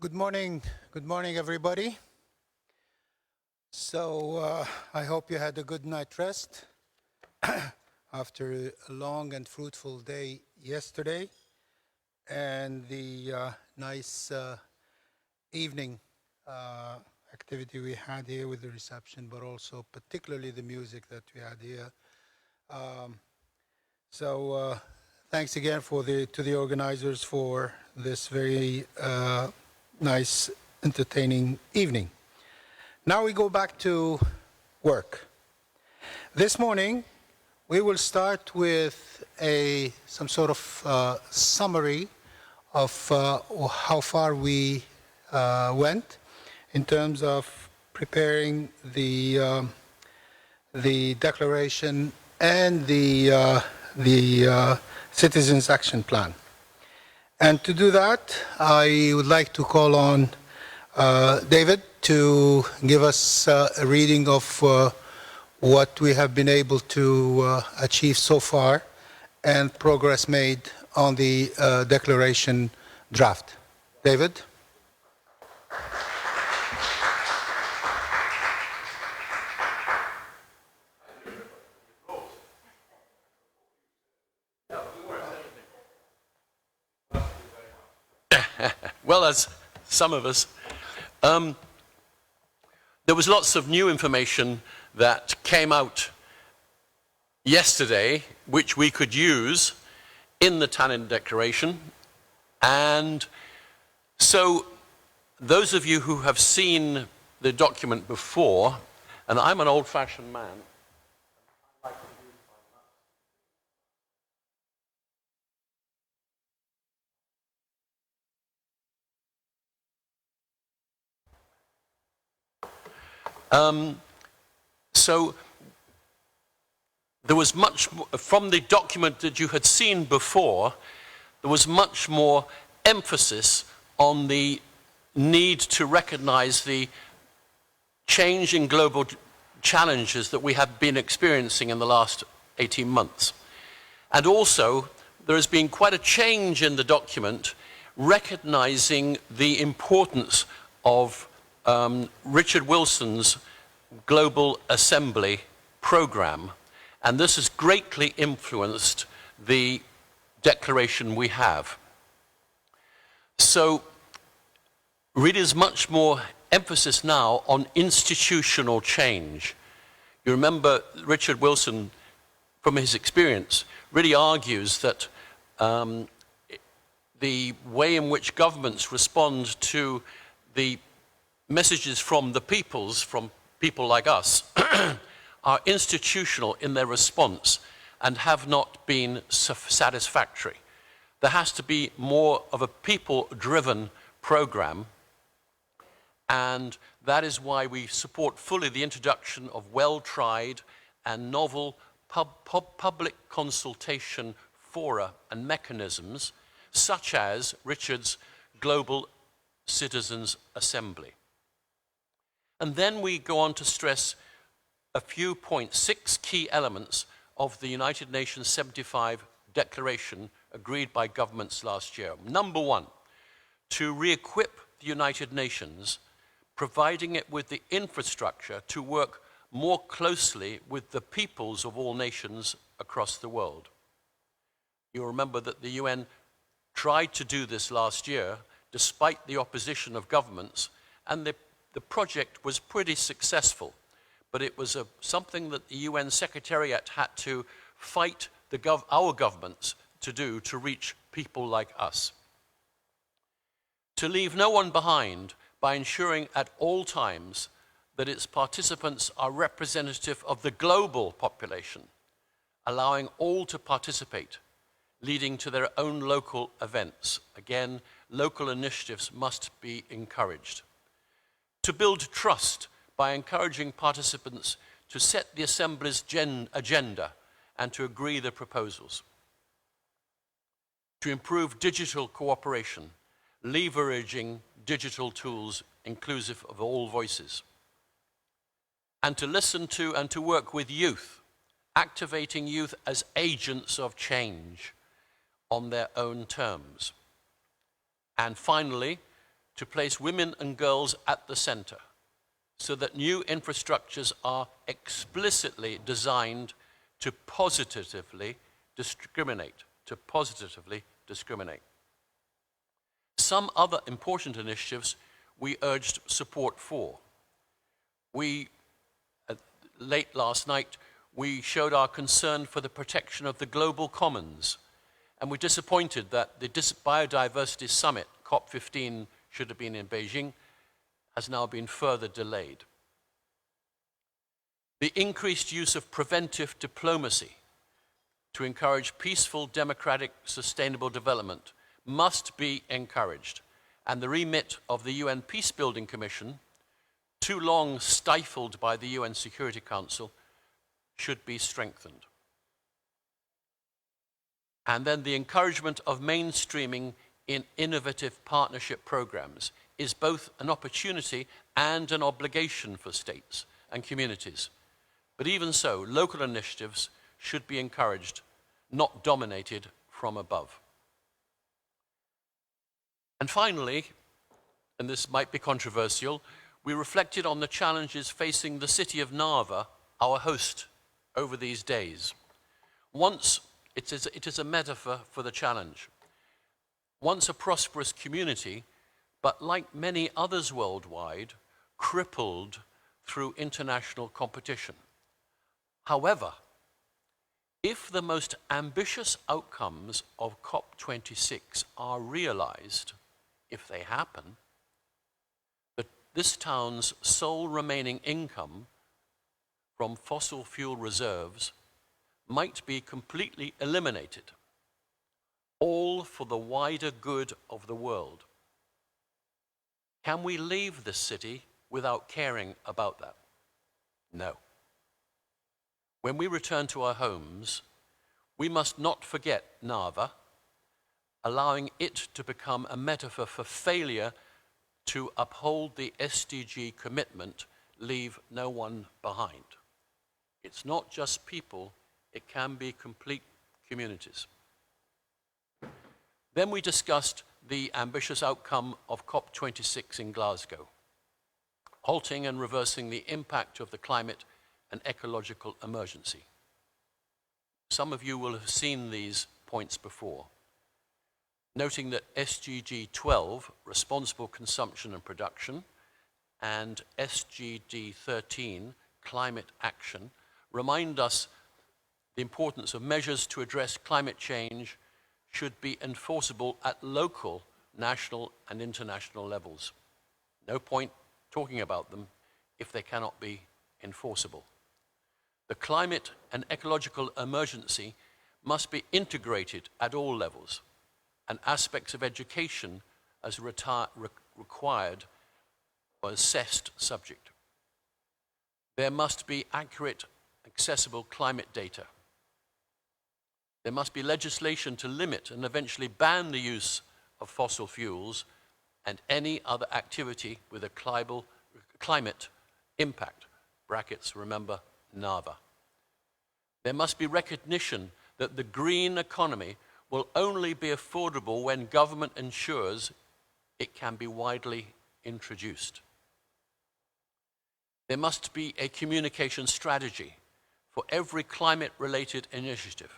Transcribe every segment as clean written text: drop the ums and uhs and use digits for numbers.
Good morning, everybody. So I hope you had a good night rest after a long and fruitful day yesterday and the nice evening activity we had here with the reception, but also particularly the music that we had here. So thanks again to the organizers for this very nice, entertaining evening. Now we go back to work. This morning, we will start with some sort of summary of how far we went in terms of preparing the declaration and the Citizens Action Plan. And to do that, I would like to call on David to give us a reading of what we have been able to achieve so far and progress made on the declaration draft. David? Well, as some of us, there was lots of new information that came out yesterday, which we could use in the Tallinn Declaration. And so those of you who have seen the document before, and I'm an old-fashioned man, so there was much, from the document that you had seen before, there was much more emphasis on the need to recognize the changing global challenges that we have been experiencing in the last 18 months. And also, there has been quite a change in the document recognizing the importance of Richard Wilson's Global Assembly program, and this has greatly influenced the declaration we have. So really is much more emphasis now on institutional change. You remember Richard Wilson, from his experience, really argues that the way in which governments respond to the messages from the from people like us, are institutional in their response and have not been satisfactory. There has to be more of a people-driven program, and that is why we support fully the introduction of well-tried and novel public consultation fora and mechanisms, such as Richard's Global Citizens Assembly. And then we go on to stress a few points, 6 key elements of the United Nations 75 Declaration agreed by governments last year. Number 1, to re-equip the United Nations, providing it with the infrastructure to work more closely with the peoples of all nations across the world. You'll remember that the UN tried to do this last year, despite the opposition of governments, and the project was pretty successful, but it was something that the UN Secretariat had to fight our governments to do to reach people like us. To leave no one behind by ensuring at all times that its participants are representative of the global population, allowing all to participate, leading to their own local events. Again, local initiatives must be encouraged. To build trust by encouraging participants to set the Assembly's agenda and to agree the proposals. To improve digital cooperation, leveraging digital tools inclusive of all voices. And to listen to and to work with youth, activating youth as agents of change on their own terms. And finally, to place women and girls at the center so that new infrastructures are explicitly designed to positively discriminate, Some other important initiatives we urged support for. Late last night, we showed our concern for the protection of the global commons, and we're disappointed that the Biodiversity Summit, COP15, should have been in Beijing, has now been further delayed. The increased use of preventive diplomacy to encourage peaceful, democratic, sustainable development must be encouraged, and the remit of the UN Peacebuilding Commission, too long stifled by the UN Security Council, should be strengthened. And then the encouragement of mainstreaming in innovative partnership programs is both an opportunity and an obligation for states and communities. But even so, local initiatives should be encouraged, not dominated from above. And finally, and this might be controversial, we reflected on the challenges facing the city of Narva, our host, over these days. It is a metaphor for the challenge. Once a prosperous community, but like many others worldwide, crippled through international competition. However, if the most ambitious outcomes of COP26 are realized, if they happen, that this town's sole remaining income from fossil fuel reserves might be completely eliminated, all for the wider good of the world. Can we leave this city without caring about that? No. When we return to our homes, we must not forget Narva, allowing it to become a metaphor for failure to uphold the SDG commitment, leave no one behind. It's not just people, it can be complete communities. Then we discussed the ambitious outcome of COP26 in Glasgow, halting and reversing the impact of the climate and ecological emergency. Some of you will have seen these points before, noting that SDG 12, responsible consumption and production, and SDG 13, climate action, remind us the importance of measures to address climate change should be enforceable at local, national, and international levels. No point talking about them if they cannot be enforceable. The climate and ecological emergency must be integrated at all levels, and aspects of education as required or assessed subject. There must be accurate, accessible climate data. There must be legislation to limit and eventually ban the use of fossil fuels and any other activity with a climate impact, brackets, remember, Narva. There must be recognition that the green economy will only be affordable when government ensures it can be widely introduced. There must be a communication strategy for every climate-related initiative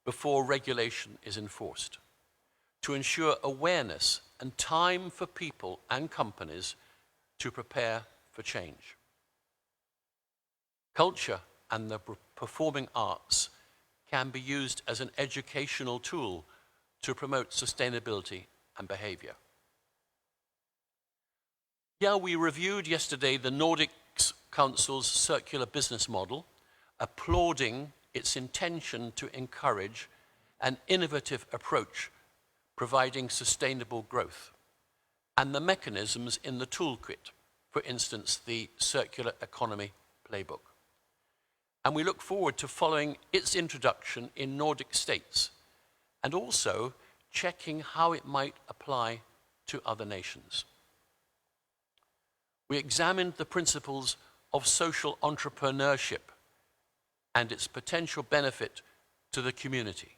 before regulation is enforced, to ensure awareness and time for people and companies to prepare for change. Culture and the performing arts can be used as an educational tool to promote sustainability and behavior. Yeah, we reviewed yesterday the Nordic Council's circular business model, applauding its intention to encourage an innovative approach providing sustainable growth, and the mechanisms in the toolkit, for instance, the circular economy playbook. And we look forward to following its introduction in Nordic states and also checking how it might apply to other nations. We examined the principles of social entrepreneurship and its potential benefit to the community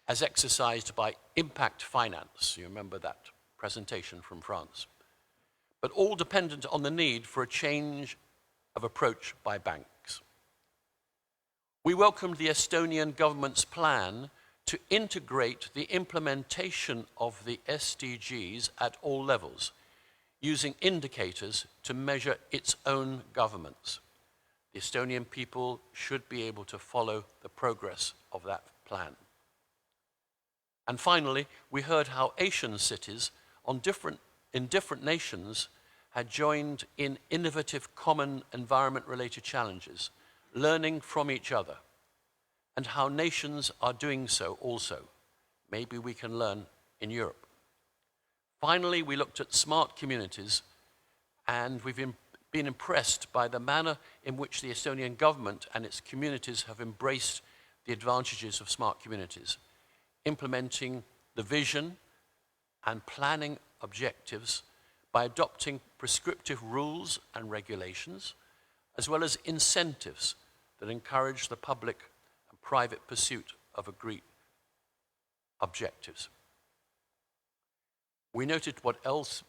as exercised by impact finance. You remember that presentation from France. but all dependent on the need for a change of approach by banks. We welcomed the Estonian government's plan to integrate the implementation of the SDGs at all levels, using indicators to measure its own governments. The Estonian people should be able to follow the progress of that plan. And finally, we heard how Asian cities in different nations had joined in innovative common environment-related challenges, learning from each other, and how nations are doing so also. Maybe we can learn in Europe. Finally, we looked at smart communities, and we've been impressed by the manner in which the Estonian government and its communities have embraced the advantages of smart communities, implementing the vision and planning objectives by adopting prescriptive rules and regulations, as well as incentives that encourage the public and private pursuit of agreed objectives. We noted what else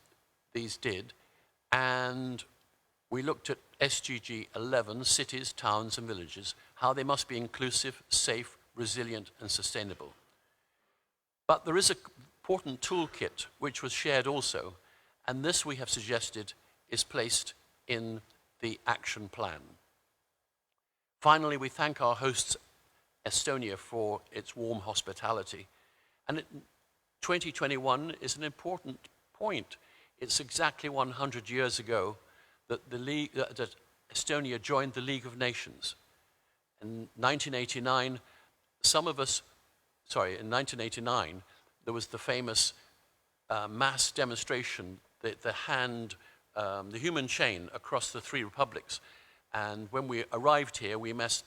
these did, and we looked at SDG 11, cities, towns and villages, how they must be inclusive, safe, resilient and sustainable. But there is an important toolkit which was shared also, and this we have suggested is placed in the action plan. Finally, we thank our hosts, Estonia, for its warm hospitality. And 2021 is an important point. It's exactly 100 years ago that that Estonia joined the League of Nations. In 1989, in 1989, there was the famous mass demonstration, the human chain across the three republics. And when we arrived here, we met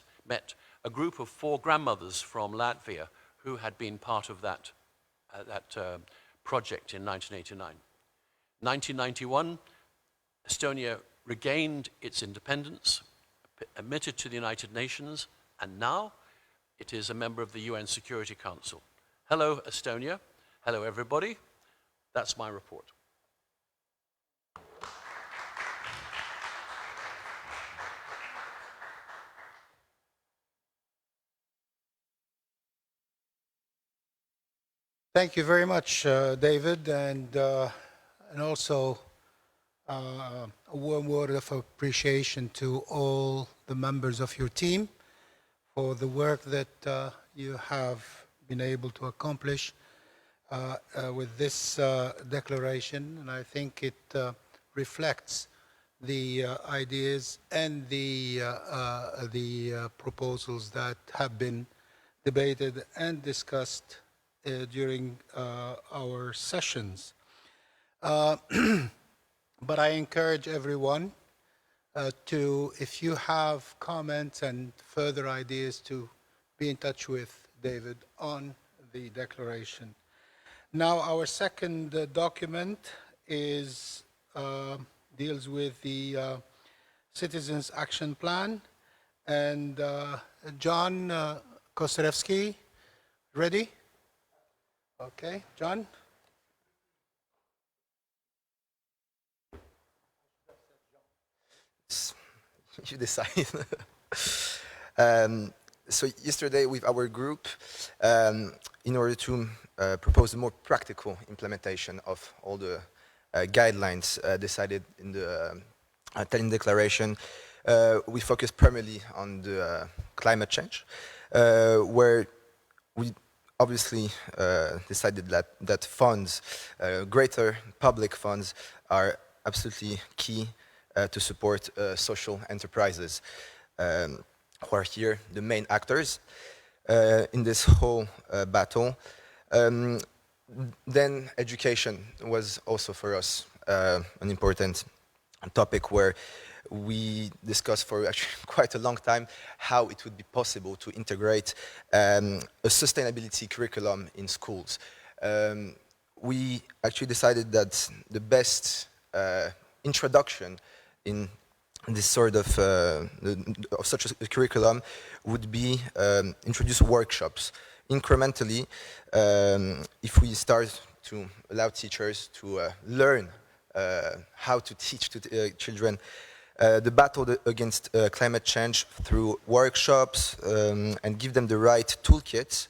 a group of 4 grandmothers from Latvia who had been part of that project in 1989. 1991, Estonia regained its independence, admitted to the United Nations, and now it is a member of the UN Security Council. Hello, Estonia. Hello, everybody. That's my report. Thank you very much, David, and also a warm word of appreciation to all the members of your team for the work that you have been able to accomplish with this declaration. And I think it reflects the ideas and the proposals that have been debated and discussed during our sessions. But I encourage everyone to, if you have comments and further ideas, to be in touch with David on the declaration. Now, our second document deals with the Citizens Action Plan. And John Kosarewski, ready? Okay, John? You decide. So yesterday with our group, in order to propose a more practical implementation of all the guidelines decided in the Tallinn Declaration, we focused primarily on the climate change, where we obviously decided that funds, greater public funds, are absolutely key to support social enterprises, who are here the main actors in this whole battle. Then education was also for us an important topic, where we discussed for actually quite a long time how it would be possible to integrate a sustainability curriculum in schools. We actually decided that the best introduction in this sort of such a curriculum would be introduce workshops incrementally. If we start to allow teachers to learn how to teach to children the battle against climate change through workshops and give them the right toolkits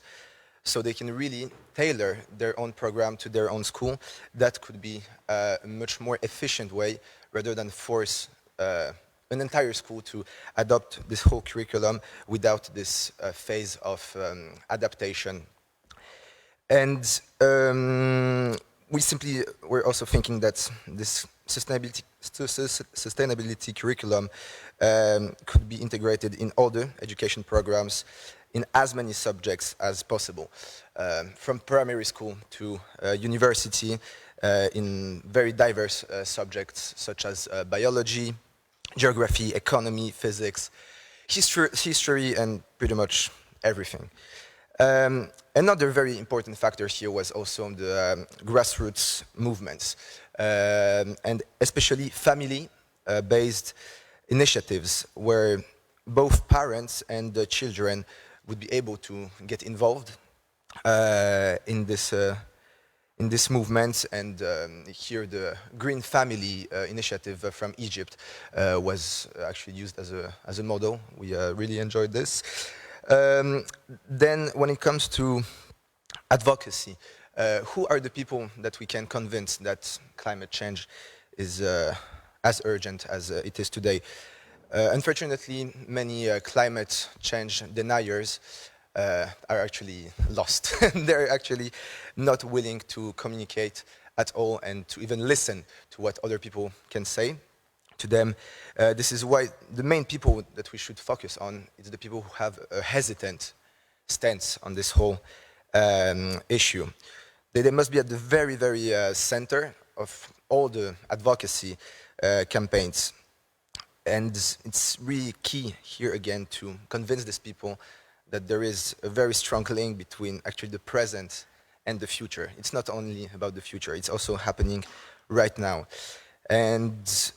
so they can really tailor their own program to their own school. That could be a much more efficient way rather than force an entire school to adopt this whole curriculum without this phase of adaptation. And we're also thinking that this sustainability curriculum could be integrated in all the education programs in as many subjects as possible, from primary school to university, in very diverse subjects such as biology, geography, economy, physics, history, and pretty much everything. Another very important factor here was also the grassroots movements, and especially family-based initiatives where both parents and the children would be able to get involved in this movement. And here the Green Family initiative from Egypt was actually used as a model. We really enjoyed this. Then when it comes to advocacy, who are the people that we can convince that climate change is as urgent as it is today? Unfortunately, many climate change deniers are actually lost. They're actually not willing to communicate at all and to even listen to what other people can say to them. This is why the main people that we should focus on is the people who have a hesitant stance on this whole issue. They must be at the very, very center of all the advocacy campaigns. And it's really key here again to convince these people that there is a very strong link between actually the present and the future. It's not only about the future, it's also happening right now. And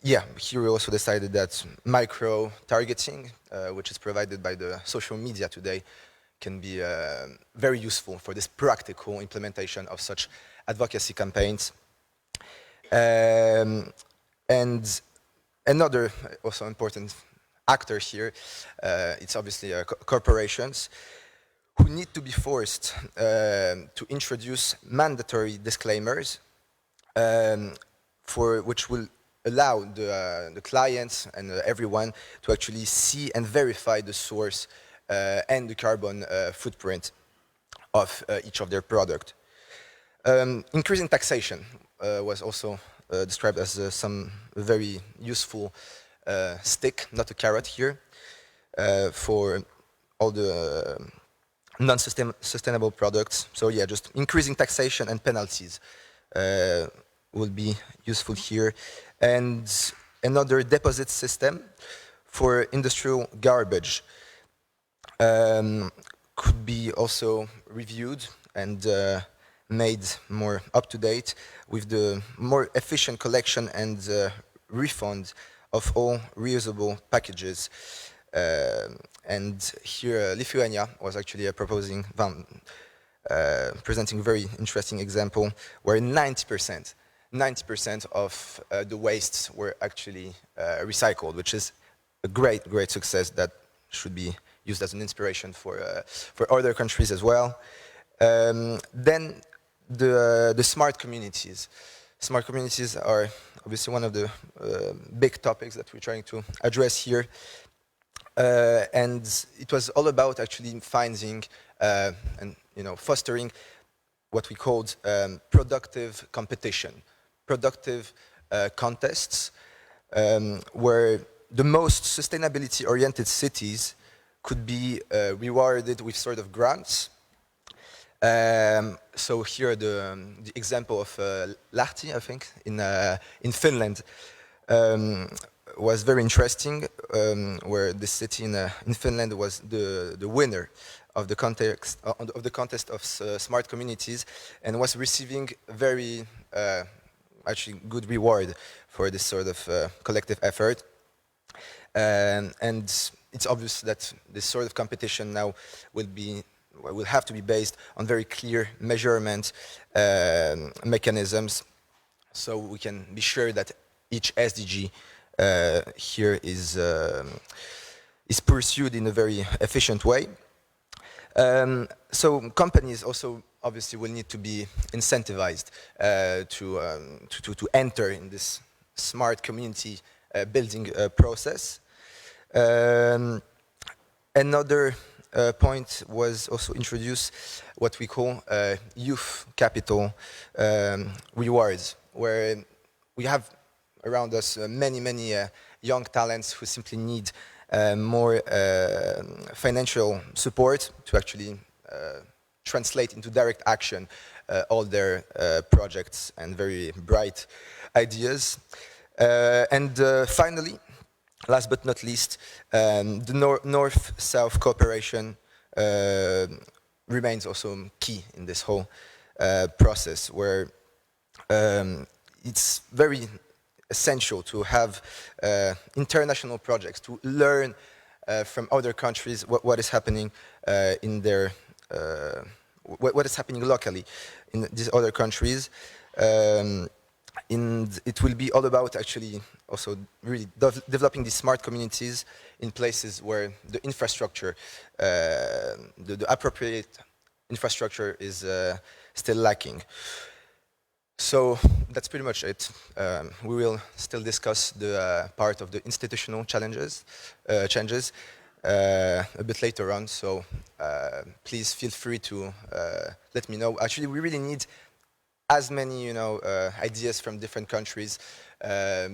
yeah, here we also decided that micro-targeting, which is provided by the social media today, can be very useful for this practical implementation of such advocacy campaigns. And another also important actor here, it's obviously corporations, who need to be forced to introduce mandatory disclaimers which will allow the clients and everyone to actually see and verify the source and the carbon footprint of each of their product. Increasing taxation was also described as some very useful stick, not a carrot here, for all the non-sustainable products. So yeah, just increasing taxation and penalties will be useful here. And another deposit system for industrial garbage could be also reviewed and made more up-to-date with the more efficient collection and refund of all reusable packages. And here Lithuania was actually presenting a very interesting example where 90% of the wastes were actually recycled, which is a great success that should be used as an inspiration for other countries as well. Then the smart communities. Smart communities are obviously one of the big topics that we're trying to address here. And it was all about actually finding and fostering what we called productive competition, productive contests, where the most sustainability-oriented cities could be rewarded with sort of grants. So here the example of Lahti, I think, in Finland, was very interesting, where the city in Finland was the winner of the contest of smart communities and was receiving very actually good reward for this sort of collective effort. And it's obvious that this sort of competition now will have to be based on very clear measurement mechanisms so we can be sure that each SDG here is pursued in a very efficient way. So companies also obviously will need to be incentivized to enter in this smart community building process. Another point was also introduced what we call youth capital rewards, where we have around us many young talents who simply need more financial support to actually translate into direct action all their projects and very bright ideas. And finally, last but not least, the North-South cooperation remains also key in this whole process, where it's very essential to have international projects, to learn from other countries what is happening in their, what is happening locally in these other countries. And it will be all about actually also really developing these smart communities in places where the infrastructure, the appropriate infrastructure is still lacking. So that's pretty much it. We will still discuss the part of the institutional changes a bit later on. So please feel free to let me know. Actually, we really need as many, ideas from different countries,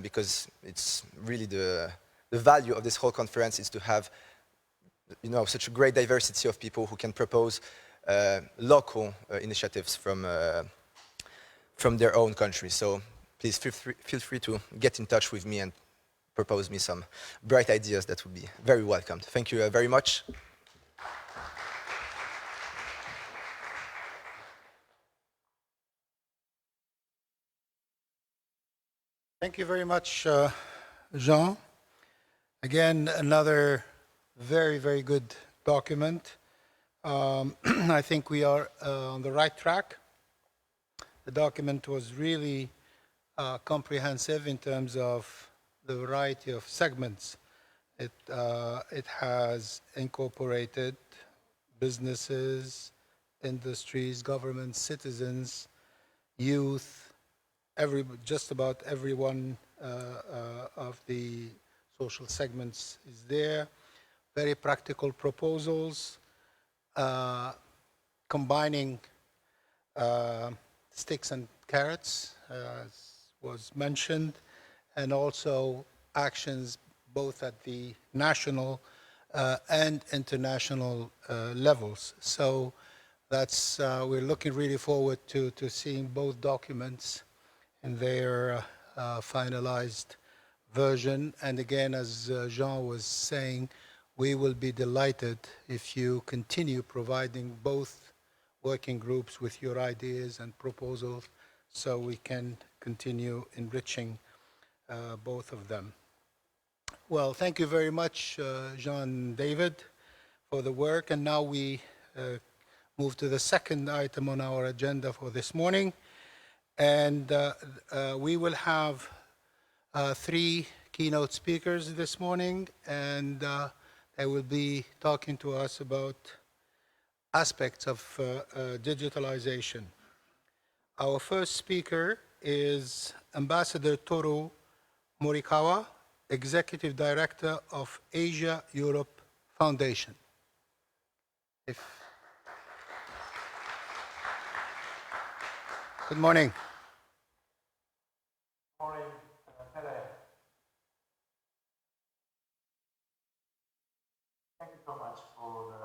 because it's really the value of this whole conference is to have, such a great diversity of people who can propose local initiatives from their own country. So please feel free to get in touch with me and propose me some bright ideas. That would be very welcomed. Thank you very much. Thank you very much, Jean. Again, another very good document. I think we are on the right track. The document was really comprehensive in terms of the variety of segments. It has incorporated businesses, industries, governments, citizens, youth, just about every one of the social segments is there. Very practical proposals, combining sticks and carrots, as was mentioned, and also actions both at the national and international levels. So that's we're looking really forward to seeing both documents in their finalized version. And again, as Jean was saying, we will be delighted if you continue providing both working groups with your ideas and proposals so we can continue enriching both of them. Well, thank you very much, Jean and David, for the work. And now we move to the second item on our agenda for this morning. And we will have 3 keynote speakers this morning, and they will be talking to us about aspects of digitalization. Our first speaker is Ambassador Toru Morikawa, Executive Director of Asia-Europe Foundation. Good morning. Good morning, Pele. Thank you so much for the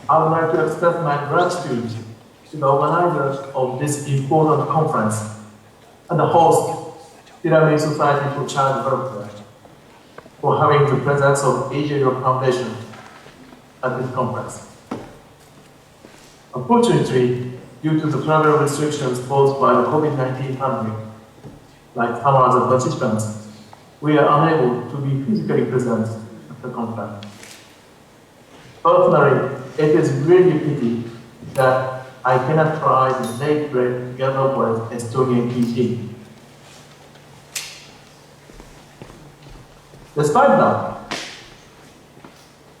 I would like to express my gratitude to the organizers of this important conference and the host, Pyramid Society for Child Development, for having the presence of Asia Europe Foundation at this conference. Unfortunately, due to the travel restrictions posed by the COVID-19 pandemic, like some other participants, we are unable to be physically present at the conference. Personally, it is really a pity that I cannot try the late break together with Estonian team. Despite that,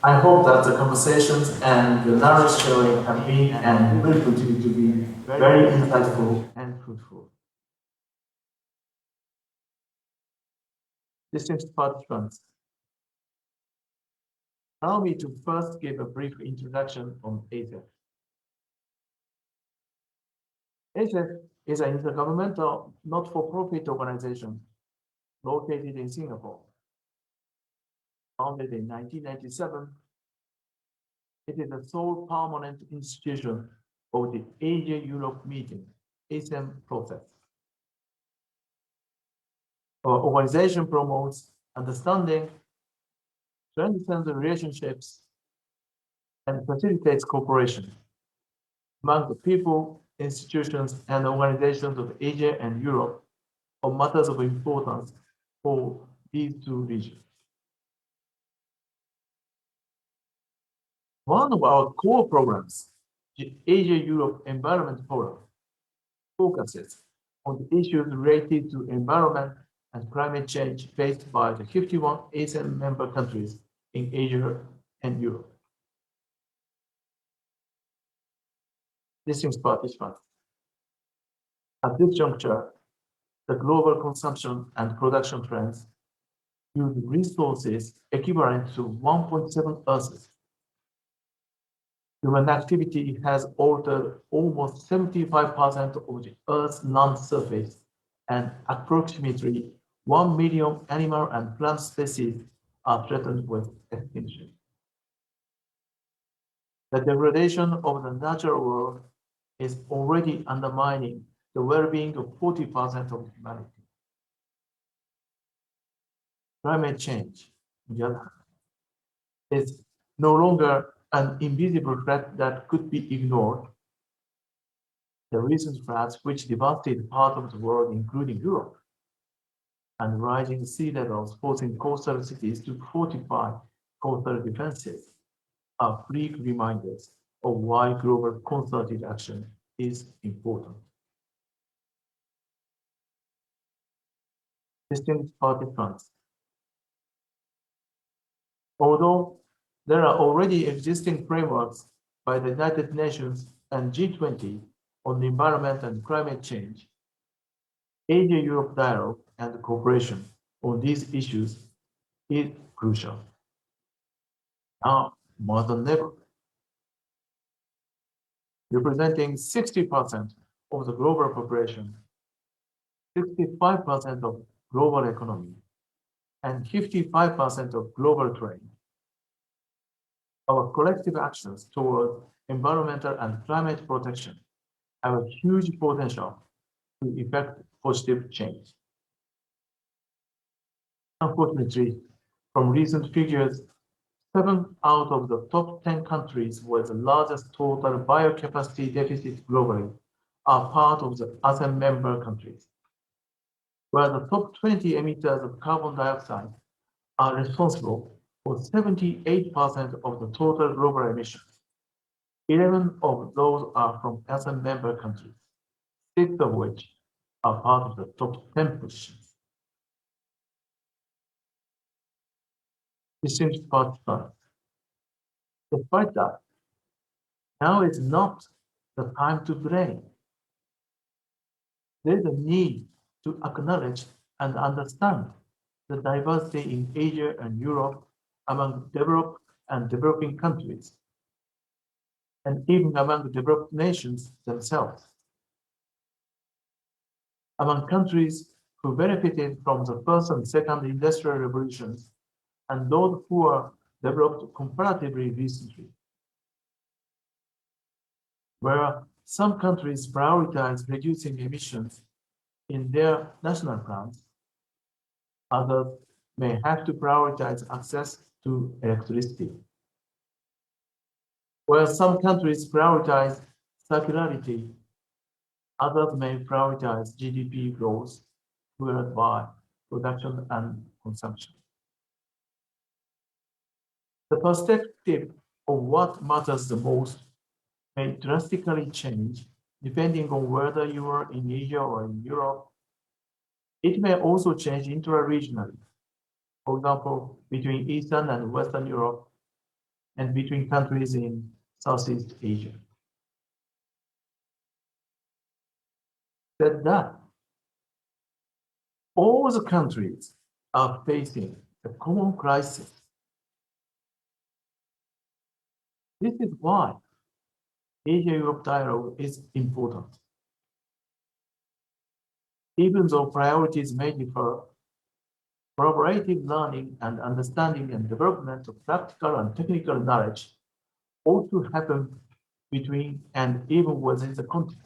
I hope that the conversations and the knowledge sharing have been and will continue to be very insightful and fruitful. Distinguished participants, allow me to first give a brief introduction on ASEF. ASEF is an intergovernmental, not-for-profit organization located in Singapore. Founded in 1997, it is the sole permanent institution of the Asia-Europe meeting, ASEM process. Our organization promotes understanding, strengthens the relationships, and facilitates cooperation among the people, institutions, and organizations of Asia and Europe on matters of importance for these two regions. One of our core programs, the Asia-Europe Environment Forum, focuses on the issues related to environment and climate change faced by the 51 ASEAN member countries in Asia and Europe. Distinguished participants, at this juncture, the global consumption and production trends use resources equivalent to 1.7 Earths. Human activity has altered almost 75% of the Earth's land surface, and approximately 1 million animal and plant species are threatened with extinction. The degradation of the natural world is already undermining the well-being of 40% of humanity. Climate change, on the other hand, is no longer an invisible threat that could be ignored. The recent floods, which devastated part of the world, including Europe, and rising sea levels forcing coastal cities to fortify coastal defenses, are bleak reminders of why global concerted action is important. Distinguished participants, although there are already existing frameworks by the United Nations and G20 on the environment and climate change, Asia-Europe dialogue and cooperation on these issues is crucial. Now, more than ever, representing 60% of the global population, 65% of global economy, and 55% of global trade, our collective actions toward environmental and climate protection have a huge potential to effect positive change. Unfortunately, from recent figures, 7 out of the top 10 countries with the largest total biocapacity deficit globally are part of the ASEAN member countries, where the top 20 emitters of carbon dioxide are responsible for 78% of the total global emissions. 11 of those are from ASEAN member countries, 6 of which are part of the top 10 positions. Distinguished participants, despite that, now is not the time to blame. There is a need to acknowledge and understand the diversity in Asia and Europe among developed and developing countries, and even among developed nations themselves. Among countries who benefited from the first and second industrial revolutions, and those who are developed comparatively recently, where some countries prioritize reducing emissions in their national plans, others may have to prioritize access to electricity. Where some countries prioritize circularity, others may prioritize GDP growth fueled by production and consumption. The perspective of what matters the most may drastically change depending on whether you are in Asia or in Europe. It may also change intra-regionally, for example, between Eastern and Western Europe and between countries in Southeast Asia. That all the countries are facing a common crisis. This is why Asia-Europe dialogue is important. Even though priorities may differ, collaborative learning and understanding and development of practical and technical knowledge ought to happen between and even within the continent.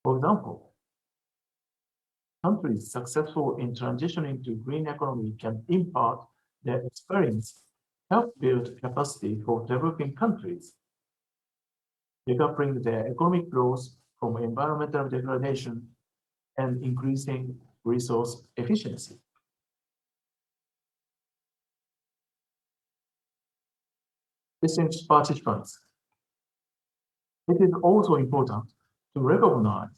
For example, countries successful in transitioning to green economy can impart their experience, help build capacity for developing countries, decoupling their economic growth from environmental degradation and increasing resource efficiency. Distinguished participants, it is also important to recognize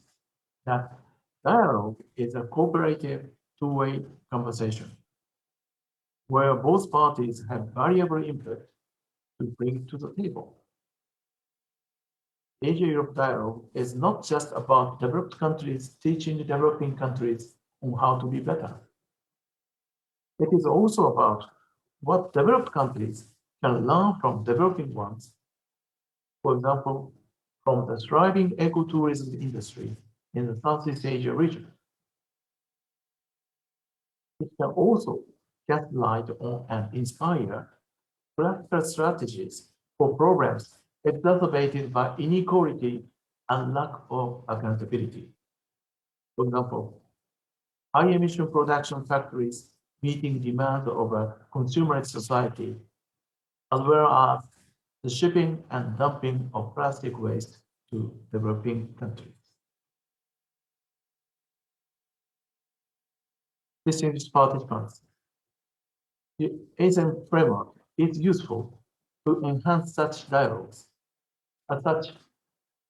that dialogue is a cooperative two-way conversation where both parties have valuable input to bring to the table. Asia-Europe dialogue is not just about developed countries teaching developing countries on how to be better. It is also about what developed countries can learn from developing ones. For example, from the thriving ecotourism industry in the Southeast Asia region. It can also cast light on and inspire practical strategies for problems exacerbated by inequality and lack of accountability. For example, high emission production factories meeting demands of a consumerist society, as well as the shipping and dumping of plastic waste to developing countries. Distinguished participants, the ASEAN framework is useful to enhance such dialogues. As such,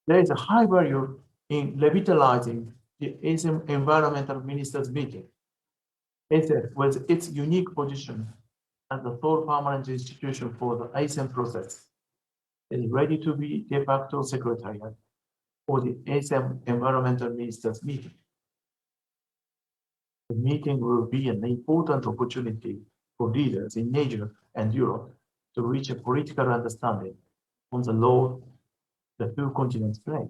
there is a high value in revitalizing the ASEAN Environmental Ministers meeting. ASEAN, with its unique position as the sole permanent institution for the ASEAN process, is ready to be de facto secretariat for the ASEAN Environmental Ministers meeting. The meeting will be an important opportunity for leaders in Asia and Europe to reach a political understanding on the role the two continents play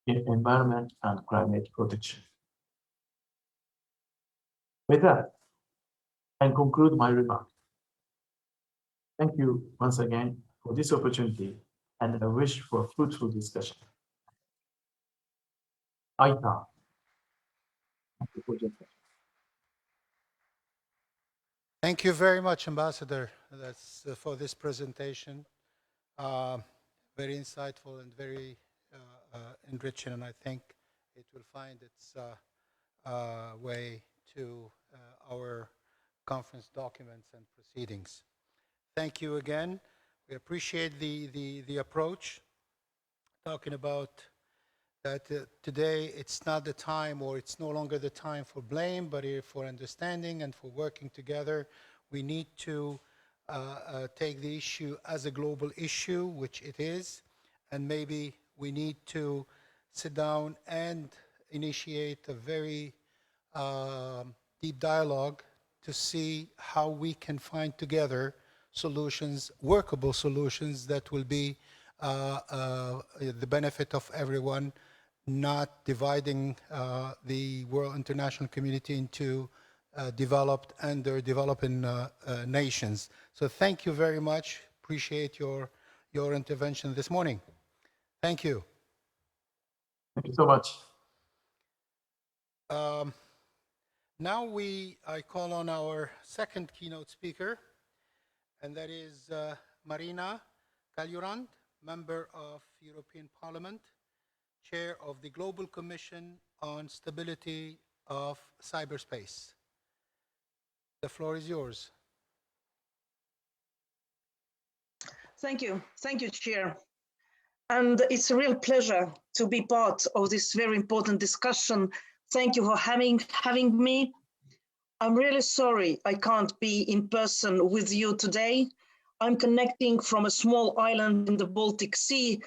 in environment and climate protection. With that, I conclude my remarks. Thank you once again for this opportunity, and I wish for a fruitful discussion. Aita. Thank you for your attention. Thank you very much, Ambassador, for this presentation. Very insightful and very enriching, and I think it will find its way to our conference documents and proceedings. Thank you again. We appreciate the approach, talking about that today it's not the time, or it's no longer the time for blame, but for understanding and for working together. We need to take the issue as a global issue, which it is, and maybe we need to sit down and initiate a very deep dialogue to see how we can find together solutions, workable solutions that will be the benefit of everyone, not dividing the world international community into developed and developing nations. So thank you very much. Appreciate your intervention this morning. Thank you. Thank you so much. Now I call on our second keynote speaker, and that is Marina Kaljurand. Member of European Parliament, Chair of the Global Commission on Stability of Cyberspace. The floor is yours. Thank you, Chair. And it's a real pleasure to be part of this very important discussion. Thank you for having me. I'm really sorry I can't be in person with you today. I'm connecting from a small island in the Baltic Sea,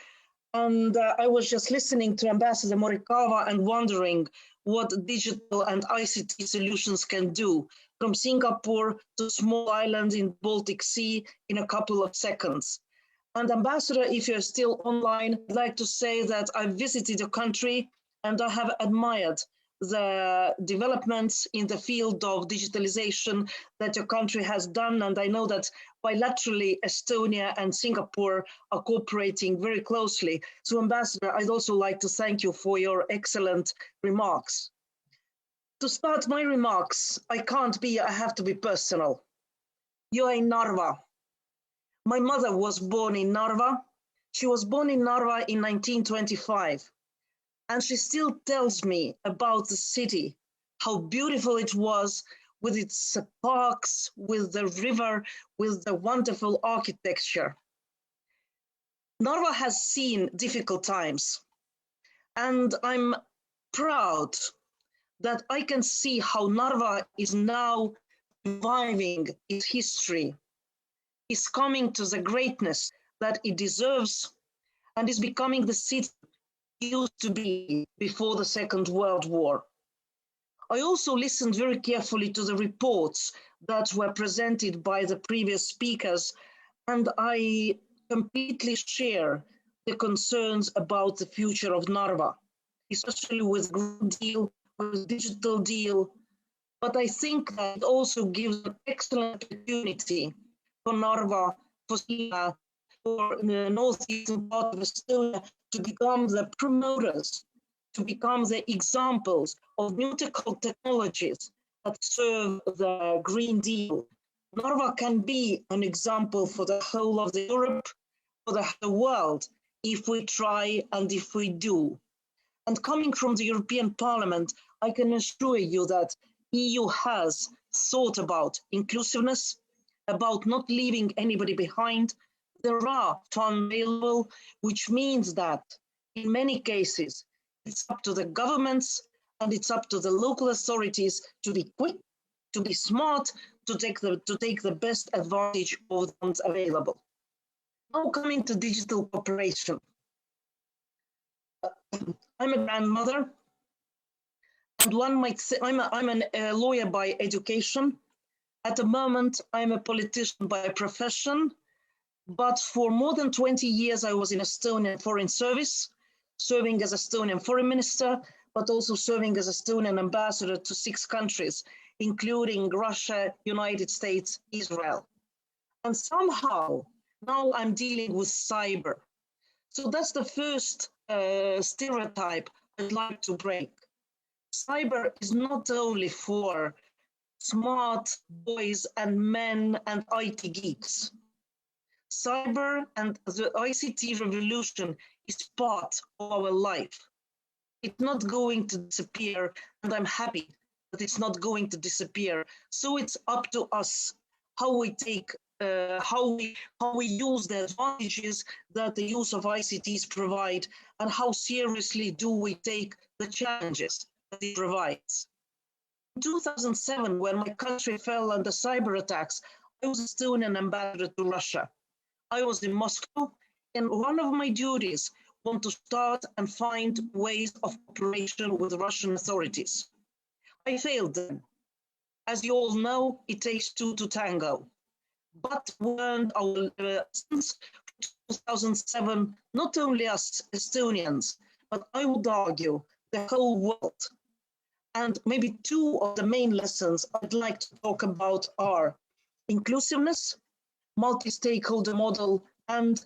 and I was just listening to Ambassador Morikawa and wondering what digital and ICT solutions can do from Singapore to small island in Baltic Sea in a couple of seconds. And Ambassador, if you're still online, I'd like to say that I visited your country and I have admired the developments in the field of digitalization that your country has done. And I know that bilaterally, Estonia and Singapore are cooperating very closely. So Ambassador, I'd also like to thank you for your excellent remarks. To start my remarks, I have to be personal. You are in Narva. My mother was born in Narva. She was born in Narva in 1925. And she still tells me about the city, how beautiful it was with its parks, with the river, with the wonderful architecture. Narva has seen difficult times. And I'm proud that I can see how Narva is now reviving its history, is coming to the greatness that it deserves, and is becoming the city it used to be before the Second World War. I also listened very carefully to the reports that were presented by the previous speakers, and I completely share the concerns about the future of Narva, especially with Green Deal, with Digital Deal. But I think that it also gives an excellent opportunity for Narva, for Sina, for the northeastern part of Estonia to become the promoters, to become the examples of new technologies that serve the Green Deal. Narva can be an example for the whole of Europe, for the whole world, if we try and if we do. And coming from the European Parliament, I can assure you that EU has thought about inclusiveness, about not leaving anybody behind. There are funds available, which means that in many cases, it's up to the governments and it's up to the local authorities to be quick, to be smart, to take the best advantage of the funds available. Now coming to digital cooperation. I'm a grandmother, and one might say I'm a lawyer by education. At the moment, I'm a politician by profession, but for more than 20 years, I was in Estonian Foreign Service, serving as Estonian Foreign Minister, but also serving as Estonian ambassador to 6 countries, including Russia, United States, Israel. And somehow, now I'm dealing with cyber. So that's the first stereotype I'd like to break. Cyber is not only for smart boys and men and IT geeks. Cyber and the ICT revolution is part of our life. It's not going to disappear, and I'm happy that it's not going to disappear. So it's up to us how we take, how we use the advantages that the use of ICTs provide, and how seriously do we take the challenges that it provides. In 2007, when my country fell under cyber attacks, I was Estonian ambassador to Russia. I was in Moscow, and one of my duties was to start and find ways of cooperation with Russian authorities. I failed them. As you all know, it takes 2 to tango. But we learned our lessons from 2007, not only us Estonians, but I would argue the whole world. And maybe 2 of the main lessons I'd like to talk about are inclusiveness, multi-stakeholder model, and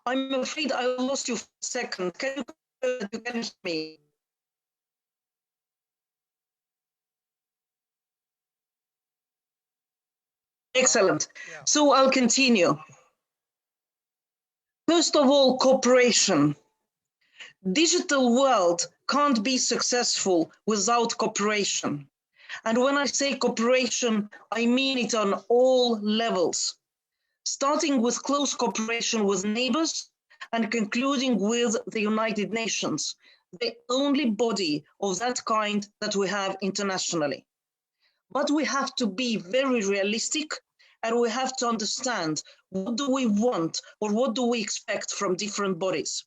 I'm afraid I lost you for a second. Can you hear me? Excellent. So I'll continue. First of all, cooperation. Digital world can't be successful without cooperation. And when I say cooperation, I mean it on all levels, starting with close cooperation with neighbors and concluding with the United Nations, the only body of that kind that we have internationally. But we have to be very realistic, and we have to understand what do we want or what do we expect from different bodies.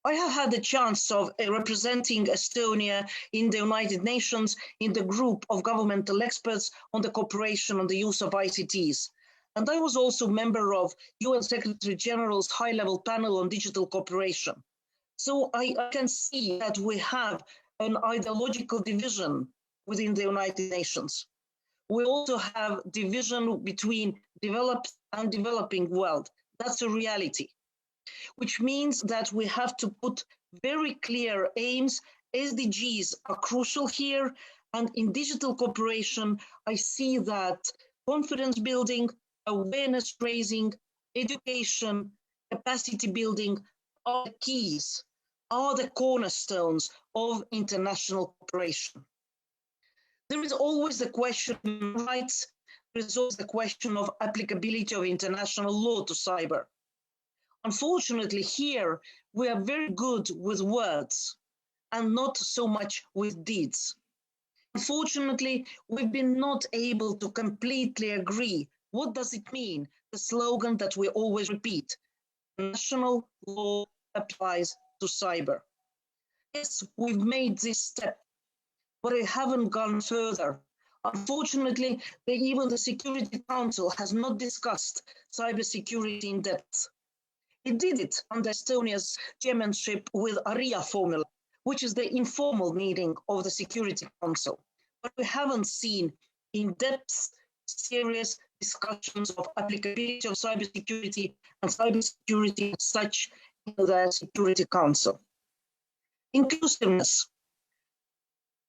I have had the chance of representing Estonia in the United Nations in the group of governmental experts on the cooperation on the use of ICTs. And I was also a member of UN Secretary General's high-level panel on digital cooperation. So I can see that we have an ideological division within the United Nations. We also have division between developed and developing world. That's a reality, which means that we have to put very clear aims. SDGs are crucial here. And in digital cooperation, I see that confidence building, awareness raising, education, capacity building are the keys, are the cornerstones of international cooperation. There is always the question of rights. There is also the question of applicability of international law to cyber. Unfortunately, here we are very good with words and not so much with deeds. Unfortunately, we've been not able to completely agree. What does it mean? The slogan that we always repeat, national law applies to cyber. Yes, we've made this step, but we haven't gone further. Unfortunately, even the Security Council has not discussed cybersecurity in depth. It did it under Estonia's chairmanship with ARIA formula, which is the informal meeting of the Security Council. But we haven't seen in-depth, serious discussions of applicability of cybersecurity and cybersecurity as such in the Security Council. Inclusiveness.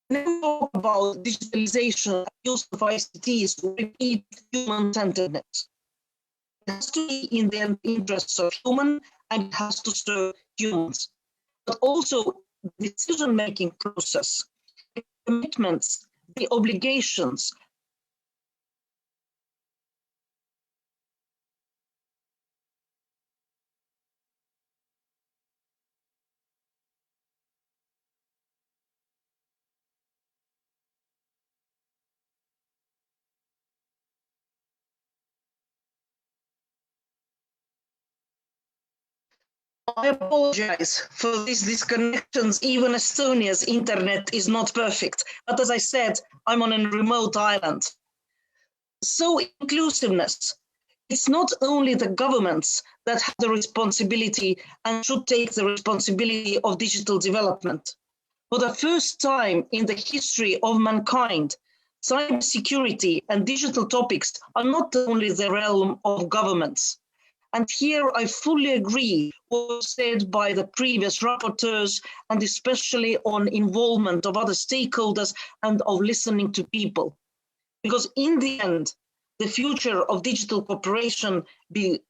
When we talk about digitalization, use of ICTs to repeat human-centeredness. It has to be in the interests of human and it has to serve humans. But also the decision-making process, the commitments, the obligations. I apologize for these disconnections. Even Estonia's internet is not perfect. But as I said, I'm on a remote island. So inclusiveness, it's not only the governments that have the responsibility and should take the responsibility of digital development. For the first time in the history of mankind, cybersecurity and digital topics are not only the realm of governments. And here I fully agree what was said by the previous rapporteurs, and especially on involvement of other stakeholders and of listening to people. Because in the end, the future of digital cooperation, the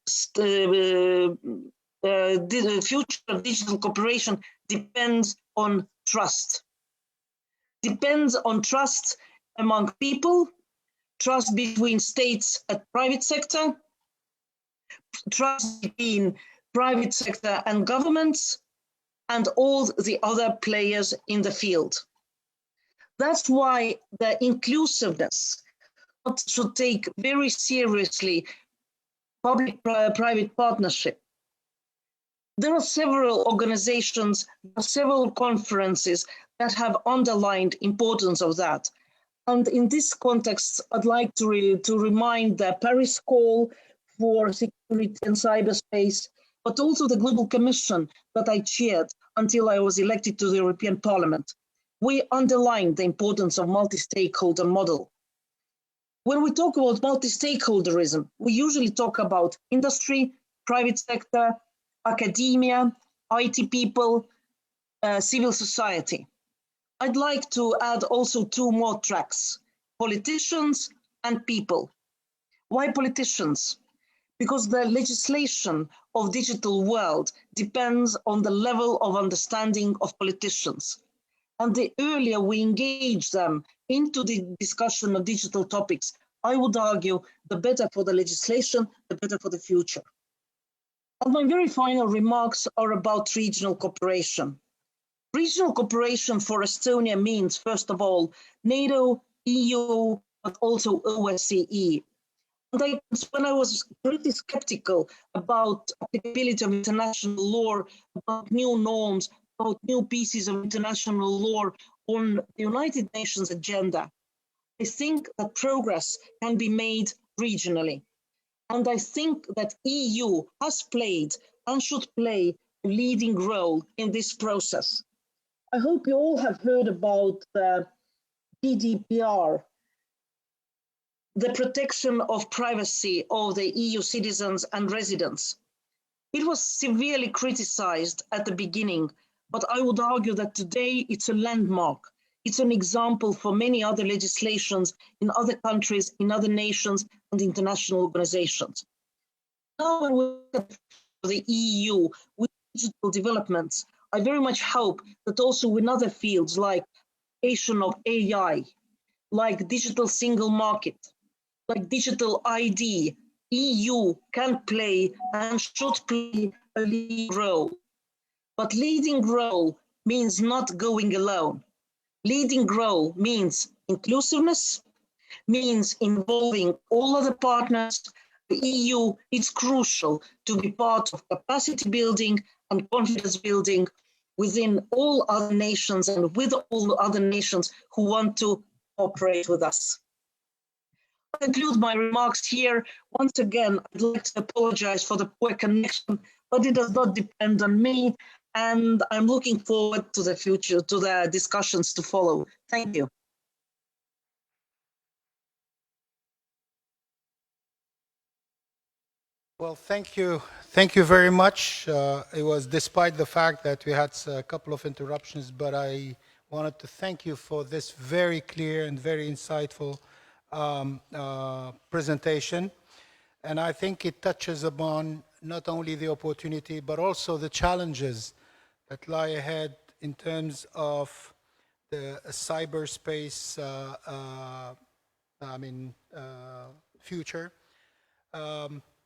future of digital cooperation depends on trust. Depends on trust among people, trust between states and private sector, trust between private sector and governments, and all the other players in the field. That's why the inclusiveness should take very seriously public-private partnership. There are several organizations, several conferences that have underlined importance of that. And in this context, I'd like to remind the Paris Call for Security and Cyberspace, but also the Global Commission that I chaired until I was elected to the European Parliament. We underlined the importance of multi-stakeholder model. When we talk about multi-stakeholderism, we usually talk about industry, private sector, academia, IT people, civil society. I'd like to add also two more tracks, politicians and people. Why politicians? Because the legislation of digital world depends on the level of understanding of politicians. And the earlier we engage them into the discussion of digital topics, I would argue the better for the legislation, the better for the future. And my very final remarks are about regional cooperation. Regional cooperation for Estonia means, first of all, NATO, EU, but also OSCE. And when I was pretty skeptical about applicability of international law, about new norms, about new pieces of international law on the United Nations agenda, I think that progress can be made regionally. And I think that EU has played and should play a leading role in this process. I hope you all have heard about the GDPR, the protection of privacy of the EU citizens and residents. It was severely criticized at the beginning, but I would argue that today it's a landmark. It's an example for many other legislations in other countries, in other nations, and international organizations. Now, when we look at the EU with digital developments, I very much hope that also in other fields like creation of AI, like digital single market, like digital ID, EU can play and should play a leading role. But leading role means not going alone. Leading role means inclusiveness, means involving all other partners. The EU is crucial to be part of capacity building and confidence building within all other nations and with all other nations who want to cooperate with us. I conclude my remarks here. Once again, I'd like to apologize for the poor connection, but it does not depend on me. And I'm looking forward to the future, to the discussions to follow. Thank you. Well, thank you. Thank you very much. It was despite the fact that we had a couple of interruptions, but I wanted to thank you for this very clear and very insightful presentation. And I think it touches upon not only the opportunity, but also the challenges that lie ahead in terms of the cyberspace future.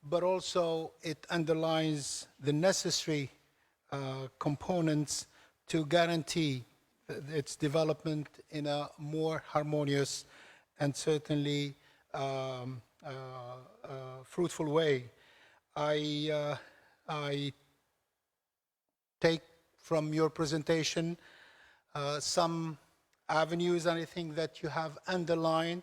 But also it underlines the necessary components to guarantee its development in a more harmonious and certainly fruitful way. I take from your presentation some avenues, and I think that you have underlined.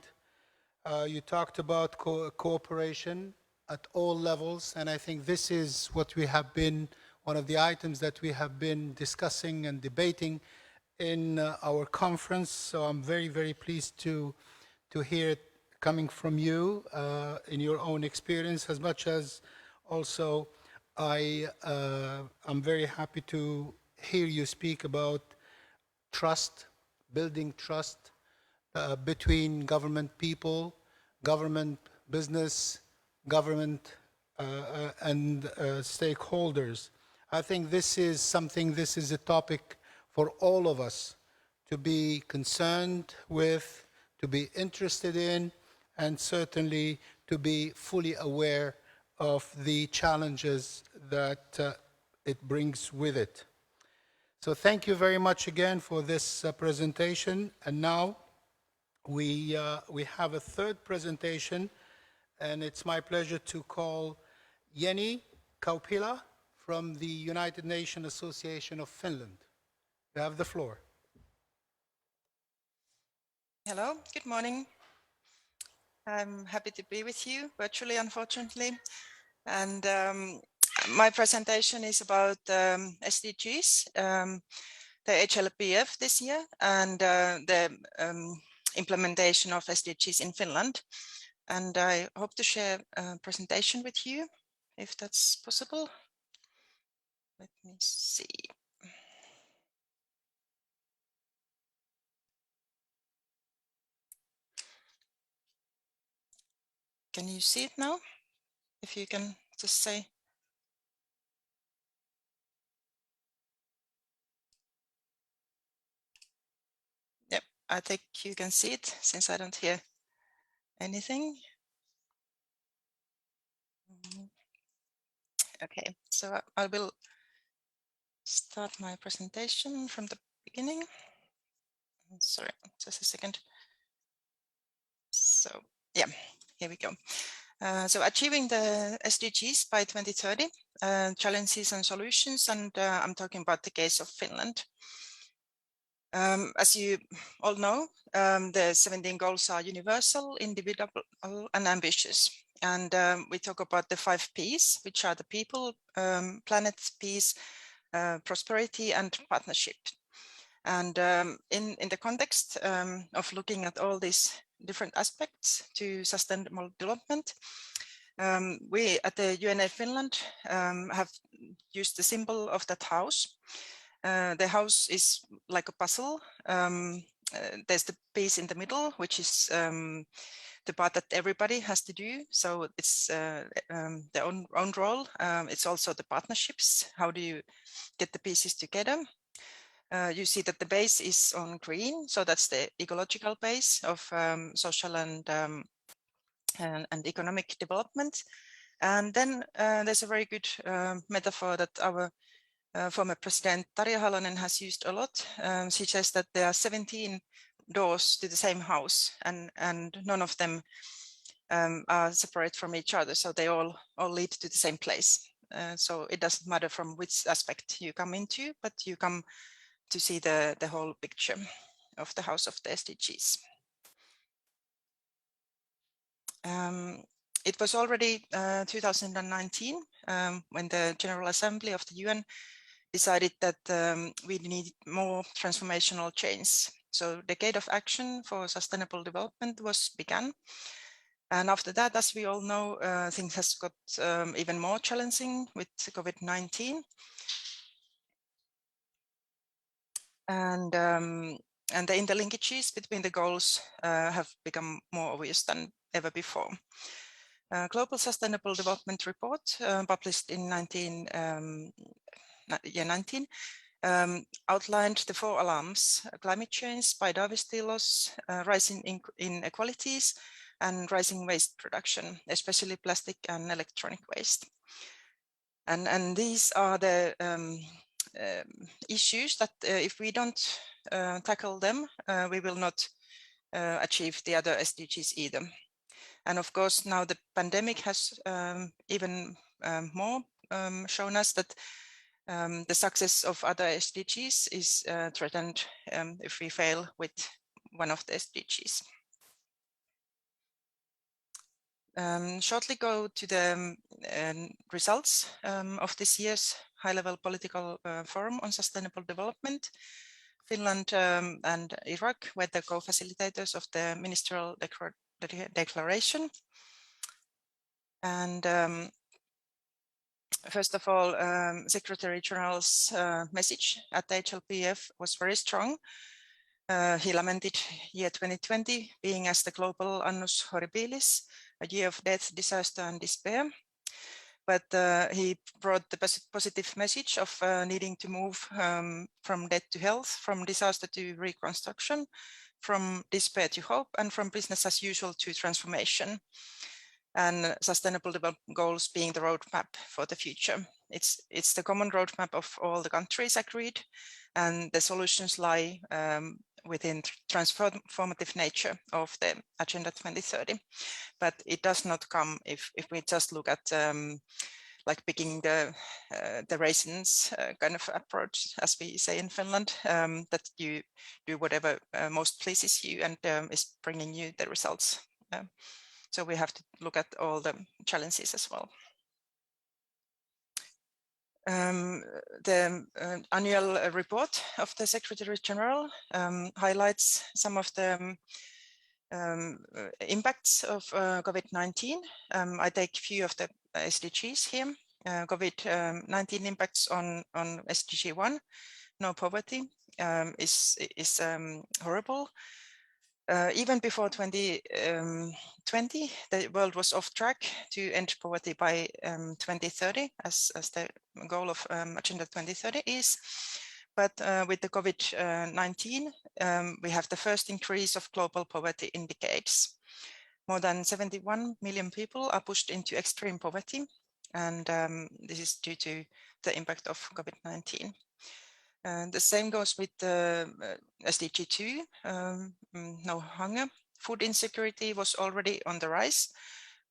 You talked about cooperation at all levels, and I think this is what we have been, one of the items that we have been discussing and debating in our conference. So I'm very, very pleased to hear it coming from you in your own experience, as much as also I'm very happy to hear you speak about trust, building trust between government people, government business, government and stakeholders. I think this is something, this is a topic for all of us to be concerned with, to be interested in, and certainly to be fully aware of the challenges that it brings with it. So thank you very much again for this presentation. And now we have a third presentation, and it's my pleasure to call Jenny Kaupila from the United Nations Association of Finland. You have the floor. Hello, good morning. I'm happy to be with you virtually, unfortunately. And my presentation is about SDGs, the HLPF this year, and the implementation of SDGs in Finland. And I hope to share a presentation with you, if that's possible. Let me see. Can you see it now? If you can just say. Yep, I think you can see it since I don't hear anything. Okay, so I will start my presentation from the beginning. Sorry, just a second. So yeah, here we go. So achieving the SDGs by 2030, challenges and solutions, and I'm talking about the case of Finland. As you all know, the 17 goals are universal, individual, and ambitious. And we talk about the 5 Ps, which are the people, planet, peace, prosperity, and partnership. And in the context of looking at all these different aspects to sustainable development, we at the UN Finland have used the symbol of that house. The house is like a puzzle. There's the piece in the middle, which is the part that everybody has to do. So it's their own role. It's also the partnerships. How do you get the pieces together? You see that the base is on green. So that's the ecological base of social and economic development. And then there's a very good metaphor that our former president Tarja Halonen has used a lot. She says that there are 17 doors to the same house, and none of them are separate from each other, so they all lead to the same place. So it doesn't matter from which aspect you come into, but you come to see the whole picture of the house of the SDGs. It was already 2019 when the General Assembly of the UN decided that we need more transformational change. So Decade of Action for Sustainable Development was begun. And after that, as we all know, things has got even more challenging with COVID-19. And the interlinkages between the goals have become more obvious than ever before. Global Sustainable Development Report, published in 19 outlined the 4 alarms: climate change, biodiversity loss, rising inequalities, and rising waste production, especially plastic and electronic waste. And these are the issues that if we don't tackle them, we will not achieve the other SDGs either. And of course, now the pandemic has even more shown us that the success of other SDGs is threatened if we fail with one of the SDGs. Shortly go to the results of this year's high-level political forum on sustainable development. Finland and Iraq were the co-facilitators of the ministerial declaration. And first of all, Secretary General's message at the HLPF was very strong. He lamented year 2020 being as the global annus horribilis, a year of death, disaster, and despair. But he brought the positive message of needing to move from death to health, from disaster to reconstruction, from despair to hope, and from business as usual to transformation. And sustainable development goals being the roadmap for the future. It's the common roadmap of all the countries agreed, and the solutions lie within transformative nature of the Agenda 2030. But it does not come if we just look at like picking the raisins kind of approach, as we say in Finland, that you do whatever most pleases you and is bringing you the results. So we have to look at all the challenges as well. The annual report of the Secretary General highlights some of the impacts of COVID-19. I take a few of the SDGs here. COVID-19 impacts on SDG 1, no poverty, is horrible. Even before 2020, the world was off track to end poverty by 2030, as the goal of Agenda 2030 is. But with the COVID-19, we have the first increase of global poverty in decades. More than 71 million people are pushed into extreme poverty, and this is due to the impact of COVID-19. The same goes with SDG 2, no hunger. Food insecurity was already on the rise,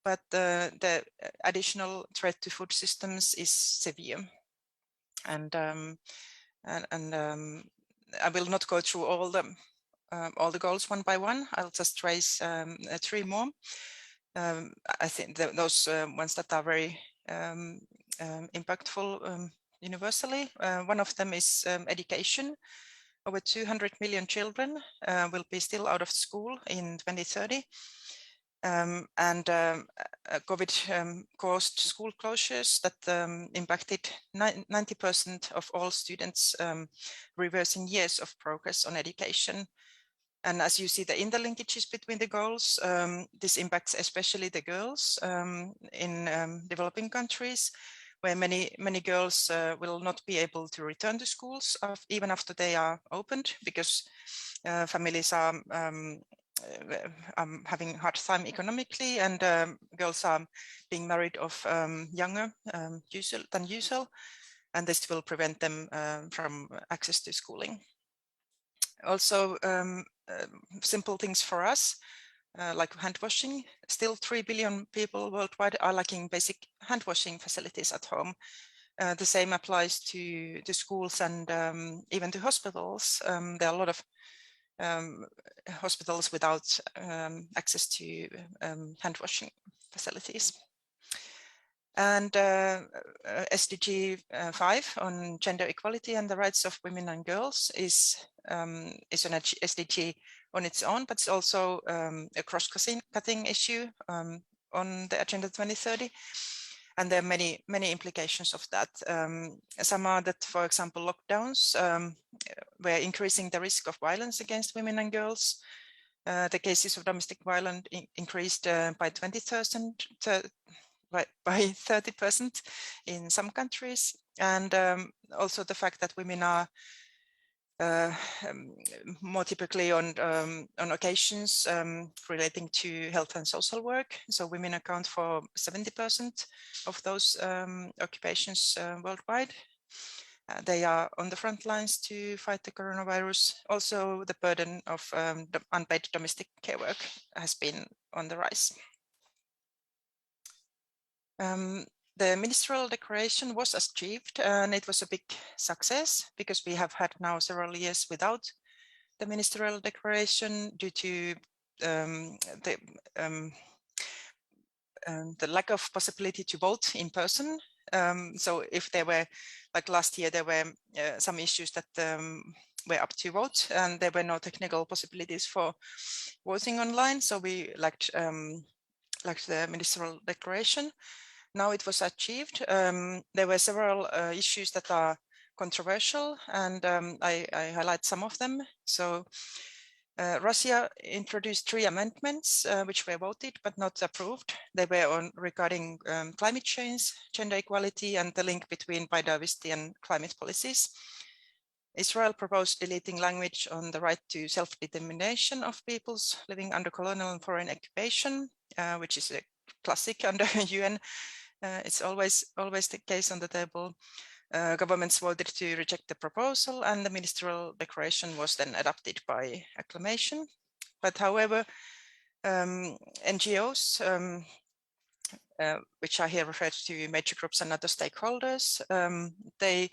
but the additional threat to food systems is severe. And I will not go through all the goals one by one. I'll just raise 3 more. I think those ones that are very impactful universally. One of them is education. Over 200 million children will be still out of school in 2030. COVID caused school closures that impacted 90% of all students, reversing years of progress on education. And as you see the interlinkages between the goals, this impacts especially the girls in developing countries, where many girls will not be able to return to schools even after they are opened, because families are having a hard time economically, and girls are being married off younger than usual, and this will prevent them from access to schooling. Also, simple things for us, like hand washing. Still 3 billion people worldwide are lacking basic hand washing facilities at home. The same applies to schools and even to hospitals. There are a lot of hospitals without access to hand washing facilities. And SDG 5 on gender equality and the rights of women and girls is an SDG on its own, but it's also a cross-cutting issue on the Agenda 2030. And there are many implications of that. Some are that, for example, lockdowns were increasing the risk of violence against women and girls. The cases of domestic violence increased by 30% in some countries, and also the fact that women are more typically on occasions relating to health and social work. So women account for 70% of those occupations worldwide. They are on the front lines to fight the coronavirus. Also, the burden of unpaid domestic care work has been on the rise. The ministerial declaration was achieved, and it was a big success because we have had now several years without the ministerial declaration due to the lack of possibility to vote in person. So if there were, like last year, there were some issues that were up to vote, and there were no technical possibilities for voting online. So we lacked the ministerial declaration. Now it was achieved. There were several issues that are controversial, and I highlight some of them. So Russia introduced 3 amendments which were voted but not approved. They were regarding climate change, gender equality, and the link between biodiversity and climate policies. Israel proposed deleting language on the right to self-determination of peoples living under colonial and foreign occupation, which is a classic under UN. It's always the case on the table. Governments voted to reject the proposal, and the ministerial declaration was then adopted by acclamation. But however, NGOs, which are here referred to major groups and other stakeholders, they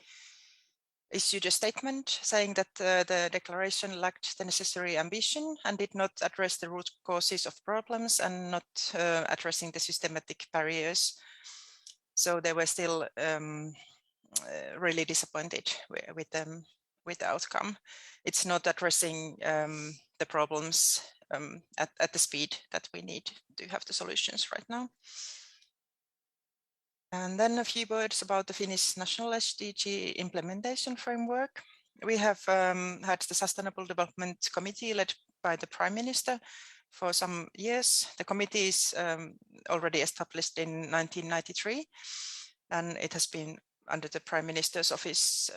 issued a statement saying that the declaration lacked the necessary ambition and did not address the root causes of problems and not addressing the systematic barriers. So they were still really disappointed with the outcome. It's not addressing the problems at the speed that we need to have the solutions right now. And then a few words about the Finnish National SDG implementation framework. We have had the Sustainable Development Committee led by the Prime Minister for some years. The committee is already established in 1993, and it has been under the Prime Minister's office,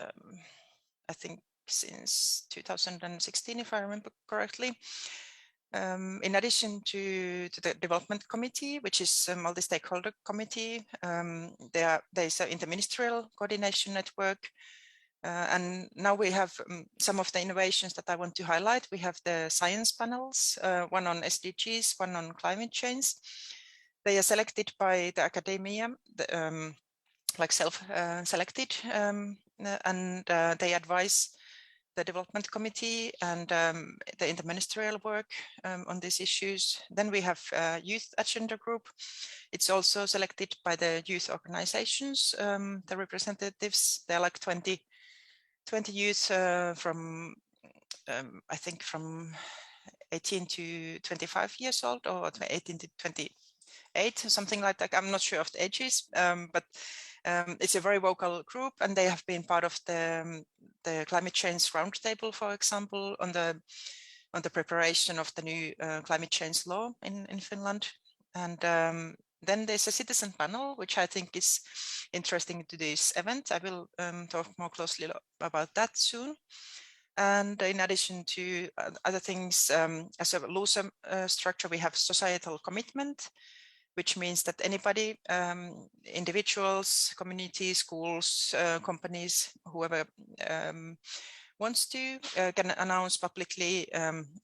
I think, since 2016, if I remember correctly. In addition to the Development Committee, which is a multi-stakeholder committee, there is an interministerial coordination network. And now we have some of the innovations that I want to highlight. We have the science panels, one on SDGs, one on climate change. They are selected by the academia, like self-selected, and they advise the Development Committee and the interministerial work on these issues. Then we have Youth Agenda Group. It's also selected by the youth organizations, the representatives. They're like 20 youth from, I think, from 18 to 25 years old, or 18 to 28, something like that. I'm not sure of the ages, but it's a very vocal group, and they have been part of the climate change roundtable, for example, on the preparation of the new climate change law in Finland. And then there's a citizen panel, which I think is interesting to this event. I will talk more closely about that soon. And in addition to other things, as a looser structure, we have societal commitment, which means that anybody, individuals, communities, schools, companies, whoever wants to, can announce publicly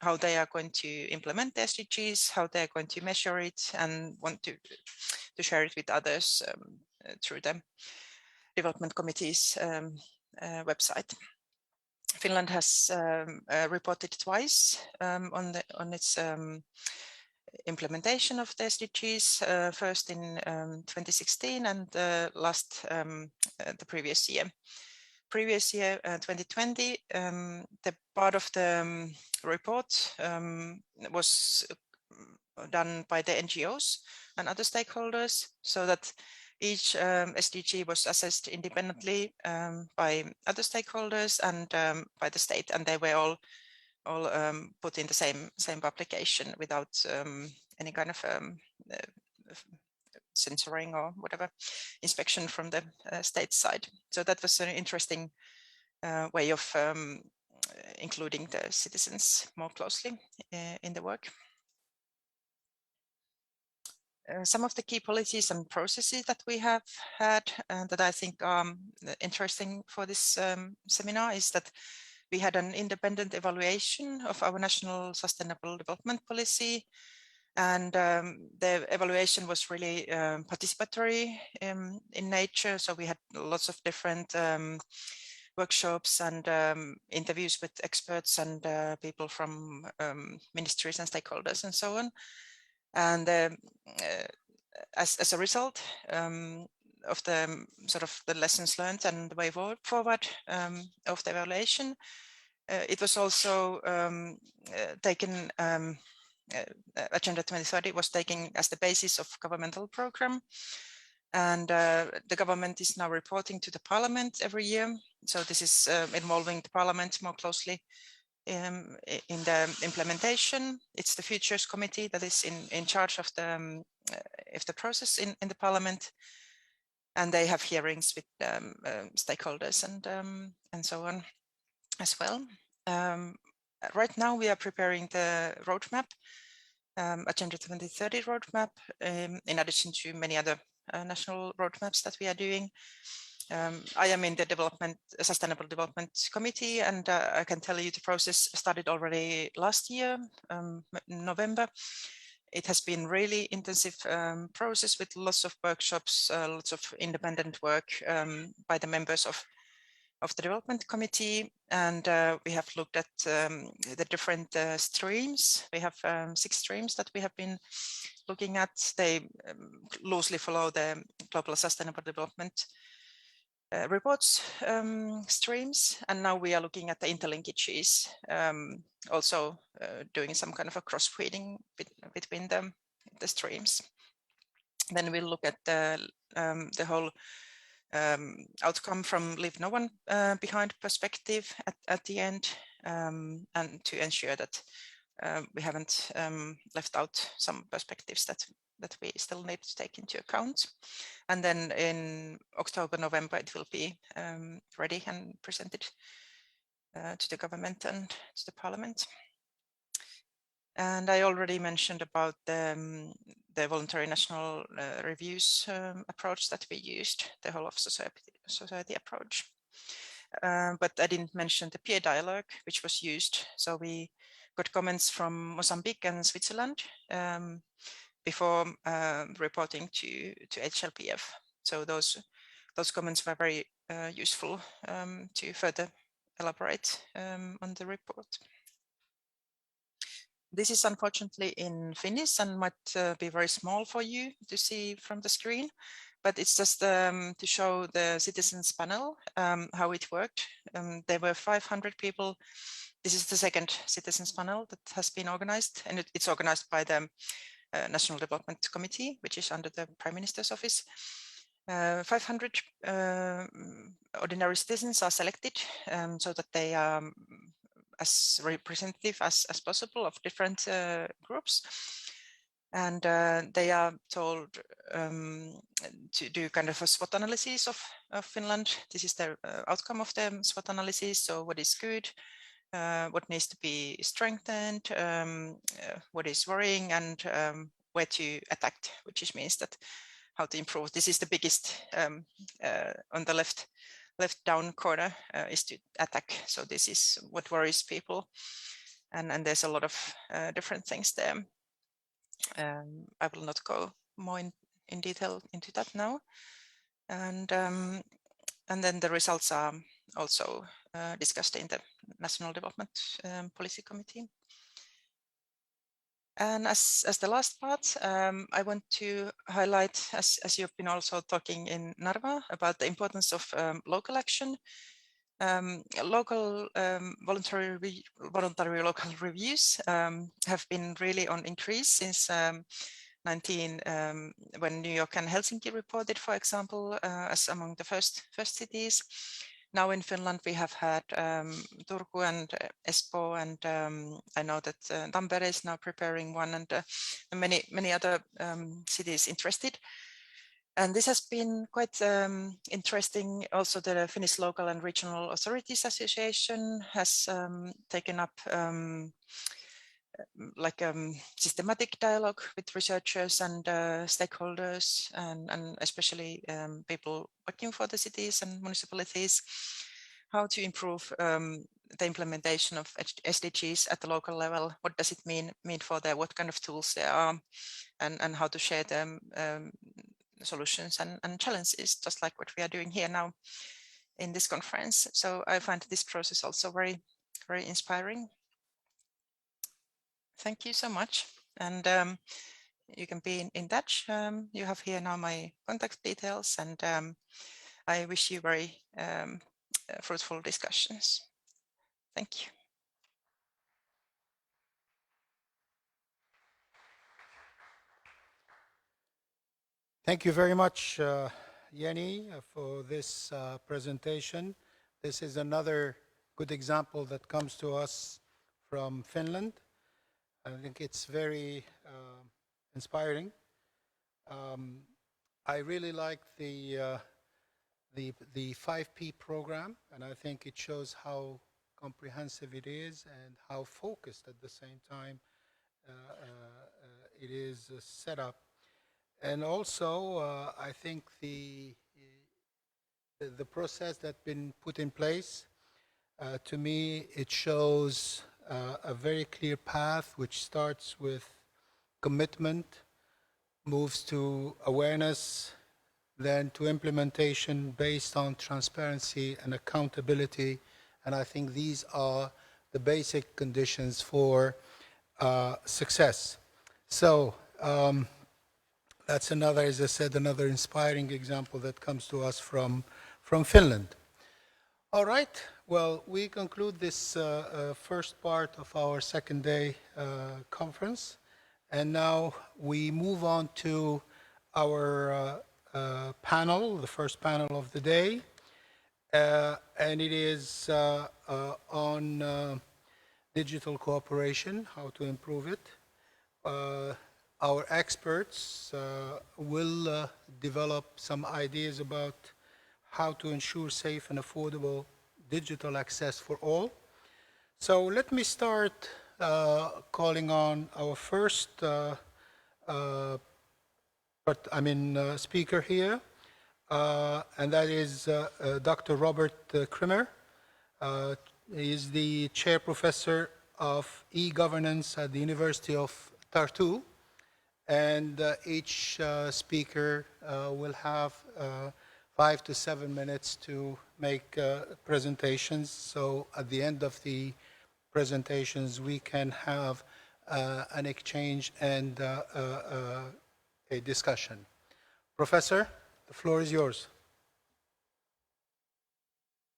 how they are going to implement the SDGs, how they're going to measure it, and want to share it with others through the Development Committee's website. Finland has reported twice on its implementation of the SDGs, first in 2016 and last the previous year. Previous year, 2020, the part of the report was done by the NGOs and other stakeholders, so that each SDG was assessed independently by other stakeholders and by the state, and they were all put in the same publication without any kind of censoring or whatever inspection from the state side. So that was an interesting way of including the citizens more closely in the work. Some of the key policies and processes that we have had that I think are interesting for this seminar is that we had an independent evaluation of our national sustainable development policy, and the evaluation was really participatory in nature. So we had lots of different workshops and interviews with experts and people from ministries and stakeholders and so on. And as a result of the sort of the lessons learned and the way forward of the evaluation, it was also taken, Agenda 2030 was taken as the basis of governmental program. And the government is now reporting to the parliament every year. So this is involving the parliament more closely in the implementation. It's the Futures Committee that is in charge of the process in the parliament, and they have hearings with stakeholders and so on as well. Right now we are preparing the roadmap, Agenda 2030 roadmap, in addition to many other national roadmaps that we are doing. I am in the Sustainable Development Committee, and I can tell you the process started already last year, November. It has been really intensive process with lots of workshops, lots of independent work by the members of the Development Committee, and we have looked at the different streams. We have 6 streams that we have been looking at. They loosely follow the Global Sustainable Development reports streams, and now we are looking at the interlinkages, also doing some kind of a cross-feeding between the streams. Then we'll look at the whole outcome from leave no one behind perspective at the end, and to ensure that we haven't left out some perspectives that we still need to take into account. And then in October, November, it will be ready and presented to the government and to the parliament. And I already mentioned about the voluntary national reviews approach that we used, the whole of society approach. But I didn't mention the peer dialogue, which was used. So we got comments from Mozambique and Switzerland before reporting to HLPF. So those comments were very useful to further elaborate on the report. This is unfortunately in Finnish and might be very small for you to see from the screen, but it's just to show the citizens panel, how it worked. There were 500 people. This is the second citizens panel that has been organized, and it's organized by the National Development Committee, which is under the Prime Minister's office. 500 ordinary citizens are selected so that they are as representative as possible of different groups. And they are told to do kind of a SWOT analysis of Finland. This is the outcome of the SWOT analysis. So what is good, what needs to be strengthened, what is worrying, and where to attack, which means that how to improve. This is the biggest on the left down corner is to attack. So this is what worries people, and there's a lot of different things there. I will not go more in detail into that now. And then the results are also discussed in the National Development Policy Committee. And as the last part, I want to highlight, as you've been also talking in Narva, about the importance of local action. Local voluntary local reviews have been really on increase since when New York and Helsinki reported, for example, as among the first cities. Now in Finland, we have had Turku and Espoo, and I know that Tampere is now preparing one, and many other cities interested. And this has been quite interesting. Also, the Finnish Local and Regional Authorities Association has taken up like systematic dialogue with researchers and stakeholders, and especially people working for the cities and municipalities, how to improve the implementation of SDGs at the local level. What does it mean for them? What kind of tools there are, and how to share them solutions and challenges, just like what we are doing here now in this conference. So I find this process also very, very inspiring. Thank you so much. And you can be in touch. You have here now my contact details, and I wish you very fruitful discussions. Thank you. Thank you very much, Jenny, for this presentation. This is another good example that comes to us from Finland. I think it's very inspiring. I really like the 5P program, and I think it shows how comprehensive it is and how focused at the same time it is set up. And also, I think the process that's been put in place, to me, it shows a very clear path, which starts with commitment, moves to awareness, then to implementation based on transparency and accountability. And I think these are the basic conditions for success. So that's another, as I said, another inspiring example that comes to us from Finland. All right, well, we conclude this first part of our second day conference. And now we move on to our panel, the first panel of the day, and it is on digital cooperation, how to improve it. Our experts will develop some ideas about how to ensure safe and affordable digital access for all. So let me start calling on our first speaker here, and that is Dr. Robert Krimmer. He is the chair professor of e-governance at the University of Tartu, and each speaker will have 5 to 7 minutes to make presentations. So at the end of the presentations, we can have an exchange and a discussion. Professor, the floor is yours.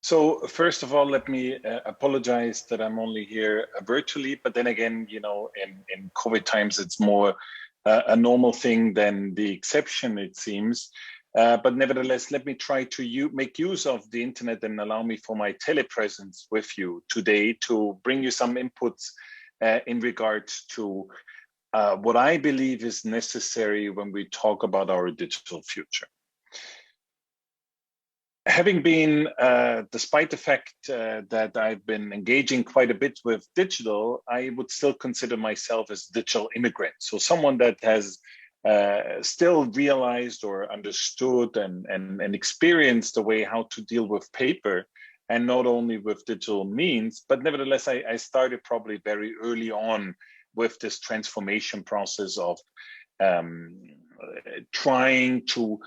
So first of all, let me apologize that I'm only here virtually, but then again, you know, in COVID times, it's more a normal thing than the exception, it seems. But nevertheless, let me try to make use of the internet and allow me for my telepresence with you today to bring you some inputs in regards to what I believe is necessary when we talk about our digital future. Having been, despite the fact that I've been engaging quite a bit with digital, I would still consider myself as a digital immigrant. So someone that has still realized or understood and experienced the way how to deal with paper, and not only with digital means, but nevertheless, I started probably very early on with this transformation process of trying to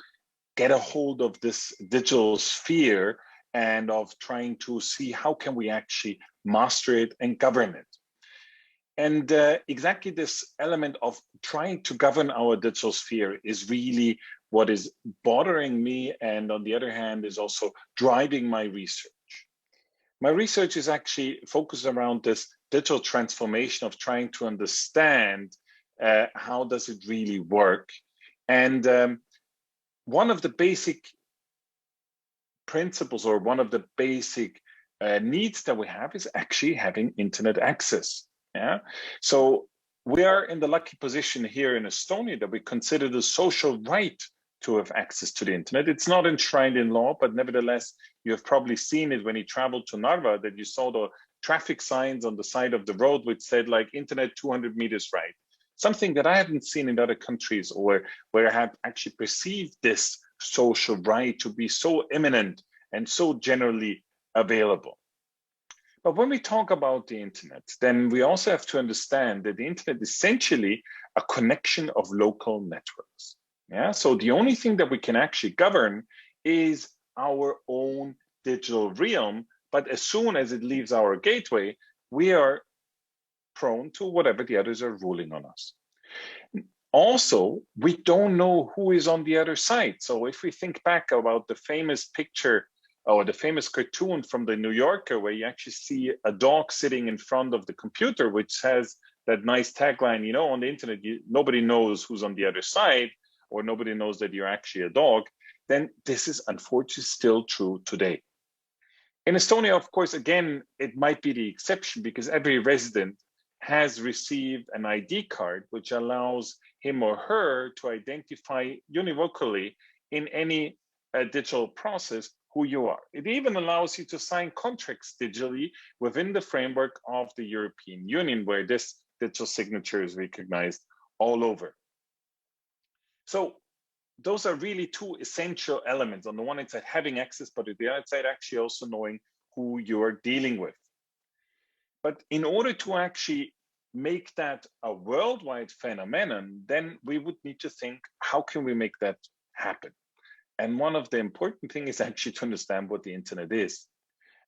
get a hold of this digital sphere and of trying to see how can we actually master it and govern it. And exactly this element of trying to govern our digital sphere is really what is bothering me, and on the other hand is also driving my research. My research is actually focused around this digital transformation of trying to understand how does it really work. And one of the basic principles or one of the basic needs that we have is actually having internet access. Yeah. So we are in the lucky position here in Estonia that we consider the social right to have access to the internet. It's not enshrined in law, but nevertheless, you have probably seen it when you traveled to Narva, that you saw the traffic signs on the side of the road which said like internet 200 meters right. Something that I haven't seen in other countries, or where I have actually perceived this social right to be so imminent and so generally available. But when we talk about the internet, then we also have to understand that the internet is essentially a connection of local networks. Yeah. So the only thing that we can actually govern is our own digital realm. But as soon as it leaves our gateway, we are prone to whatever the others are ruling on us. Also, we don't know who is on the other side. So if we think back about the famous picture or the famous cartoon from the New Yorker, where you actually see a dog sitting in front of the computer, which has that nice tagline, you know, on the internet, nobody knows who's on the other side, or nobody knows that you're actually a dog, then this is unfortunately still true today. In Estonia, of course, again, it might be the exception because every resident has received an ID card, which allows him or her to identify univocally in any digital process who you are. It even allows you to sign contracts digitally within the framework of the European Union, where this digital signature is recognized all over. So those are really two essential elements. On the one hand side, having access, but on the other side, actually also knowing who you're dealing with. But in order to actually make that a worldwide phenomenon, then we would need to think, how can we make that happen? And one of the important things is actually to understand what the internet is.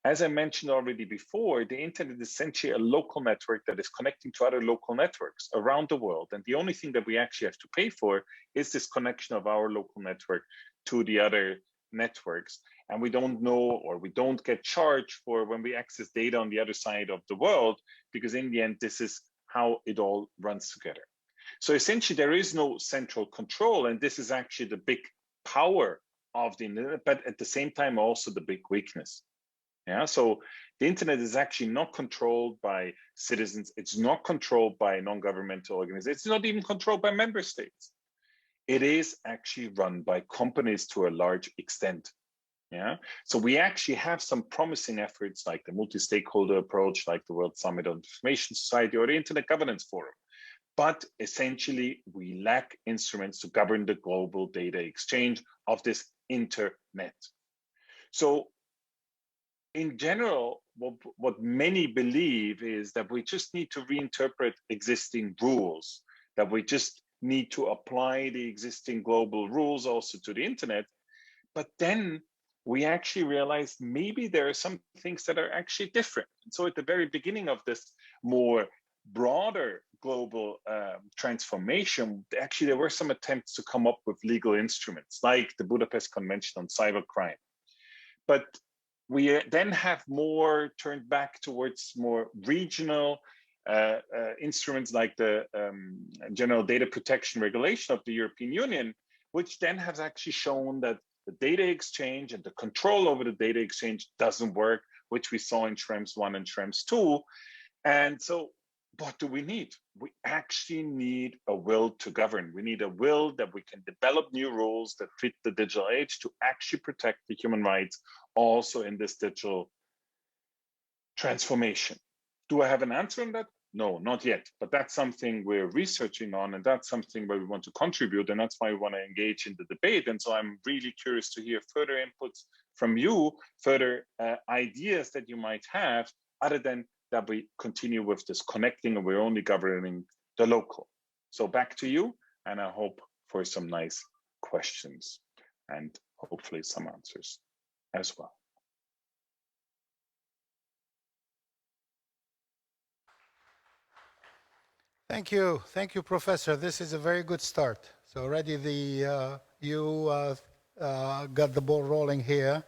As I mentioned already before, the internet is essentially a local network that is connecting to other local networks around the world. And the only thing that we actually have to pay for is this connection of our local network to the other networks. And we don't know, or we don't get charged for when we access data on the other side of the world, because in the end, this is how it all runs together. So essentially, there is no central control, and this is actually the big power of the internet, but at the same time also the big weakness. Yeah, so the internet is actually not controlled by citizens. It's not controlled by non-governmental organizations. It's not even controlled by member states. It is actually run by companies to a large extent. Yeah, so we actually have some promising efforts like the multi-stakeholder approach, like the World Summit on Information Society or the Internet Governance Forum. But essentially, we lack instruments to govern the global data exchange of this internet. So in general, what many believe is that we just need to reinterpret existing rules, that we just need to apply the existing global rules also to the internet. But then we actually realized maybe there are some things that are actually different. And so at the very beginning of this more broader global transformation, actually there were some attempts to come up with legal instruments like the Budapest Convention on Cybercrime. But we then have more turned back towards more regional instruments like the General Data Protection Regulation of the European Union, which then has actually shown that the data exchange and the control over the data exchange doesn't work, which we saw in Schrems 1 and Schrems 2. And so what do we need? We actually need a will to govern. We need a will that we can develop new rules that fit the digital age to actually protect the human rights also in this digital transformation. Do I have an answer on that? No, not yet. But that's something we're researching on, and that's something where we want to contribute, and that's why we want to engage in the debate. And so I'm really curious to hear further inputs from you, further ideas that you might have, other than that we continue with this connecting and we're only governing the local. So back to you, and I hope for some nice questions and hopefully some answers as well. Thank you, Professor. This is a very good start. So already you got the ball rolling here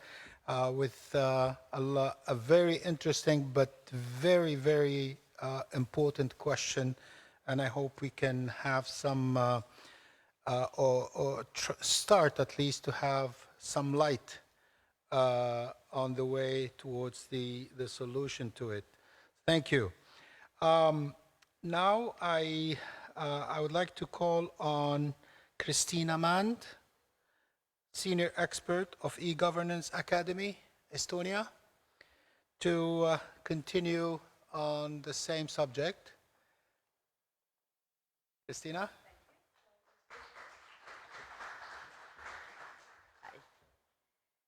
with a very interesting but very, very important question, and I hope we can have some start at least to have some light on the way towards the solution to it. Thank you. Now I would like to call on Christina Mand, Senior Expert of E-Governance Academy, Estonia, to continue on the same subject. Christina?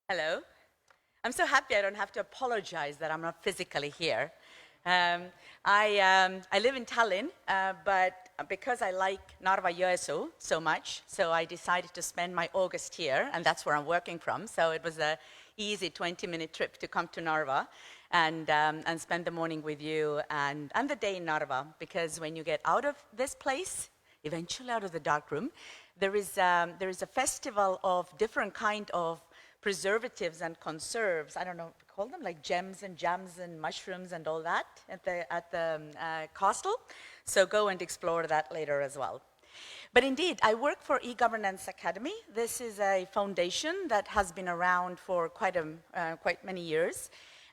Hello. I'm so happy I don't have to apologize that I'm not physically here. I live in Tallinn, but because I like Narva-Jõesuu so much, so I decided to spend my August here, and that's where I'm working from. So it was an easy 20-minute trip to come to Narva and spend the morning with you and the day in Narva, because when you get out of this place, eventually out of the dark room, there is a festival of different kind of preservatives and conserves. I don't know, call them like gems and jams and mushrooms and all that at the castle. So go and explore that later as well. But indeed, I work for E-Governance Academy. This is a foundation that has been around for quite many years.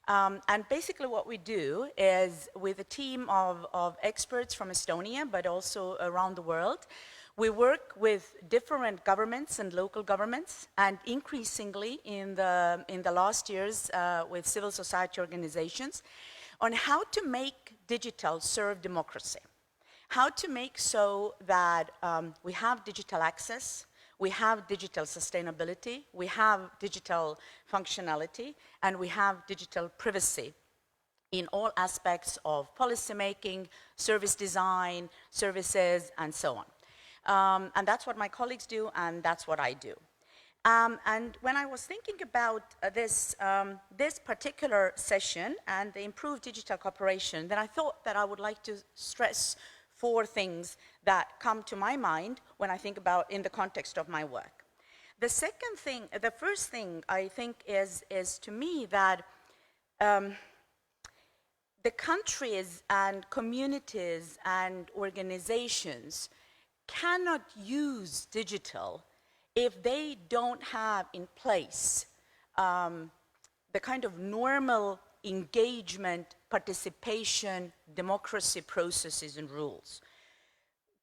And basically what we do is, with a team of experts from Estonia, but also around the world, we work with different governments and local governments, and increasingly in the last years with civil society organizations, on how to make digital serve democracy. How to make so that we have digital access, we have digital sustainability, we have digital functionality, and we have digital privacy in all aspects of policymaking, service design, services, and so on. And that's what my colleagues do, and that's what I do. And when I was thinking about this particular session and the improved digital cooperation, then I thought that I would like to stress 4 things that come to my mind when I think about in the context of my work. The first thing I think is to me that the countries and communities and organizations cannot use digital if they don't have in place the kind of normal engagement, participation, democracy processes and rules.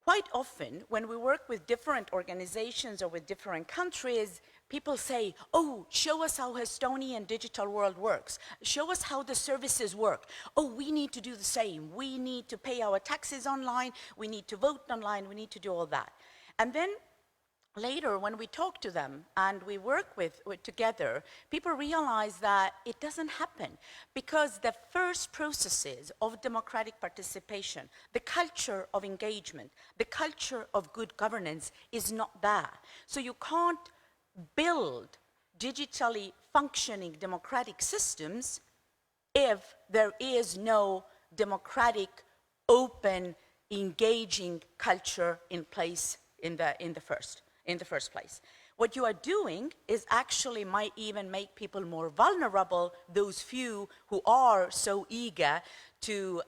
Quite often, when we work with different organizations or with different countries, people say, oh, show us how Estonian digital world works. Show us how the services work. Oh, we need to do the same. We need to pay our taxes online. We need to vote online. We need to do all that. And then later, when we talk to them and we work together, people realize that it doesn't happen because the first processes of democratic participation, the culture of engagement, the culture of good governance is not there. So you can't build digitally functioning democratic systems if there is no democratic, open, engaging culture in place in the first place. What you are doing is actually might even make people more vulnerable, those few who are so eager to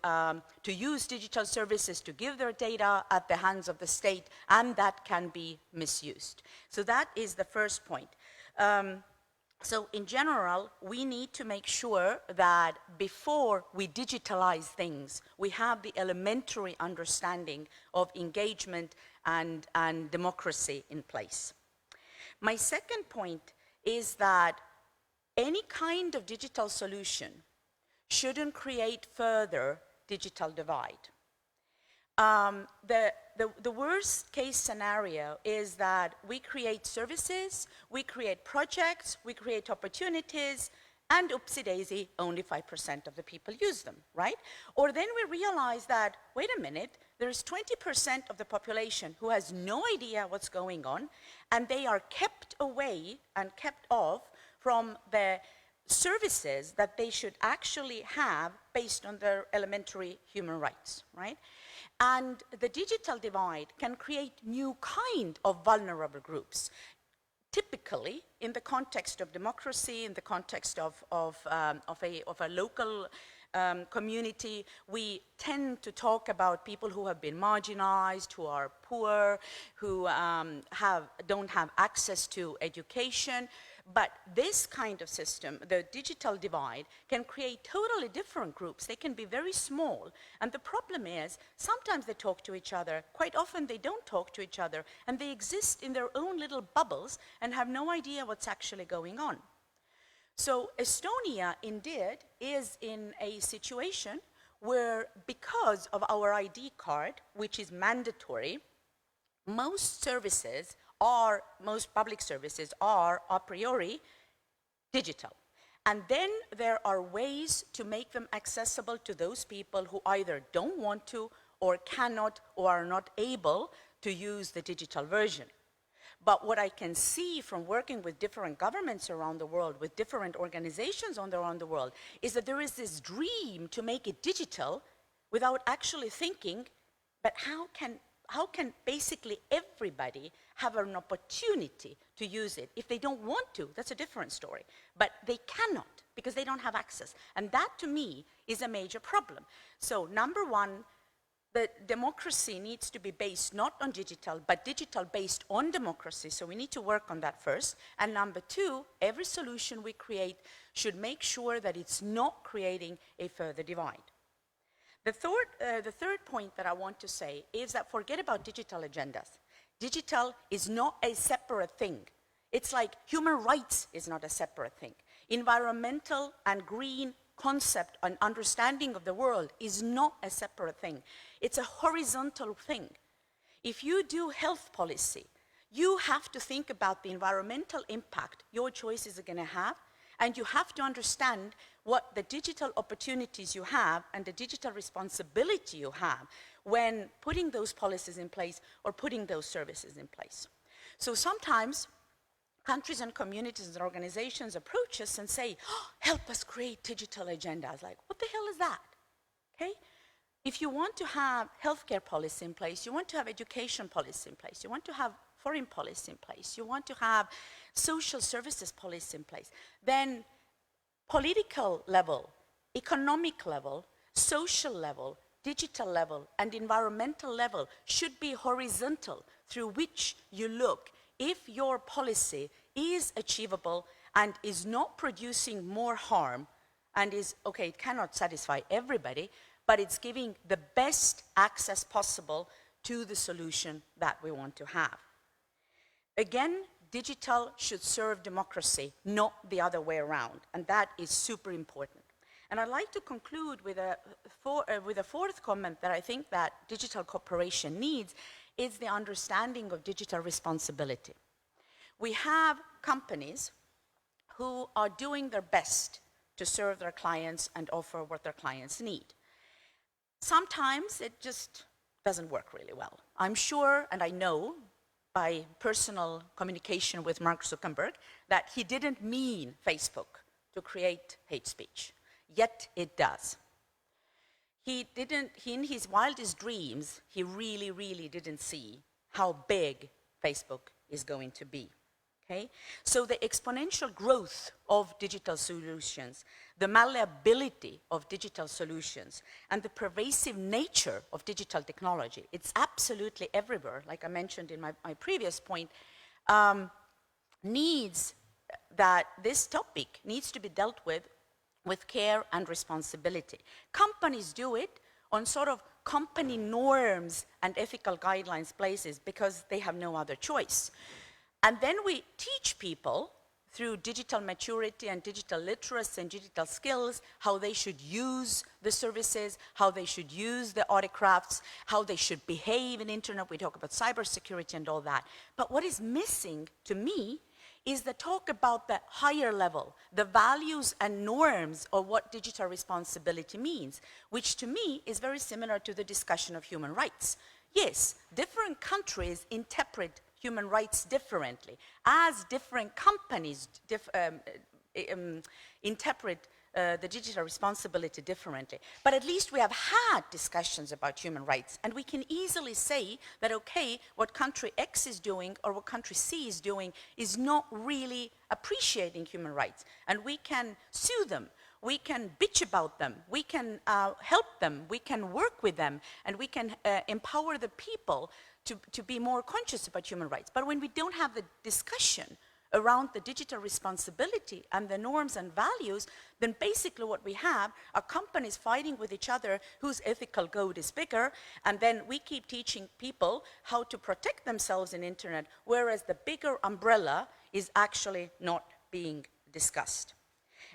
use digital services to give their data at the hands of the state, and that can be misused. So that is the first point. So in general, we need to make sure that before we digitalize things, we have the elementary understanding of engagement and democracy in place. My second point is that any kind of digital solution shouldn't create further digital divide. The worst case scenario is that we create services, we create projects, we create opportunities, and oopsie daisy, only 5% of the people use them, right? Or then we realize that, wait a minute, there's 20% of the population who has no idea what's going on, and they are kept away and kept off from the services that they should actually have based on their elementary human rights, right? And the digital divide can create new kind of vulnerable groups. Typically, in the context of democracy, in the context of a local community, we tend to talk about people who have been marginalized, who are poor, who don't have access to education. But this kind of system, the digital divide, can create totally different groups. They can be very small. And the problem is, sometimes they talk to each other. Quite often they don't talk to each other. And they exist in their own little bubbles and have no idea what's actually going on. So Estonia, indeed, is in a situation where, because of our ID card, which is mandatory, most public services are a priori digital. And then there are ways to make them accessible to those people who either don't want to or cannot or are not able to use the digital version. But what I can see from working with different governments around the world, with different organizations around the world, is that there is this dream to make it digital without actually thinking, but how can basically everybody have an opportunity to use it? If they don't want to, that's a different story. But they cannot, because they don't have access. And that, to me, is a major problem. So, number one, the democracy needs to be based not on digital, but digital based on democracy. So we need to work on that first. And number two, every solution we create should make sure that it's not creating a further divide. The third point that I want to say is that forget about digital agendas. Digital is not a separate thing. It's like human rights is not a separate thing. Environmental and green concept and understanding of the world is not a separate thing. It's a horizontal thing. If you do health policy, you have to think about the environmental impact your choices are going to have, and you have to understand what the digital opportunities you have and the digital responsibility you have when putting those policies in place or putting those services in place. So sometimes countries and communities and organizations approach us and say, oh, help us create digital agendas. Like, what the hell is that? Okay? If you want to have healthcare policy in place, you want to have education policy in place, you want to have foreign policy in place, you want to have social services policy in place, then political level, economic level, social level, digital level and environmental level should be horizontal, through which you look if your policy is achievable and is not producing more harm and is, okay, it cannot satisfy everybody, but it's giving the best access possible to the solution that we want to have. Again, digital should serve democracy, not the other way around, and that is super important. And I'd like to conclude with a fourth comment that I think that digital cooperation needs, is the understanding of digital responsibility. We have companies who are doing their best to serve their clients and offer what their clients need. Sometimes it just doesn't work really well. I'm sure, and I know by personal communication with Mark Zuckerberg, that he didn't mean Facebook to create hate speech, yet it does. In his wildest dreams, he really, really didn't see how big Facebook is going to be. Okay? So the exponential growth of digital solutions, the malleability of digital solutions, and the pervasive nature of digital technology, it's absolutely everywhere, like I mentioned in my previous point, needs that this topic needs to be dealt with care and responsibility. Companies do it on sort of company norms and ethical guidelines places because they have no other choice. And then we teach people through digital maturity and digital literacy and digital skills how they should use the services, how they should use the autocrafts, how they should behave in internet. We talk about cybersecurity and all that. But what is missing to me is the talk about the higher level, the values and norms of what digital responsibility means, which to me is very similar to the discussion of human rights. Yes, different countries interpret human rights differently, as different companies interpret the digital responsibility differently. But at least we have had discussions about human rights, and we can easily say that, okay, what country X is doing or what country C is doing is not really appreciating human rights, and we can sue them. We can bitch about them, we can help them, we can work with them, and we can empower the people to be more conscious about human rights. But when we don't have the discussion around the digital responsibility and the norms and values, then basically what we have are companies fighting with each other whose ethical code is bigger, and then we keep teaching people how to protect themselves in internet, whereas the bigger umbrella is actually not being discussed.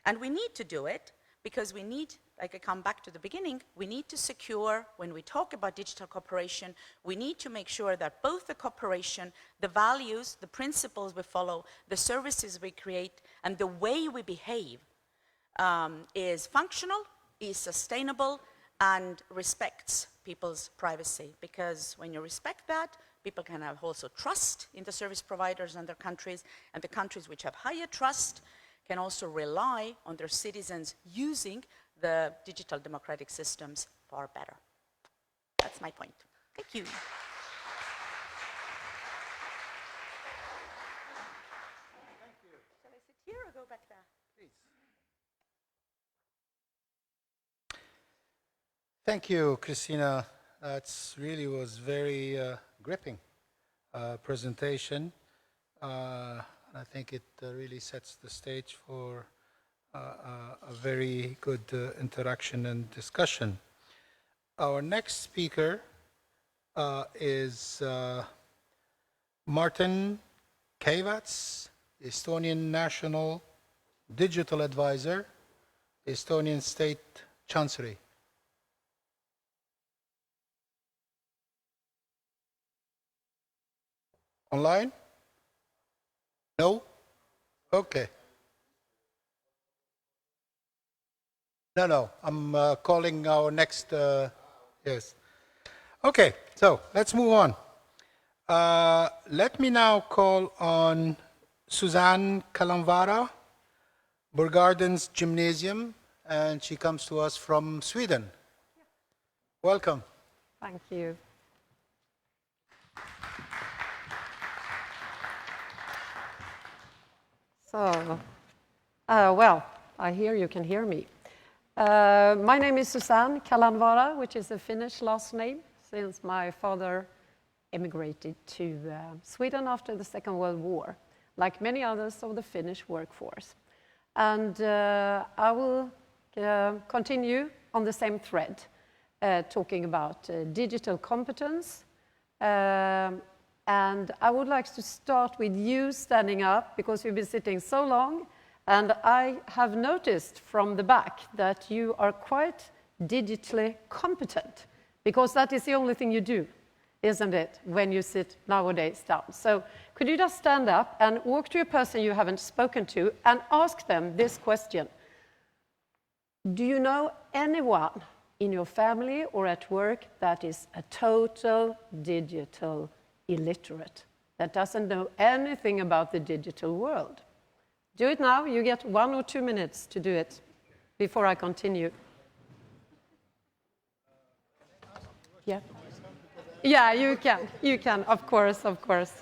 And we need to do it because we need, like I come back to the beginning, we need to secure, when we talk about digital cooperation, we need to make sure that both the cooperation, the values, the principles we follow, the services we create, and the way we behave is functional, is sustainable, and respects people's privacy. Because when you respect that, people can have also trust in the service providers and their countries, and the countries which have higher trust can also rely on their citizens using the digital democratic systems far better. That's my point. Thank you. Shall I sit here or go back there? Please. Thank you, Christina. That really was very gripping presentation. I think it really sets the stage for a very good interaction and discussion. Our next speaker is Martin Kaivats, Estonian National Digital Advisor, Estonian State Chancery. Online? No? Okay. No, I'm calling our next, yes. Okay, so let's move on. Let me now call on Suzanne Kalamvara, Burgardens Gymnasium, and she comes to us from Sweden. Welcome. Thank you. So, well, I hear you can hear me. My name is Susanne Kalanvara, which is a Finnish last name, since my father emigrated to Sweden after the Second World War, like many others of the Finnish workforce. And I will continue on the same thread, talking about digital competence. And I would like to start with you standing up, because you've been sitting so long, and I have noticed from the back that you are quite digitally competent, because that is the only thing you do, isn't it, when you sit nowadays down. So could you just stand up and walk to a person you haven't spoken to and ask them this question? Do you know anyone in your family or at work that is a total digital illiterate, that doesn't know anything about the digital world? Do it now. You get 1 or 2 minutes to do it before I continue. Yeah. Yeah, you can. You can, of course, of course.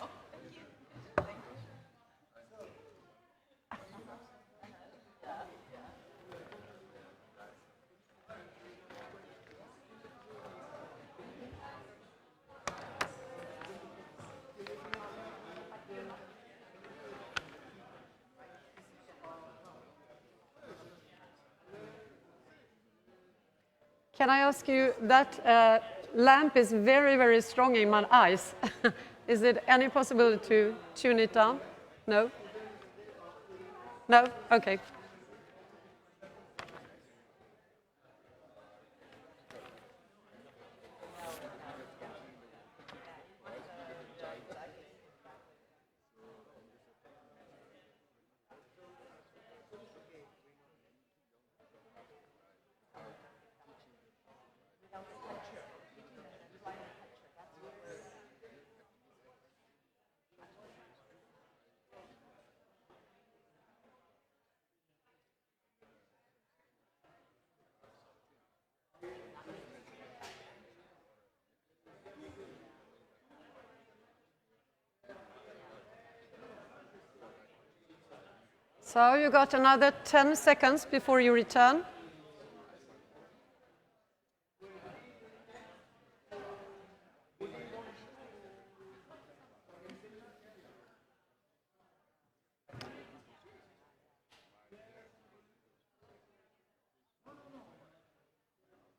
Can I ask you, that lamp is very, very strong in my eyes. Is it any possibility to tune it down? No? No? Okay. So you got another 10 seconds before you return.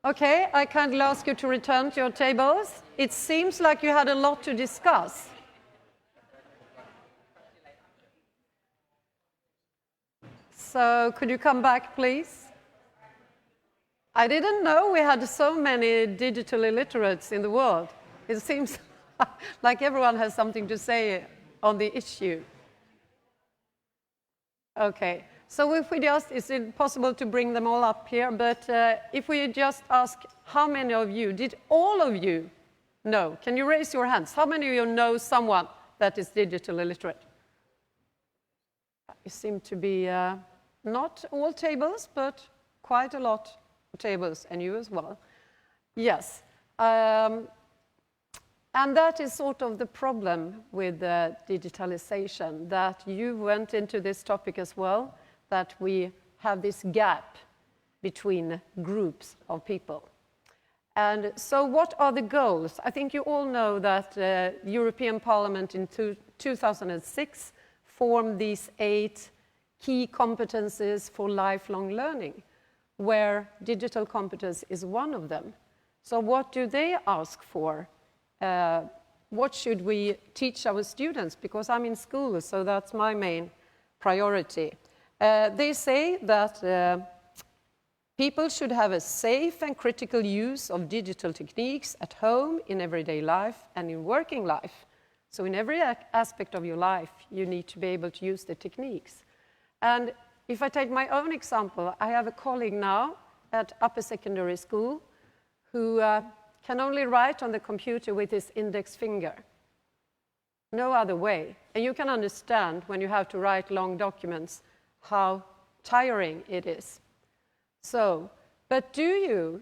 Okay, I kindly ask you to return to your tables. It seems like you had a lot to discuss. So could you come back, please? I didn't know we had so many digital illiterates in the world. It seems like everyone has something to say on the issue. Okay, so if we just, is it possible to bring them all up here? But if we just ask how many of you, did all of you know? Can you raise your hands? How many of you know someone that is digital illiterate? It seemed to be not all tables, but quite a lot of tables, and you as well. Yes. And that is sort of the problem with digitalization, that you went into this topic as well, that we have this gap between groups of people. And so what are the goals? I think you all know that the European Parliament in 2006 formed these 8 key competencies for lifelong learning, where digital competence is one of them. So what do they ask for? What should we teach our students? Because I'm in school, so that's my main priority. They say that people should have a safe and critical use of digital techniques at home, in everyday life, and in working life. So in every aspect of your life, you need to be able to use the techniques. And if I take my own example, I have a colleague now at upper secondary school who can only write on the computer with his index finger. No other way. And you can understand when you have to write long documents how tiring it is. So, but do you,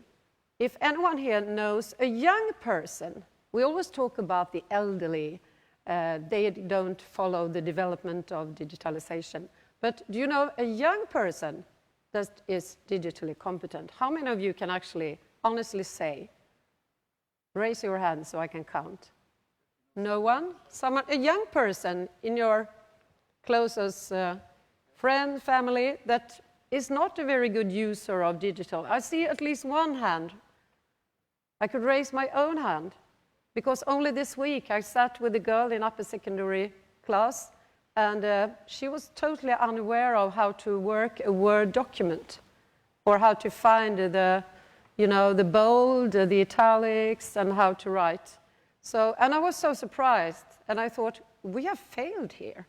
if anyone here knows a young person, we always talk about the elderly, they don't follow the development of digitalization. But do you know a young person that is digitally competent? How many of you can actually honestly say, raise your hand so I can count? No one? Someone, a young person in your closest friend, family that is not a very good user of digital? I see at least one hand. I could raise my own hand because only this week I sat with a girl in upper secondary class, and she was totally unaware of how to work a Word document or how to find the, you know, the bold, the italics, and how to write. So, and I was so surprised, and I thought, we have failed here.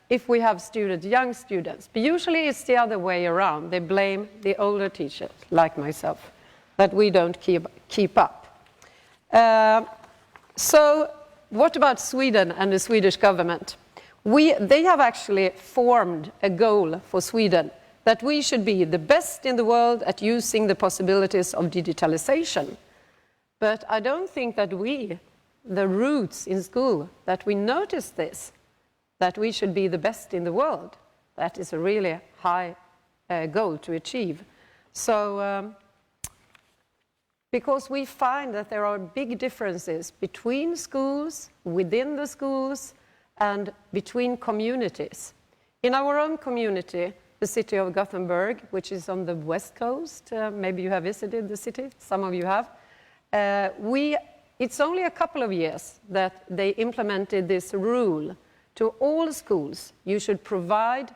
If we have students, young students, but usually it's the other way around. They blame the older teachers, like myself, that we don't keep up. So what about Sweden and the Swedish government? They have actually formed a goal for Sweden that we should be the best in the world at using the possibilities of digitalization. But I don't think that we, the roots in school, that we notice this, that we should be the best in the world. That is a really high goal to achieve. So, because we find that there are big differences between schools, within the schools, and between communities. In our own community, the city of Gothenburg, which is on the west coast, maybe you have visited the city, some of you have, it's only a couple of years that they implemented this rule to all schools. You should provide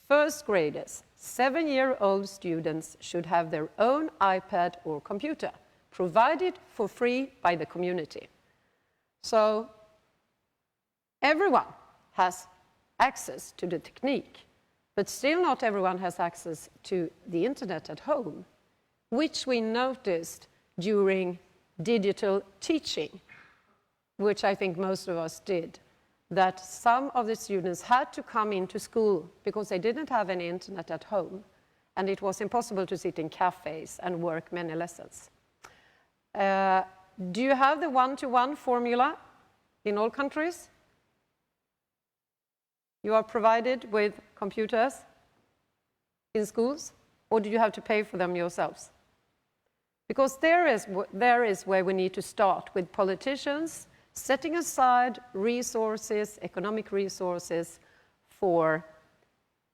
first graders, 7-year-old students should have their own iPad or computer, provided for free by the community. So everyone has access to the technique, but still not everyone has access to the internet at home, which we noticed during digital teaching, which I think most of us did, that some of the students had to come into school because they didn't have any internet at home, and it was impossible to sit in cafes and work many lessons. Do you have the one-to-one formula in all countries? You are provided with computers in schools, or do you have to pay for them yourselves? Because there is where we need to start with politicians setting aside resources, economic resources for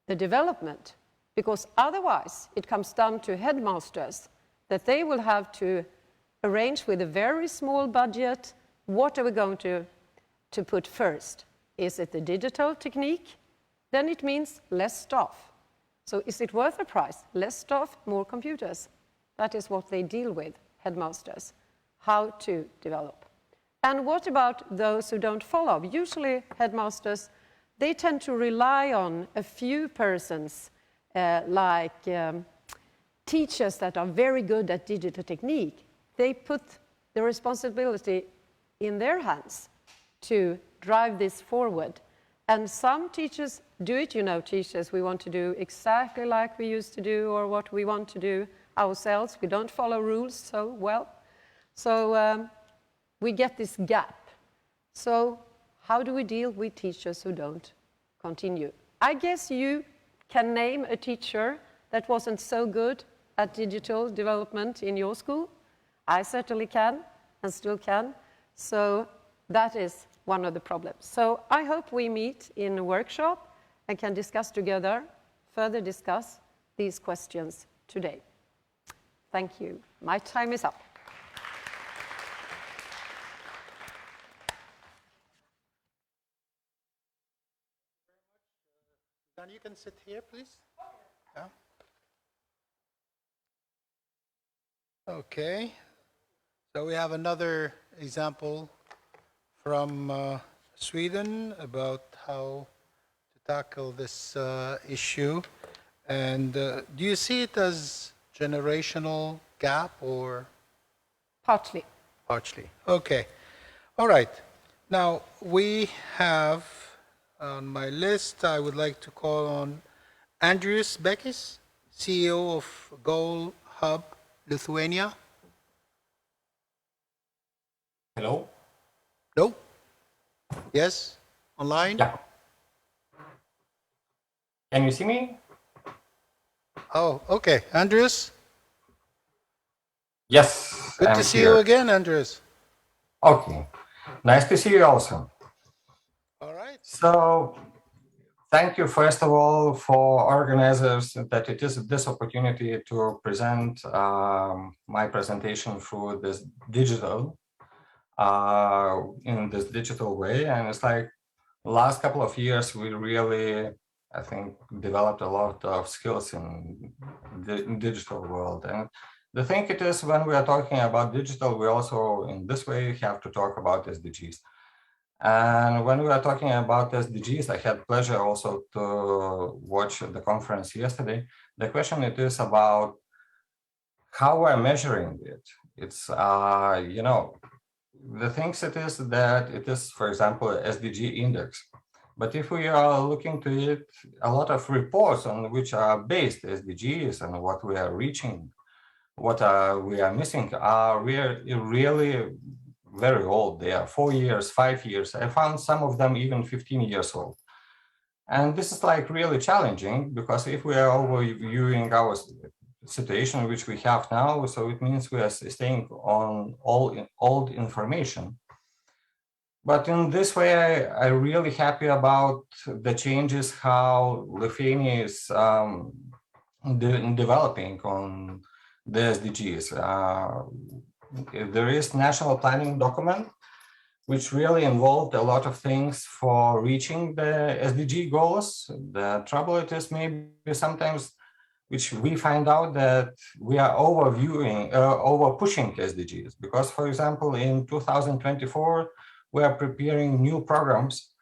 the development. Because otherwise it comes down to headmasters that they will have to arrange with a very small budget, what are we going to put first? Is it the digital technique? Then it means less staff. So is it worth the price? Less staff, more computers. That is what they deal with, headmasters, how to develop. And what about those who don't follow? Usually headmasters, they tend to rely on a few persons, like teachers that are very good at digital technique. They put the responsibility in their hands to drive this forward. And some teachers do it, you know, teachers, we want to do exactly like we used to do or what we want to do ourselves. We don't follow rules so well. So we get this gap. So how do we deal with teachers who don't continue? I guess you can name a teacher that wasn't so good at digital development in your school. I certainly can and still can. So that is one of the problems. So I hope we meet in a workshop and can discuss together, further discuss these questions today. Thank you. My time is up. Dan, you can sit here, please. Yeah. Okay. So we have another example from Sweden about how to tackle this issue. And do you see it as generational gap or? Partly. Partly. Okay. All right. Now we have on my list, I would like to call on Andrius Bekis, CEO of Goal Hub Lithuania. Hello? No? Yes? Online? Yeah. Can you see me? Oh, okay. Andreas? Yes, Good I'm to see you here. again, Andreas. Okay, nice to see you also. All right. So, thank you first of all for organizers that it is this opportunity to present my presentation through this digital, in this digital way. And it's like last couple of years, we really, I think, developed a lot of skills in the digital world. And the thing it is, when we are talking about digital, we also, in this way, have to talk about SDGs. And when we are talking about SDGs, I had pleasure also to watch the conference yesterday. The question it is about how we're measuring it. It's, you know, the things it is that it is, for example, SDG index. But if we are looking to it, a lot of reports on which are based SDGs and what we are reaching, what we are missing are really very old. They are 4 years, 5 years. I found some of them even 15 years old. And this is like really challenging because if we are overviewing our situation which we have now, so it means we are staying on all old information. But in this way, I'm really happy about the changes how Lithuania is developing on the SDGs. There is national planning document, which really involved a lot of things for reaching the SDG goals. The trouble it is maybe sometimes, which we find out that we are over pushing SDGs. Because for example, in 2024, we are preparing new programs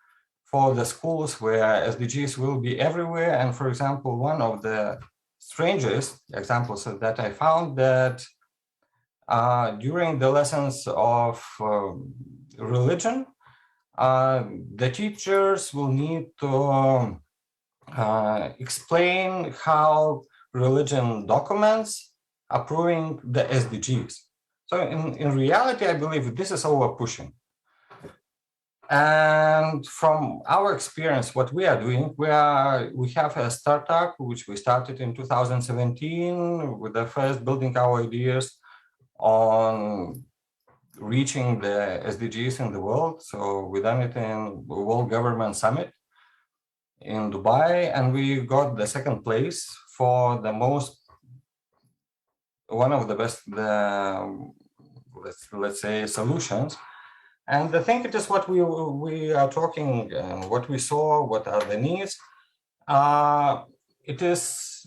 for the schools where SDGs will be everywhere. And for example, one of the strangest examples that I found that during the lessons of religion, the teachers will need to explain how religion documents approving the SDGs. So in reality, I believe this is over pushing. And from our experience, what we are doing, we have a startup which we started in 2017 with the first building our ideas on reaching the SDGs in the world. So we done it in World Government Summit in Dubai, and we got the second place for the one of the best, let's say, solutions. And the thing it is what we are talking and what we saw, what are the needs. It is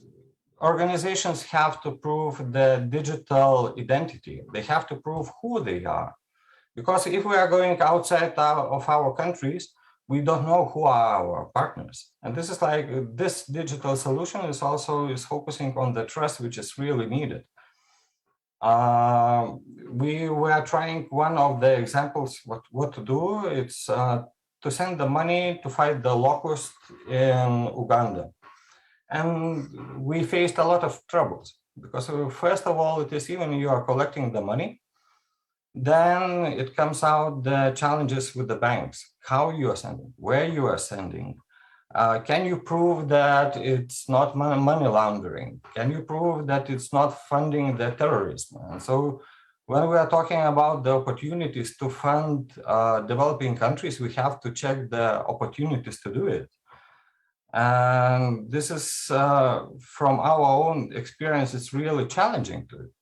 organizations have to prove the digital identity. They have to prove who they are. Because if we are going outside of our countries, we don't know who are our partners. And this is like, this digital solution is also focusing on the trust, which is really needed. We were trying one of the examples, what to do, it's to send the money to fight the locust in Uganda. And we faced a lot of troubles because first of all, it is even you are collecting the money, then it comes out the challenges with the banks, how you are sending, where you are sending. Can you prove that it's not money laundering? Can you prove that it's not funding the terrorism? And so when we are talking about the opportunities to fund developing countries, we have to check the opportunities to do it. And this is from our own experience, it's really challenging to it.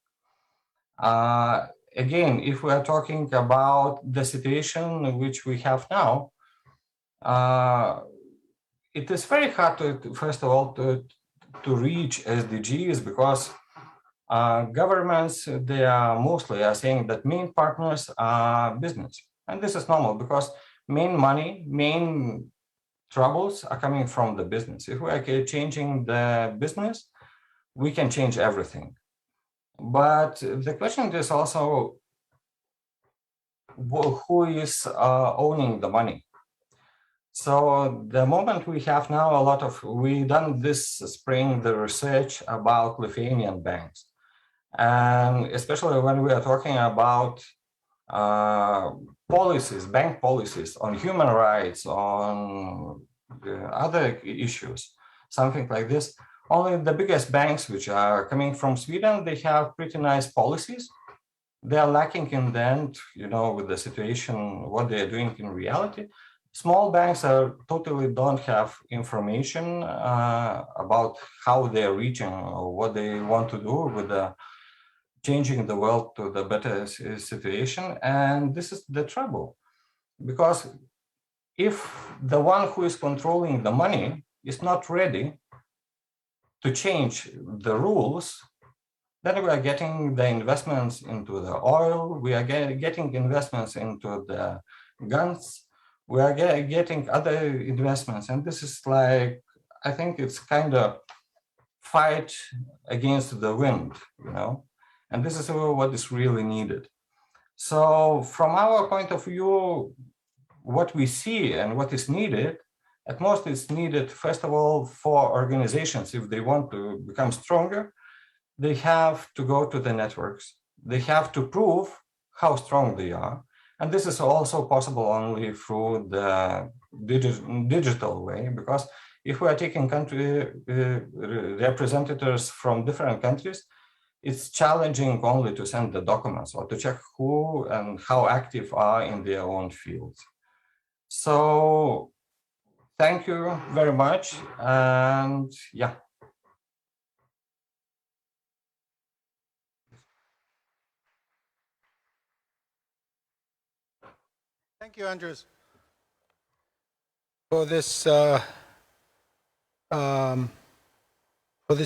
Again, if we are talking about the situation which we have now, it is very hard to, first of all, to reach SDGs because governments, they are mostly saying that main partners are business. And this is normal because main money, main troubles are coming from the business. If we are changing the business, we can change everything. But the question is also, who is owning the money? So the moment we have now we done this spring the research about Lithuanian banks. And especially when we are talking about policies, bank policies on human rights, on other issues, something like this, only the biggest banks, which are coming from Sweden, they have pretty nice policies. They are lacking in the end, you know, with the situation, what they are doing in reality. Small banks are totally don't have information about how they are reaching or what they want to do with the changing the world to the better situation. And this is the trouble, because if the one who is controlling the money is not ready to change the rules, then we are getting the investments into the oil, we are getting investments into the guns, we are getting other investments. And this is like, I think it's kind of fight against the wind, you know, and this is what is really needed. So from our point of view, what we see and what is needed, at most it's needed, first of all, for organizations, if they want to become stronger, they have to go to the networks. They have to prove how strong they are. And this is also possible only through the digital way, because if we are taking country representatives from different countries, it's challenging only to send the documents or to check who and how active are in their own fields. So thank you very much. And yeah. Thank you, Andres, for this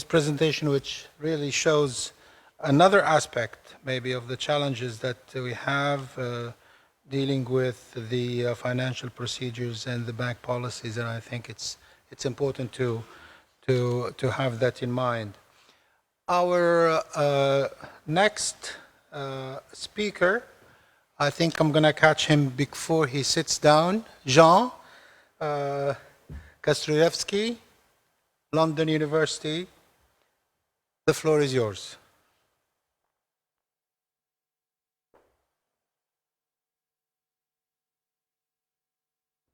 presentation, which really shows another aspect, maybe, of the challenges that we have dealing with the financial procedures and the bank policies, and I think it's important to have that in mind. Our next speaker, I think I'm going to catch him before he sits down. Jean Kastruyevsky, London University. The floor is yours.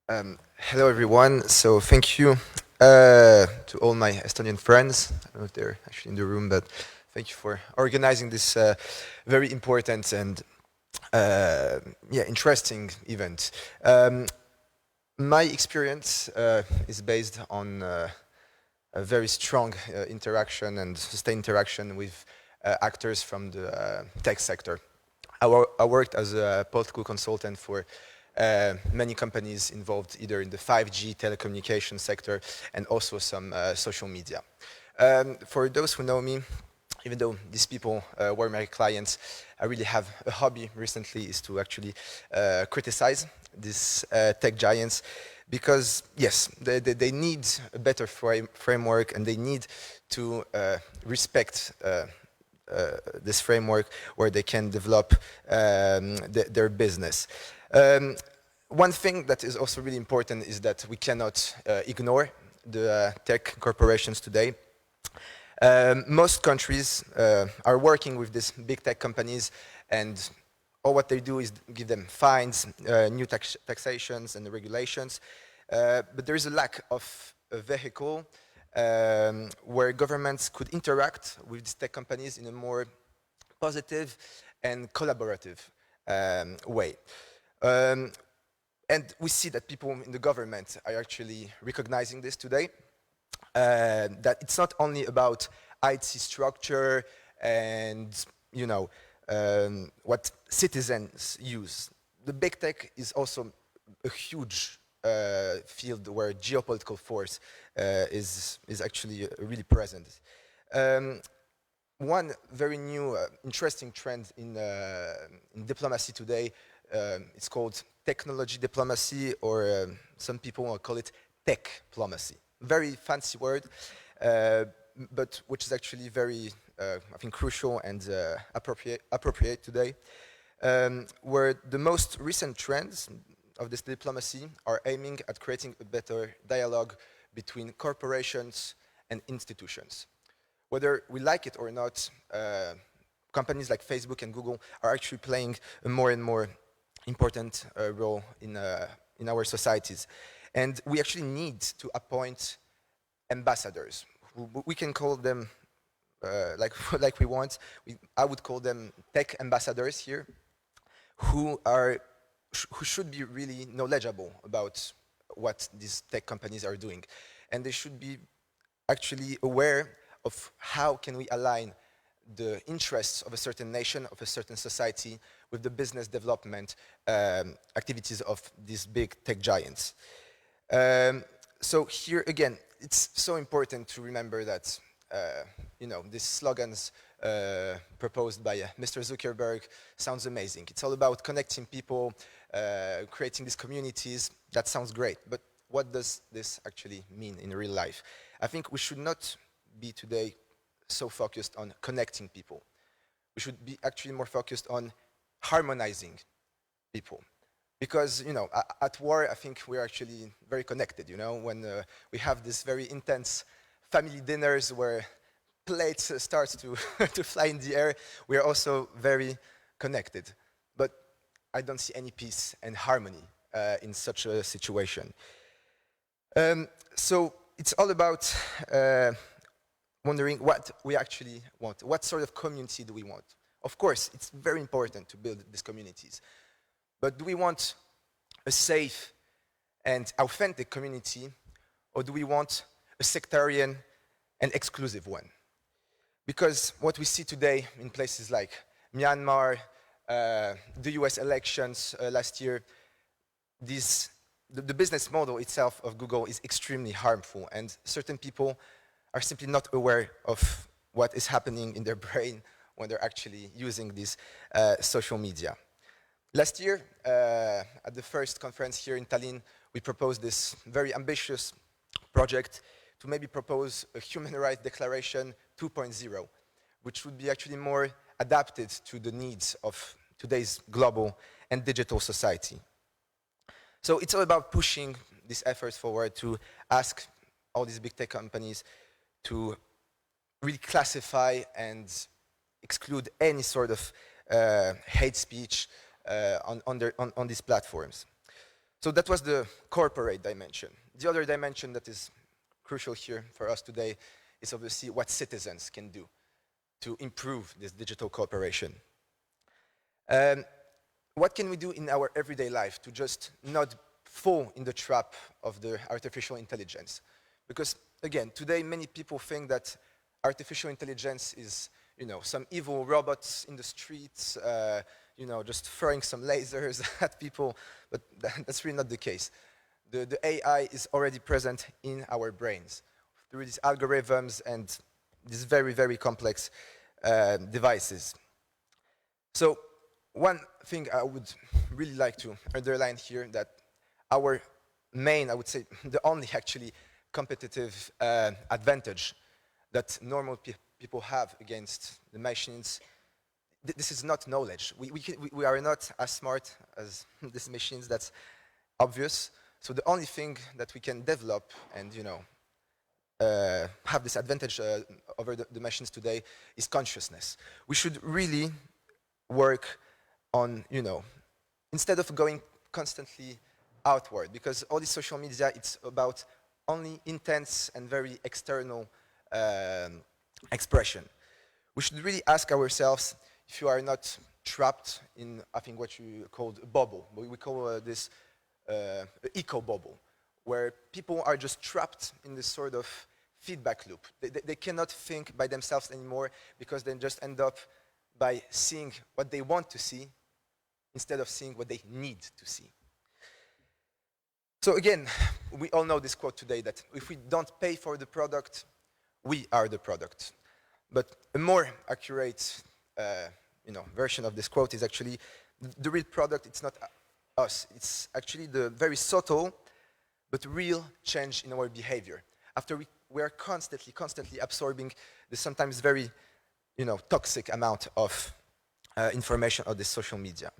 Hello, everyone. So thank you to all my Estonian friends. I don't know if they're actually in the room, but thank you for organizing this very important and interesting event. My experience is based on a very strong interaction and sustained interaction with actors from the tech sector. I worked as a political consultant for many companies involved either in the 5G telecommunication sector and also some social media. For those who know me, even though these people were my clients, I really have a hobby recently is to actually criticize these tech giants, because yes, they need a better framework, and they need to respect this framework where they can develop their business. One thing that is also really important is that we cannot ignore the tech corporations today. Most countries are working with these big tech companies, and all what they do is give them fines, new taxations and regulations. But there is a lack of a vehicle where governments could interact with these tech companies in a more positive and collaborative way. And we see that people in the government are actually recognizing this today. That it's not only about IT structure and, you know, what citizens use. The big tech is also a huge field where geopolitical force is actually really present. One very new, interesting trend in diplomacy today, it's called technology diplomacy, or some people call it tech diplomacy. Very fancy word, but which is actually very, I think, crucial and appropriate today, where the most recent trends of this diplomacy are aiming at creating a better dialogue between corporations and institutions. Whether we like it or not, companies like Facebook and Google are actually playing a more and more important role in our societies. And we actually need to appoint ambassadors we can call them like like we want. I would call them tech ambassadors here, who should be really knowledgeable about what these tech companies are doing, and they should be actually aware of how can we align the interests of a certain nation, of a certain society, with the business development activities of these big tech giants. So here again, it's so important to remember that you know, these slogans proposed by Mr. Zuckerberg sounds amazing. It's all about connecting people, creating these communities. That sounds great, but what does this actually mean in real life? I think we should not be today so focused on connecting people. We should be actually more focused on harmonizing people. Because, you know, at war, I think we're actually very connected, you know, when we have this very intense family dinners where plates start to, to fly in the air, we are also very connected. But I don't see any peace and harmony in such a situation. So it's all about wondering what we actually want. What sort of community do we want? Of course, it's very important to build these communities. But do we want a safe and authentic community, or do we want a sectarian and exclusive one? Because what we see today in places like Myanmar, the US elections last year, the business model itself of Google is extremely harmful, and certain people are simply not aware of what is happening in their brain when they're actually using these social media. Last year, at the first conference here in Tallinn, we proposed this very ambitious project to maybe propose a human rights declaration 2.0, which would be actually more adapted to the needs of today's global and digital society. So it's all about pushing these efforts forward to ask all these big tech companies to really classify and exclude any sort of hate speech on these platforms. So that was the corporate dimension. The other dimension that is crucial here for us today is obviously what citizens can do to improve this digital cooperation. What can we do in our everyday life to just not fall in the trap of the artificial intelligence? Because again, today many people think that artificial intelligence is, you know, some evil robots in the streets, you know, just throwing some lasers at people, but that's really not the case. The AI is already present in our brains through these algorithms and these very, very complex devices. So one thing I would really like to underline here, that our main, I would say, the only actually competitive advantage that normal people have against the machines, this is not knowledge. We are not as smart as these machines, that's obvious. So the only thing that we can develop and, you know, have this advantage over the machines today is consciousness. We should really work on, you know, instead of going constantly outward, because all this social media, it's about only intense and very external expression. We should really ask ourselves if you are not trapped in, I think, what you called a bubble. We call this eco bubble, where people are just trapped in this sort of feedback loop. They cannot think by themselves anymore, because they just end up by seeing what they want to see instead of seeing what they need to see. So again, we all know this quote today, that if we don't pay for the product, we are the product. But a more accurate you know, version of this quote is actually the real product. It's not us. It's actually the very subtle but real change in our behavior. After we are constantly absorbing the sometimes very, you know, toxic amount of information on this social media.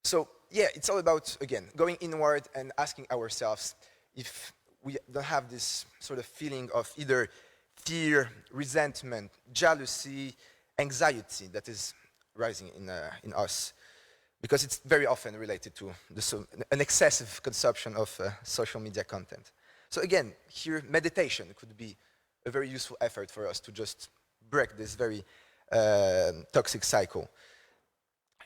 So yeah, it's all about, again, going inward and asking ourselves if we don't have this sort of feeling of either fear, resentment, jealousy, anxiety that is rising in us, because it's very often related to an excessive consumption of social media content. So again, here meditation could be a very useful effort for us to just break this very toxic cycle.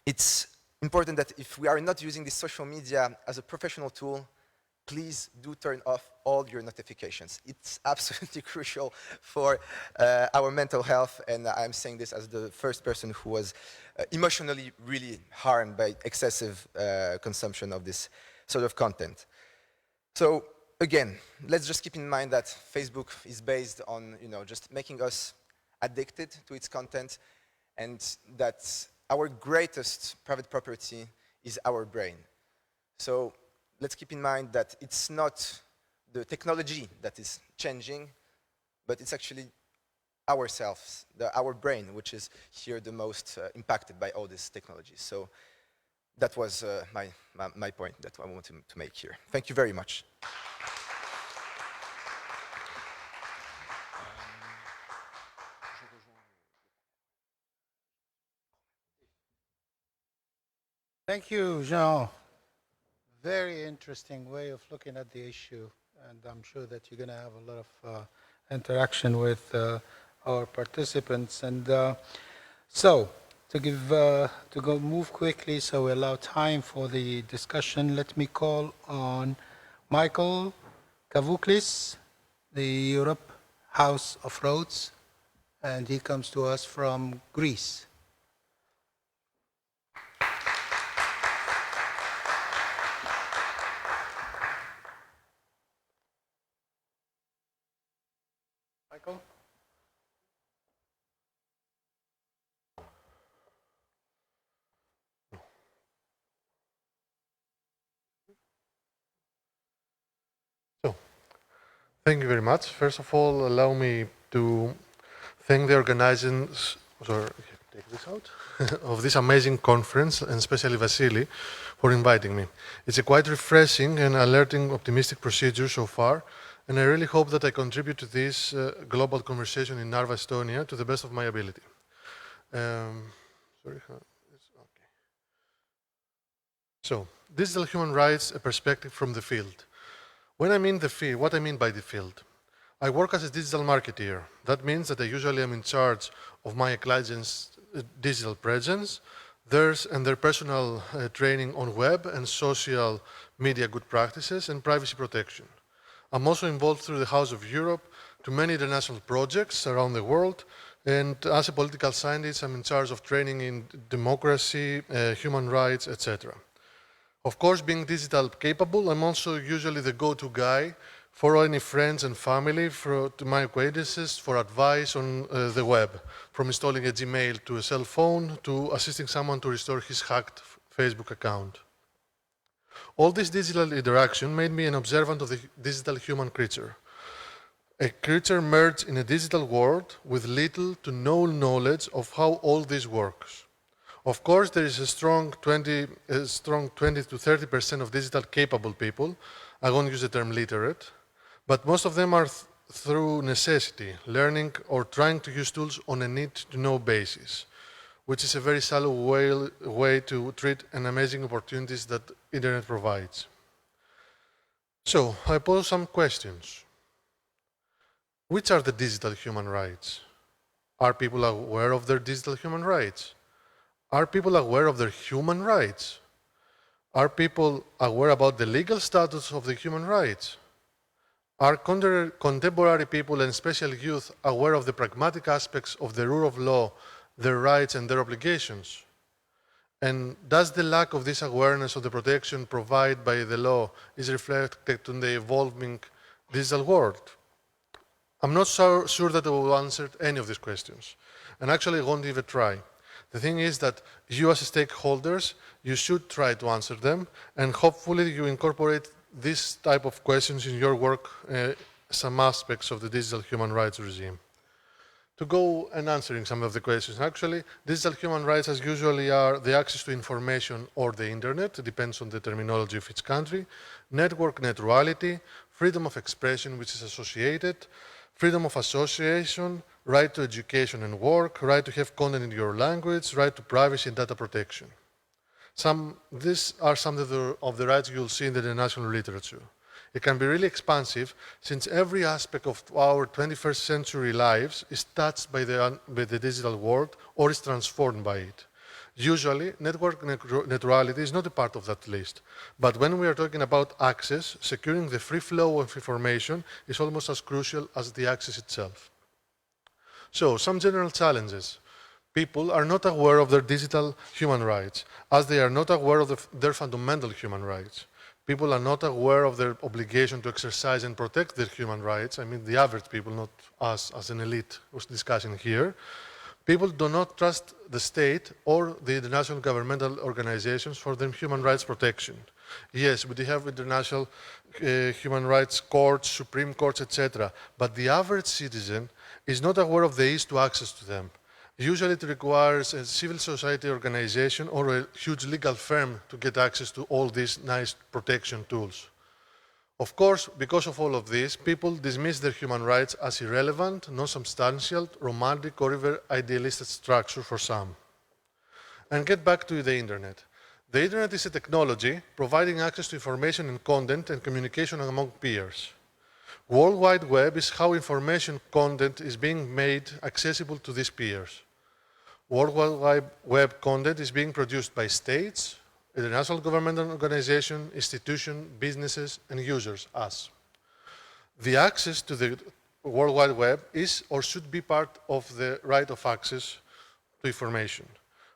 It's important that if we are not using this social media as a professional tool, please do turn off all your notifications. It's absolutely crucial for our mental health, and I'm saying this as the first person who was emotionally really harmed by excessive consumption of this sort of content. So again, let's just keep in mind that Facebook is based on, just making us addicted to its content, and that our greatest private property is our brain. So let's keep in mind that it's not the technology that is changing, but it's actually ourselves, our brain, which is here the most impacted by all these technologies. So that was my point that I wanted to make here. Thank you very much. Thank you, Jean. Very interesting way of looking at the issue, and I'm sure that you're going to have a lot of interaction with our participants. And so, to move quickly, so we allow time for the discussion. Let me call on Michael Kavouklis, the Europe House of Roads, and he comes to us from Greece. Michael? So, thank you very much. First of all, allow me to thank the organizers, take this out, of this amazing conference, and especially Vasily for inviting me. It's a quite refreshing and alerting optimistic procedure so far, and I really hope that I contribute to this global conversation in Narva, Estonia, to the best of my ability. So, digital human rights, a perspective from the field. When I mean the field, what I mean by the field? I work as a digital marketeer. That means that I usually am in charge of my clients' digital presence, theirs and their personal training on web and social media good practices and privacy protection. I'm also involved through the House of Europe to many international projects around the world, and as a political scientist, I'm in charge of training in democracy, human rights, etc. Of course, being digital capable, I'm also usually the go-to guy for any friends and family, to my acquaintances, for advice on the web, from installing a Gmail to a cell phone to assisting someone to restore his hacked Facebook account. All this digital interaction made me an observant of the digital human creature. A creature merged in a digital world with little to no knowledge of how all this works. Of course, there is a strong 20 to 30% of digital capable people. I won't use the term literate, but most of them are through necessity, learning or trying to use tools on a need-to-know basis, which is a very shallow way to treat an amazing opportunities that internet provides. So, I pose some questions. Which are the digital human rights? Are people aware of their digital human rights? Are people aware of their human rights? Are people aware about the legal status of the human rights? Are contemporary people and especially youth aware of the pragmatic aspects of the rule of law, their rights and their obligations? And does the lack of this awareness of the protection provided by the law is reflected in the evolving digital world? I'm not so sure that I will answer any of these questions, and actually I won't even try. The thing is that you as stakeholders, you should try to answer them, and hopefully you incorporate this type of questions in your work, some aspects of the digital human rights regime. To go and answering some of the questions, actually, digital human rights as usually are the access to information or the internet, it depends on the terminology of each country, network neutrality, freedom of expression which is associated, freedom of association, right to education and work, right to have content in your language, right to privacy and data protection. These are some of the rights you'll see in the international literature. It can be really expansive since every aspect of our 21st century lives is touched by the digital world or is transformed by it. Usually, network neutrality is not a part of that list. But when we are talking about access, securing the free flow of information is almost as crucial as the access itself. So, some general challenges. People are not aware of their digital human rights, as they are not aware of their fundamental human rights. People are not aware of their obligation to exercise and protect their human rights. I mean, the average people, not us as an elite who's discussing here. People do not trust the state or the international governmental organizations for their human rights protection. Yes, we do have international human rights courts, Supreme Courts, etc. But the average citizen is not aware of the ease to access to them. Usually it requires a civil society organization or a huge legal firm to get access to all these nice protection tools. Of course, because of all of this, people dismiss their human rights as irrelevant, non-substantial, romantic, or even idealistic structure for some. And get back to the internet. The internet is a technology providing access to information and content and communication among peers. World Wide Web is how information content is being made accessible to these peers. World Wide Web content is being produced by states, international governmental organizations, institutions, businesses, and users, us. The access to the World Wide Web is or should be part of the right of access to information.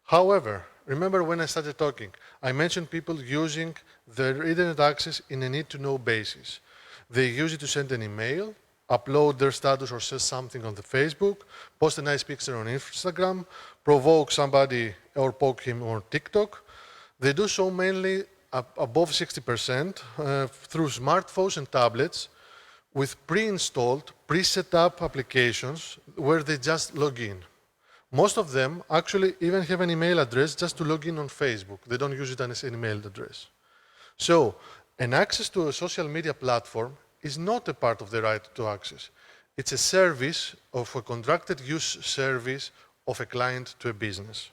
However, remember when I started talking, I mentioned people using their internet access in a need-to-know basis. They use it to send an email, upload their status or say something on the Facebook, post a nice picture on Instagram, provoke somebody or poke him on TikTok. They do so mainly above 60% through smartphones and tablets with pre-installed, pre-set up applications where they just log in. Most of them actually even have an email address just to log in on Facebook. They don't use it as an email address. So, an access to a social media platform is not a part of the right to access. It's a service of a contracted use service of a client to a business.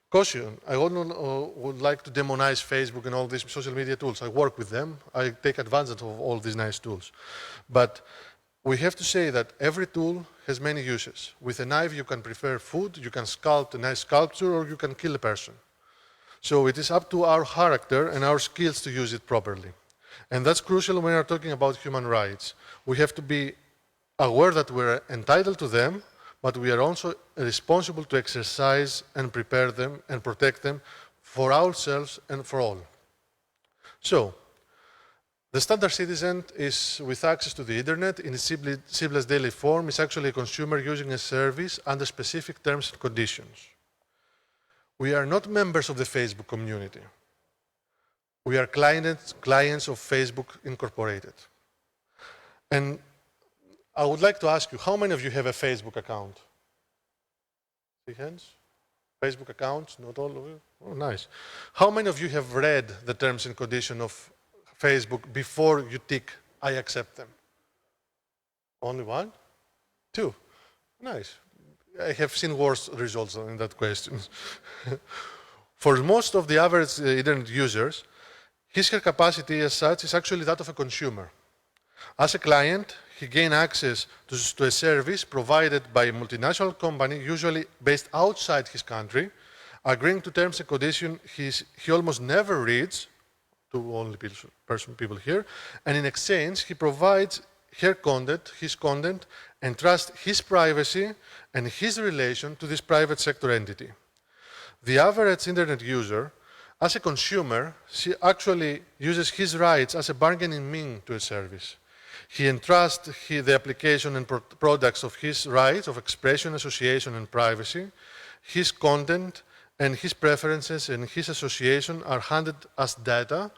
Caution, I would like to demonize Facebook and all these social media tools. I work with them. I take advantage of all these nice tools. But we have to say that every tool has many uses. With a knife, you can prepare food, you can sculpt a nice sculpture, or you can kill a person. So it is up to our character and our skills to use it properly. And that's crucial when we are talking about human rights. We have to be aware that we're entitled to them, but we are also responsible to exercise and prepare them and protect them for ourselves and for all. So, the standard citizen is with access to the internet in its simplest daily form is actually a consumer using a service under specific terms and conditions. We are not members of the Facebook community. We are clients of Facebook Incorporated. And I would like to ask you, how many of you have a Facebook account? See hands? Facebook accounts, not all of you? Oh, nice. How many of you have read the terms and conditions of Facebook before you tick, I accept them? Only one? Two? Nice. I have seen worse results in that question. For most of the average internet users, his/her capacity as such is actually that of a consumer. As a client, he gains access to a service provided by a multinational company, usually based outside his country, agreeing to terms and conditions he almost never reads, to only people here, and in exchange, he provides his content, and trusts his privacy and his relation to this private sector entity. The average internet user, as a consumer, she actually uses his rights as a bargaining mean to a service. He entrusts the application and products of his rights of expression, association, and privacy. His content and his preferences and his association are handed as data,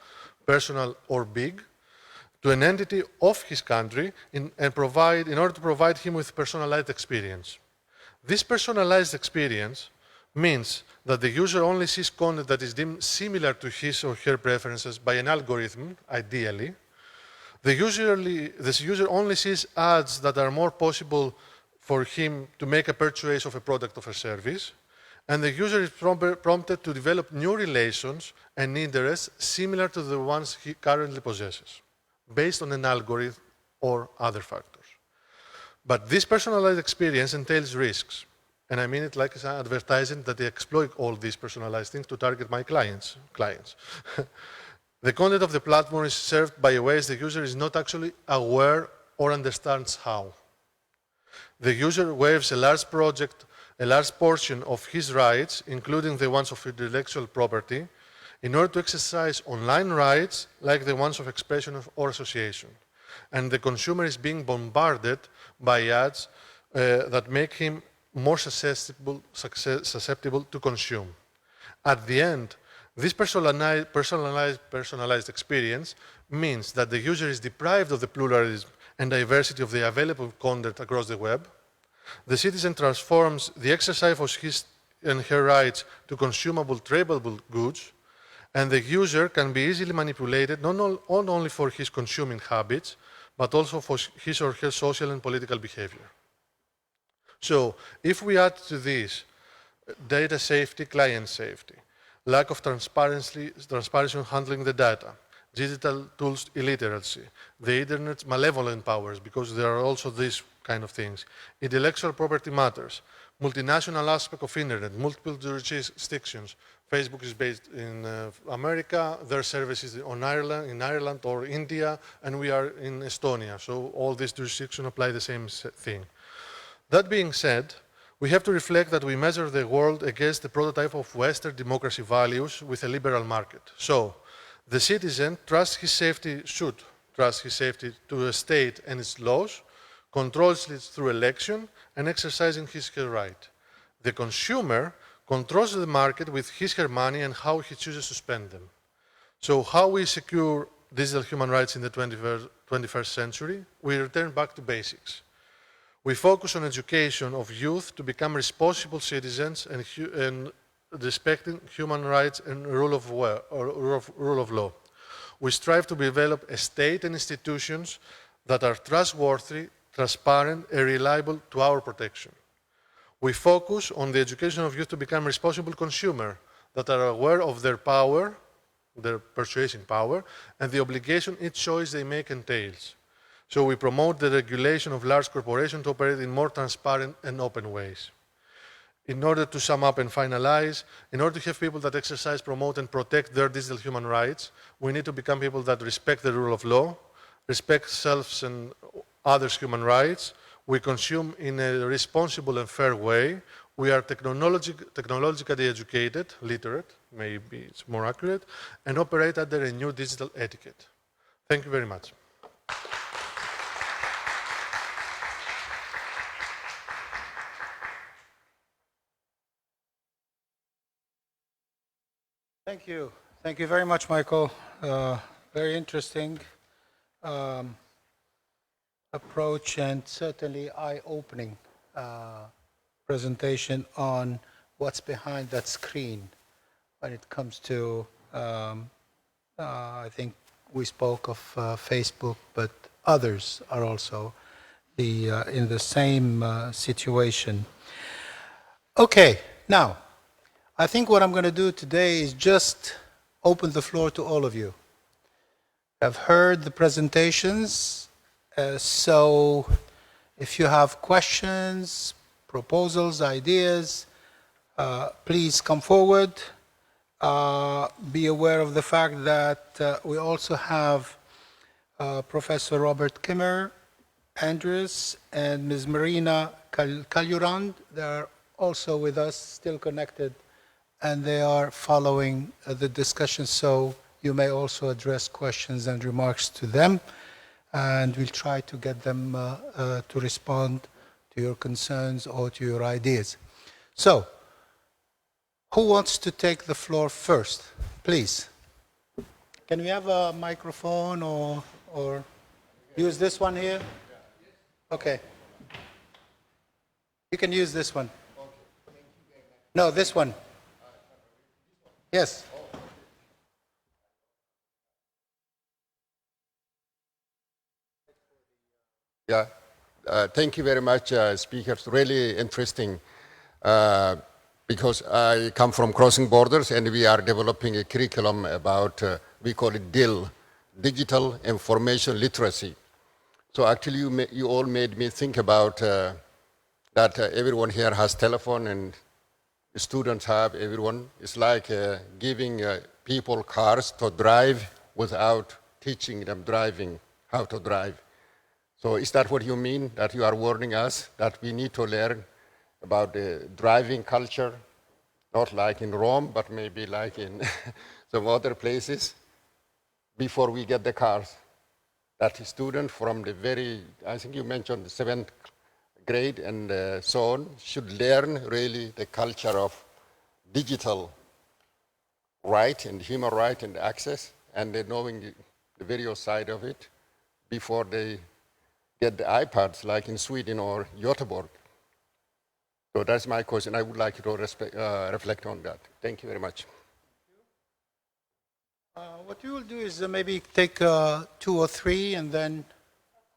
personal or big, to an entity of his country in order to provide him with personalized experience. This personalized experience means that the user only sees content that is deemed similar to his or her preferences by an algorithm, ideally. This user only sees ads that are more possible for him to make a purchase of a product or a service. And the user is prompted to develop new relations and interests similar to the ones he currently possesses. based on an algorithm or other factors. But this personalized experience entails risks. And I mean it like advertising that they exploit all these personalized things to target my clients. The content of the platform is served by ways the user is not actually aware or understands how. The user waives a large portion of his rights, including the ones of intellectual property, in order to exercise online rights like the ones of expression or association. And the consumer is being bombarded by ads that make him more susceptible to consume. At the end, this personalized experience means that the user is deprived of the pluralism and diversity of the available content across the web. The citizen transforms the exercise of his and her rights to consumable, tradable goods, and the user can be easily manipulated not only for his consuming habits, but also for his or her social and political behavior. So, if we add to this data safety, client safety, lack of transparency in handling the data, digital tools illiteracy, the internet's malevolent powers, because there are also these kind of things, intellectual property matters, multinational aspect of internet, multiple jurisdictions. Facebook is based in America, their services in Ireland or India, and we are in Estonia. So all these jurisdictions apply the same thing. That being said, we have to reflect that we measure the world against the prototype of Western democracy values with a liberal market. So the citizen should trust his safety to a state and its laws, controls it through election, and exercising his or her right. The consumer controls the market with his or her money and how he chooses to spend them. So how we secure digital human rights in the 21st century? We return back to basics. We focus on education of youth to become responsible citizens and respecting human rights and rule of law. We strive to develop a state and institutions that are trustworthy, transparent, and reliable to our protection. We focus on the education of youth to become responsible consumers that are aware of their power, their purchasing power, and the obligation each choice they make entails. So we promote the regulation of large corporations to operate in more transparent and open ways. In order to sum up and finalize, in order to have people that exercise, promote, and protect their digital human rights, we need to become people that respect the rule of law, respect self and others' human rights. We consume in a responsible and fair way. We are technologically educated, literate, maybe it's more accurate, and operate under a new digital etiquette. Thank you very much. Thank you. Thank you very much, Michael. Very interesting approach and certainly eye-opening presentation on what's behind that screen when it comes to, I think we spoke of Facebook, but others are also in the same situation. Okay, now, I think what I'm going to do today is just open the floor to all of you. I've heard the presentations, so if you have questions, proposals, ideas, please come forward. Be aware of the fact that we also have Professor Robert Kimmer, Andres, and Ms. Marina Kaljurand. They are also with us, still connected, and they are following the discussion, so you may also address questions and remarks to them, and we'll try to get them to respond to your concerns or to your ideas. So, who wants to take the floor first? Please. Can we have a microphone or use this one here? Okay. You can use this one. No, this one. Yes. Yeah, thank you very much, speakers. Really interesting because I come from Crossing Borders and we are developing a curriculum about, we call it DIL, digital information literacy. So actually you all made me think about that everyone here has telephone and students have, everyone. It's like giving people cars to drive without teaching them driving, how to drive. So is that what you mean, that you are warning us, that we need to learn about the driving culture, not like in Rome, but maybe like in some other places, before we get the cars? That student from the very, I think you mentioned the 7th grade and so on, should learn really the culture of digital right and human right and access, and then knowing the various side of it before they get the iPads like in Sweden or Göteborg. So that's my question. I would like you to reflect on that. Thank you very much. What we will do is maybe take 2 or 3, and then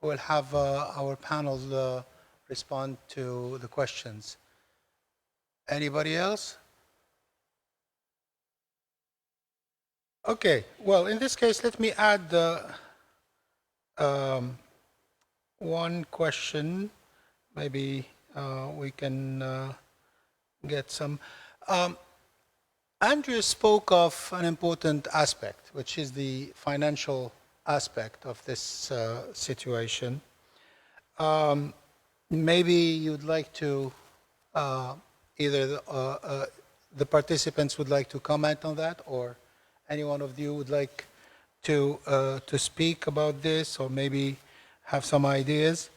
we'll have our panel respond to the questions. Anybody else? Okay, well, in this case, let me add one question. Maybe we can get some. Andrew spoke of an important aspect, which is the financial aspect of this situation. Maybe you'd like to, either the participants would like to comment on that, or any one of you would like to speak about this, or maybe have some ideas.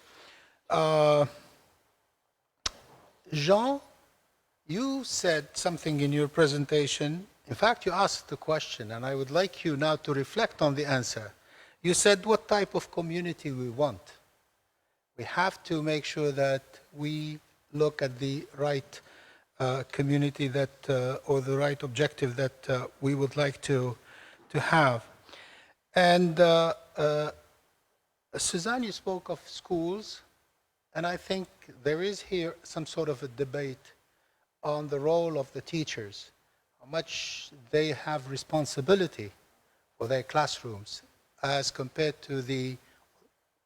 Jean, you said something in your presentation. In fact, you asked the question, and I would like you now to reflect on the answer. You said what type of community we want. We have to make sure that we look at the right community that, or the right objective that we would like to have. And Suzanne, you spoke of schools, and I think there is here some sort of a debate on the role of the teachers, how much they have responsibility for their classrooms as compared to the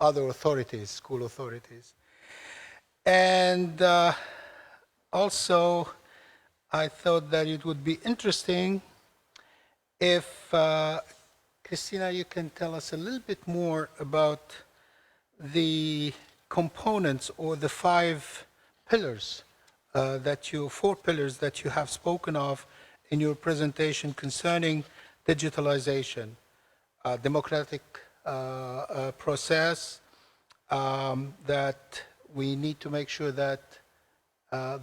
other authorities, school authorities. And also, I thought that it would be interesting if, Christina, you can tell us a little bit more about the components or the 5 pillars 4 pillars that you have spoken of in your presentation concerning digitalization, democratic process, that we need to make sure that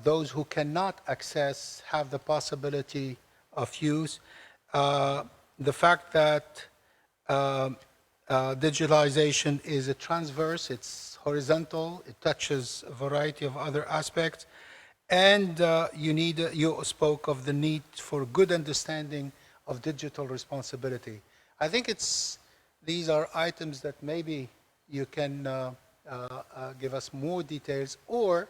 those who cannot access have the possibility of use. The fact that digitalization is a transverse, it's horizontal, it touches a variety of other aspects. And you spoke of the need for good understanding of digital responsibility. I think these are items that maybe you can give us more details, or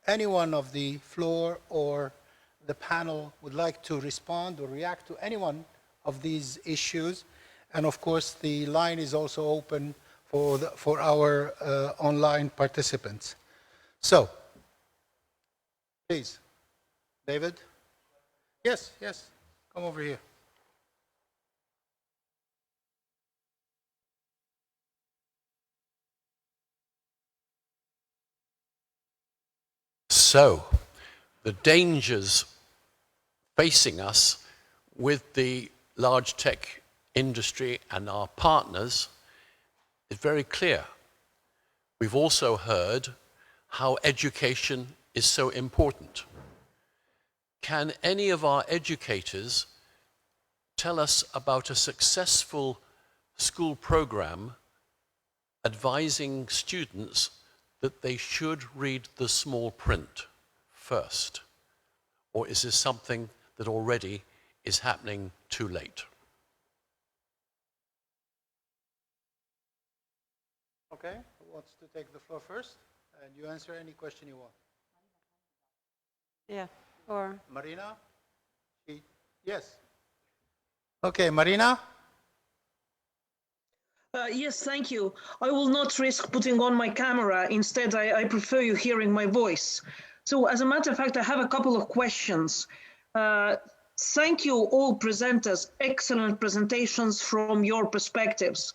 anyone of the floor or the panel would like to respond or react to any one of these issues. And of course, the line is also open for our online participants. So, please, David? Yes, come over here. So, the dangers facing us with the large tech industry and our partners is very clear. We've also heard how education is so important. Can any of our educators tell us about a successful school program advising students that they should read the small print first? Or is this something that already is happening too late? Okay, who wants to take the floor first? And you answer any question you want. Yeah, or Marina? Yes. Okay, Marina? Yes, thank you. I will not risk putting on my camera. Instead, I prefer you hearing my voice. So as a matter of fact, I have a couple of questions. Thank you all presenters, excellent presentations from your perspectives.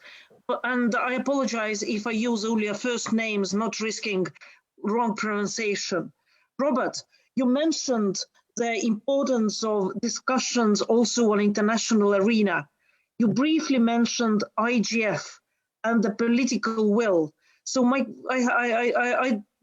And I apologize if I use only your first names, not risking wrong pronunciation. Robert, you mentioned the importance of discussions also on international arena. You briefly mentioned IGF and the political will. So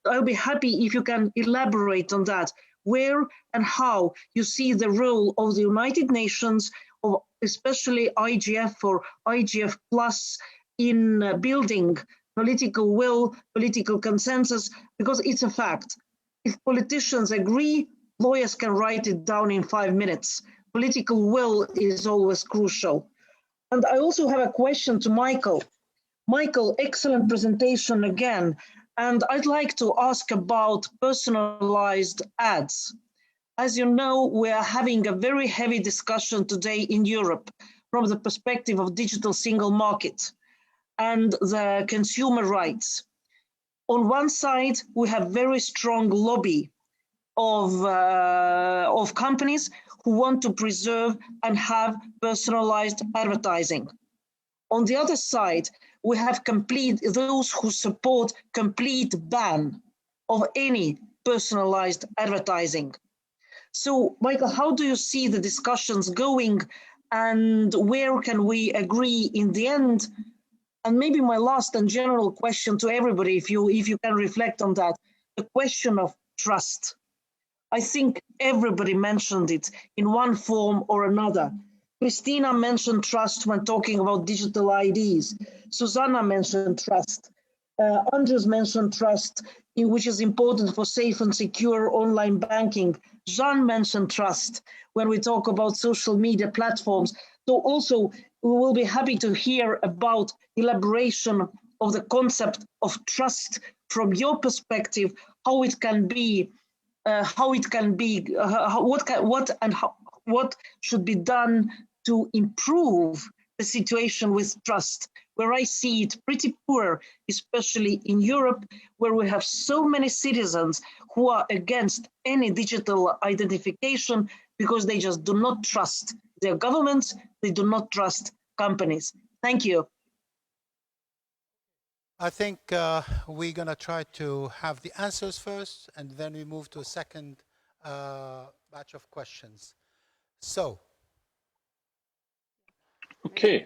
I'll be happy if you can elaborate on that, where and how you see the role of the United Nations, of especially IGF or IGF Plus, in building political will, political consensus, because it's a fact. If politicians agree, lawyers can write it down in 5 minutes. Political will is always crucial. And I also have a question to Michael. Michael, excellent presentation again. And I'd like to ask about personalized ads. As you know, we are having a very heavy discussion today in Europe from the perspective of digital single market and the consumer rights. On one side, we have very strong lobby of companies who want to preserve and have personalized advertising. On the other side, we have those who support complete ban of any personalized advertising. So, Michael, how do you see the discussions going, and where can we agree in the end? And maybe my last and general question to everybody, if you can reflect on that, the question of trust. I think everybody mentioned it in one form or another. Christina mentioned trust when talking about digital IDs. Susanna mentioned trust. Andres mentioned trust, which is important for safe and secure online banking. Jean mentioned trust when we talk about social media platforms. So also, we will be happy to hear about elaboration of the concept of trust from your perspective, how it can be, what should be done to improve the situation with trust, where I see it pretty poor, especially in Europe, where we have so many citizens who are against any digital identification because they just do not trust their governments, they do not trust companies. Thank you. I think we're going to try to have the answers first, and then we move to a second batch of questions. So, okay.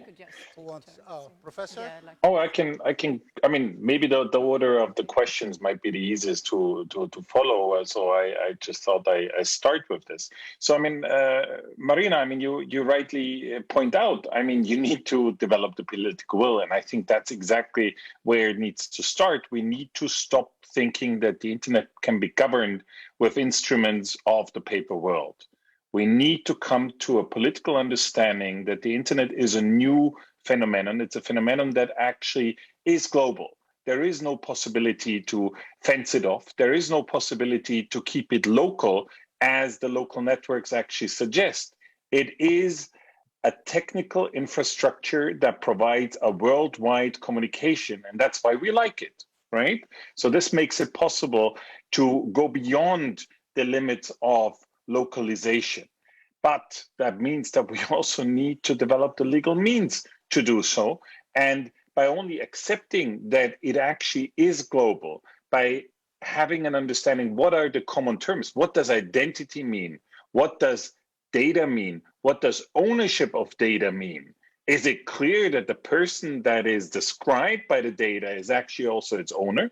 Who wants? Oh, Professor? Yeah, like Oh, I can. I mean, maybe the order of the questions might be the easiest to follow. So I just thought I start with this. So I mean, Marina, I mean, you rightly point out. I mean, you need to develop the political will, and I think that's exactly where it needs to start. We need to stop thinking that the internet can be governed with instruments of the paper world. We need to come to a political understanding that the internet is a new phenomenon. It's a phenomenon that actually is global. There is no possibility to fence it off. There is no possibility to keep it local, as the local networks actually suggest. It is a technical infrastructure that provides a worldwide communication, and that's why we like it, right? So this makes it possible to go beyond the limits of localization. But that means that we also need to develop the legal means to do so. And by only accepting that it actually is global, by having an understanding, what are the common terms? What does identity mean? What does data mean? What does ownership of data mean? Is it clear that the person that is described by the data is actually also its owner?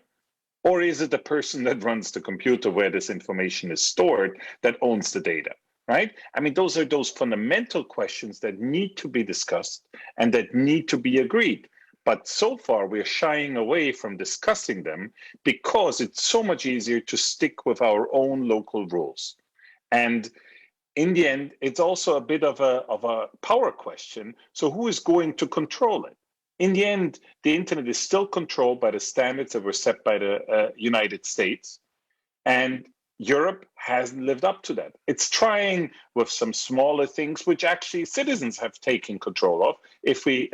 Or is it the person that runs the computer where this information is stored that owns the data, right? I mean, those are those fundamental questions that need to be discussed and that need to be agreed. But so far, we're shying away from discussing them because it's so much easier to stick with our own local rules. And in the end, it's also a bit of a power question. So who is going to control it? In the end, the internet is still controlled by the standards that were set by the United States. And Europe hasn't lived up to that. It's trying with some smaller things, which actually citizens have taken control of. If we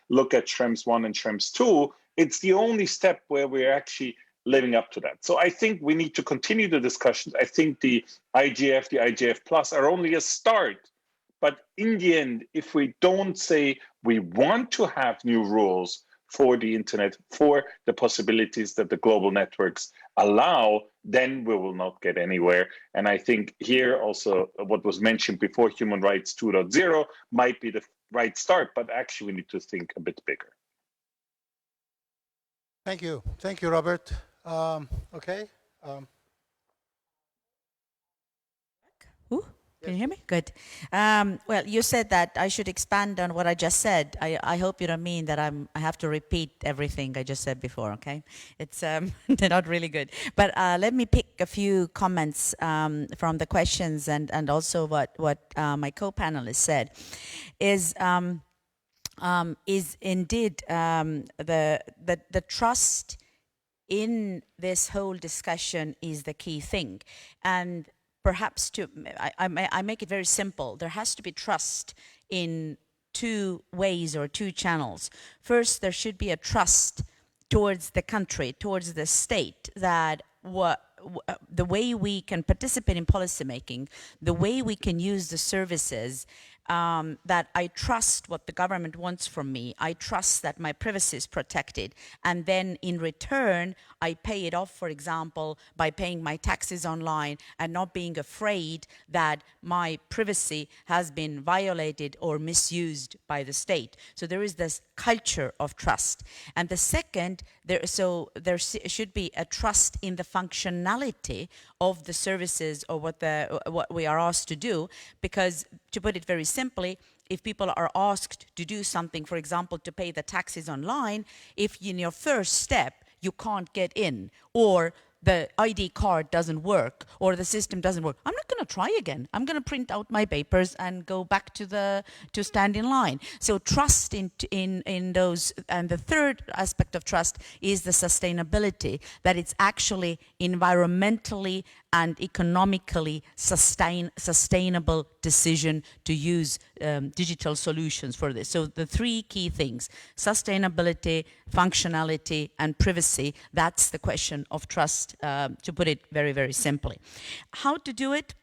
look at Schrems 1 and Schrems 2, it's the only step where we're actually living up to that. So I think we need to continue the discussions. I think the IGF Plus are only a start. But in the end, if we don't say we want to have new rules for the internet, for the possibilities that the global networks allow, then we will not get anywhere. And I think here also what was mentioned before, human rights 2.0 might be the right start, but actually we need to think a bit bigger. Thank you. Thank you, Robert. Okay. Can you hear me? Good. Well, you said that I should expand on what I just said. I hope you don't mean that I have to repeat everything I just said before, okay? It's they're not really good. But let me pick a few comments from the questions and also what my co-panelist said is indeed the trust in this whole discussion is the key thing. And perhaps I make it very simple. There has to be trust in two ways or two channels. First, there should be a trust towards the country, towards the state, that the way we can participate in policy making, the way we can use the services, that I trust what the government wants from me. I trust that my privacy is protected. And then in return, I pay it off, for example, by paying my taxes online and not being afraid that my privacy has been violated or misused by the state. So there is this culture of trust. And the second, there should be a trust in the functionality of the services or what we are asked to do, because to put it very simply, if people are asked to do something, for example, to pay the taxes online, if in your first step you can't get in, or the ID card doesn't work, or the system doesn't work, I'm not going to try again. I'm going to print out my papers and go back to stand in line. So trust in those, and the third aspect of trust is the sustainability, that it's actually environmentally and economically sustainable decision to use digital solutions for this. So the three key things: sustainability, functionality, and privacy. That's the question of trust, to put it very, very simply. How to do it?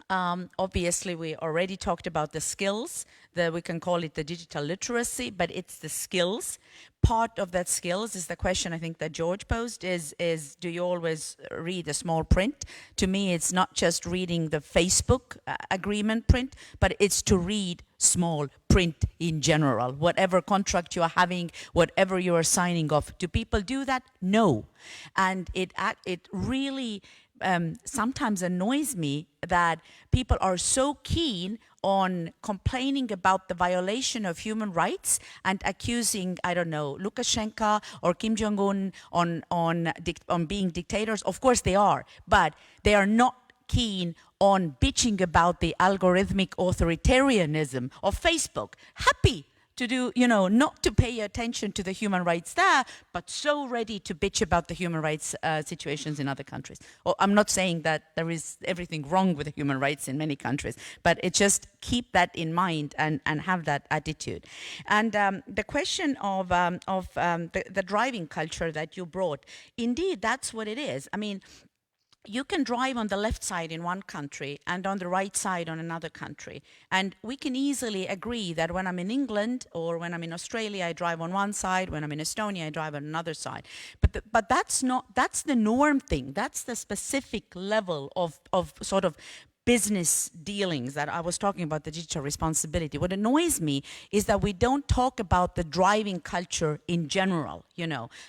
Obviously, we already talked about the skills. We can call it the digital literacy, but it's the skills. Part of that skills is the question I think that George posed is do you always read the small print? To me, it's not just reading the Facebook agreement print, but it's to read small print in general. Whatever contract you are having, whatever you are signing off. Do people do that? No. And it really sometimes annoys me that people are so keen on complaining about the violation of human rights and accusing, I don't know, Lukashenko or Kim Jong-un on being dictators. Of course they are, but they are not keen on bitching about the algorithmic authoritarianism of Facebook. Happy to do, not to pay attention to the human rights there, but so ready to bitch about the human rights situations in other countries. Well, I'm not saying that there is everything wrong with the human rights in many countries, but it just keep that in mind and have that attitude. And the question of the driving culture that you brought, indeed, that's what it is. I mean, you can drive on the left side in one country and on the right side on another country. And we can easily agree that when I'm in England or when I'm in Australia, I drive on one side. When I'm in Estonia, I drive on another side. But that's the norm thing. That's the specific level of sort of business dealings that I was talking about, the digital responsibility. What annoys me is that we don't talk about the driving culture in general,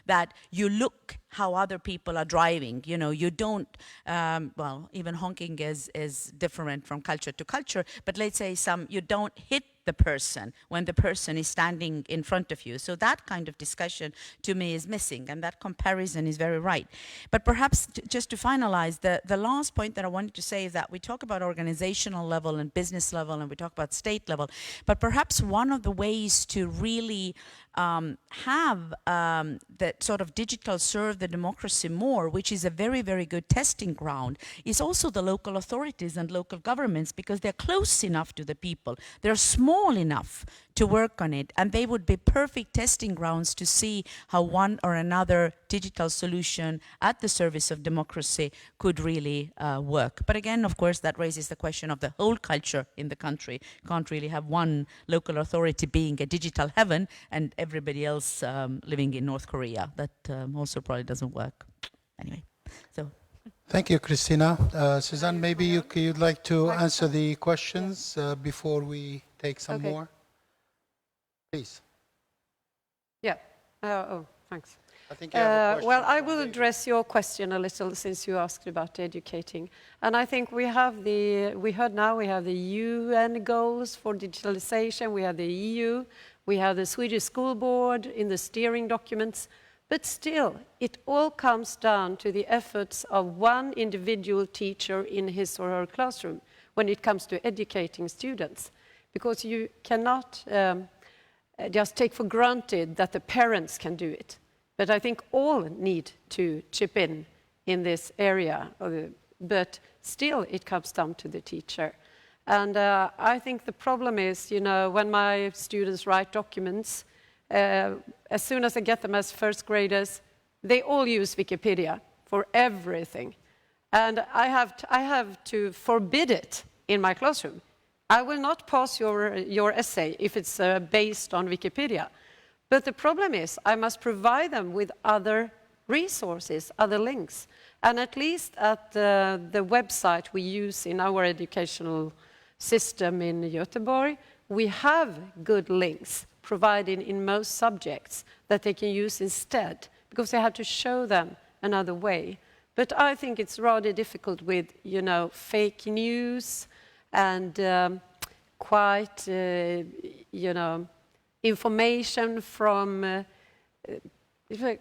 that you look how other people are driving, you don't, well, even honking is different from culture to culture, but let's say you don't hit the person when the person is standing in front of you. So that kind of discussion to me is missing, and that comparison is very right. But perhaps just to finalize, the last point that I wanted to say is that we talk about organizational level and business level, and we talk about state level, but perhaps one of the ways to really have that sort of digital serve the democracy more, which is a very, very good testing ground, is also the local authorities and local governments, because they're close enough to the people. They're small enough to work on it, and they would be perfect testing grounds to see how one or another digital solution at the service of democracy could really work. But again, of course, that raises the question of the whole culture in the country. Can't really have one local authority being a digital heaven and everybody else living in North Korea. That also probably doesn't work. Anyway, so. Thank you, Christina. Suzanne, maybe you'd like to answer the questions before we take some more? Please. Yeah. Oh, thanks. I think you have a question. Well, I will address your question a little, since you asked about educating. And I think we have the UN goals for digitalization, we have the EU, we have the Swedish School Board in the steering documents, but still, it all comes down to the efforts of one individual teacher in his or her classroom when it comes to educating students. Because you cannot just take for granted that the parents can do it. But I think all need to chip in this area. But still, it comes down to the teacher. And I think the problem is, when my students write documents, as soon as I get them as first graders, they all use Wikipedia for everything. And I have to forbid it in my classroom. I will not pass your essay if it's based on Wikipedia. But the problem is I must provide them with other resources, other links. And at least at the website we use in our educational system in Göteborg, we have good links provided in most subjects that they can use instead, because they have to show them another way. But I think it's rather difficult with, fake news and quite, information from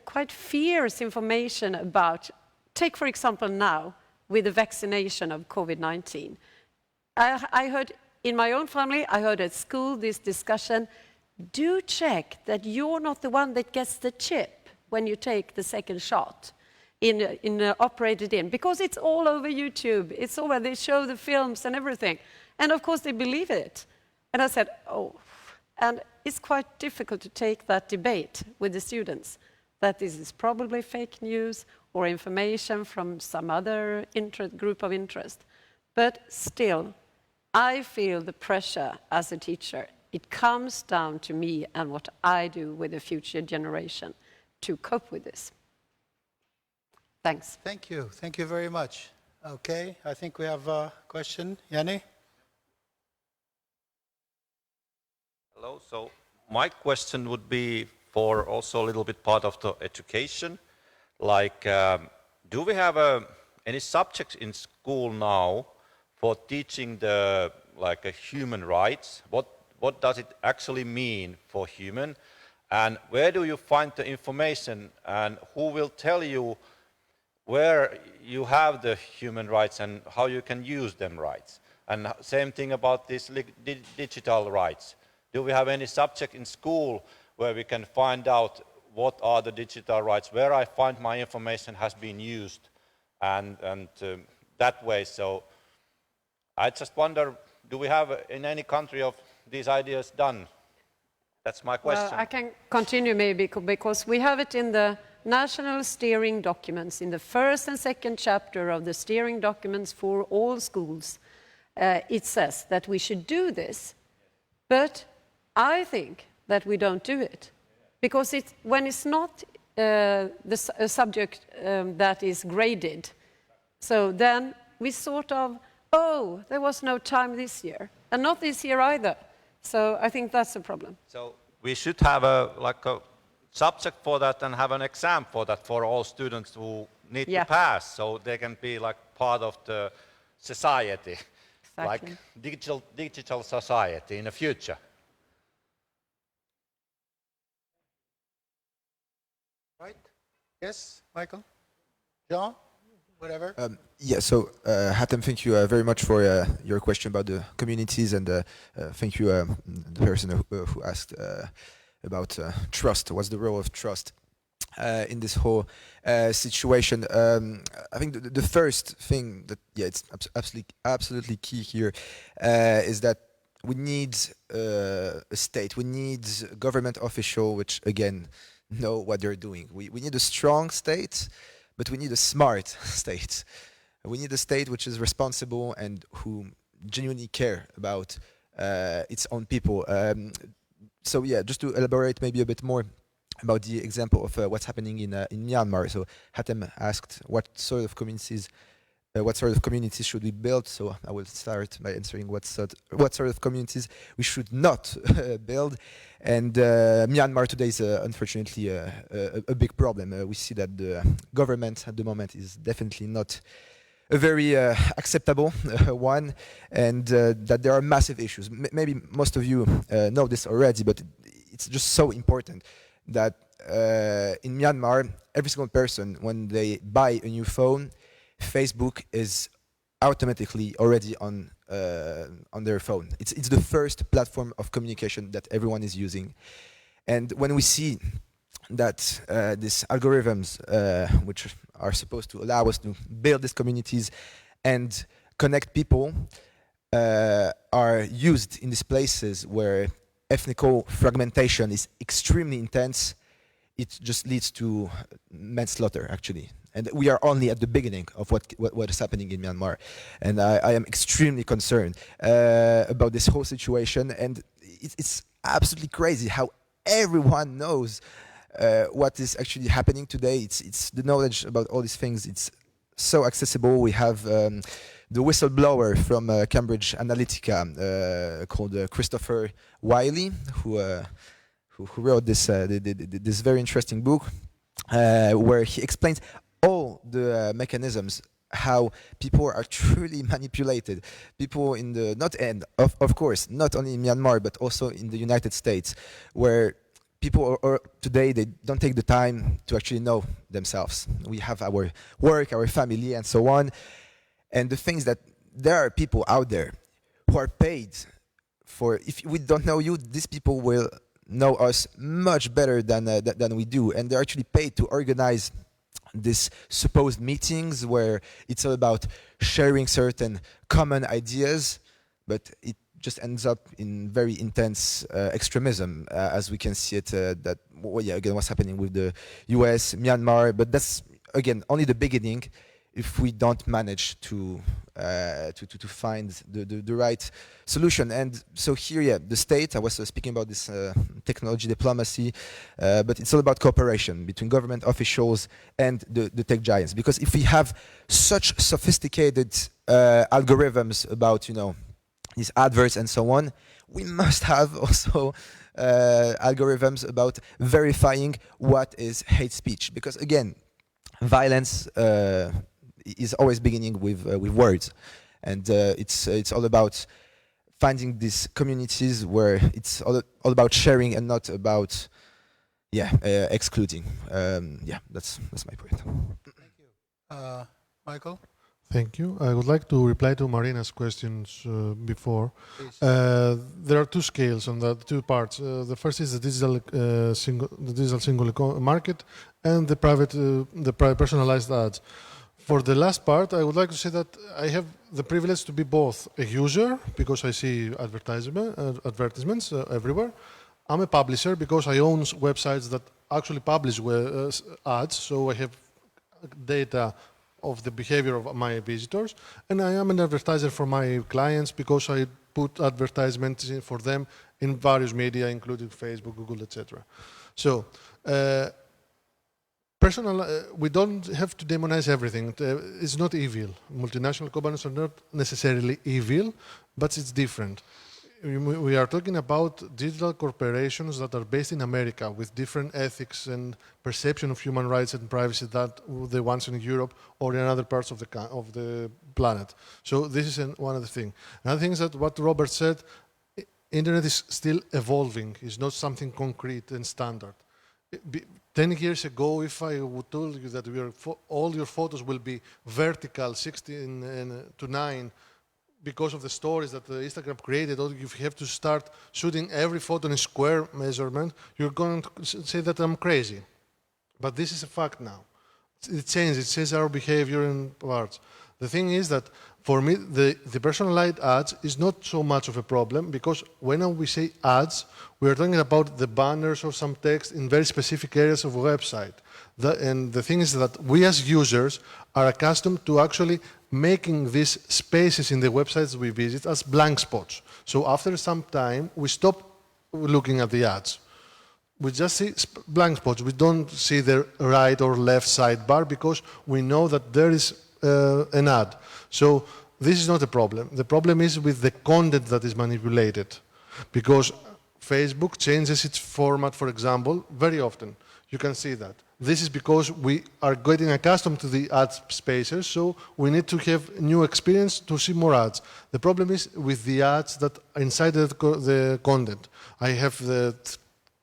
quite fierce information about, take for example now, with the vaccination of COVID-19. I heard in my own family, I heard at school this discussion, do check that you're not the one that gets the chip when you take the second shot operated in, because it's all over YouTube, it's all where they show the films and everything. And of course they believe it. And I said, oh, and it's quite difficult to take that debate with the students, that this is probably fake news or information from some other group of interest. But still, I feel the pressure as a teacher. It comes down to me and what I do with the future generation to cope with this. Thanks. Thank you. Thank you very much. Okay, I think we have a question. Yanni? Hello. So my question would be for also a little bit part of the education. Like, do we have any subjects in school now for teaching the human rights? What does it actually mean for human? And where do you find the information, and who will tell you where you have the human rights and how you can use them rights? And same thing about these digital rights. Do we have any subject in school where we can find out what are the digital rights, where I find my information has been used, and that way? So I just wonder, do we have in any country of these ideas done? That's my question. Well, I can continue maybe, because we have it in the national steering documents, in the first and second chapter of the steering documents for all schools. It says that we should do this, but I think that we don't do it, because when it's not a subject that is graded, so then we sort of, oh, there was no time this year, and not this year either. So I think that's a problem. So we should have a subject for that and have an exam for that for all students who need to pass, so they can be part of the society, exactly. Like digital society in the future. Right? Yes, Michael? Jean? Whatever. Yeah, so Hatem, thank you very much for your question about the communities, and thank you, the person who asked about trust. What's the role of trust in this whole situation? I think the first thing that, yeah, it's absolutely key here is that we need a state, we need a government official which, again, know what they're doing. We need a strong state, but we need a smart state. We need a state which is responsible and who genuinely care about its own people. So yeah, just to elaborate maybe a bit more about the example of what's happening in Myanmar. So Hatem asked what sort of communities should we build. So I will start by answering what sort of communities we should not build. And Myanmar today is unfortunately a big problem. We see that the government at the moment is definitely not a very acceptable one, and that there are massive issues. Maybe most of you know this already, but it's just so important that in Myanmar, every single person, when they buy a new phone, Facebook is automatically already on their phone. It's the first platform of communication that everyone is using. And when we see that these algorithms, which are supposed to allow us to build these communities and connect people, are used in these places where ethnical fragmentation is extremely intense, it just leads to manslaughter, actually. And we are only at the beginning of what is happening in Myanmar. And I am extremely concerned about this whole situation. And it's absolutely crazy how everyone knows what is actually happening today. It's the knowledge about all these things. It's so accessible. We have the whistleblower from Cambridge Analytica called Christopher Wiley, who wrote this this very interesting book where he explains all the mechanisms how people are truly manipulated. People in the of course not only in Myanmar but also in the United States, where people are today, they don't take the time to actually know themselves. We have our work, our family, and so on. And the things that there are people out there who are paid for, if we don't know you, these people will know us much better than we do. And they're actually paid to organize these supposed meetings where it's all about sharing certain common ideas, but it just ends up in very intense extremism, as we can see it, again, what's happening with the US, Myanmar, but that's, again, only the beginning if we don't manage to find the right solution. And so here, yeah, the state, I was speaking about this technology diplomacy, but it's all about cooperation between government officials and the tech giants. Because if we have such sophisticated algorithms about, these adverts and so on, we must have also algorithms about verifying what is hate speech. Because again, violence is always beginning with words, and it's all about finding these communities where it's all about sharing and not about excluding. That's my point. Thank you. Michael? Thank you. I would like to reply to Marina's questions before. There are two scales on that, two parts. The first is the digital single market and the private personalized ads. For the last part, I would like to say that I have the privilege to be both a user, because I see advertisements everywhere. I'm a publisher because I own websites that actually publish ads, so I have data of the behavior of my visitors, and I am an advertiser for my clients because I put advertisements for them in various media, including Facebook, Google, etc. So, we don't have to demonize everything. It's not evil. Multinational companies are not necessarily evil, but it's different. We are talking about digital corporations that are based in America with different ethics and perception of human rights and privacy than the ones in Europe or in other parts of the planet. So this is one of the things. Another thing is that what Robert said, internet is still evolving. It's not something concrete and standard. 10 years ago, if I would tell you that all your photos will be vertical, 16:9, because of the stories that Instagram created, or if you have to start shooting every photo in square measurement, you're going to say that I'm crazy. But this is a fact now. It changes our behavior in parts. The thing is that for me, the personalized ads is not so much of a problem, because when we say ads, we are talking about the banners or some text in very specific areas of a website. And the thing is that we as users are accustomed to actually making these spaces in the websites we visit as blank spots. So after some time, we stop looking at the ads. We just see blank spots. We don't see the right or left sidebar because we know that there is an ad. So this is not a problem. The problem is with the content that is manipulated, because Facebook changes its format, for example, very often. You can see that. This is because we are getting accustomed to the ad spaces, so we need to have new experience to see more ads. The problem is with the ads that are inside the content. I have the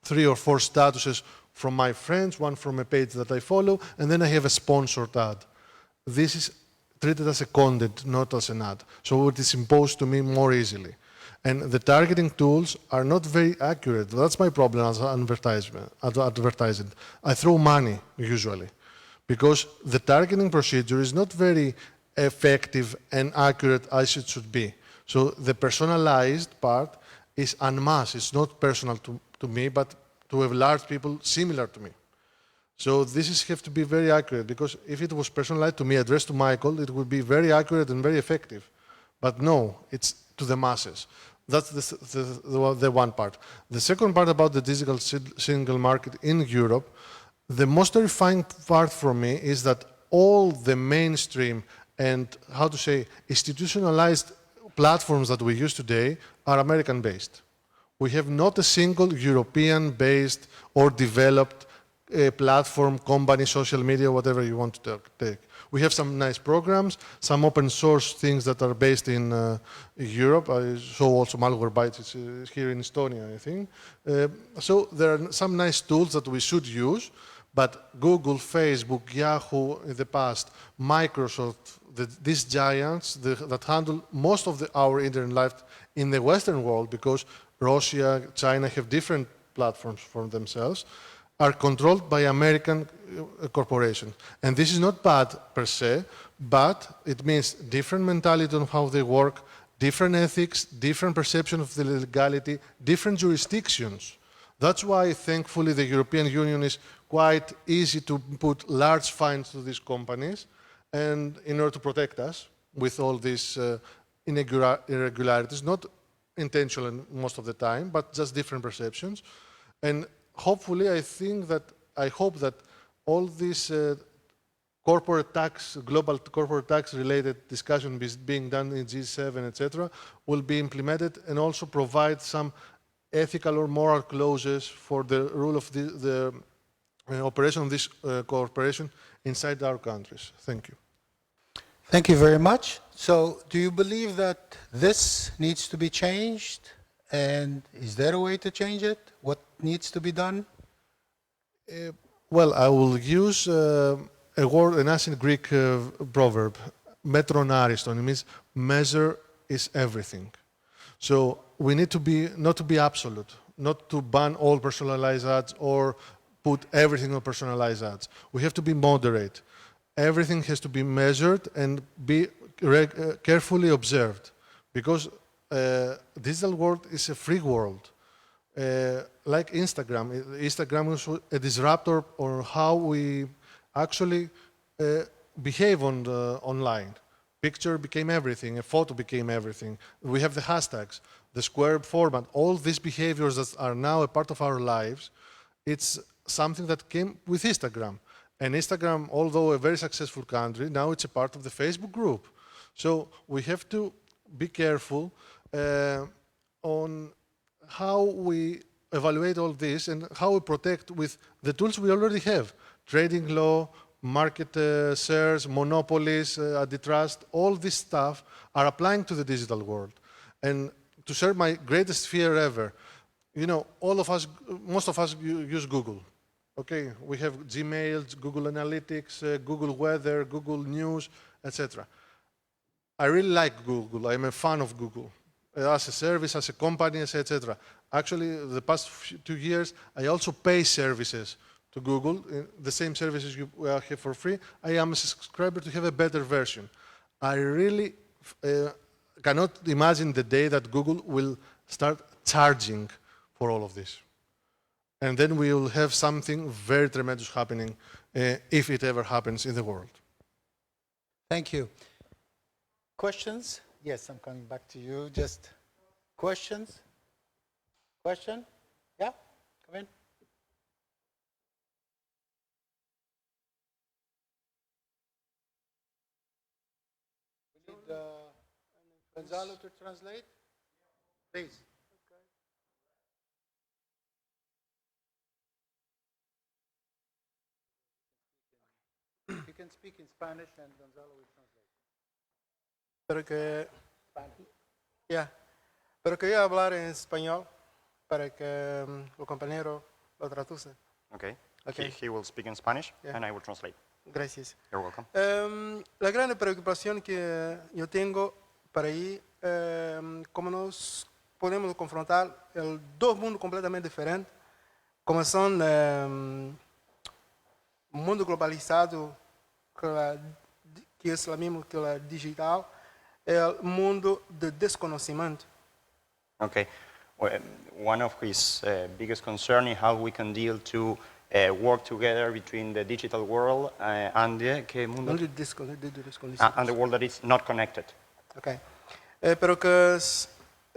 3 or 4 statuses from my friends, one from a page that I follow, and then I have a sponsored ad. This is treated as a content, not as an ad. So it is imposed to me more easily. And the targeting tools are not very accurate. That's my problem as an advertising. I throw money, usually, because the targeting procedure is not very effective and accurate as it should be. So the personalized part is en masse. It's not personal to me, but to have large people similar to me. So this have to be very accurate, because if it was personalized to me, addressed to Michael, it would be very accurate and very effective. But no, it's to the masses. That's the one part. The second part about the digital single market in Europe, the most terrifying part for me is that all the mainstream and, how to say, institutionalized platforms that we use today are American-based. We have not a single European-based or developed platform, company, social media, whatever you want to take. We have some nice programs, some open source things that are based in Europe. I saw also Malwarebytes is here in Estonia, I think. So there are some nice tools that we should use, but Google, Facebook, Yahoo in the past, Microsoft, these giants that handle most of our internet life in the Western world, because Russia, China have different platforms for themselves, are controlled by American corporations. And this is not bad per se, but it means different mentality on how they work, different ethics, different perception of the legality, different jurisdictions. That's why, thankfully, the European Union is quite easy to put large fines to these companies, and in order to protect us with all these irregularities, not intentional most of the time, but just different perceptions. And hopefully, I hope that all this corporate tax, global corporate tax related discussion being done in G7, etc., will be implemented and also provide some ethical or moral clauses for the rule of the operation of this corporation inside our countries. Thank you. Thank you very much. So do you believe that this needs to be changed? And is there a way to change it? What needs to be done? Well, I will use a word, an ancient Greek proverb, metron ariston. It means measure is everything. So we need to be, not to be absolute, not to ban all personalized ads or put everything on personalized ads. We have to be moderate. Everything has to be measured and be carefully observed, because digital world is a free world. Like Instagram. Instagram is a disruptor on how we actually behave online. Picture became everything, a photo became everything. We have the hashtags, the square format, all these behaviors that are now a part of our lives. It's something that came with Instagram. And Instagram, although a very successful country, now it's a part of the Facebook group. So we have to be careful on how we evaluate all this and how we protect with the tools we already have. Trading law, market shares, monopolies, antitrust, all this stuff are applying to the digital world. And to share my greatest fear ever, you know, all of us, most of us use Google. Okay, we have Gmail, Google Analytics, Google Weather, Google News, etc. I really like Google. I'm a fan of Google as a service, as a company, etc. Actually, the past 2 years, I also pay services to Google, the same services you have for free. I am a subscriber to have a better version. I really cannot imagine the day that Google will start charging for all of this. And then we will have something very tremendous happening if it ever happens in the world. Thank you. Questions? Yes, I'm coming back to you. Just questions? Question? Yeah, come in. We need Gonzalo to translate, please. You can speak in Spanish and Gonzalo will translate. Pero quería hablar en español para que los compañeros lo traducen. Okay. He will speak in Spanish and I will translate. Gracias. You're welcome. La gran preocupación que yo tengo para ahí, cómo nos podemos confrontar dos mundos completamente diferentes, como son un mundo globalizado, que es lo mismo que la digital, el mundo de desconocimiento. Okay. Well, one of his biggest concerns is how we can deal to work together between the digital world and the world that is not connected. Okay. Pero que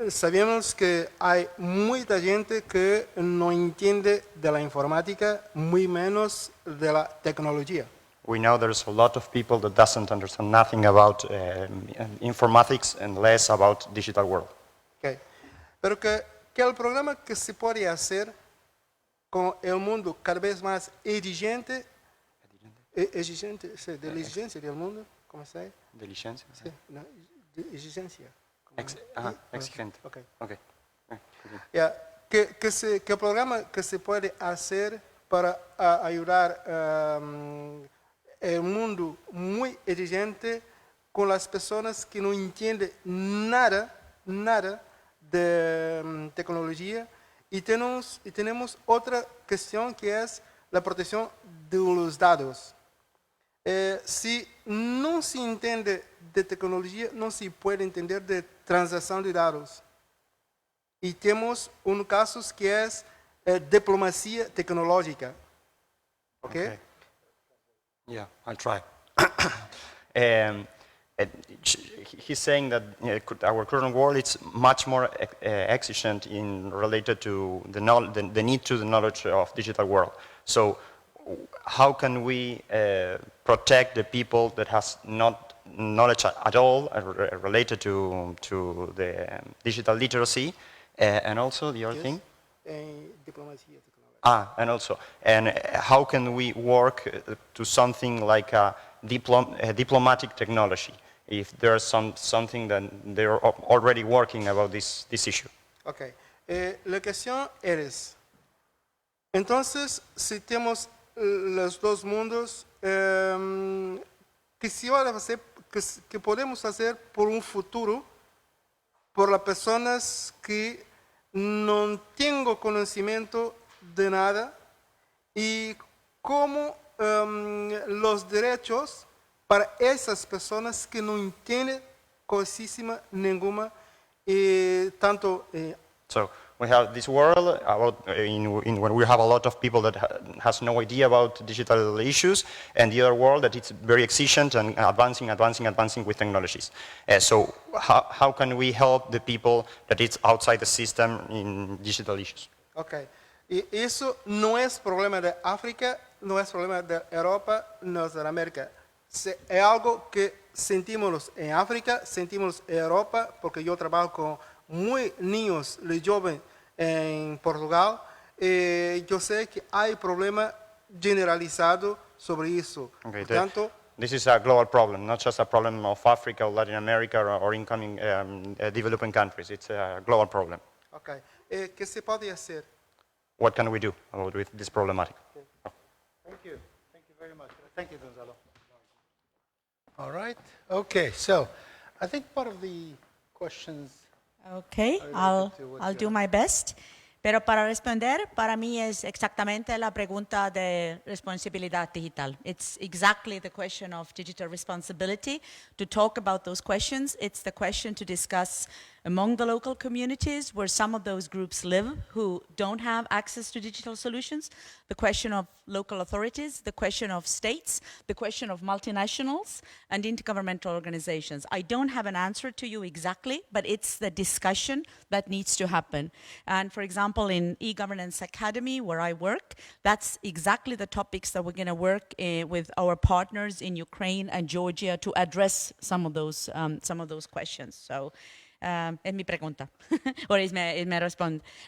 sabemos que hay mucha gente que no entiende de la informática, muy menos de la tecnología. We know there's a lot of people that doesn't understand nothing about informatics and less about digital world. Okay. Pero que el programa que se puede hacer con el mundo cada vez más exigente, sí, de la exigencia del mundo, ¿cómo se dice? ¿De licencia? Sí, no, de exigencia. Exigente. Okay. Okay. Yeah, que el programa que se puede hacer para ayudar el mundo muy exigente con las personas que no entienden nada de tecnología y tenemos otra cuestión que es la protección de los datos. Si no se entiende de tecnología, no se puede entender de transacción de datos. Y tenemos un caso que es diplomacia tecnológica. Okay? Yeah, I'll try. He's saying that our current world is much more exigent in related to the need to the knowledge of digital world. So how can we protect the people that has not knowledge at all related to the digital literacy and also the other thing? And how can we work to something like a diplomatic technology if there's something that they're already working about this issue? Okay. La cuestión es, entonces, si tenemos los dos mundos, ¿qué podemos hacer por un futuro por las personas que no tienen conocimiento de nada y cómo los derechos para esas personas que no entienden cosísima ninguna tanto So we have this world about when we have a lot of people that has no idea about digital issues, and the other world that it's very exigent and advancing with technologies. So how can we help the people that it's outside the system in digital issues? Okay. Y eso no es problema de África, no es problema de Europa, no es de América. Es algo que sentimos en África, sentimos en Europa, porque yo trabajo con muy niños, jóvenes en Portugal. Yo sé que hay problema generalizado sobre eso. Okay, Tanto, this is a global problem, not just a problem of Africa or Latin America or incoming developing countries. It's a global problem. Okay. ¿Qué se puede hacer? What can we do about with this problematic? Okay. Thank you. Thank you very much. Thank you, Gonzalo. All right. Okay. So I think part of the questions. Okay, I'll do my best. Pero para responder, para mí es exactamente la pregunta de responsabilidad digital. It's exactly the question of digital responsibility. To talk about those questions, it's the question to discuss among the local communities where some of those groups live who don't have access to digital solutions, the question of local authorities, the question of states, the question of multinationals and intergovernmental organizations. I don't have an answer to you exactly, but it's the discussion that needs to happen. And for example, in e-governance academy where I work, that's exactly the topics that we're going to work with our partners in Ukraine and Georgia to address some of those questions. So es mi pregunta, or es mi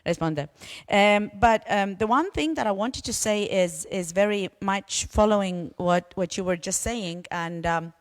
responde. But the one thing that I wanted to say is very much following what you were just saying, and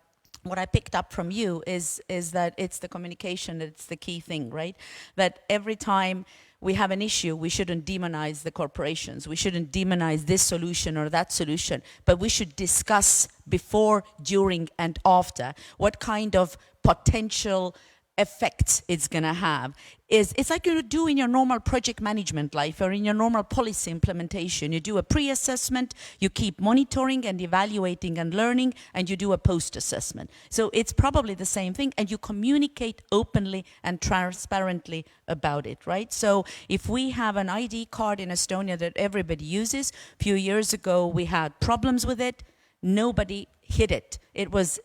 what I picked up from you is that it's the communication that's the key thing, right? That every time we have an issue, we shouldn't demonize the corporations. We shouldn't demonize this solution or that solution, but we should discuss before, during, and after what kind of potential effects it's going to have. It's like you do in your normal project management life or in your normal policy implementation. You do a pre-assessment, you keep monitoring and evaluating and learning, and you do a post-assessment. So it's probably the same thing, and you communicate openly and transparently about it, right? So if we have an ID card in Estonia that everybody uses, a few years ago we had problems with it, nobody hid it. It was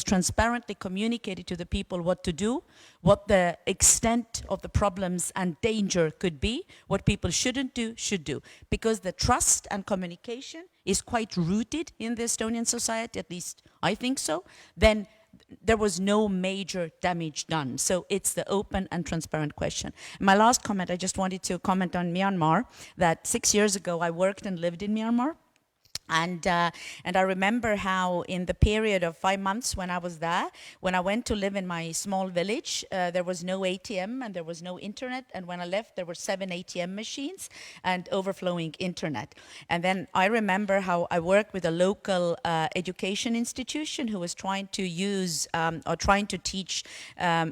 transparently communicated to the people what to do, what the extent of the problems and danger could be, what people shouldn't do, should do. Because the trust and communication is quite rooted in the Estonian society, at least I think so, then there was no major damage done. So it's the open and transparent question. My last comment, I just wanted to comment on Myanmar, that 6 years ago I worked and lived in Myanmar. And I remember how in the period of 5 months when I was there, when I went to live in my small village, there was no ATM and there was no internet. And when I left, there were 7 ATM machines and overflowing internet. And then I remember how I worked with a local education institution who was trying to use or trying to teach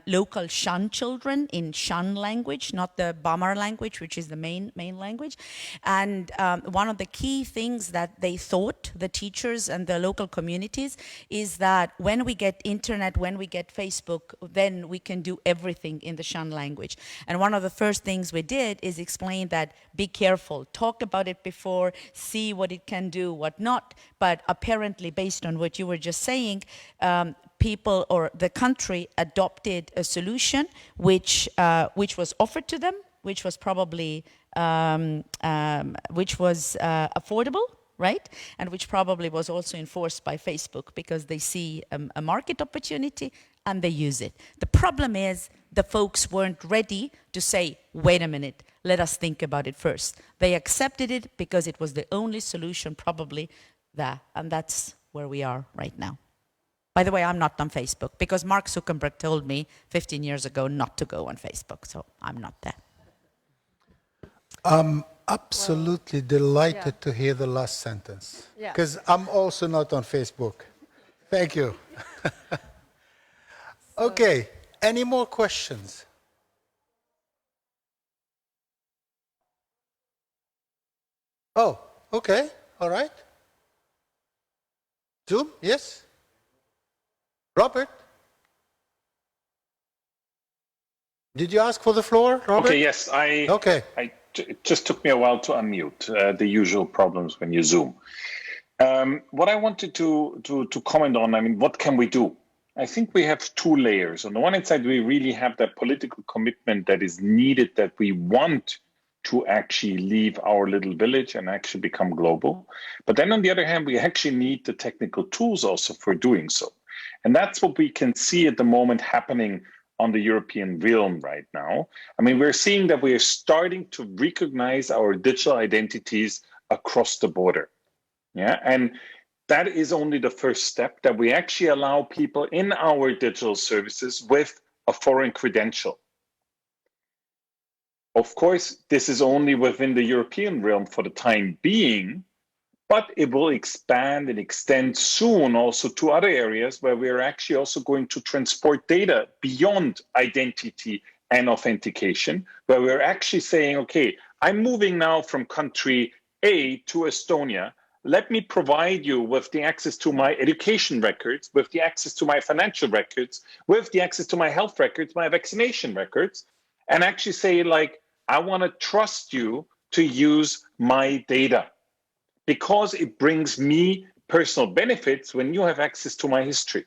local Shan children in Shan language, not the Bamar language, which is the main language. And one of the key things that they thought, the teachers and the local communities, is that when we get internet, when we get Facebook, then we can do everything in the Shan language. And one of the first things we did is explain that be careful, talk about it before, see what it can do, what not. But apparently, based on what you were just saying, people or the country adopted a solution which was offered to them, which was probably affordable, right? And which probably was also enforced by Facebook because they see a market opportunity and they use it. The problem is the folks weren't ready to say, wait a minute, let us think about it first. They accepted it because it was the only solution probably there. And that's where we are right now. By the way, I'm not on Facebook because Mark Zuckerberg told me 15 years ago not to go on Facebook. So I'm not there. Absolutely delighted to hear the last sentence, because I'm also not on Facebook. Thank you. Okay, any more questions? Oh, okay, all right. Zoom, yes? Robert? Did you ask for the floor, Robert? Okay, yes, it just took me a while to unmute, the usual problems when you Zoom. What I wanted to comment on, I mean, what can we do? I think we have two layers. On the one hand side, we really have that political commitment that is needed, that we want to actually leave our little village and actually become global. But then on the other hand, we actually need the technical tools also for doing so. And that's what we can see at the moment happening on the European realm right now. I mean, we're seeing that we are starting to recognize our digital identities across the border. Yeah, and that is only the first step, that we actually allow people in our digital services with a foreign credential. Of course, this is only within the European realm for the time being, but it will expand and extend soon also to other areas where we're actually also going to transport data beyond identity and authentication, where we're actually saying, okay, I'm moving now from country A to Estonia. Let me provide you with the access to my education records, with the access to my financial records, with the access to my health records, my vaccination records, and actually say, like, I want to trust you to use my data because it brings me personal benefits when you have access to my history.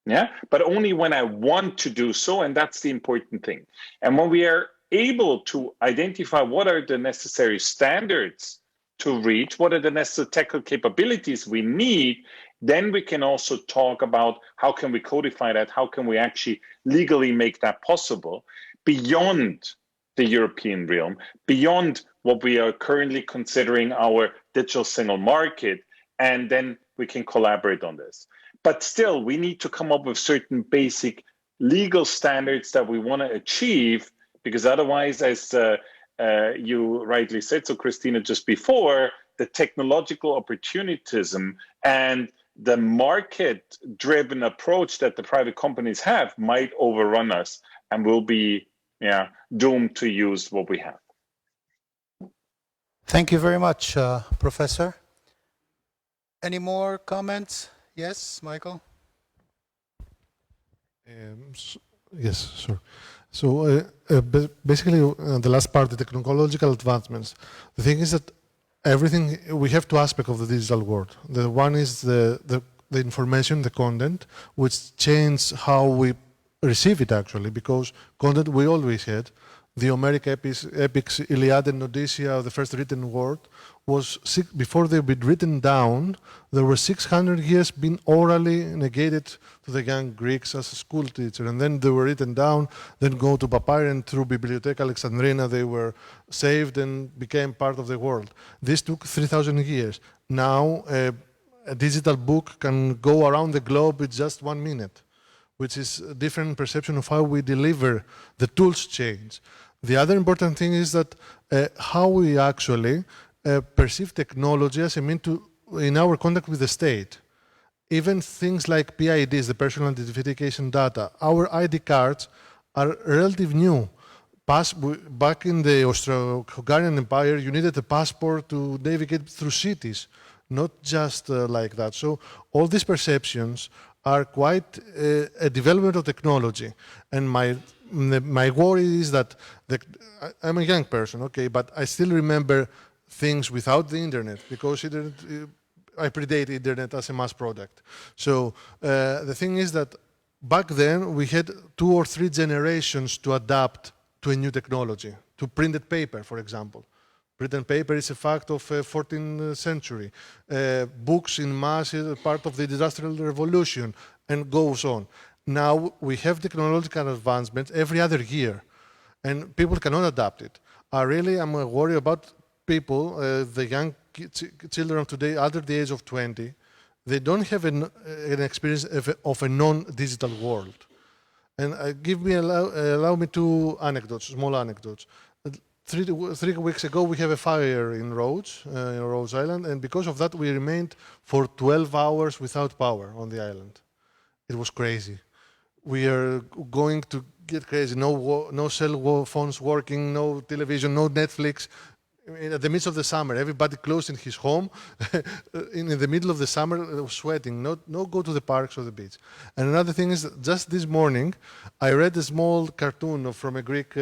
Yeah, but only when I want to do so, and that's the important thing. And when we are able to identify what are the necessary standards to reach, what are the necessary technical capabilities we need, then we can also talk about how can we codify that, how can we actually legally make that possible beyond the European realm, beyond what we are currently considering our digital single market, and then we can collaborate on this. But still, we need to come up with certain basic legal standards that we want to achieve, because otherwise, as you rightly said, so Christina, just before, the technological opportunism and the market-driven approach that the private companies have might overrun us, and we'll be doomed to use what we have. Thank you very much, Professor. Any more comments? Yes, Michael? Yes, sure. So basically, the last part, the technological advancements. The thing is that everything, we have two aspects of the digital world. The one is the information, the content, which changes how we receive it actually, because content we always had. The Homeric epics, Iliad and Odyssey, the first written word, was before they've been written down, there were 600 years being orally negated to the young Greeks as a school teacher, and then they were written down, then go to papyri, and through Bibliotheca Alexandrina they were saved and became part of the world. This took 3,000 years. Now a digital book can go around the globe in just 1 minute, which is a different perception of how we deliver. The tools change. The other important thing is that how we actually perceive technology as a means to, in our contact with the state. Even things like PIDs, the personal identification data, our ID cards are relatively new. Back in the Austro-Hungarian Empire, you needed a passport to navigate through cities, not just like that. So all these perceptions are quite a development of technology. And my worry is that I'm a young person, okay, but I still remember things without the internet, because I predate internet as a mass product. So the thing is that back then we had 2 or 3 generations to adapt to a new technology, to printed paper, for example. Printed paper is a fact of 14th century. Books in mass is part of the Industrial Revolution, and goes on. Now we have technological advancements every other year, and people cannot adapt it. I'm worried about people, the young children of today, under the age of 20, they don't have an experience of a non-digital world. And allow me 2 anecdotes, small anecdotes. 3 weeks ago, we have a fire in Rhodes Island, and because of that, we remained for 12 hours without power on the island. It was crazy. We are going to get crazy. No cell phones working, no television, no Netflix. At the midst of the summer, everybody closed in his home. In the middle of the summer, sweating. No go to the parks or the beach. And another thing is, just this morning, I read a small cartoon from a Greek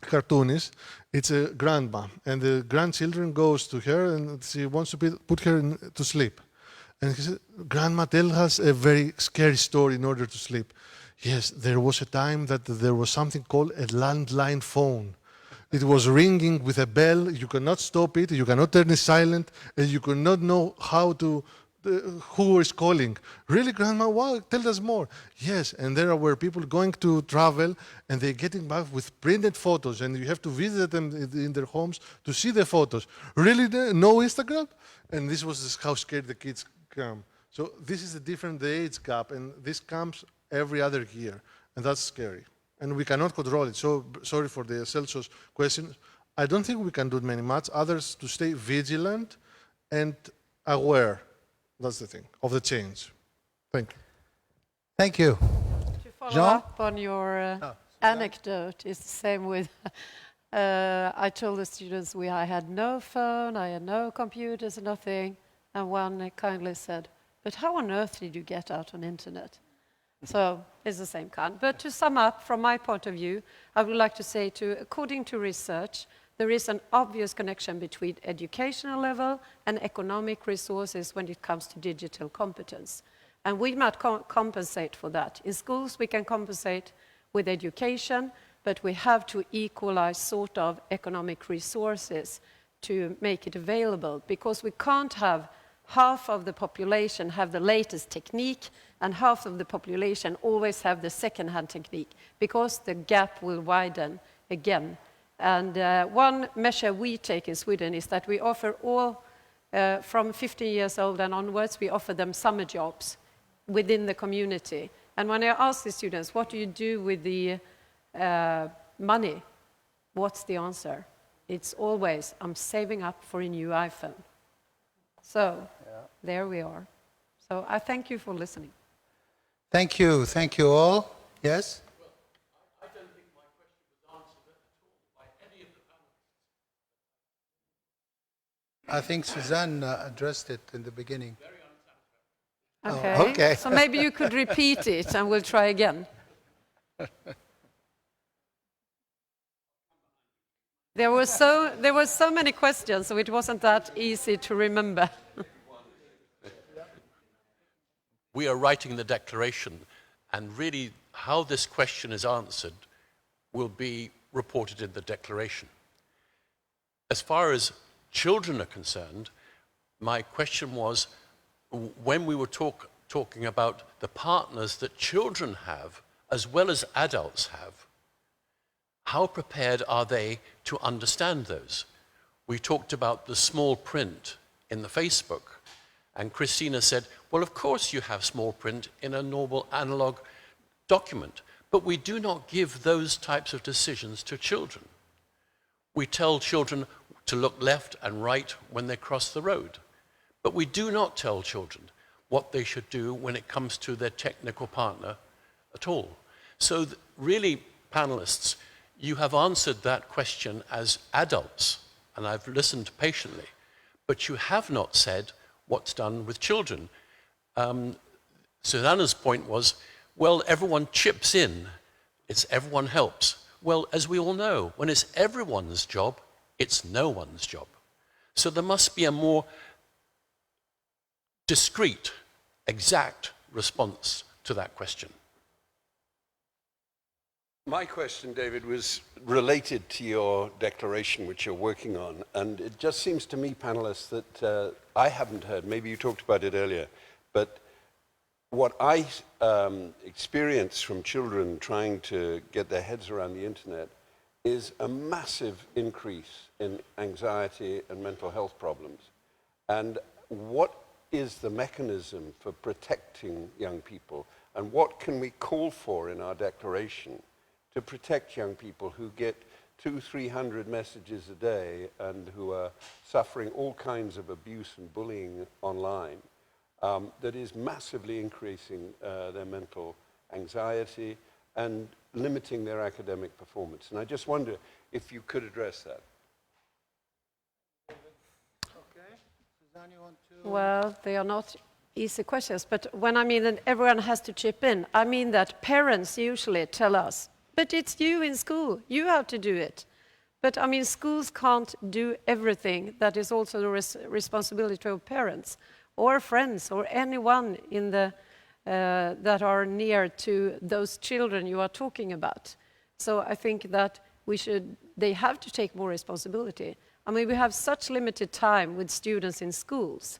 cartoonist. It's a grandma, and the grandchildren goes to her, and she wants to put her to sleep. And he said, "Grandma, tell us a very scary story in order to sleep." Yes, there was a time that there was something called a landline phone. It was ringing with a bell. You cannot stop it. You cannot turn it silent, and you could not know who is calling. Really, Grandma? Wow, tell us more. Yes, and there were people going to travel, and they're getting back with printed photos, and you have to visit them in their homes to see the photos. Really, no Instagram? And this was how scared the kids come. So this is the age gap, and this comes every other year, and that's scary. And we cannot control it. So sorry for the Celsius question. I don't think we can do much. Others to stay vigilant and aware, that's the thing, of the change. Thank you. Thank you. To follow Jean? up on your anecdote, it's the same with, I told the students I had no phone, I had no computers, nothing, and one kindly said, but how on earth did you get out on internet? So it's the same kind. But to sum up, from my point of view, I would like to say according to research, there is an obvious connection between educational level and economic resources when it comes to digital competence. And we might compensate for that. In schools, we can compensate with education, but we have to equalize sort of economic resources to make it available, because we can't have half of the population have the latest technique and half of the population always have the second-hand technique, because the gap will widen again. And one measure we take in Sweden is that we offer all, from 15 years old and onwards, we offer them summer jobs within the community. And when I ask the students, what do you do with the money? What's the answer? It's always, I'm saving up for a new iPhone. So, there we are. So I thank you for listening. Thank you. Thank you all. Yes? Well, I don't think my question was answered at all by any of the panelists. I think Suzanne addressed it in the beginning. Very unsatisfactory. Okay. Oh, okay. So maybe you could repeat it and we'll try again. There were so many questions, so it wasn't that easy to remember. We are writing the declaration, and really how this question is answered will be reported in the declaration. As far as children are concerned, my question was, when we were talking about the partners that children have, as well as adults have, how prepared are they to understand those? We talked about the small print in the Facebook, and Christina said, well, of course you have small print in a normal analog document, but we do not give those types of decisions to children. We tell children to look left and right when they cross the road, but we do not tell children what they should do when it comes to their technical partner at all. So really, panelists, you have answered that question as adults, and I've listened patiently, but you have not said what's done with children. Susanna's point was, well, everyone chips in, everyone helps. Well, as we all know, when it's everyone's job, it's no one's job. So there must be a more discrete, exact response to that question. My question, David, was related to your declaration, which you're working on. And it just seems to me, panelists, that I haven't heard, maybe you talked about it earlier, but what I experience from children trying to get their heads around the internet is a massive increase in anxiety and mental health problems. And what is the mechanism for protecting young people? And what can we call for in our declaration to protect young people who get 200-300 messages a day and who are suffering all kinds of abuse and bullying online, that is massively increasing their mental anxiety and limiting their academic performance? And I just wonder if you could address that. Okay. Suzanne, you want to? Well, they are not easy questions, but when I mean that everyone has to chip in, I mean that parents usually tell us, but it's you in school, you have to do it. But I mean, schools can't do everything. That is also the responsibility of parents or friends or anyone in the, that are near to those children you are talking about. So I think that they have to take more responsibility. I mean, we have such limited time with students in schools.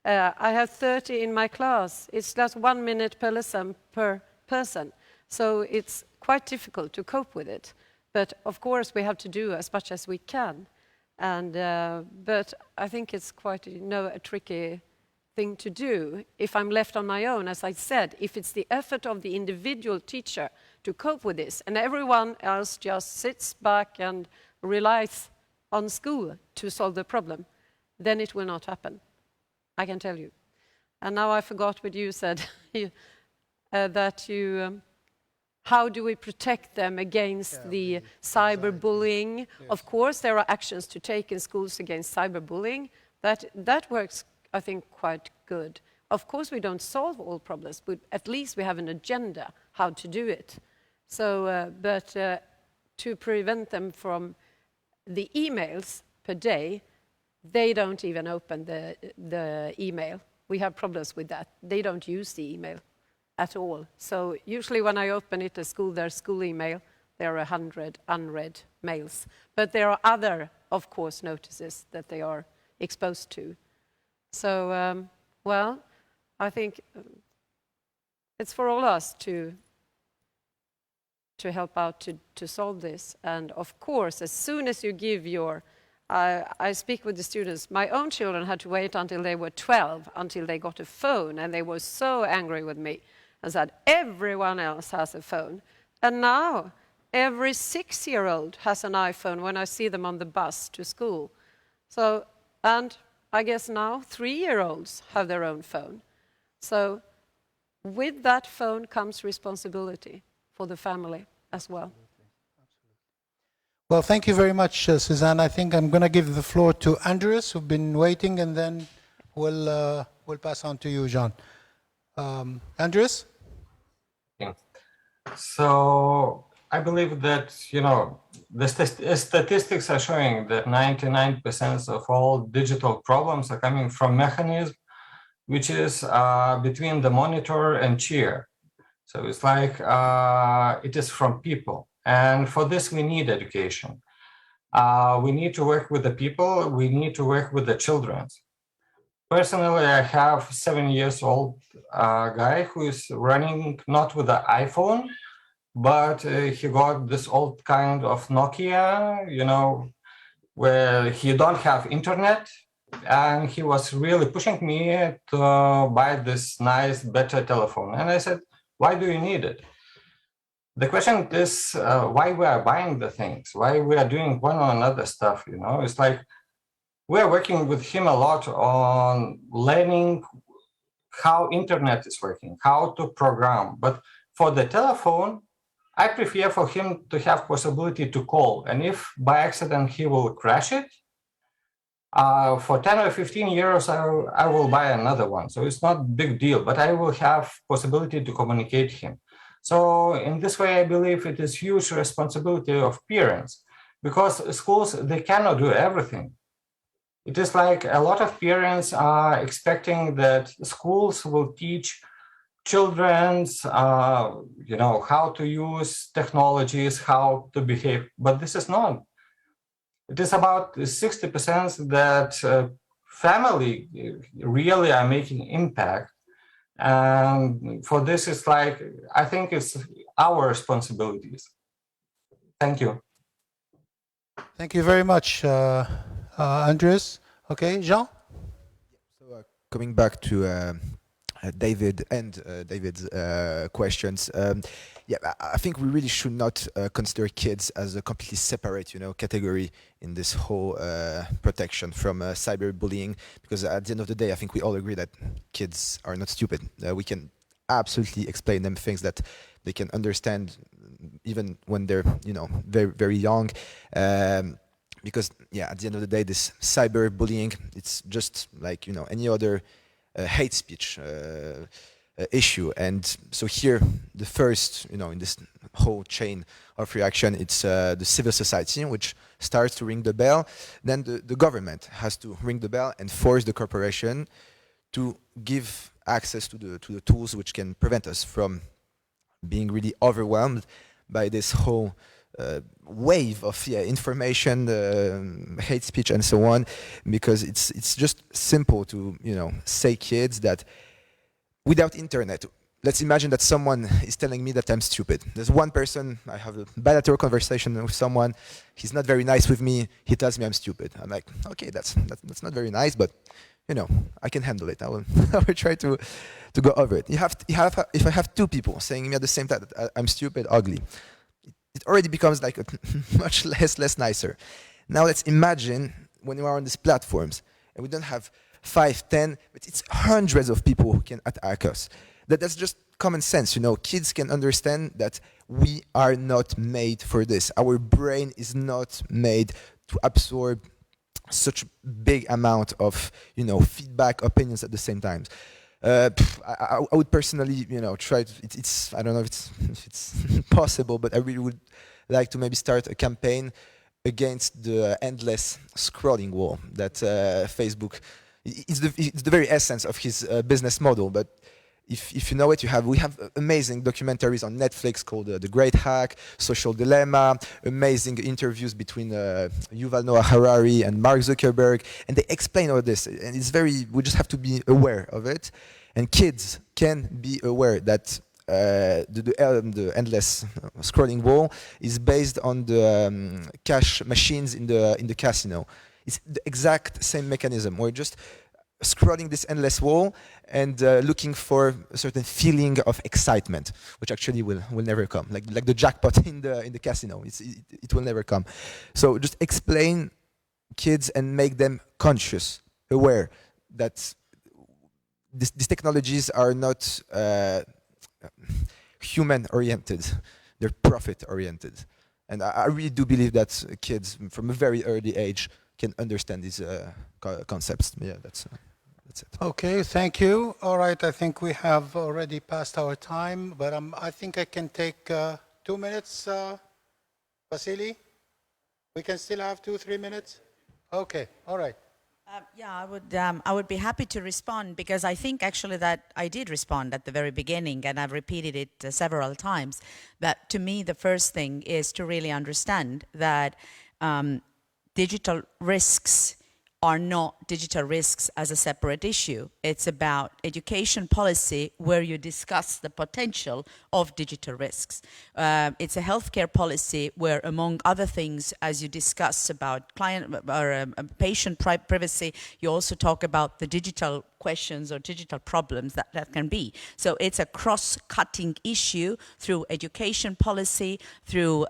I have 30 in my class. It's just 1 minute per lesson per person. So it's quite difficult to cope with it. But of course, we have to do as much as we can. And, but I think it's quite a tricky thing to do if I'm left on my own. As I said, if it's the effort of the individual teacher to cope with this, and everyone else just sits back and relies on school to solve the problem, then it will not happen. I can tell you. And now I forgot what you said, how do we protect them against the cyberbullying? Yes. Of course, there are actions to take in schools against cyberbullying. That works, I think, quite good. Of course, we don't solve all problems, but at least we have an agenda how to do it. So, to prevent them from the emails per day, they don't even open the email. We have problems with that. They don't use the email at all. So usually when I open it at school, their school email, there are 100 unread mails. But there are other, of course, notices that they are exposed to. So, well, I think it's for all us to help out to solve this. And of course, as soon as you give your, I speak with the students, my own children had to wait until they were 12, until they got a phone, and they were so angry with me and said, everyone else has a phone. And now, every 6-year-old has an iPhone when I see them on the bus to school. So, and I guess now 3-year-olds have their own phone. So, with that phone comes responsibility for the family as well. Well, thank you very much, Suzanne. I think I'm going to give the floor to Andreas, who's been waiting, and then we'll pass on to you, Jean. Andreas? Yeah. So I believe that, you know, the statistics are showing that 99% of all digital problems are coming from mechanism, which is between the monitor and chair. So it's like it is from people. And for this, we need education. We need to work with the people. We need to work with the children. Personally, I have 7-year-old guy who is running not with the iPhone, but he got this old kind of Nokia, you know, where he don't have internet. And he was really pushing me to buy this nice, better telephone. And I said, why do you need it? The question is why we are buying the things, why we are doing one or another stuff, you know? It's like we're working with him a lot on learning how internet is working, how to program. But for the telephone, I prefer for him to have possibility to call. And if by accident he will crash it, for 10 or 15 euros, I will buy another one. So it's not a big deal, but I will have possibility to communicate him. So in this way, I believe it is huge responsibility of parents, because schools, they cannot do everything. It is like a lot of parents are expecting that schools will teach children, you know, how to use technologies, how to behave, but this is not. It is about 60% that family really are making impact. And for this, it's like, I think it's our responsibilities. Thank you. Thank you very much, Andreas. Okay, Jean? So coming back to David and David's questions, yeah, I think we really should not consider kids as a completely separate, you know, category in this whole protection from cyberbullying, because at the end of the day, I think we all agree that kids are not stupid. We can absolutely explain them things that they can understand even when they're, you know, very, very young. Because, yeah, at the end of the day, this cyberbullying, it's just like, you know, any other hate speech issue. And so here, the first, you know, in this whole chain of reaction, it's the civil society, which starts to ring the bell. Then the government has to ring the bell and force the corporation to give access to the tools which can prevent us from being really overwhelmed by this whole wave of information, hate speech, and so on. Because it's just simple to, you know, say kids that without internet, let's imagine that someone is telling me that I'm stupid. There's one person, I have a bilateral conversation with someone, he's not very nice with me, he tells me I'm stupid. I'm like, okay, that's not very nice, but, you know, I can handle it. I will try to go over it. If I have two people saying me at the same time that I'm stupid, ugly, it already becomes like a much less nicer. Now let's imagine when we are on these platforms and we don't have 5, 10, but it's hundreds of people who can attack us. That's just common sense, you know. Kids can understand that we are not made for this. Our brain is not made to absorb such big amount of, you know, feedback, opinions at the same time. I would personally, you know, try to, it's I don't know if it's possible, but I really would like to maybe start a campaign against the endless scrolling wall that Facebook, it's the very essence of his business model. But if you know it, we have amazing documentaries on Netflix called The Great Hack, Social Dilemma, amazing interviews between Yuval Noah Harari and Mark Zuckerberg, and they explain all this. And it's we just have to be aware of it. And kids can be aware that the endless scrolling wall is based on the cash machines in the casino. It's the exact same mechanism. We're just scrolling this endless wall and looking for a certain feeling of excitement, which actually will never come. Like the jackpot in the casino, it will never come. So just explain kids and make them conscious, aware that these technologies are not human-oriented, they're profit-oriented. And I really do believe that kids from a very early age can understand these concepts. Yeah, that's it. Okay, thank you. All right, I think we have already passed our time, but I think I can take 2 minutes, Vasily? We can still have 2-3 minutes? Okay, all right. Yeah, I would be happy to respond, because I think actually that I did respond at the very beginning, and I've repeated it several times. That to me, the first thing is to really understand that digital risks are not digital risks as a separate issue. It's about education policy where you discuss the potential of digital risks. It's a healthcare policy where, among other things, as you discuss about client or patient privacy, you also talk about the digital questions or digital problems that can be. So it's a cross-cutting issue through education policy, through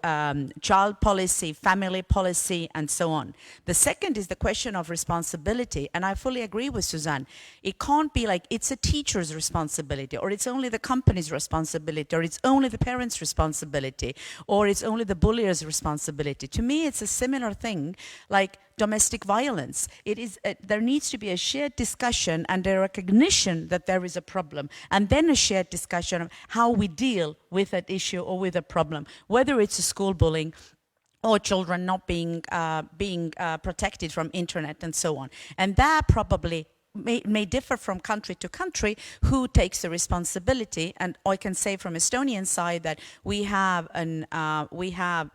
child policy, family policy, and so on. The second is the question of responsibility, and I fully agree with Suzanne. It can't be like it's a teacher's responsibility, or it's only the company's responsibility, or it's only the parents' responsibility, or it's only the bullier's responsibility. To me, it's a similar thing like domestic violence. It is there needs to be a shared discussion and a recognition that there is a problem, and then a shared discussion of how we deal with that issue or with a problem, whether it's a school bullying or children not being protected from internet and so on. And that probably may differ from country to country who takes the responsibility. And I can say from Estonian side that we have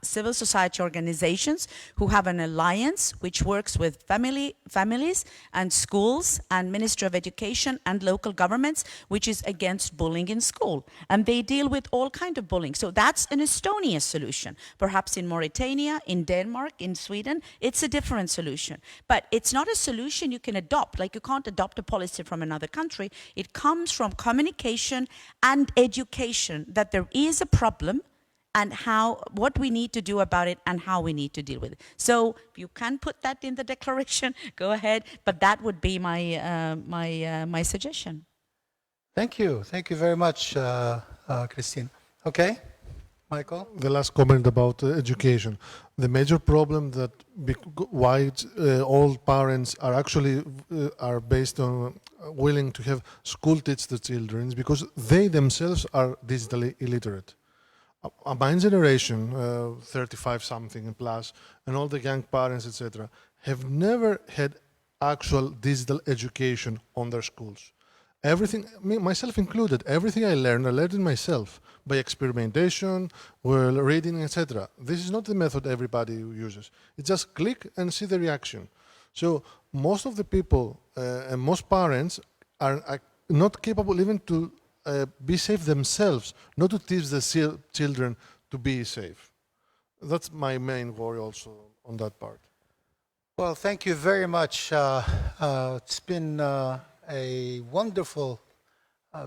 civil society organizations who have an alliance which works with families and schools and Ministry of Education and local governments, which is against bullying in school. And they deal with all kinds of bullying. So that's an Estonian solution. Perhaps in Mauritania, in Denmark, in Sweden, it's a different solution. But it's not a solution you can adopt. Like, you can't adopt a policy from another country. It comes from communication and education that there is a problem and what we need to do about it and how we need to deal with it. So you can put that in the declaration, go ahead, but that would be my suggestion. Thank you very much, Christine. Okay, Michael? The last comment about education. The major problem that why all parents are actually are based on willing to have school teach the children is because they themselves are digitally illiterate. My generation, 35-something and plus, and all the young parents, etc., have never had actual digital education on their schools. Everything, myself included, everything I learned it myself by experimentation, reading, etc. This is not the method everybody uses. It's just click and see the reaction. So most of the people and most parents are not capable even to be safe themselves, not to teach the children to be safe. That's my main worry also on that part. Well, thank you very much. It's been a wonderful,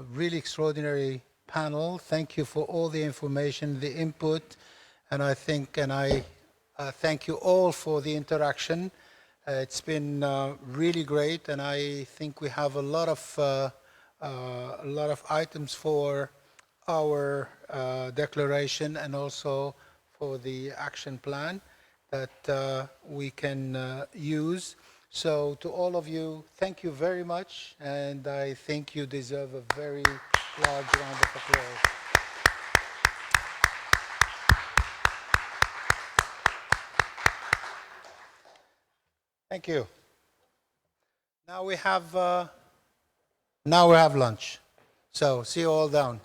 really extraordinary panel. Thank you for all the information, the input, and I thank you all for the interaction. It's been really great, and I think we have a lot of items for our declaration and also for the action plan that we can use. So to all of you, thank you very much, and I think you deserve a very large round of applause. Thank you. Now we have lunch. So see you all down.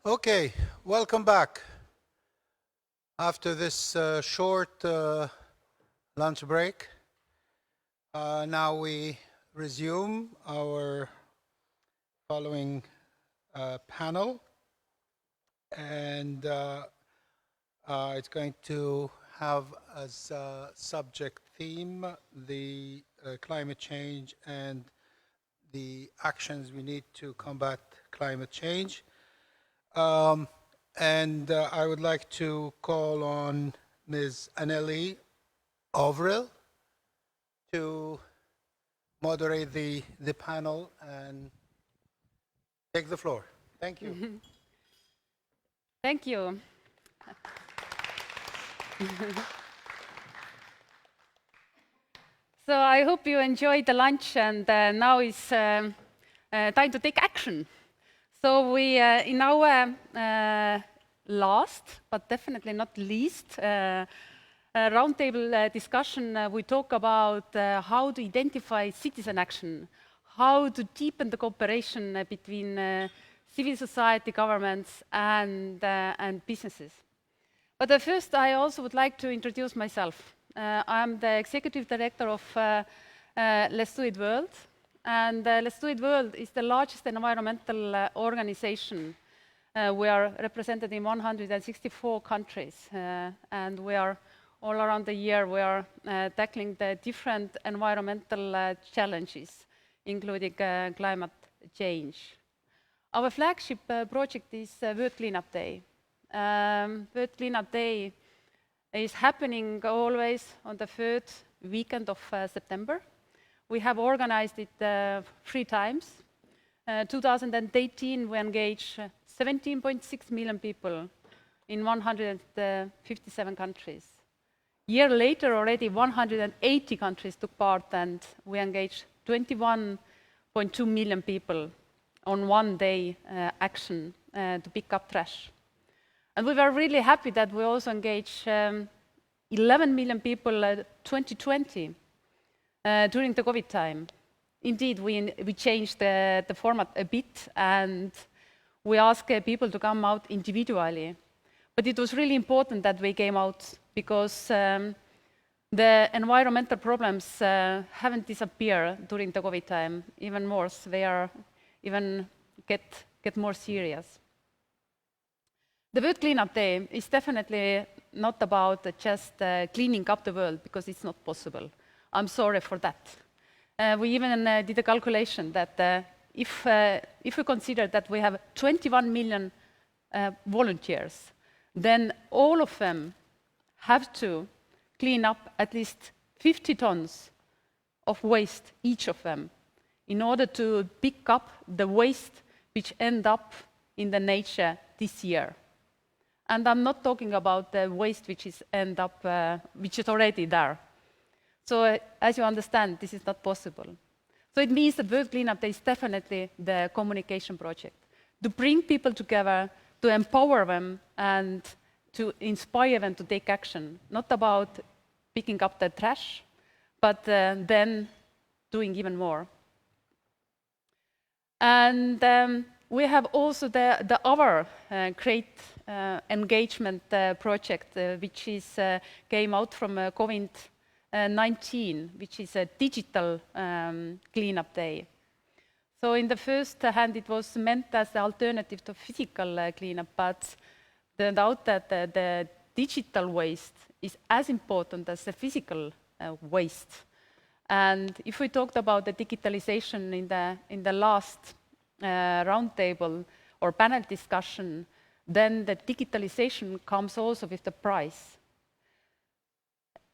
Okay, welcome back. After this short lunch break, now we resume our following panel, and it's going to have as a subject theme the climate change and the actions we need to combat climate change. And I would like to call on Ms. Anneli Overell to moderate the panel and take the floor. Thank you. Thank you. So I hope you enjoyed the lunch, and now it's time to take action. So we, in our last, but definitely not least, roundtable discussion, we talk about how to identify citizen action, how to deepen the cooperation between civil society, governments, and businesses. But first, I also would like to introduce myself. I'm the executive director of Let's Do It World. And Let's Do It World is the largest environmental organization. We are represented in 164 countries. And we are, all around the year, we are tackling the different environmental challenges, including climate change. Our flagship project is World Cleanup Day. World Cleanup Day is happening always on the third weekend of September. We have organized it 3 times. 2018, we engaged 17.6 million people in 157 countries. A year later, already 180 countries took part, and we engaged 21.2 million people on one-day action to pick up trash. And we were really happy that we also engaged 11 million people 2020 during the COVID time. Indeed, we changed the format a bit, and we asked people to come out individually. But it was really important that we came out, because the environmental problems haven't disappeared during the COVID time. Even more, they are even get more serious. The World Cleanup Day is definitely not about just cleaning up the world, because it's not possible. I'm sorry for that. We even did a calculation that if we consider that we have 21 million volunteers, then all of them have to clean up at least 50 tons of waste, each of them, in order to pick up the waste which end up in the nature this year. And I'm not talking about the waste which is which is already there. So as you understand, this is not possible. So it means the World Cleanup Day is definitely the communication project, to bring people together, to empower them, and to inspire them to take action, not about picking up the trash, but then doing even more. And we have also the other great engagement project, which came out from COVID-19, which is a digital cleanup day. So in the first hand, it was meant as the alternative to physical cleanup, but turned out that the digital waste is as important as the physical waste. And if we talked about the digitalization in the last roundtable or panel discussion, then the digitalization comes also with the price.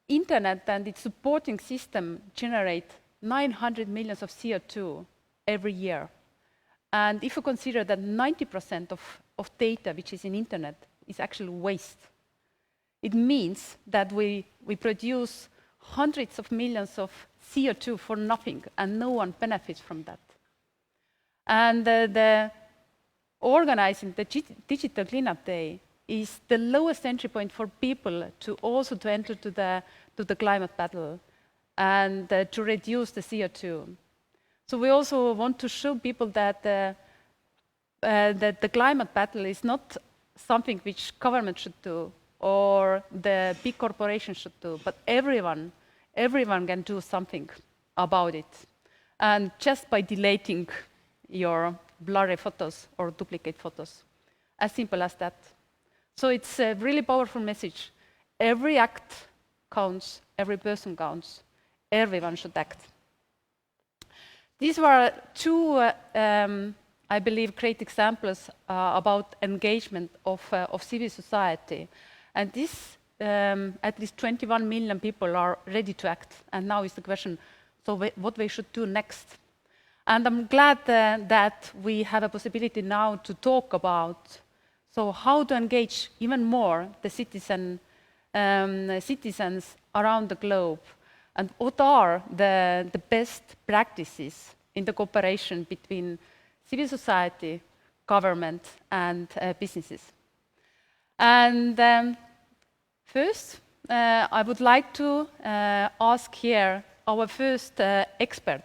Internet and its supporting system generate 900 million of CO2 every year. And if you consider that 90% of data which is in internet is actually waste, it means that we produce hundreds of millions of CO2 for nothing, and no one benefits from that. And the organizing the Digital Cleanup Day is the lowest entry point for people to enter to the climate battle and to reduce the CO2. So we also want to show people that that the climate battle is not something which government should do or the big corporations should do, but everyone can do something about it. And just by deleting your blurry photos or duplicate photos, as simple as that. So it's a really powerful message. Every act counts, every person counts, everyone should act. These were two, I believe, great examples about engagement of civil society. And this, at least 21 million people are ready to act. And now is the question, so what we should do next? And I'm glad that we have a possibility now to talk about so how to engage even more the citizens around the globe, and what are the best practices in the cooperation between civil society, government, and businesses. And first, I would like to ask here our first expert.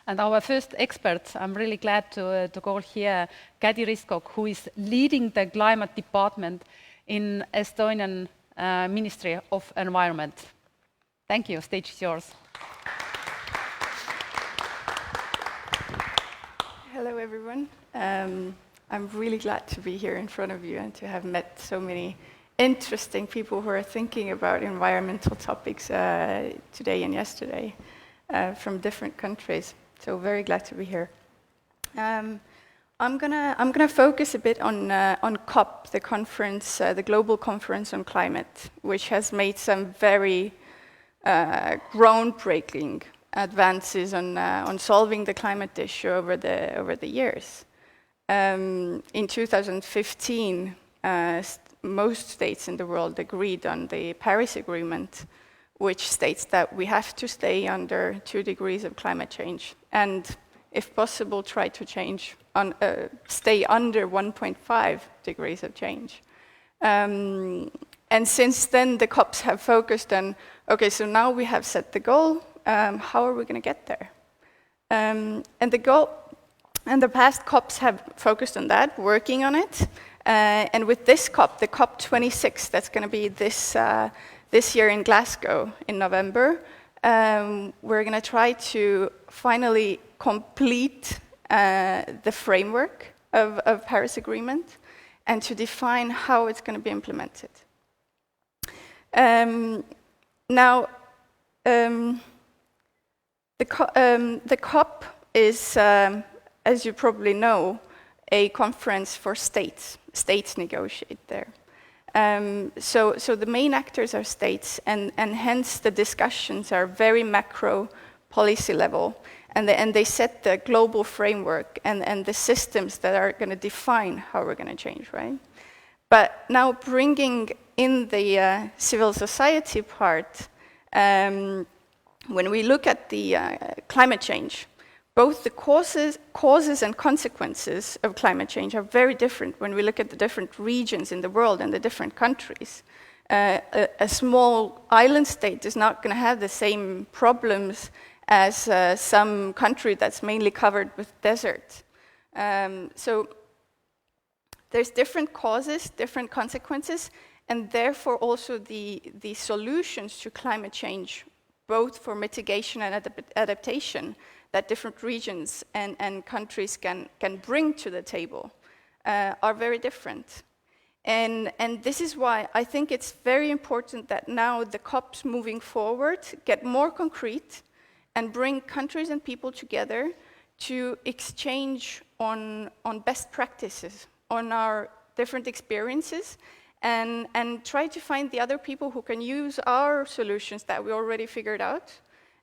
And our first expert, I'm really glad to call here Kadi Riskok, who is leading the climate department in Estonian Ministry of Environment. Thank you, stage is yours. Hello, everyone. I'm really glad to be here in front of you and to have met so many interesting people who are thinking about environmental topics today and yesterday from different countries. So very glad to be here. I'm gonna focus a bit on COP, the conference, the global conference on climate, which has made some very groundbreaking advances on solving the climate issue over the years. In 2015, most states in the world agreed on the Paris Agreement, which states that we have to stay under 2 degrees of climate change, and if possible, try to stay under 1.5 degrees of change. And since then, the COPs have focused on, okay, so now we have set the goal, how are we going to get there? And the past COPs have focused on that, working on it, and with this COP, the COP26, that's going to be this year in Glasgow in November, we're going to try to finally complete the framework of Paris Agreement and to define how it's going to be implemented. Now, the COP is, as you probably know, a conference for states. States negotiate there. So the main actors are states, and hence the discussions are very macro policy level, and they set the global framework and the systems that are going to define how we're going to change, right? But now bringing in the civil society part, when we look at the climate change, both the causes and consequences of climate change are very different when we look at the different regions in the world and the different countries. A small island state is not going to have the same problems as some country that's mainly covered with desert. So there's different causes, different consequences, and therefore also the solutions to climate change, both for mitigation and adaptation, that different regions and countries can bring to the table are very different. And this is why I think it's very important that now the COPs moving forward get more concrete and bring countries and people together to exchange on best practices, on our different experiences, and try to find the other people who can use our solutions that we already figured out,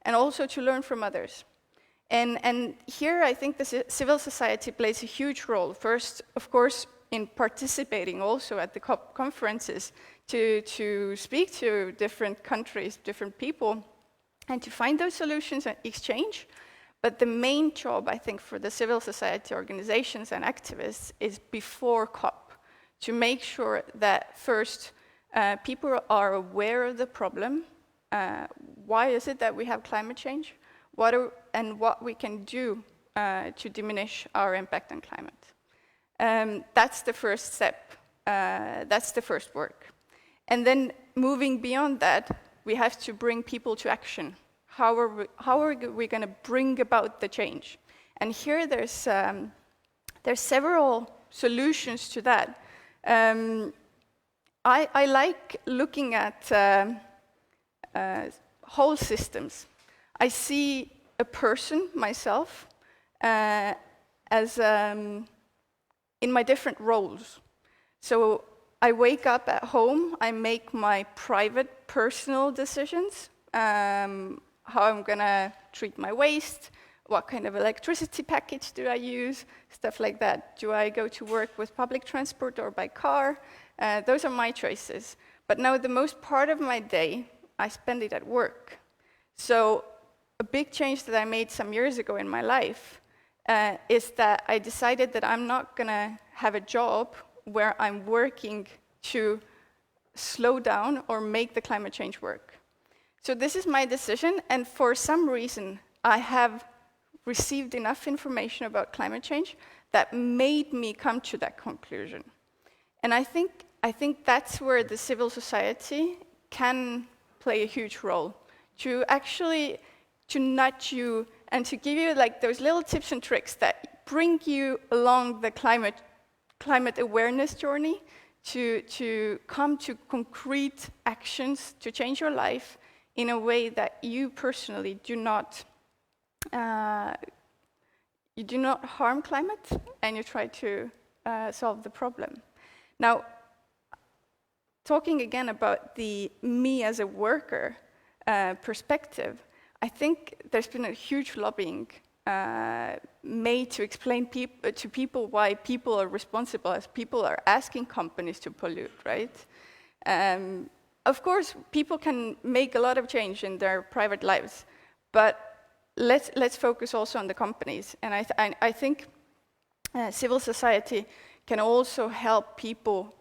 and also to learn from others. And here I think the civil society plays a huge role. First, of course, in participating also at the COP conferences to speak to different countries, different people, and to find those solutions and exchange. But the main job, I think, for the civil society organizations and activists is before COP, to make sure that first people are aware of the problem. Why is it that we have climate change? What we can do to diminish our impact on climate. That's the first step. That's the first work. And then moving beyond that, we have to bring people to action. How are we going to bring about the change? And here there's several solutions to that. I like looking at whole systems. I see a person, myself, as in my different roles. So I wake up at home, I make my private, personal decisions, how I'm gonna treat my waste, what kind of electricity package do I use, stuff like that. Do I go to work with public transport or by car? Those are my choices. But now the most part of my day, I spend it at work. So a big change that I made some years ago in my life is that I decided that I'm not gonna have a job where I'm working to slow down or make the climate change work. So this is my decision, and for some reason, I have received enough information about climate change that made me come to that conclusion. And I think that's where the civil society can play a huge role, to actually to nudge you and to give you like those little tips and tricks that bring you along the climate awareness journey to come to concrete actions to change your life in a way that you personally do not harm climate, and you try to solve the problem. Now, talking again about the me as a worker perspective, I think there's been a huge lobbying made to explain to people why people are responsible, as people are asking companies to pollute, right? Of course, people can make a lot of change in their private lives, but let's focus also on the companies. And I think civil society can also help people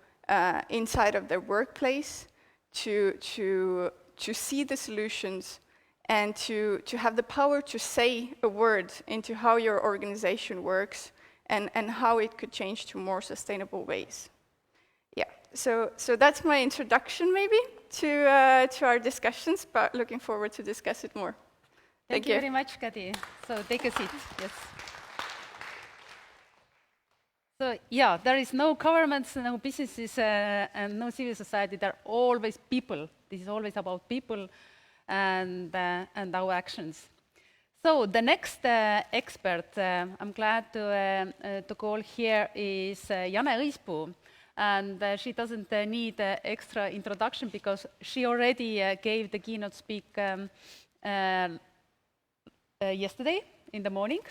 inside of their workplace to see the solutions and to have the power to say a word into how your organization works and how it could change to more sustainable ways. Yeah, so that's my introduction maybe to our discussions, but looking forward to discuss it more. Thank you very much, Kati. So take a seat, yes. So yeah, there is no governments, no businesses, and no civil society. There are always people. This is always about people and our actions. So the next expert I'm glad to call here is Jane Õispuu. And she doesn't need extra introduction because she already gave the keynote speak yesterday in the morning.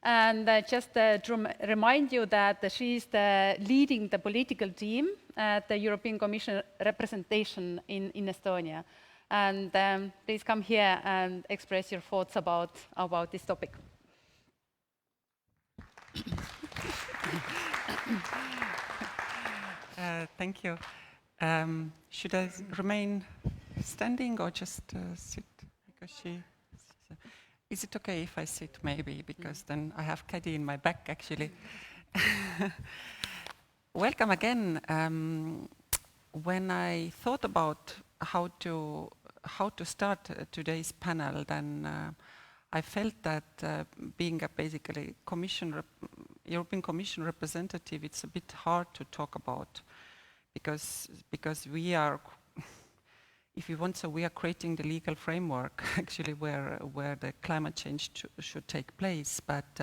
And just to remind you that she's leading the political team at the European Commission representation in Estonia. And please come here and express your thoughts about this topic. Thank you. Should I remain standing or just sit? Because is it okay if I sit maybe? Because then I have Kadi in my back actually. Welcome again. When I thought about how to start today's panel, then I felt that being a basically European Commission representative, it's a bit hard to talk about because we are, if you want, so we are creating the legal framework actually where the climate change should take place, but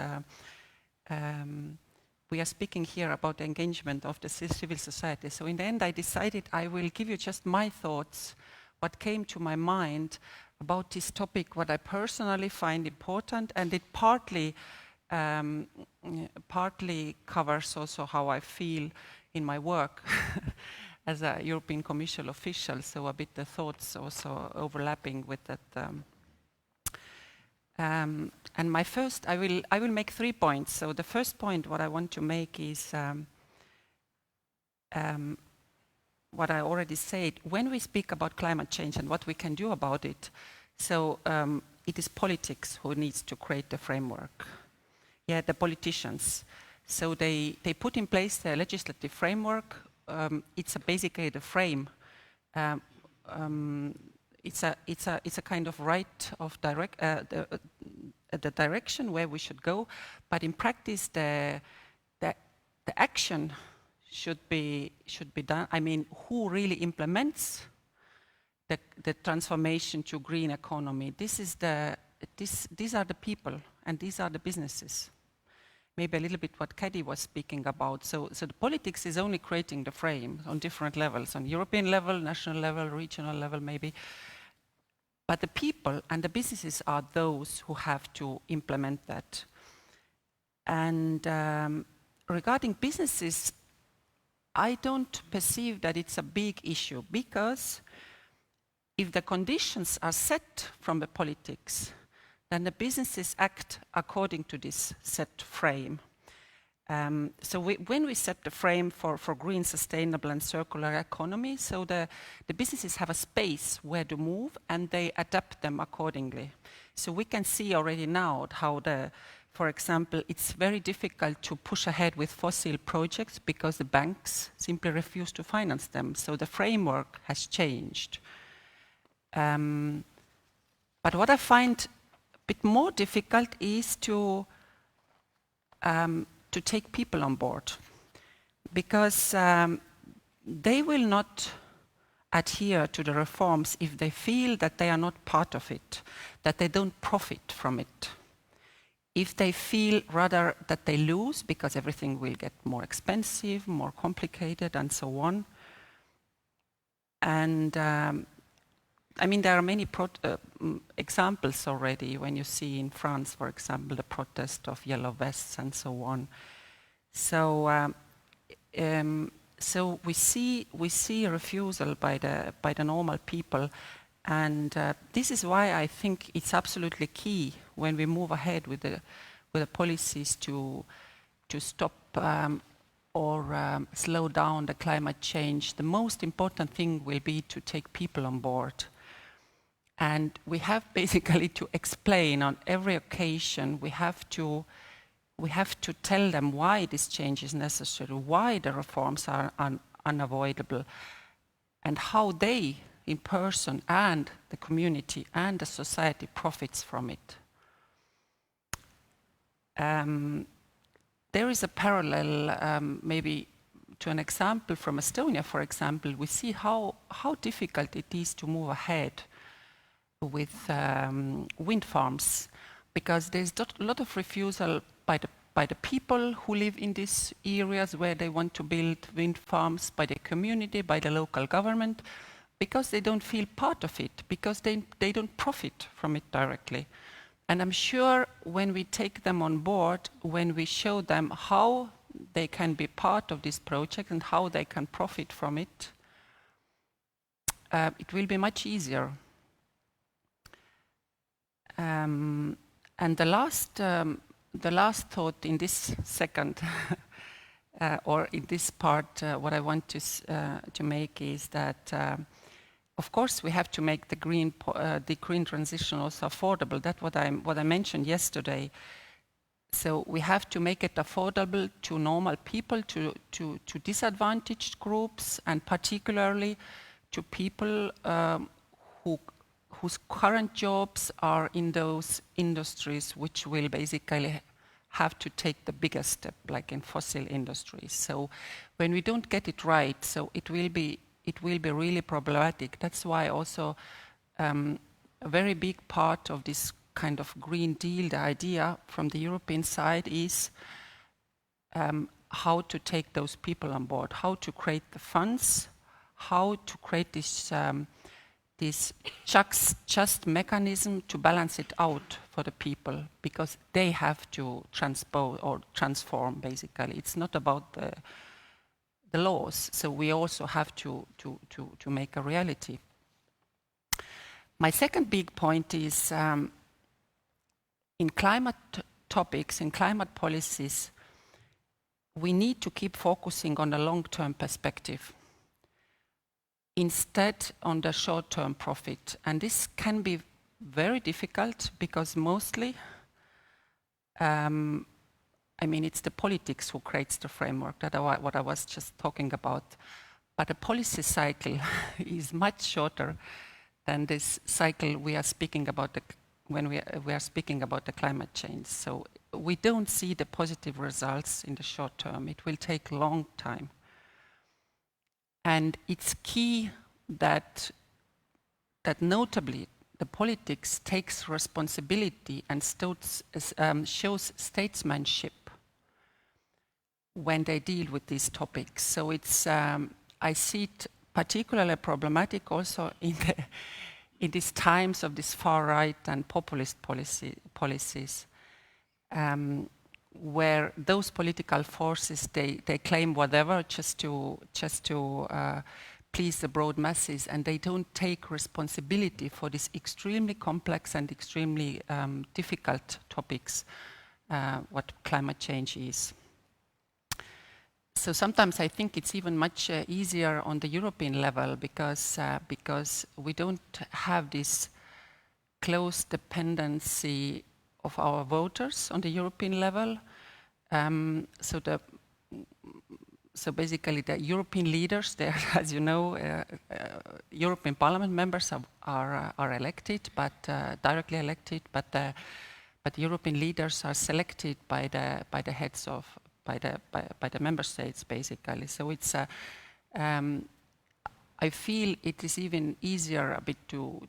we are speaking here about the engagement of the civil society. So in the end, I decided I will give you just my thoughts, what came to my mind about this topic, what I personally find important, and it partly covers also how I feel in my work as a European Commission official, so a bit the thoughts also overlapping with that. And my first, I will make 3 points. So the first point, what I want to make is what I already said. When we speak about climate change and what we can do about it, so it is politics who needs to create the framework. Yeah, the politicians. So they put in place the legislative framework. It's basically the frame. It's a kind of right of the direction where we should go, but in practice the action should be done. I mean, who really implements the transformation to green economy? These are the people and these are the businesses. Maybe a little bit what Kadi was speaking about. So the politics is only creating the frame on different levels, on European level, national level, regional level maybe. But the people and the businesses are those who have to implement that. And regarding businesses, I don't perceive that it's a big issue, because if the conditions are set from the politics, then the businesses act according to this set frame. So when we set the frame for green, sustainable and circular economy, so the businesses have a space where to move and they adapt them accordingly. So we can see already now how for example, it's very difficult to push ahead with fossil projects because the banks simply refuse to finance them. So the framework has changed. But what I find a bit more difficult is to take people on board, because they will not adhere to the reforms if they feel that they are not part of it, that they don't profit from it. If they feel rather that they lose because everything will get more expensive, more complicated and so on. And I mean, there are many examples already when you see in France, for example, the protest of yellow vests and so on. So, so we see a refusal by the normal people, and this is why I think it's absolutely key when we move ahead with the policies to stop or slow down the climate change. The most important thing will be to take people on board. And we have basically to explain on every occasion, we have to tell them why this change is necessary, why the reforms are unavoidable, and how they, in person, and the community and the society profits from it. There is a parallel, maybe to an example from Estonia, for example. We see how difficult it is to move ahead with wind farms, because there's a lot of refusal by the people who live in these areas where they want to build wind farms, by the community, by the local government, because they don't feel part of it, because they don't profit from it directly. And I'm sure when we take them on board, when we show them how they can be part of this project and how they can profit from it, it will be much easier. And the last thought in this second, or in this part, what I want to make is that, of course, we have to make the green transition also affordable. That's what I mentioned yesterday. So we have to make it affordable to normal people, to disadvantaged groups, and particularly to people whose current jobs are in those industries which will basically have to take the biggest step, like in fossil industries. So when we don't get it right, so it will be really problematic. That's why also a very big part of this kind of Green Deal, the idea from the European side is how to take those people on board, how to create the funds, how to create this just mechanism to balance it out for the people, because they have to transpose or transform, basically. It's not about the laws, so we also have to make a reality. My second big point is in climate topics, in climate policies, we need to keep focusing on the long-term perspective instead on the short-term profit. And this can be very difficult because mostly I mean, it's the politics who creates the framework, what I was just talking about. But a policy cycle is much shorter than this cycle we are speaking about when we are speaking about the climate change. So we don't see the positive results in the short term. It will take a long time. And it's key that notably the politics takes responsibility and shows statesmanship when they deal with these topics. So it's, I see it particularly problematic also in these times of this far right and populist policies, where those political forces they claim whatever just to please the broad masses, and they don't take responsibility for these extremely complex and extremely difficult topics, what climate change is. So sometimes I think it's even much easier on the European level because we don't have this close dependency of our voters on the European level. So basically the European leaders, they are, as you know, European Parliament members are elected, but directly elected, but the European leaders are selected by the heads of by the member states, basically. So it's I feel it is even easier a bit to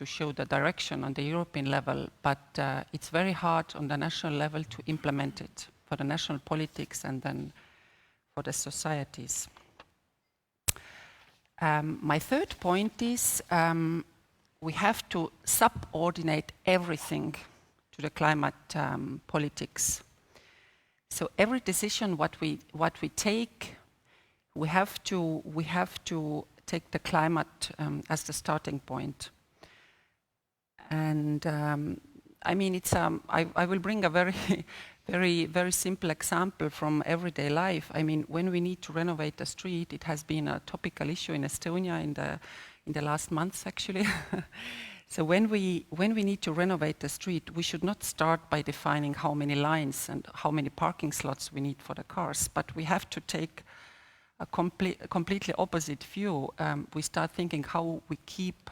show the direction on the European level, but it's very hard on the national level to implement it for the national politics and then for the societies. My third point is we have to subordinate everything to the climate politics. So every decision what we take, we have to take the climate as the starting point. And I mean, it's I will bring a very simple example from everyday life. I mean, when we need to renovate a street, it has been a topical issue in Estonia in the last months, actually. So when we need to renovate the street, we should not start by defining how many lines and how many parking slots we need for the cars, but we have to take a completely opposite view. We start thinking how we keep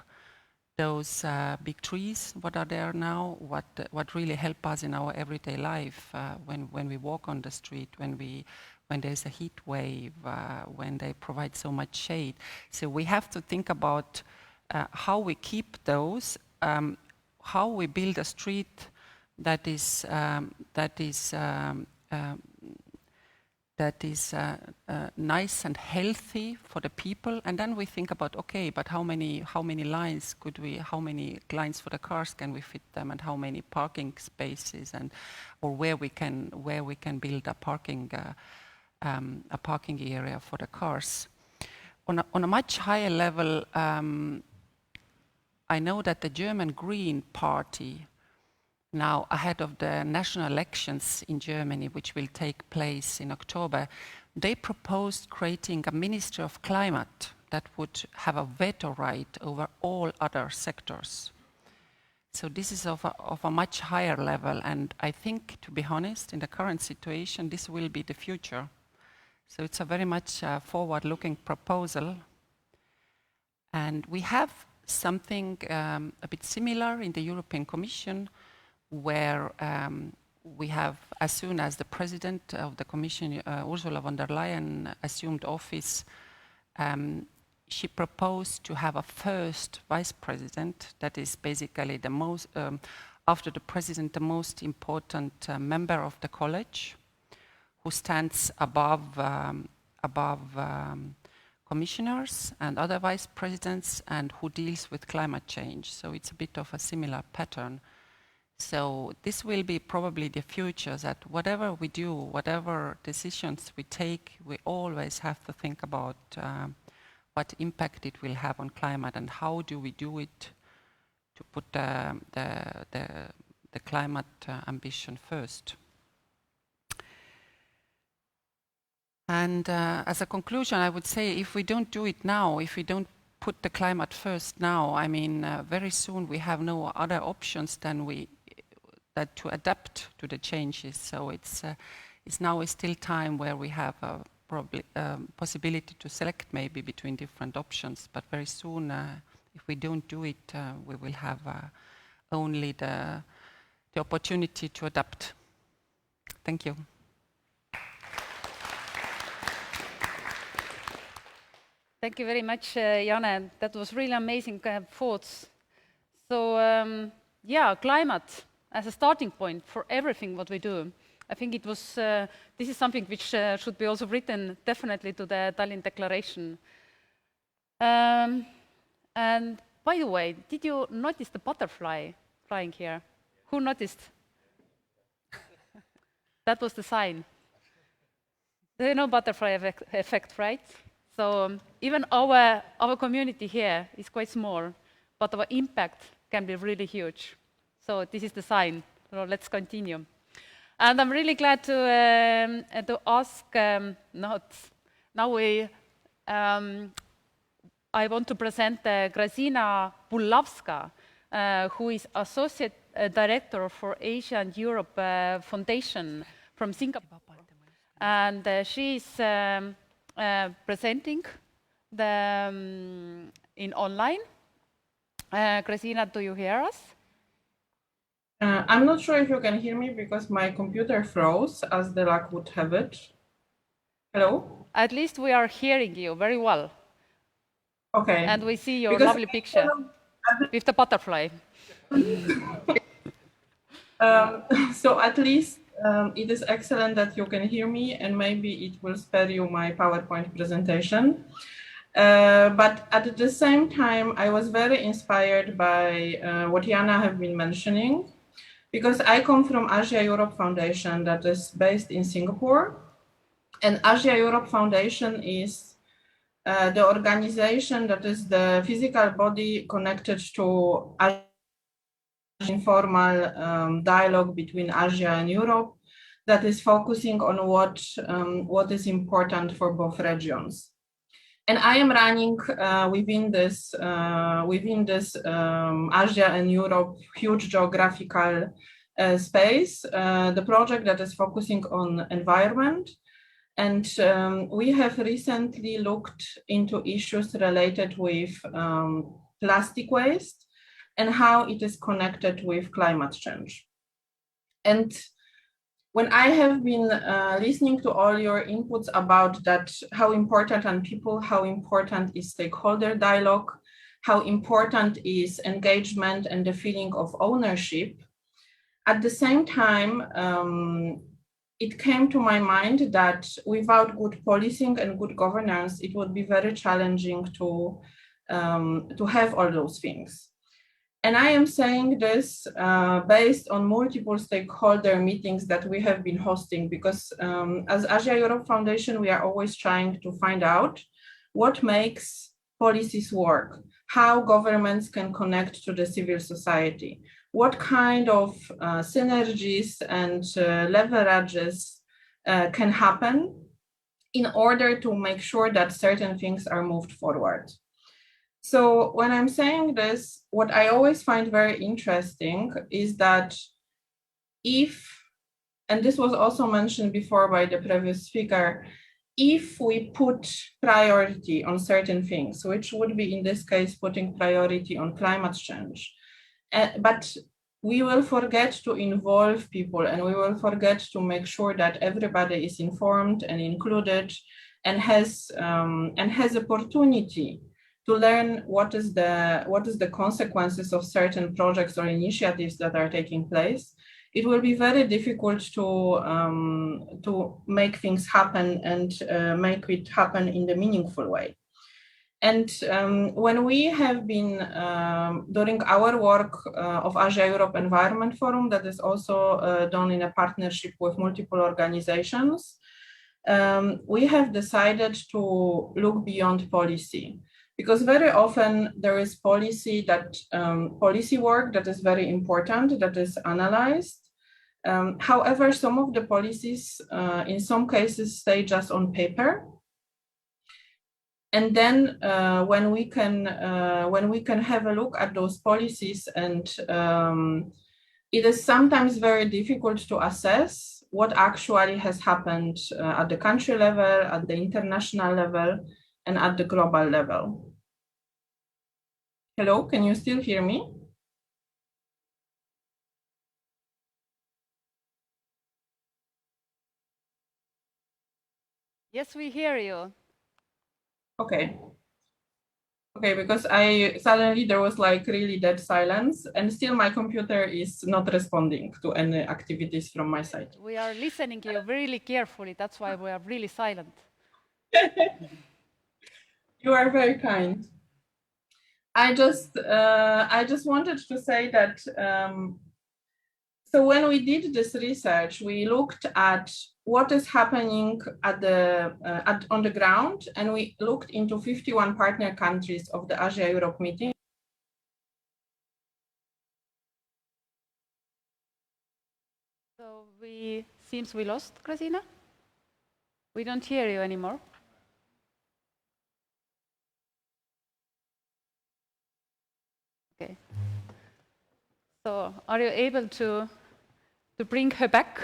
those big trees, what are there now, what really help us in our everyday life when we walk on the street, when there's a heat wave, when they provide so much shade. So we have to think about how we keep those, how we build a street that is nice and healthy for the people, and then we think about, okay, but how many lines how many lines for the cars can we fit them, and how many parking spaces, or where we can build a parking area for the cars. On a much higher level, I know that the German Green Party, now ahead of the national elections in Germany, which will take place in October, they proposed creating a Ministry of Climate that would have a veto right over all other sectors. So this is of a much higher level, and I think, to be honest, in the current situation, this will be the future. So it's a very much forward-looking proposal. And we have something a bit similar in the European Commission, where we have, as soon as the President of the Commission, Ursula von der Leyen, assumed office, she proposed to have a first Vice President, that is basically the most, after the President, the most important member of the College, who stands above commissioners and other vice presidents, and who deals with climate change. So it's a bit of a similar pattern. So this will be probably the future, that whatever we do, whatever decisions we take, we always have to think about what impact it will have on climate, and how do we do it to put the climate ambition first. And as a conclusion, I would say, if we don't do it now, if we don't put the climate first now, I mean, very soon we have no other options than that to adapt to the changes. So it's now still time where we have probably possibility to select maybe between different options, but very soon, if we don't do it, we will have only the opportunity to adapt. Thank you. Thank you very much, Jane. That was really amazing thoughts. So, yeah, climate as a starting point for everything what we do. I think it was, this is something which should be also written definitely to the Tallinn Declaration. And by the way, did you notice the butterfly flying here? Who noticed? That was the sign. You know butterfly effect, right? So even our community here is quite small, but our impact can be really huge. So this is the sign. So let's continue. And I'm really glad to ask, I want to present Grazina Bulavska, who is Associate Director for Asia and Europe Foundation from Singapore. And she's presenting in online. Grazina, do you hear us? I'm not sure if you can hear me because my computer froze, as the luck would have it. Hello? At least we are hearing you very well. Okay. And we see your lovely picture with the butterfly. So at least it is excellent that you can hear me, and maybe it will spare you my PowerPoint presentation. But at the same time, I was very inspired by what Jana have been mentioning, because I come from Asia Europe Foundation that is based in Singapore. And Asia Europe Foundation is the organization that is the physical body connected to informal dialogue between Asia and Europe that is focusing on what is important for both regions. And I am running within this Asia and Europe huge geographical space, the project that is focusing on environment. And we have recently looked into issues related with plastic waste and how it is connected with climate change. And when I have been listening to all your inputs about that, how important are people, how important is stakeholder dialogue, how important is engagement and the feeling of ownership, at the same time, it came to my mind that without good policing and good governance, it would be very challenging to have all those things. And I am saying this based on multiple stakeholder meetings that we have been hosting, because as Asia Europe Foundation, we are always trying to find out what makes policies work, how governments can connect to the civil society, what kind of synergies and leverages can happen in order to make sure that certain things are moved forward. So when I'm saying this, what I always find very interesting is that if, and this was also mentioned before by the previous speaker, if we put priority on certain things, which would be in this case putting priority on climate change, but we will forget to involve people, and we will forget to make sure that everybody is informed and included and has opportunity to learn what is the consequences of certain projects or initiatives that are taking place. It will be very difficult to make things happen and make it happen in the meaningful way. And when we have been during our work of Asia Europe Environment Forum, that is also done in a partnership with multiple organizations, we have decided to look beyond policy. Because very often there is policy work that is very important, that is analyzed. However, some of the policies, in some cases, stay just on paper. And then when we can have a look at those policies and it is sometimes very difficult to assess what actually has happened at the country level, at the international level, and at the global level. Hello, can you still hear me? Yes, we hear you. Okay. Okay, because I suddenly there was like really dead silence, and still my computer is not responding to any activities from my side. We are listening to you really carefully. That's why we are really silent. You are very kind. I just wanted to say that so when we did this research, we looked at what is happening on the ground, and we looked into 51 partner countries of the Asia-Europe meeting. So seems we lost Krasina. We don't hear you anymore. Okay. So are you able to bring her back?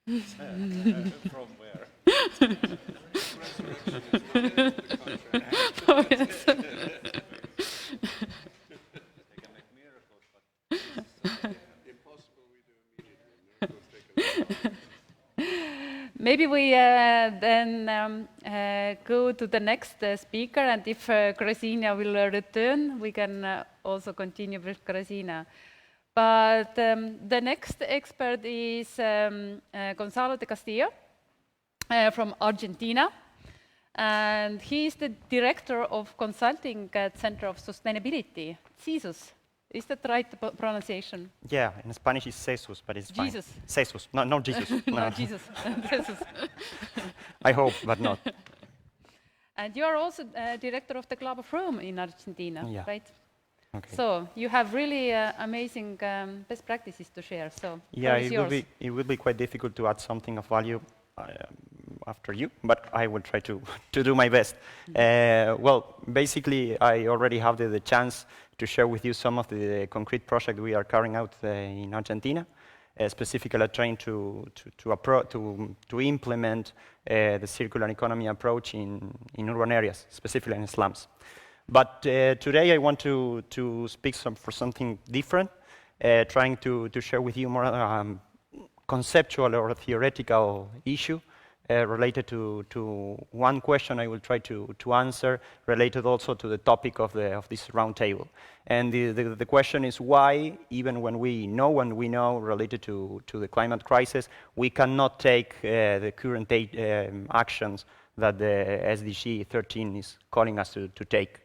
From where? Oh, yes. Maybe we then go to the next speaker, and if Krasina will return, we can also continue with Krasina. But the next expert is Gonzalo de Castillo from Argentina, and he is the director of Consulting Center of Sustainability, CISUS. Is that right pronunciation? Yeah, in Spanish it's Jesus, but it's Jesus. fine. Jesus, no Jesus. No, Jesus. Jesus. I hope, but not. And you are also director of the Club of Rome in Argentina, Yeah. right? Okay. So you have really amazing best practices to share. So Yeah, it will be quite difficult to add something of value after you, but I will try to do my best. Well, basically, I already have the chance to share with you some of the concrete projects we are carrying out in Argentina, specifically trying to implement the circular economy approach in urban areas, specifically in slums. But today I want to speak for something different, trying to share with you more conceptual or theoretical issue related to one question I will try to answer, related also to the topic of this roundtable. And the question is why, even when we know related to the climate crisis, we cannot take the current actions that the SDG 13 is calling us to take.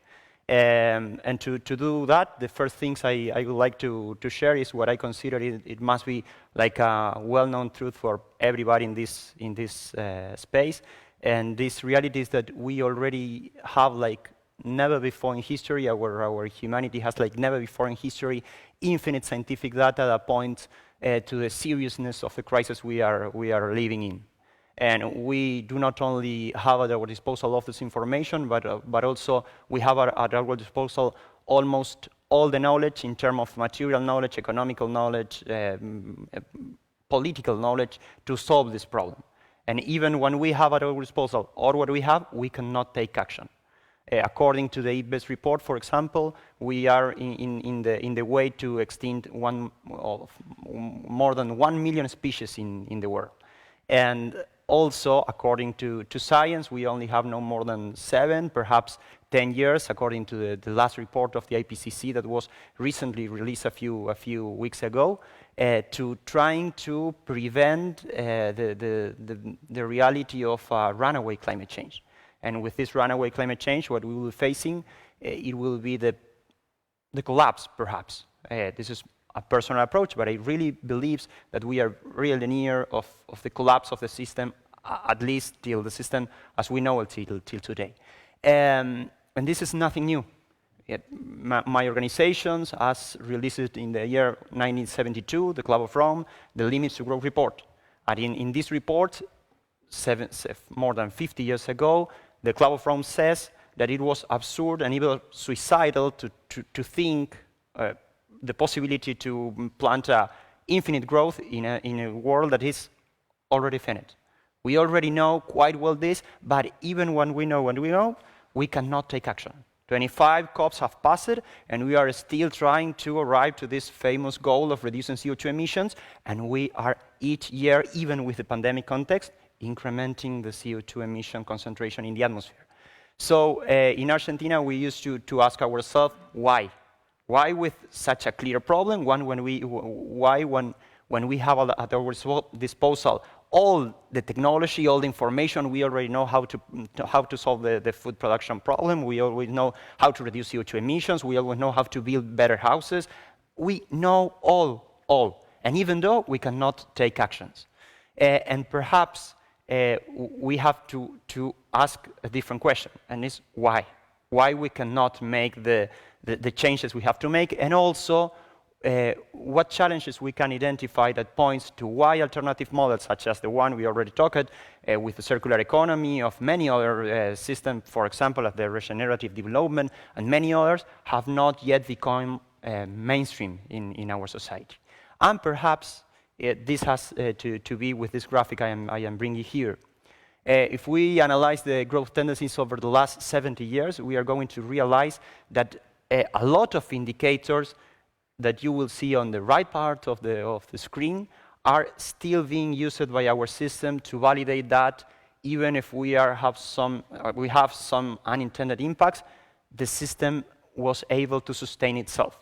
And to do that, the first things I would like to share is what I consider it must be like a well-known truth for everybody in this space. And this reality is that we already have like never before in history, our humanity has like never before in history, infinite scientific data that points to the seriousness of the crisis we are living in. And we do not only have at our disposal of this information, but also we have at our disposal almost all the knowledge in terms of material knowledge, economical knowledge, political knowledge to solve this problem. And even when we have at our disposal all what we have, we cannot take action. According to the IPBES report, for example, we are in the way to extinct more than 1 million species in the world. And also, according to science, we only have no more than 7, perhaps 10 years, according to the last report of the IPCC that was recently released a few weeks ago, to trying to prevent the reality of runaway climate change. And with this runaway climate change, what we will be facing, it will be the collapse, perhaps. This is a personal approach, but I really believe that we are really near of the collapse of the system, at least till the system as we know it till today. And this is nothing new. My organizations has released in the year 1972, the Club of Rome, the Limits to Growth report. And in this report, more than 50 years ago, the Club of Rome says that it was absurd and even suicidal to think the possibility to plant infinite growth in a world that is already finite. We already know quite well this, but even when we know, we cannot take action. 25 COPs have passed, and we are still trying to arrive to this famous goal of reducing CO2 emissions, and we are each year, even with the pandemic context, incrementing the CO2 emission concentration in the atmosphere. So in Argentina, we used to ask ourselves, why? Why with such a clear problem? When we have at our disposal all the technology, all the information, we already know how to solve the food production problem. We always know how to reduce CO2 emissions. We always know how to build better houses. We know all. And even though we cannot take actions. And perhaps we have to ask a different question, and it's why? Why we cannot make the changes we have to make, and also what challenges we can identify that points to why alternative models, such as the one we already talked with the circular economy, of many other systems, for example, of the regenerative development, and many others, have not yet become mainstream in our society. And perhaps this has to be with this graphic I am bringing here. If we analyze the growth tendencies over the last 70 years, we are going to realize that a lot of indicators that you will see on the right part of the screen are still being used by our system to validate that even if we have some unintended impacts, the system was able to sustain itself.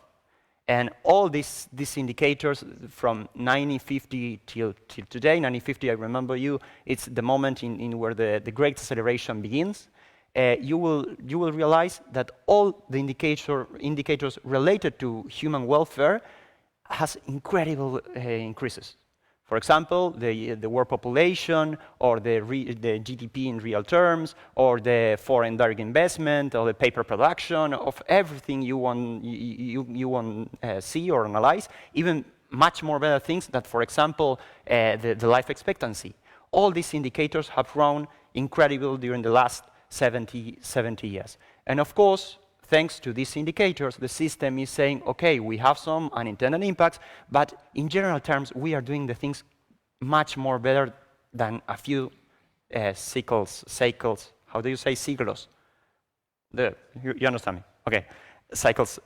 And all these indicators from 1950 till today, 1950, I remember it's the moment in where the great acceleration begins. You will realize that all the indicators related to human welfare has incredible increases. For example, the world population, or the GDP in real terms, or the foreign direct investment, or the paper production, of everything you want see or analyze, even much more better things that, for example, the life expectancy. All these indicators have grown incredible during the last 70 years. And of course, thanks to these indicators, the system is saying, okay, we have some unintended impacts, but in general terms, we are doing the things much more better than a few cycles. How do you say cycles? You understand me? Okay, cycles.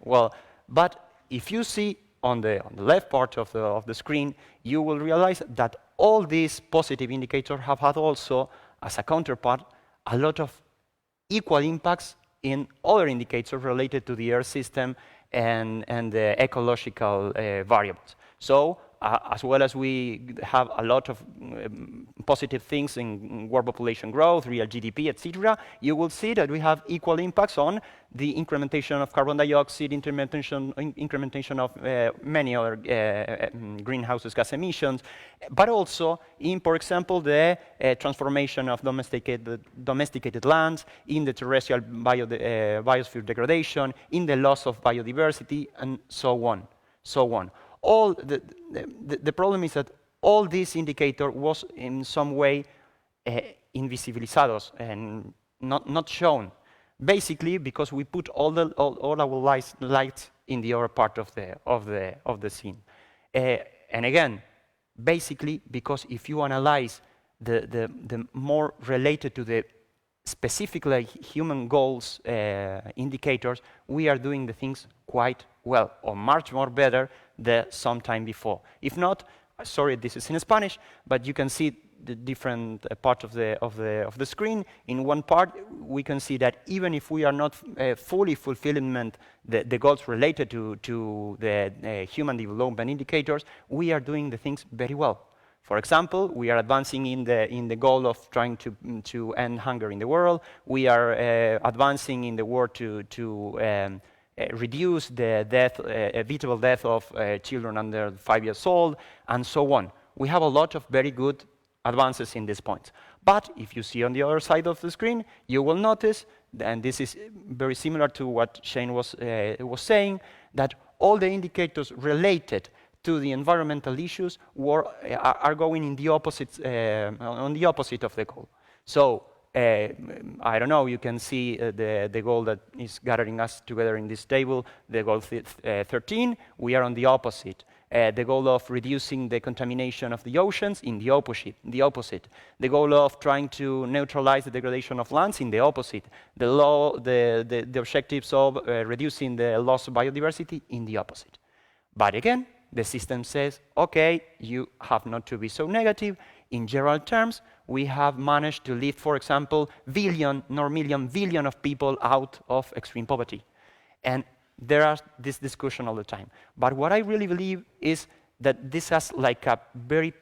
Well, but if you see on the left part of the screen, you will realize that all these positive indicators have had also, as a counterpart, a lot of equal impacts in other indicators related to the Earth system and the ecological variables. So, as well as we have a lot of positive things in world population growth, real GDP, etc., you will see that we have equal impacts on the incrementation of carbon dioxide, incrementation of many other greenhouse gas emissions, but also in, for example, the transformation of domesticated lands, in the terrestrial biosphere degradation, in the loss of biodiversity, and so on. All the problem is that all these indicators was in some way invisibilizados and not shown. Basically, because we put all our lights in the other part of the scene. And again, basically because if you analyze the more related to the specifically human goals indicators, we are doing the things quite well, or much more better than some time before. If not, sorry, this is in Spanish, but you can see the different part of the screen. In one part, we can see that even if we are not fully fulfilling the goals related to the human development indicators, we are doing the things very well. For example, we are advancing in the goal of trying to end hunger in the world. We are advancing in the work to reduce the evitable death of children under 5 years old, and so on. We have a lot of very good advances in this point. But if you see on the other side of the screen, you will notice, and this is very similar to what Shane was saying, that all the indicators related to the environmental issues are going in the opposite, on the opposite of the goal. So I don't know, you can see the goal that is gathering us together in this table, the goal 13, we are on the opposite. The goal of reducing the contamination of the oceans in the opposite. The goal of trying to neutralize the degradation of lands in the opposite. The objectives of reducing the loss of biodiversity in the opposite. But again, the system says, okay, you have not to be so negative. In general terms, we have managed to lift, for example, billion of people out of extreme poverty. And there are this discussion all the time. But what I really believe is that this has like a very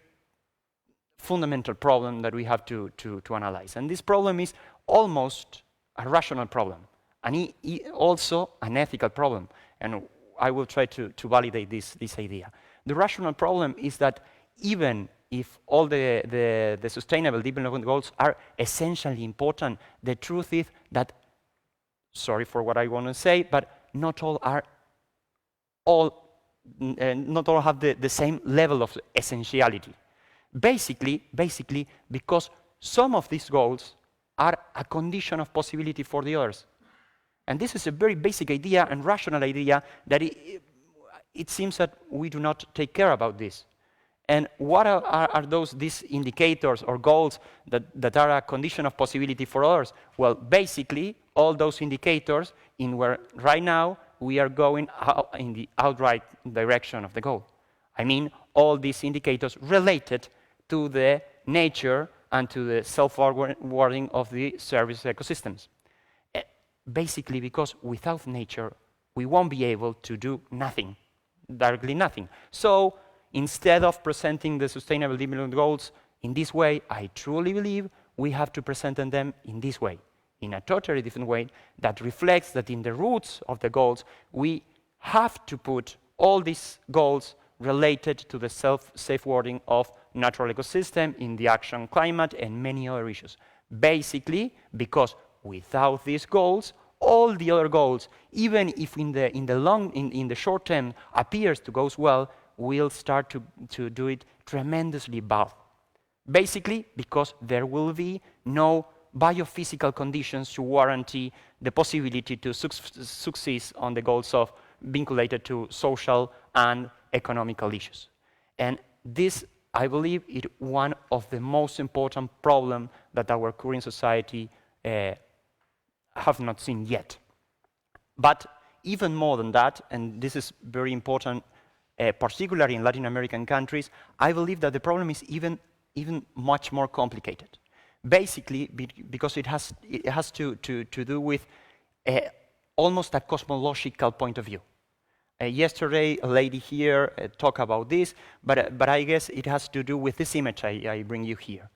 fundamental problem that we have to analyze. And this problem is almost a rational problem, and also an ethical problem. And I will try to validate this idea. The rational problem is that even if all the sustainable development goals are essentially important, the truth is that, sorry for what I want to say, but not all have the same level of essentiality. Basically, because some of these goals are a condition of possibility for the others. And this is a very basic idea and rational idea that it seems that we do not take care about this. And what are these indicators or goals that are a condition of possibility for others? Well, basically, all those indicators in where right now we are going in the outright direction of the goal. I mean, all these indicators related to the nature and to the self-forwarding of the service ecosystems. Basically, because without nature, we won't be able to do nothing, directly nothing. So, instead of presenting the Sustainable Development Goals in this way, I truly believe we have to present them in this way, in a totally different way that reflects that in the roots of the goals, we have to put all these goals related to the safeguarding of natural ecosystem, in the action on climate, and many other issues. Basically, because without these goals, all the other goals, even if in the short term appears to go well, will start to do it tremendously bad. Basically, because there will be no biophysical conditions to guarantee the possibility to succeed on the goals of vinculated to social and economical issues. And this, I believe, is one of the most important problems that our current society have not seen yet. But even more than that, and this is very important, particularly in Latin American countries, I believe that the problem is even much more complicated. Basically, because it has to do with almost a cosmological point of view. Yesterday, a lady here talked about this, but I guess it has to do with this image I bring you here.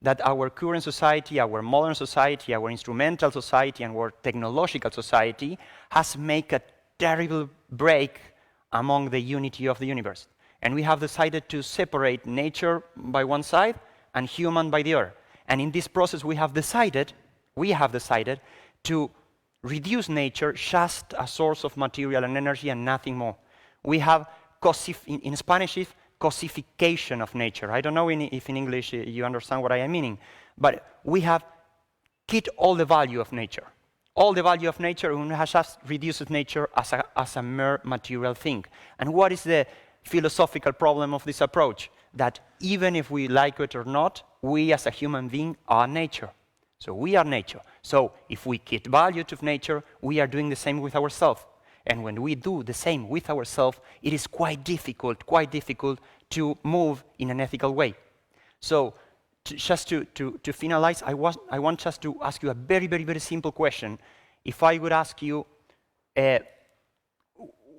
That our current society, our modern society, our instrumental society, and our technological society has made a terrible break among the unity of the universe. And we have decided to separate nature by one side and human by the other. And in this process, we have decided to reduce nature just a source of material and energy and nothing more. We have, in Spanish, cosification of nature. I don't know if in English you understand what I am meaning, but we have killed all the value of nature. All the value of nature, and has just reduced nature as a mere material thing. And what is the philosophical problem of this approach? That even if we like it or not, we as a human being are nature. So we are nature. So if we give value to nature, we are doing the same with ourselves. And when we do the same with ourselves, it is quite difficult to move in an ethical way. So just to finalize, I want just to ask you a very, very, very simple question. If I would ask you,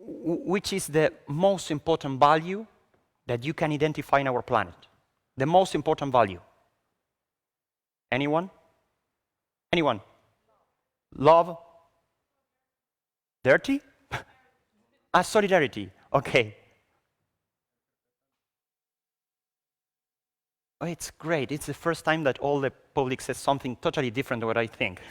which is the most important value that you can identify in our planet? The most important value? Anyone? Anyone? Love? Dirty? Solidarity. Okay. Oh, it's great. It's the first time that all the public says something totally different to what I think.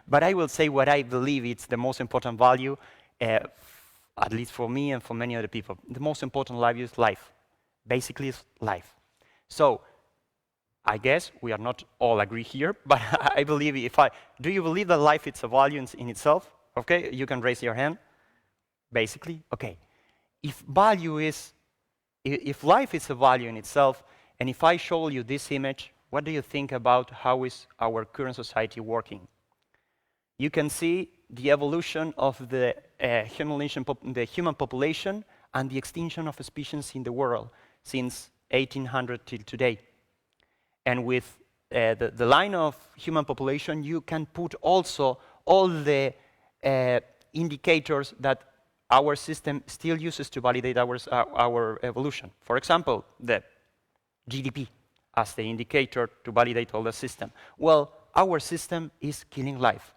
But I will say what I believe it's the most important value, at least for me and for many other people. The most important value is life. Basically, it's life. So, I guess we are not all agree here, but I believe do you believe that life is a value in itself? Okay, you can raise your hand, basically. Okay, if life is a value in itself, and if I show you this image, what do you think about how is our current society working? You can see the evolution of the human population and the extinction of species in the world since 1800 till today. And with the line of human population, you can put also all the indicators that our system still uses to validate our evolution. For example, the GDP as the indicator to validate all the system. Well, our system is killing life.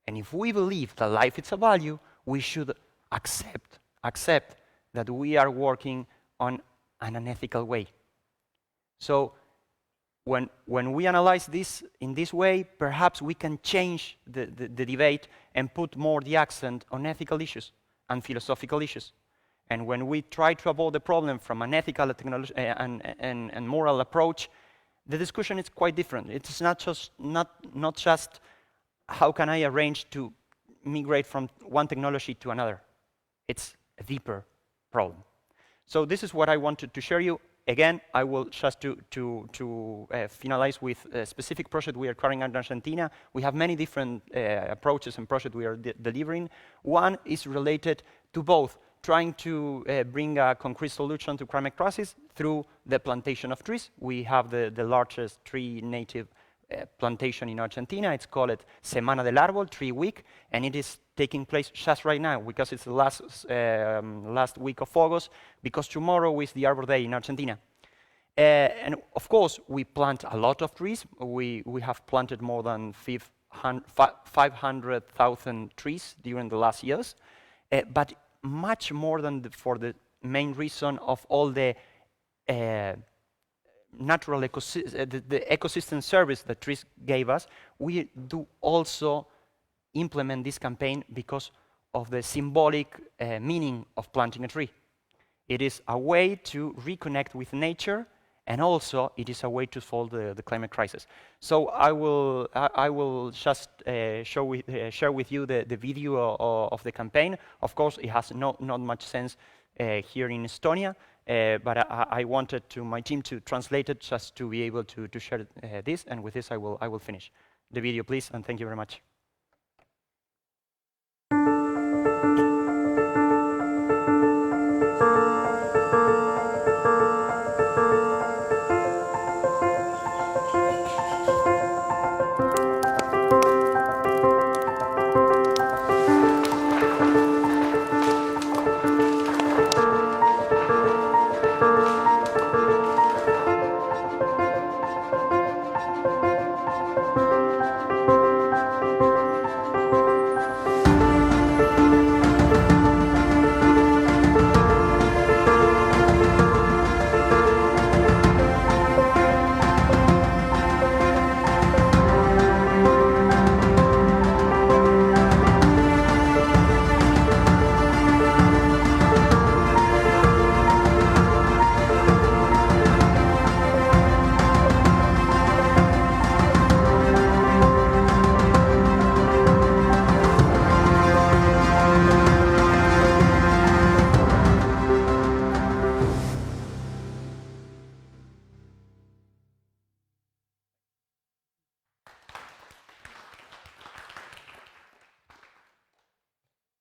And if we believe that life is a value, we should accept that we are working on an unethical way. So when we analyze this in this way, perhaps we can change the debate and put more the accent on ethical issues and philosophical issues. And when we try to avoid the problem from an ethical and moral approach, the discussion is quite different. It's not just how can I arrange to migrate from one technology to another. It's a deeper problem. So this is what I wanted to share you. Again, I will just to finalize with a specific project we are carrying out in Argentina. We have many different approaches and projects we are delivering. One is related to both trying to bring a concrete solution to climate crisis through the plantation of trees. We have the largest tree native plantation in Argentina. It's called Semana del Árbol, Tree Week, and it is taking place just right now because it's the last week of August, because tomorrow is the Arbor Day in Argentina. And of course, we plant a lot of trees. We have planted more than 500,000 trees during the last years, but much more than for the main reason of all the natural the ecosystem service that trees gave us. We do also implement this campaign because of the symbolic meaning of planting a tree. It is a way to reconnect with nature, and also it is a way to solve the climate crisis. So I will just share with you the video of the campaign. Of course, it has not much sense here in Estonia, but I wanted my team to translate it just to be able to share this, and with this I will finish. The video, please, and thank you very much.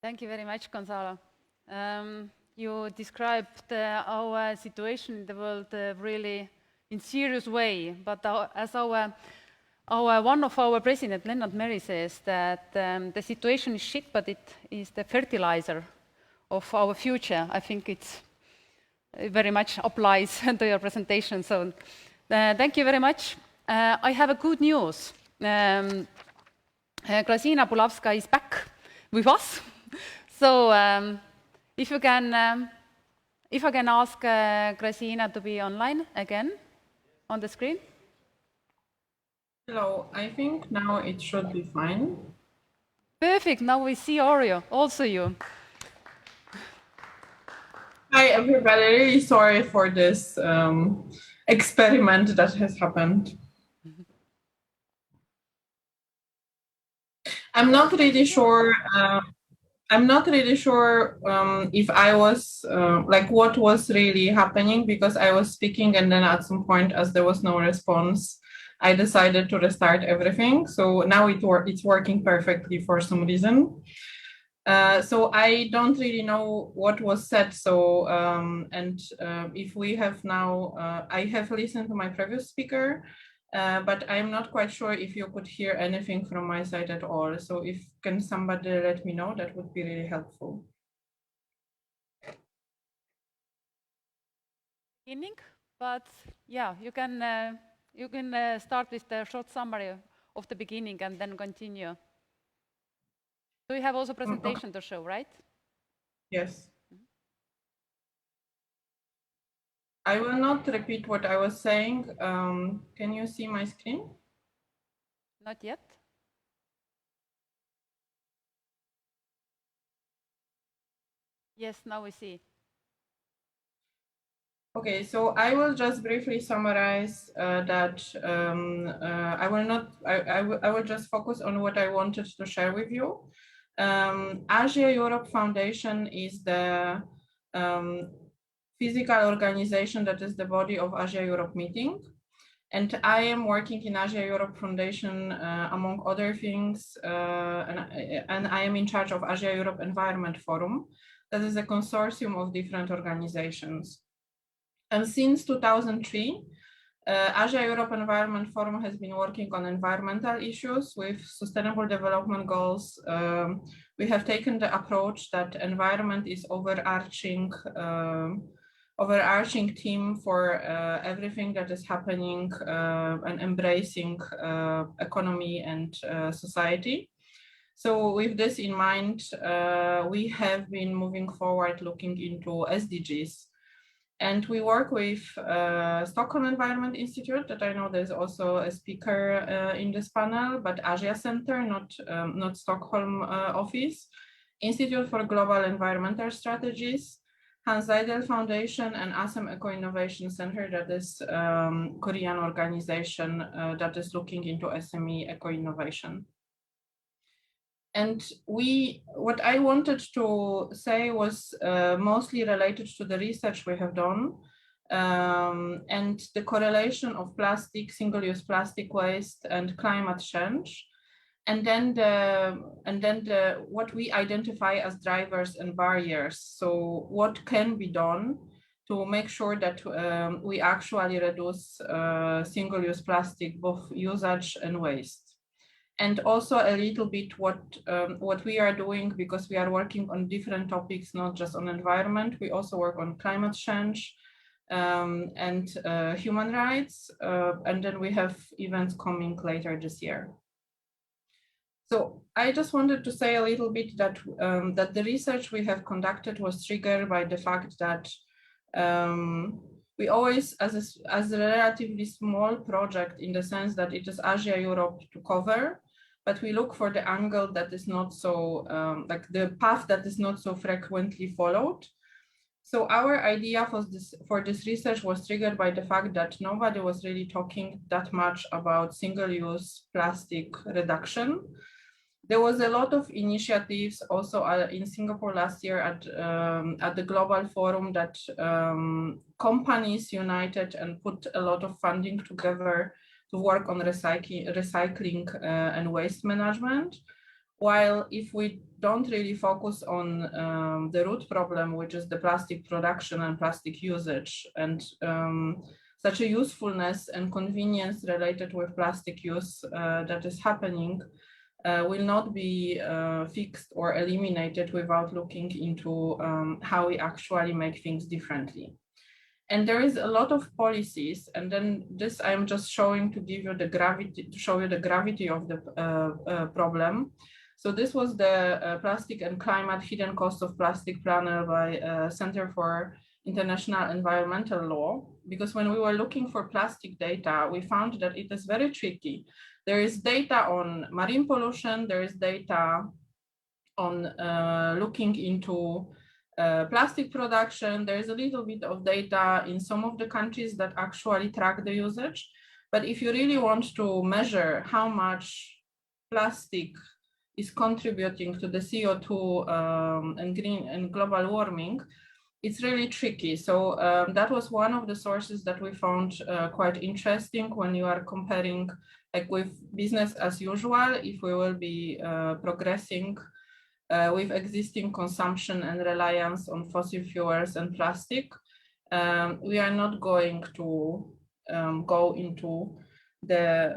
Thank you very much, Gonzalo. You described our situation in the world really in serious way, but as one of our president, Lennart Meri, says that the situation is shit, but it is the fertilizer of our future. I think it very much applies to your presentation. So thank you very much. I have a good news. Krasina Pulavska is back with us. So if I can ask Krasina to be online again on the screen. Hello, I think now it should be fine. Perfect, now we see Oreo, also you. Hi everybody, really sorry for this experiment that has happened. I'm not really sure. I'm not really sure if I was like what was really happening, because I was speaking and then at some point, as there was no response, I decided to restart everything. So now it's working perfectly for some reason. So I don't really know what was said. So if we have now, I have listened to my previous speaker. But I'm not quite sure if you could hear anything from my side at all. So if can somebody let me know, that would be really helpful. Beginning, but yeah, you can start with the short summary of the beginning and then continue. So you have also presentation to show, right? Yes. I will not repeat what I was saying. Can you see my screen? Not yet. Yes, now we see. Okay, so I will just briefly summarize that I will just focus on what I wanted to share with you. Asia Europe Foundation is the physical organization that is the body of Asia Europe meeting. And I am working in Asia Europe Foundation, among other things, and I am in charge of Asia Europe Environment Forum. That is a consortium of different organizations. And since 2003, Asia Europe Environment Forum has been working on environmental issues with sustainable development goals. We have taken the approach that environment is overarching theme for everything that is happening and embracing economy and society. So with this in mind, we have been moving forward looking into SDGs. And we work with Stockholm Environment Institute, that I know there's also a speaker in this panel, but Asia Center, not Stockholm office, Institute for Global Environmental Strategies, Hans Seidel Foundation, and Assam Eco-Innovation Center, that is Korean organization that is looking into SME eco-innovation. And what I wanted to say was mostly related to the research we have done and the correlation of plastic, single-use plastic waste and climate change. And then what we identify as drivers and barriers. So what can be done to make sure that we actually reduce single-use plastic, both usage and waste. And also a little bit what we are doing, because we are working on different topics, not just on environment. We also work on climate change and human rights. And then we have events coming later this year. So I just wanted to say a little bit that, that the research we have conducted was triggered by the fact that we always, as a relatively small project in the sense that it is Asia Europe to cover, but we look for the angle that is not so, like the path that is not so frequently followed. So our idea for this research was triggered by the fact that nobody was really talking that much about single-use plastic reduction. There was a lot of initiatives also in Singapore last year at the Global Forum that companies united and put a lot of funding together to work on recycling and waste management. While if we don't really focus on the root problem, which is the plastic production and plastic usage, and such a usefulness and convenience related with plastic use that is happening, will not be fixed or eliminated without looking into how we actually make things differently. And there is a lot of policies, and then this I'm just showing to give you the gravity, to show you the gravity of the problem. So this was the Plastic and Climate Hidden Cost of Plastic Planner by Center for International Environmental Law, because when we were looking for plastic data, we found that it is very tricky. There is data on marine pollution, there is data on looking into plastic production. There is a little bit of data in some of the countries that actually track the usage. But if you really want to measure how much plastic is contributing to the CO2 and green and global warming, it's really tricky. So that was one of the sources that we found quite interesting when you are comparing like with business as usual, if we will be progressing with existing consumption and reliance on fossil fuels and plastic. We are not going to go into the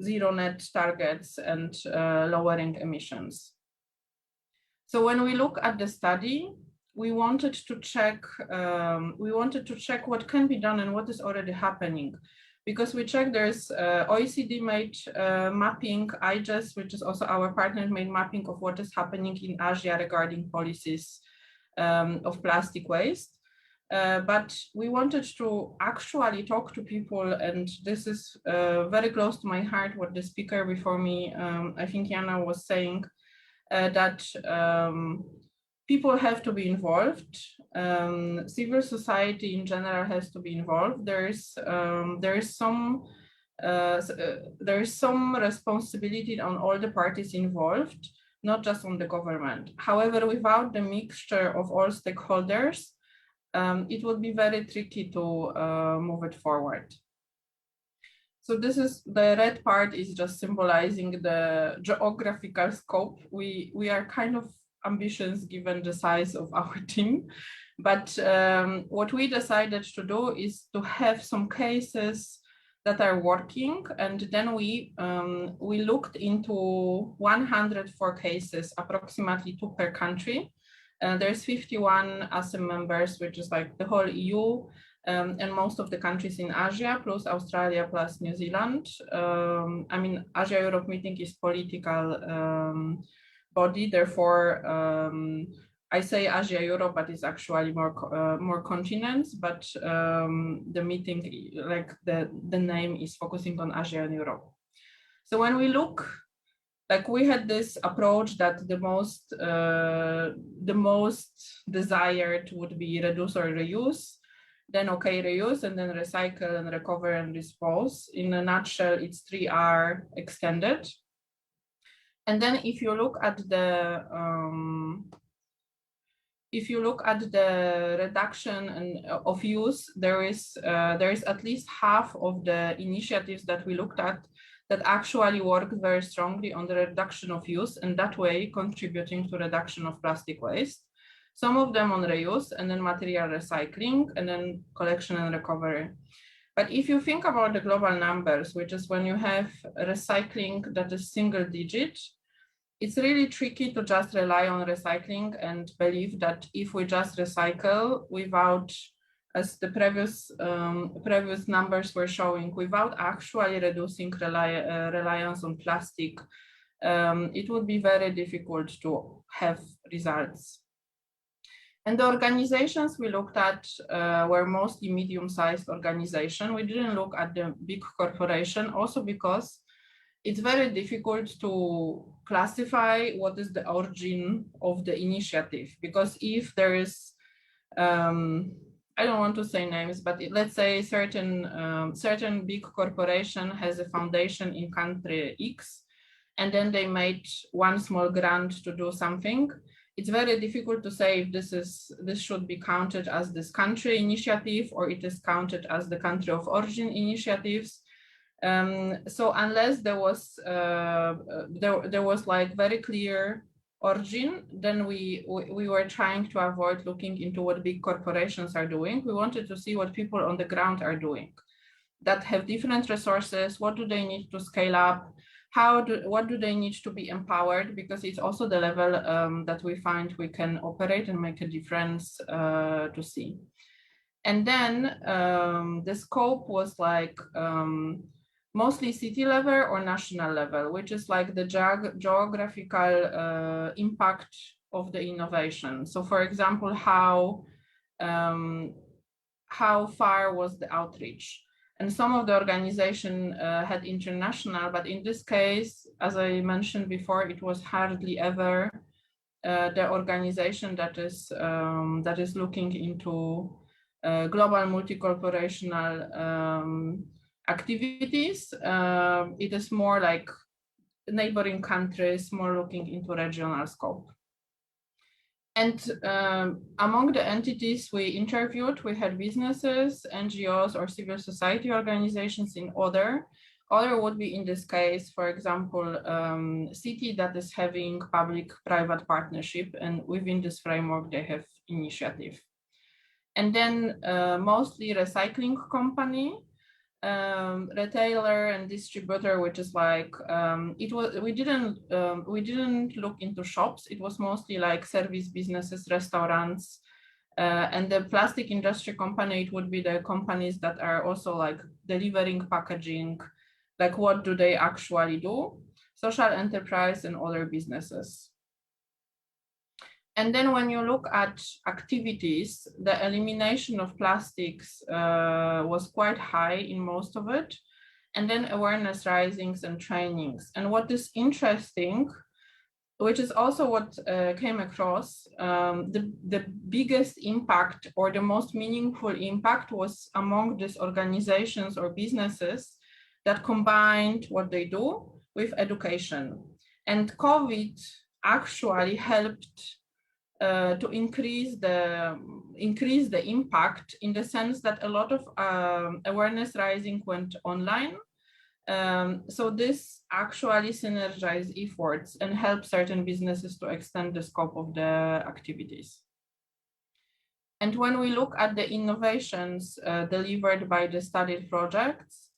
zero net targets and lowering emissions. So when we look at the study, we wanted to check what can be done and what is already happening, because we checked there's OECD made mapping, IGES, which is also our partner, made mapping of what is happening in Asia regarding policies of plastic waste. But we wanted to actually talk to people, and this is very close to my heart, what the speaker before me, I think Jana was saying, that people have to be involved. Civil society in general has to be involved. There is some responsibility on all the parties involved, not just on the government. However, without the mixture of all stakeholders, it would be very tricky to move it forward. So this is the red part is just symbolizing the geographical scope. We are kind of ambitious given the size of our team, but what we decided to do is to have some cases that are working, and then we looked into 104 cases, approximately 2 per country. There's 51 ASEM members, which is like the whole EU, and most of the countries in Asia, plus Australia, plus New Zealand. I mean, Asia-Europe meeting is political body, therefore I say Asia-Europe, but it's actually more continents, but the meeting, like the name is focusing on Asia and Europe. So when we look, like we had this approach that the most desired would be reduce or reuse, then okay, reuse, and then recycle and recover and dispose. In a nutshell, it's 3R extended. And then if you look at the reduction of use, there is at least half of the initiatives that we looked at that actually work very strongly on the reduction of use, and that way contributing to reduction of plastic waste. Some of them on reuse, and then material recycling, and then collection and recovery. But if you think about the global numbers, which is when you have recycling that is single digit, it's really tricky to just rely on recycling and believe that if we just recycle without, as the previous numbers were showing, without actually reducing reliance on plastic, it would be very difficult to have results. And the organizations we looked at were mostly medium-sized organizations. We didn't look at the big corporation, also because it's very difficult to classify what is the origin of the initiative. Because if there is, I don't want to say names, but let's say certain big corporation has a foundation in country X, and then they made one small grant to do something. It's very difficult to say if this should be counted as this country initiative or it is counted as the country of origin initiatives. So unless there was like very clear origin, then we were trying to avoid looking into what big corporations are doing. We wanted to see what people on the ground are doing that have different resources. What do they need to scale up? What do they need to be empowered? Because it's also the level that we find we can operate and make a difference to see. And then the scope was like mostly city level or national level, which is like the geographical impact of the innovation. So for example, how far was the outreach? And some of the organization had international, but in this case, as I mentioned before, it was hardly ever the organization that is looking into global multi-corporational activities. It is more like neighboring countries, more looking into regional scope. And among the entities we interviewed, we had businesses, NGOs, or civil society organizations in order. Other would be, in this case, for example, city that is having public-private partnership, and within this framework, they have initiative. And then mostly recycling company, retailer and distributor, which is like we didn't look into shops. It was mostly like service businesses, restaurants, and the plastic industry company. It would be the companies that are also like delivering packaging, like what do they actually do? Social enterprise and other businesses. And then when you look at activities, the elimination of plastics was quite high in most of it. And then awareness raisings and trainings. And what is interesting, which is also what came across, the biggest impact or the most meaningful impact was among these organizations or businesses that combined what they do with education. And COVID actually helped to increase the impact, in the sense that a lot of awareness raising went online. So this actually synergized efforts and helped certain businesses to extend the scope of the activities. And when we look at the innovations delivered by the studied projects,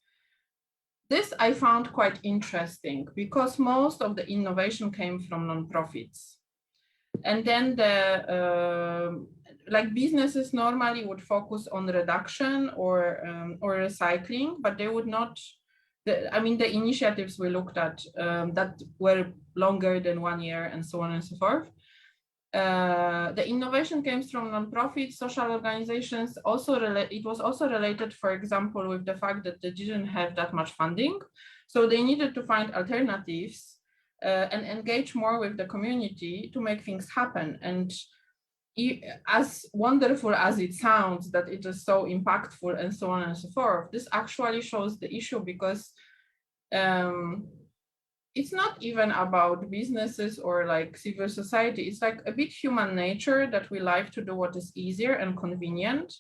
this I found quite interesting, because most of the innovation came from nonprofits. And then like businesses normally would focus on reduction or recycling, but they would not. I mean, the initiatives we looked at that were longer than 1 year and so on and so forth. The innovation came from nonprofit social organizations. It was also related, for example, with the fact that they didn't have that much funding, so they needed to find alternatives. And engage more with the community to make things happen. And as wonderful as it sounds that it is so impactful and so on and so forth, this actually shows the issue, because it's not even about businesses or like civil society. It's like a bit human nature that we like to do what is easier and convenient.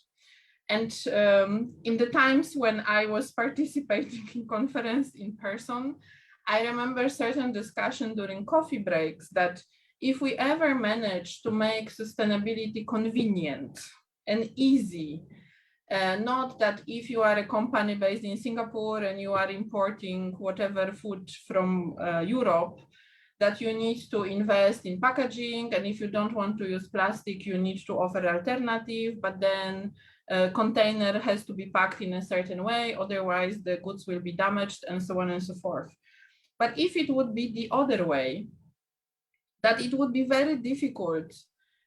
And in the times when I was participating in conference in person, I remember certain discussion during coffee breaks that if we ever manage to make sustainability convenient and easy, not that if you are a company based in Singapore and you are importing whatever food from Europe, that you need to invest in packaging, and if you don't want to use plastic, you need to offer alternative, but then a container has to be packed in a certain way, otherwise the goods will be damaged, and so on and so forth. But if it would be the other way, that it would be very difficult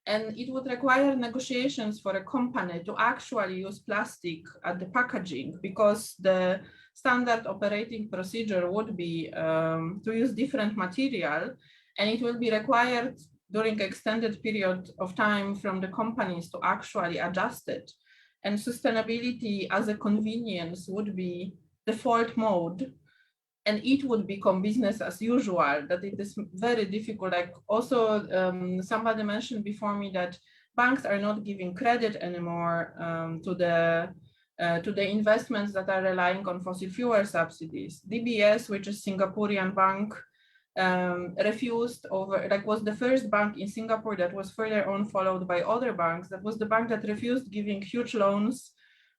and it would require negotiations for a company to actually use plastic at the packaging, because the standard operating procedure would be to use different material, and it will be required during extended period of time from the companies to actually adjust it. And sustainability as a convenience would be default mode, and it would become business as usual, that it is very difficult. Like also somebody mentioned before me that banks are not giving credit anymore to the investments that are relying on fossil fuel subsidies. DBS, which is Singaporean bank, refused was the first bank in Singapore that was further on followed by other banks. That was the bank that refused giving huge loans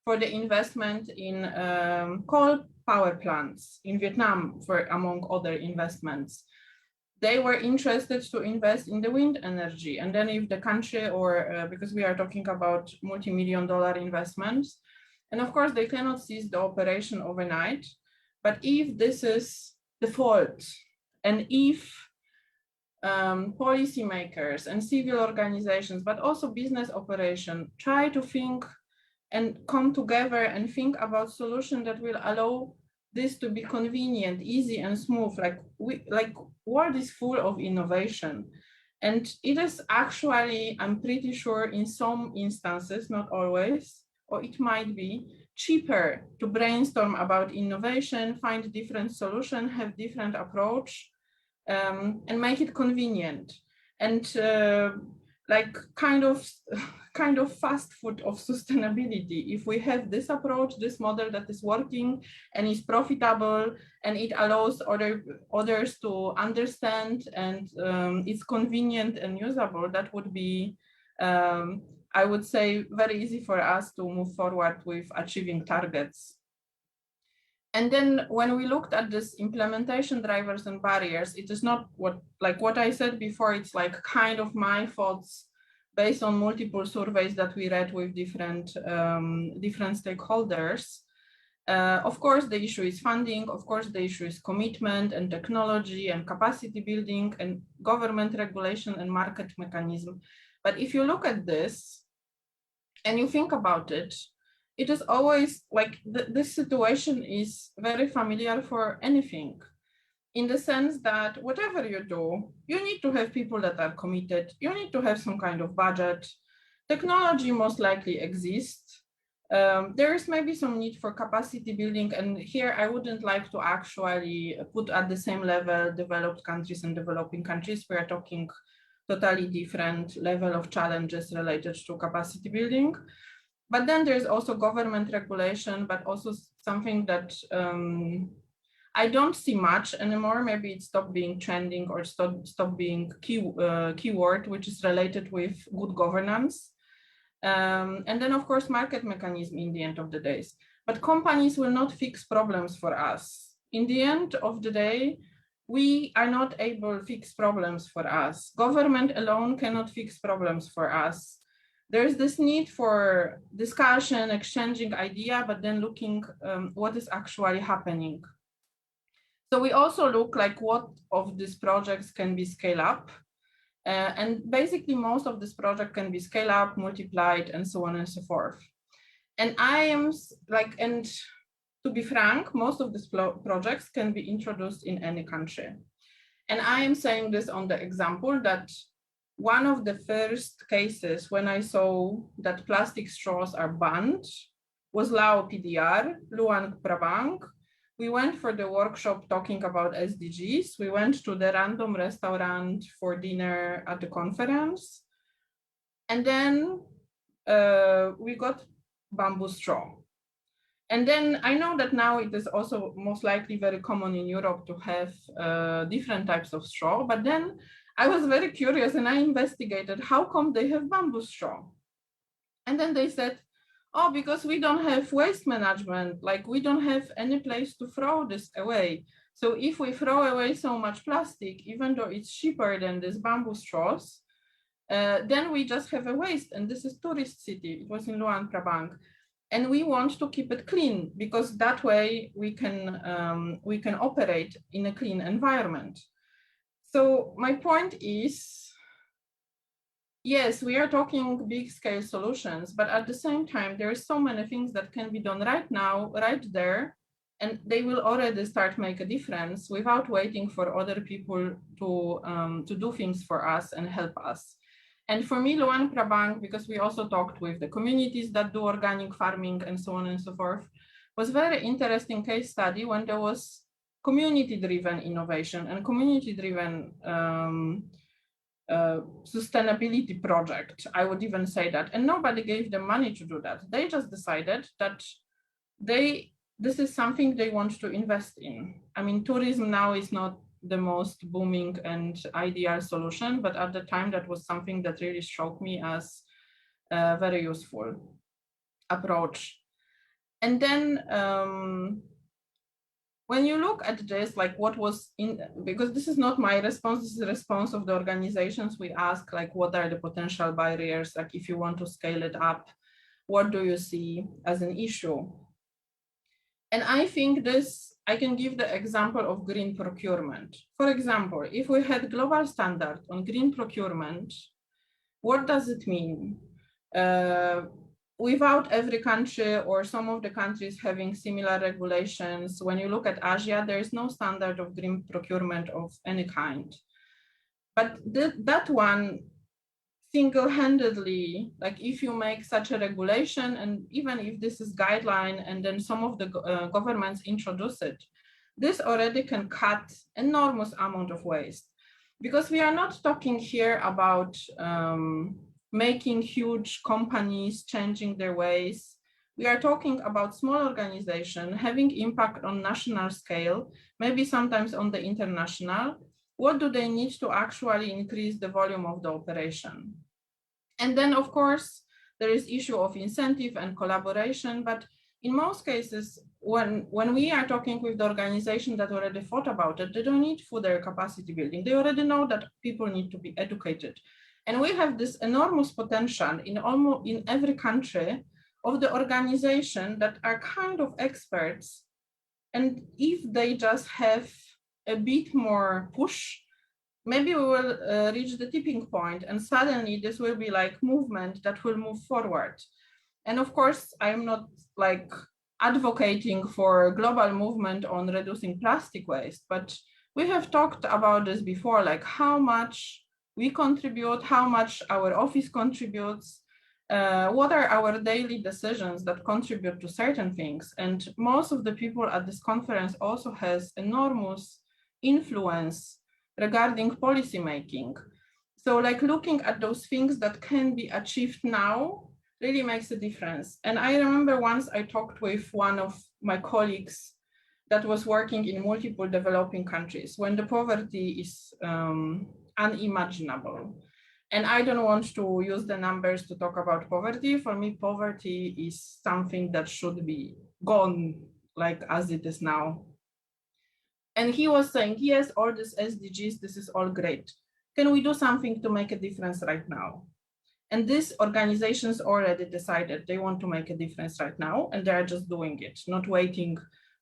for the investment in coal power plants in Vietnam, among other investments. They were interested to invest in the wind energy. And then if the country, or because we are talking about multi-million-dollar investments, and of course they cannot cease the operation overnight, but if this is the fault, and if policymakers and civil organizations, but also business operation, try to think and come together and think about solutions that will allow this to be convenient, easy, and smooth. Like world is full of innovation, And it is actually, I'm pretty sure in some instances, not always, or it might be cheaper to brainstorm about innovation, find different solutions, have different approach, and make it convenient. And like kind of fast food of sustainability. If we have this approach, this model that is working and is profitable and it allows others to understand and it's convenient and usable, that would be, I would say, very easy for us to move forward with achieving targets. And then when we looked at this implementation drivers and barriers, it is not what I said before, it's like kind of my thoughts based on multiple surveys that we read with different stakeholders. Of course, the issue is funding. Of course, the issue is commitment and technology and capacity building and government regulation and market mechanism. But if you look at this and you think about it, it is always like this situation is very familiar for anything, in the sense that whatever you do, you need to have people that are committed. You need to have some kind of budget. Technology most likely exists. There is maybe some need for capacity building. And here I wouldn't like to actually put at the same level developed countries and developing countries. We are talking totally different level of challenges related to capacity building. But then there's also government regulation, but also something that I don't see much anymore. Maybe it stopped being trending or stopped being keyword, which is related with good governance. And then of course, market mechanism in the end of the days. But companies will not fix problems for us. In the end of the day, we are not able to fix problems for us. Government alone cannot fix problems for us. There's this need for discussion, exchanging idea, but then looking what is actually happening. So we also look like what of these projects can be scaled up. And basically most of this project can be scaled up, multiplied, and so on and so forth. And I am like, and to be frank, most of these projects can be introduced in any country. And I am saying this on the example that one of the first cases when I saw that plastic straws are banned was Lao PDR, Luang Prabang. We went for the workshop talking about SDGs. We went to the random restaurant for dinner at the conference. And then we got bamboo straw. And then I know that now it is also most likely very common in Europe to have different types of straw, but then I was very curious and I investigated how come they have bamboo straw. And then they said, oh, because we don't have waste management, like we don't have any place to throw this away. So if we throw away so much plastic, even though it's cheaper than these bamboo straws, then we just have a waste. And this is tourist city. It was in Luang Prabang. And we want to keep it clean because that way we can operate in a clean environment. So my point is, yes, we are talking big scale solutions, but at the same time, there are so many things that can be done right now, right there, and they will already start make a difference without waiting for other people to do things for us and help us. And for me, Luang Prabang, because we also talked with the communities that do organic farming and so on and so forth, was very interesting case study when there was community-driven innovation and community-driven sustainability project, I would even say that. And nobody gave them money to do that. They just decided that this is something they want to invest in. I mean, tourism now is not the most booming and ideal solution, but at the time that was something that really struck me as a very useful approach. And then when you look at this, like what was in, because this is not my response, this is the response of the organizations. We ask like, what are the potential barriers? Like if you want to scale it up, what do you see as an issue? And I think this, I can give the example of green procurement. For example, if we had global standard on green procurement, what does it mean? Without every country or some of the countries having similar regulations, when you look at Asia, there is no standard of green procurement of any kind. But that one single-handedly, like if you make such a regulation, and even if this is guideline and then some of the governments introduce it, this already can cut enormous amount of waste. Because we are not talking here about making huge companies changing their ways. We are talking about small organization having impact on national scale, maybe sometimes on the international. What do they need to actually increase the volume of the operation? And then, of course, there is issue of incentive and collaboration, but in most cases, when we are talking with the organization that already thought about it, they don't need further capacity building. They already know that people need to be educated. And we have this enormous potential in every country of the organization that are kind of experts. And if they just have a bit more push, maybe we will reach the tipping point, and suddenly this will be like movement that will move forward. And of course, I'm not like advocating for a global movement on reducing plastic waste, but we have talked about this before, like how much we contribute, how much our office contributes, what are our daily decisions that contribute to certain things. And most of the people at this conference also has enormous influence regarding policy making. So like looking at those things that can be achieved now really makes a difference. And I remember once I talked with one of my colleagues that was working in multiple developing countries when the poverty is unimaginable. And I don't want to use the numbers to talk about poverty. For me, poverty is something that should be gone, like as it is now. And he was saying, yes, all these SDGs, this is all great. Can we do something to make a difference right now? And these organizations already decided they want to make a difference right now, and they're just doing it, not waiting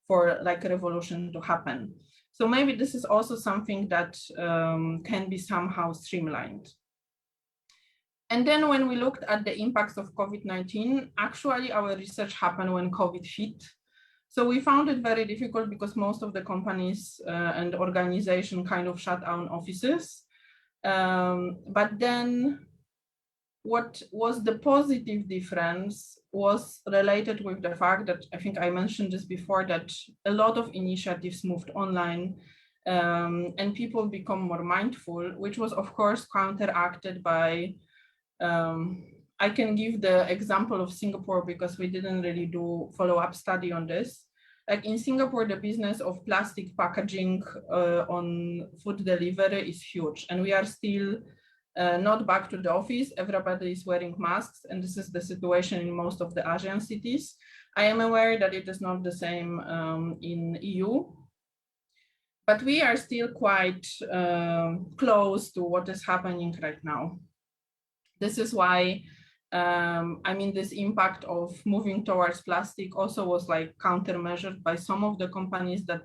for like a revolution to happen. So maybe this is also something that can be somehow streamlined. And then when we looked at the impacts of COVID-19, actually our research happened when COVID hit. So we found it very difficult because most of the companies and organizations kind of shut down offices. But then what was the positive difference was related with the fact that, I think I mentioned this before, that a lot of initiatives moved online and people become more mindful, which was of course counteracted by, I can give the example of Singapore because we didn't really do follow-up study on this. Like in Singapore, the business of plastic packaging on food delivery is huge, and we are still not back to the office. Everybody is wearing masks, and this is the situation in most of the Asian cities. I am aware that it is not the same in EU, but we are still quite close to what is happening right now. This is why, I mean, this impact of moving towards plastic also was like countermeasured by some of the companies that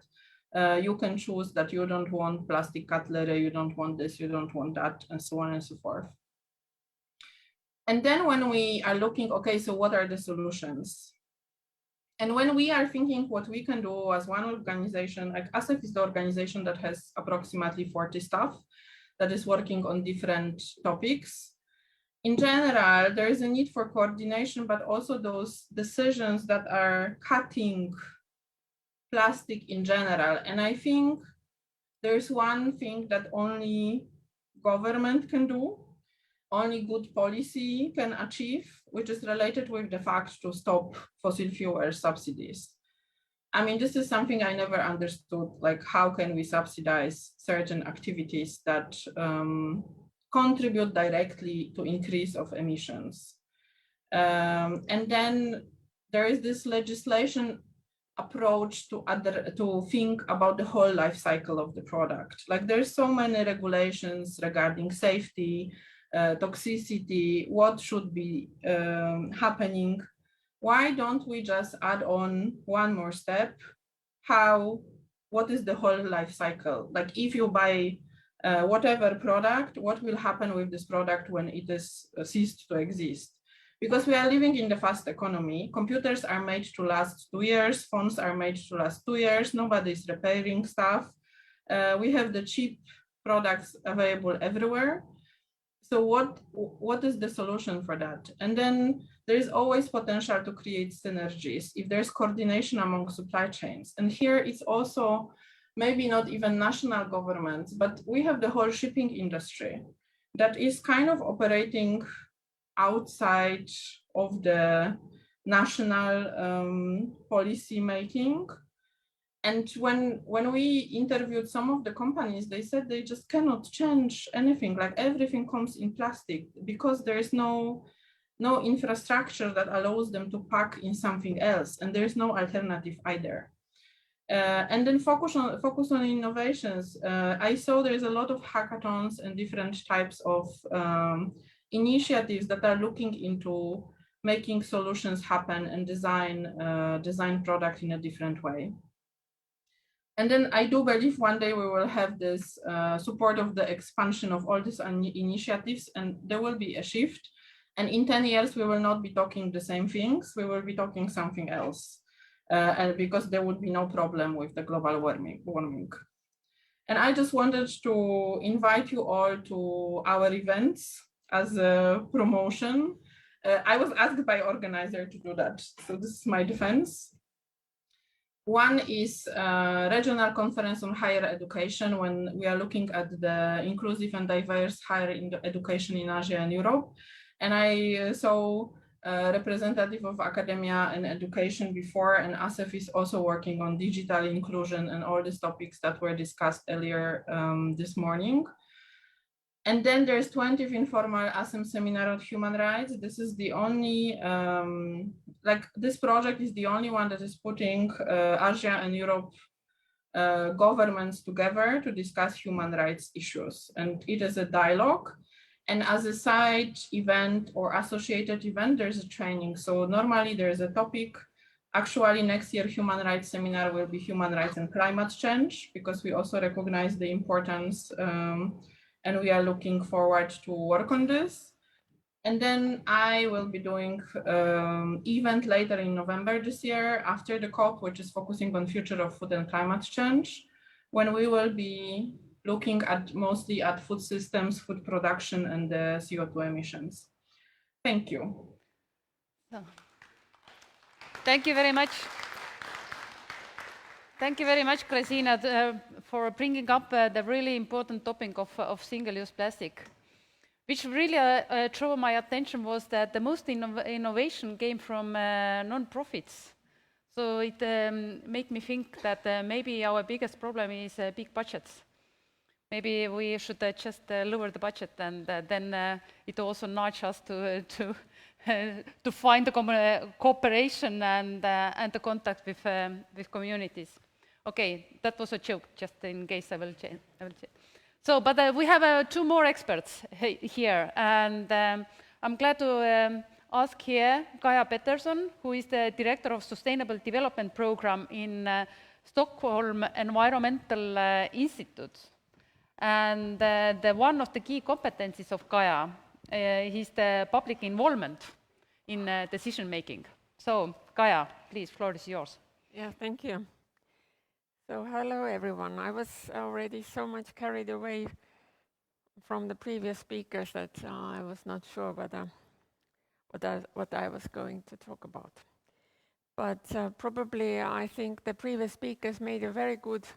you can choose that you don't want plastic cutlery, you don't want this, you don't want that, and so on and so forth. And then when we are looking, okay, so what are the solutions? And when we are thinking what we can do as one organization, like ASEF is the organization that has approximately 40 staff that is working on different topics. In general, there is a need for coordination, but also those decisions that are cutting plastic in general. And I think there's one thing that only government can do, only good policy can achieve, which is related with the fact to stop fossil fuel subsidies. I mean, this is something I never understood, like how can we subsidize certain activities that contribute directly to increase of emissions. And then there is this legislation approach to think about the whole life cycle of the product. Like there's so many regulations regarding safety, toxicity, what should be happening. Why don't we just add on one more step? What is the whole life cycle? Like if you buy whatever product, what will happen with this product when it is ceased to exist? Because we are living in the fast economy. Computers are made to last 2 years, phones are made to last 2 years, nobody is repairing stuff. We have the cheap products available everywhere. So what is the solution for that? And then there is always potential to create synergies if there's coordination among supply chains. And here it's also maybe not even national governments, but we have the whole shipping industry that is kind of operating outside of the national policy making. And when we interviewed some of the companies, they said they just cannot change anything, like everything comes in plastic because there is no infrastructure that allows them to pack in something else, and there is no alternative either. And then focus on innovations. I saw there is a lot of hackathons and different types of initiatives that are looking into making solutions happen and design product in a different way. And then I do believe one day we will have this support of the expansion of all these initiatives, and there will be a shift. And in 10 years, we will not be talking the same things. We will be talking something else, and because there would be no problem with the global warming. And I just wanted to invite you all to our events as a promotion. I was asked by organizer to do that, so this is my defense. One is a regional conference on higher education, when we are looking at the inclusive and diverse higher education in Asia and Europe. And I saw a representative of academia and education before, and ASEF is also working on digital inclusion and all these topics that were discussed earlier this morning. And then there's 20th informal ASEM seminar on human rights. This is the only, this project is the only one that is putting Asia and Europe governments together to discuss human rights issues. And it is a dialogue. And as a side event or associated event, there's a training. So normally there's a topic. Actually, next year, human rights seminar will be human rights and climate change, because we also recognize the importance and we are looking forward to work on this. And then I will be doing event later in November this year after the COP, which is focusing on future of food and climate change, when we will be looking at mostly at food systems, food production, and the CO2 emissions. Thank you. Thank you very much. Thank you very much, Kristina, for bringing up the really important topic of single-use plastic. Which really drew my attention was that the most innovation came from non-profits. So it made me think that maybe our biggest problem is big budgets. Maybe we should just lower the budget, and then it also nudges us to find the cooperation and the contact with communities. Okay, that was a joke, just in case I will change. So, but we have two more experts here, and I'm glad to ask here Kaja Pettersson, who is the Director of Sustainable Development Program in Stockholm Environmental Institute. And one of the key competencies of Kaja is the public involvement in decision making. So, Kaja, please, floor is yours. Yeah, thank you. So, hello everyone. I was already so much carried away from the previous speakers that I was not sure whether what I was going to talk about. But probably I think the previous speakers made a very good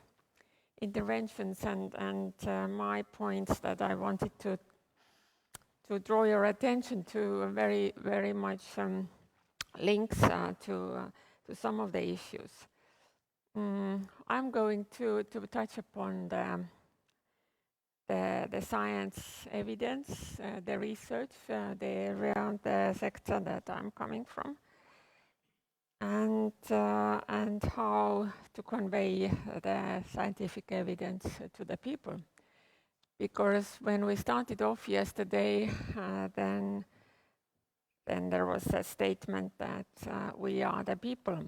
interventions, and my points that I wanted to draw your attention to very, very much links to some of the issues. I'm going to touch upon the science evidence, the research, the area and the sector that I'm coming from, and how to convey the scientific evidence to the people. Because when we started off yesterday, then there was a statement that we are the people.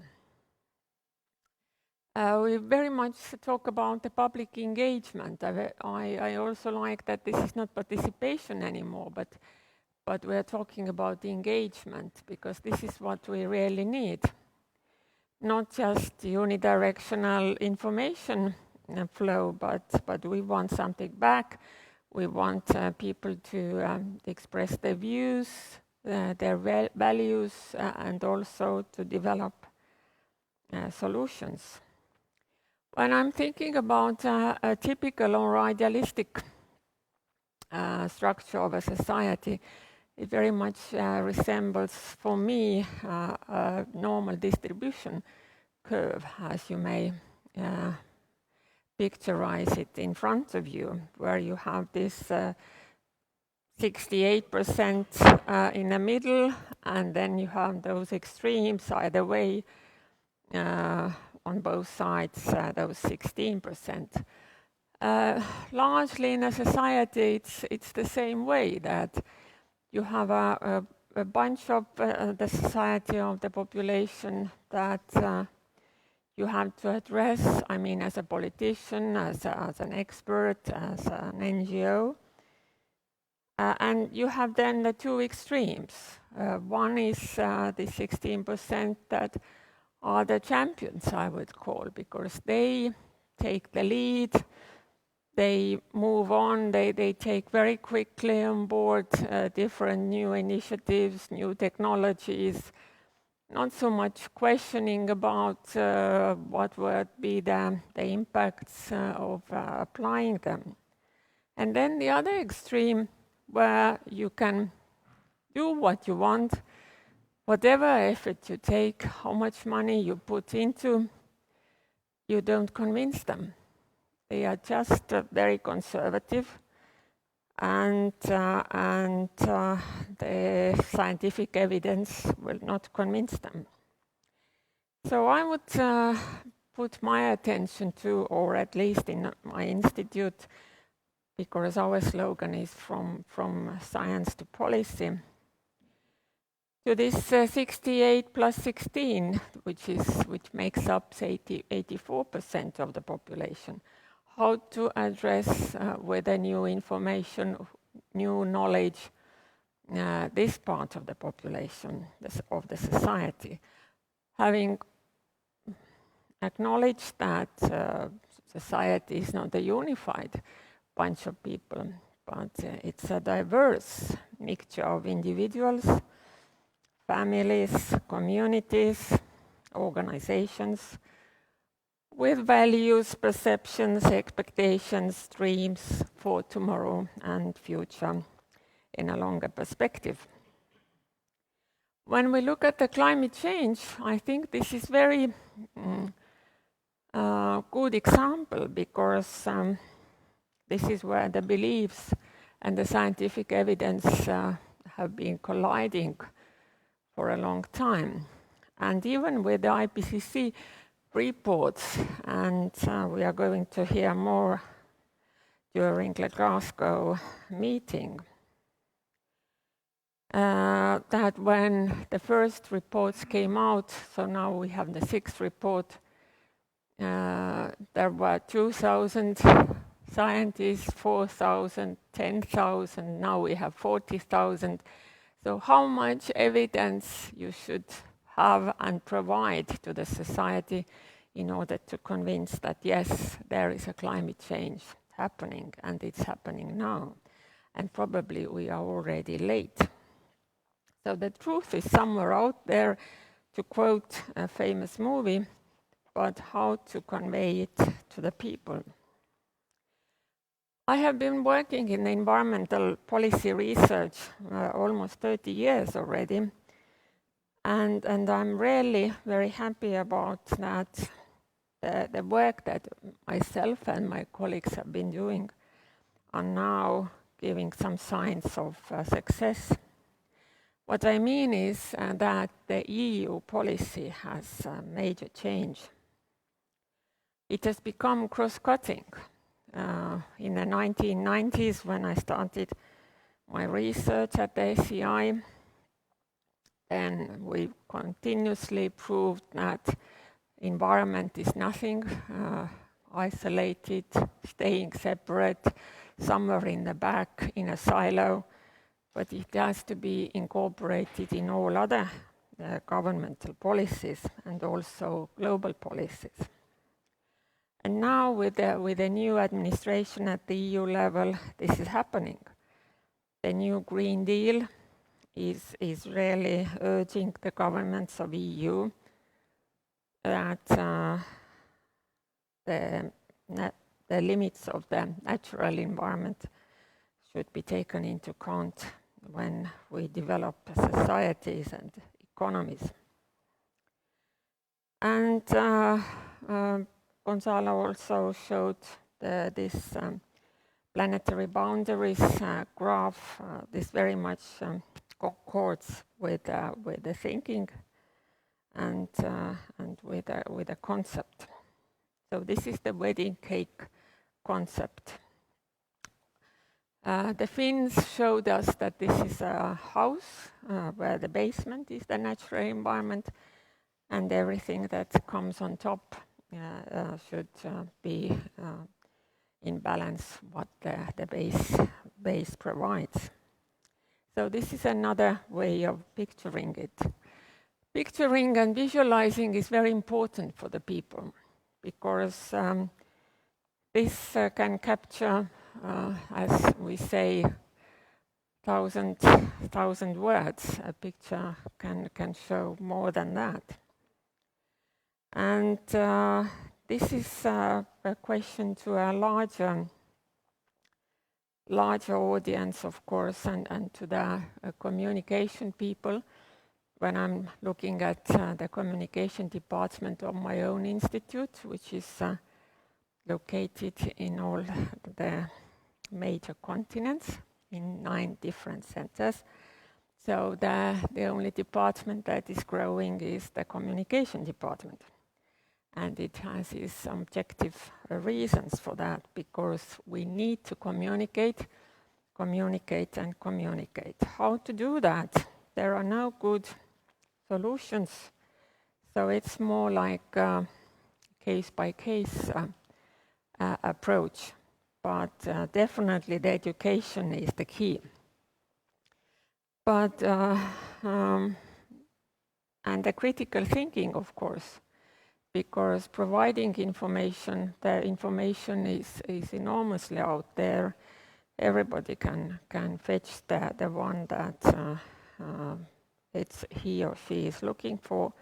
We very much talk about the public engagement. I also like that this is not participation anymore, but we're talking about the engagement, because this is what we really need. Not just unidirectional information flow, but we want something back. We want people to express their views, their values, and also to develop solutions. When I'm thinking about a typical or idealistic structure of a society, it very much resembles, for me, a normal distribution curve, as you may picturize it in front of you, where you have this 68% in the middle, and then you have those extremes either way on both sides, those 16%. Largely in a society, it's the same way, that you have a bunch of the society of the population that you have to address, I mean, as a politician, as an expert, as an NGO. And you have then the two extremes. One is the 16% that are the champions, I would call, because they take the lead, they move on, they take very quickly on board different new initiatives, new technologies, not so much questioning about what would be the impacts of applying them. And then the other extreme, where you can do what you want, whatever effort you take, how much money you put into, you don't convince them. They are just very conservative, and the scientific evidence will not convince them. So I would put my attention to, or at least in my institute, because our slogan is from science to policy, to this 68 plus 16, which makes up 84% of the population. How to address with the new information, new knowledge, this part of the population, of the society. Having acknowledged that society is not a unified bunch of people, but it's a diverse mixture of individuals, families, communities, organizations, with values, perceptions, expectations, dreams for tomorrow and future in a longer perspective. When we look at the climate change, I think this is very good example, because this is where the beliefs and the scientific evidence have been colliding for a long time. And even with the IPCC reports, and we are going to hear more during the Glasgow meeting, that when the first reports came out, so now we have the sixth report, there were 2,000 scientists, 4,000, 10,000, now we have 40,000. So how much evidence you should have and provide to the society in order to convince that yes, there is a climate change happening, and it's happening now, and probably we are already late. So the truth is somewhere out there, to quote a famous movie, but how to convey it to the people. I have been working in environmental policy research almost 30 years already, and I'm really very happy about that. The work that myself and my colleagues have been doing are now giving some signs of success. What I mean is that the EU policy has a major change. It has become cross-cutting. In the 1990s, when I started my research at the SEI, then we continuously proved that environment is nothing isolated, staying separate, somewhere in the back in a silo, but it has to be incorporated in all other governmental policies and also global policies. And now with the new administration at the EU level, this is happening. The new Green Deal is really urging the governments of EU that the limits of the natural environment should be taken into account when we develop societies and economies. And Gonzalo also showed this planetary boundaries graph. This very much concords with the thinking and with the concept. So this is the wedding cake concept. The Finns showed us that this is a house where the basement is the natural environment, and everything that comes on top should be in balance what the base provides. So this is another way of picturing it. Picturing and visualizing is very important for the people, because this can capture, as we say, thousand words. A picture can show more than that. And this is a question to a larger audience, of course, and to the communication people. When I'm looking at the communication department of my own institute, which is located in all the major continents, in 9 different centers. So the only department that is growing is the communication department. And it has its objective reasons for that, because we need to communicate, and communicate. How to do that? There are no good solutions. So it's more like a case-by-case approach. But definitely the education is the key. But and the critical thinking, of course, because providing information, the information is enormously out there. Everybody can fetch the one that it's he or she is looking for.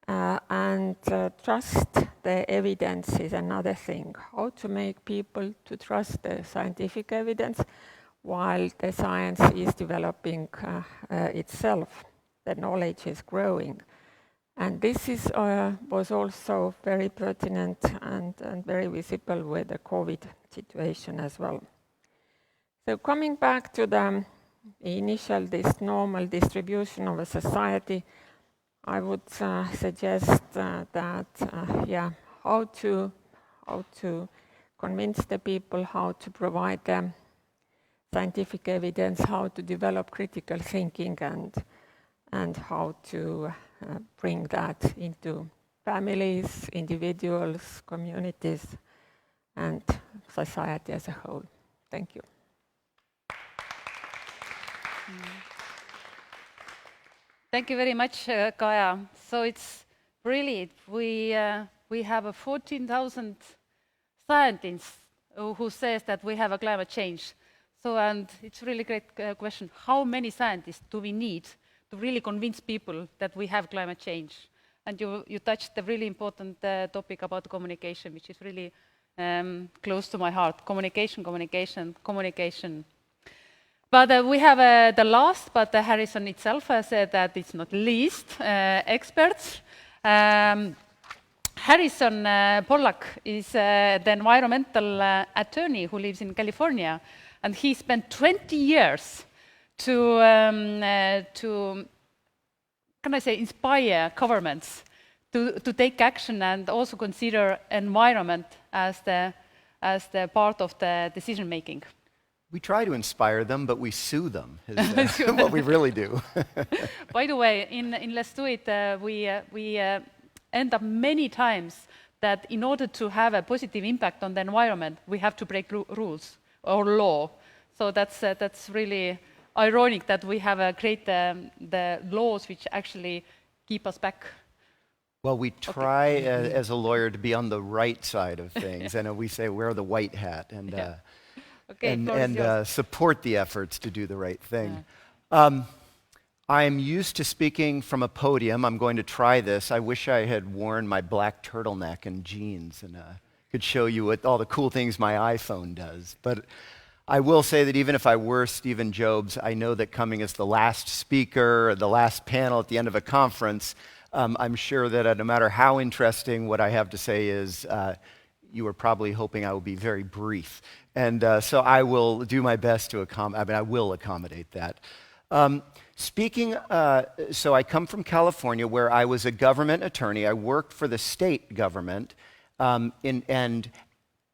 And trust the evidence is another thing. How to make people to trust the scientific evidence while the science is developing itself. The knowledge is growing. And this was also very pertinent and very visible with the COVID situation as well. So coming back to the initial, this normal distribution of a society, I would suggest how to convince the people, how to provide them scientific evidence, how to develop critical thinking, and how to bring that into families, individuals, communities, and society as a whole. Thank you. Thank you very much, Kaja. So it's really, we have 14,000 scientists who says that we have a climate change. So, and it's really great question. How many scientists do we need to really convince people that we have climate change? And you touched the really important topic about communication, which is really close to my heart. Communication. But we have the last, but Harrison itself said that it's not least, experts. Harrison Pollack is the environmental attorney who lives in California, and he spent 20 years to can I say, inspire governments to take action and also consider environment as the part of the decision making. We try to inspire them, but we sue them, is what we really do. By the way, in Let's Do It, we end up many times that in order to have a positive impact on the environment, we have to break rules or law. So that's really ironic that we have create the laws which actually keep us back Well, we try as a lawyer to be on the right side of things. I know we say wear the white hat and support the efforts to do the right thing. I'm used to speaking from a podium. I'm going to try this. I wish I had worn my black turtleneck and jeans and could show you what all the cool things my iPhone does. But I will say that even if I were Stephen Jobs, I know that coming as the last speaker or the last panel at the end of a conference, I'm sure that no matter how interesting what I have to say is, you are probably hoping I will be very brief. And so I will do my best to accommodate that. So I come from California, where I was a government attorney. I worked for the state government, and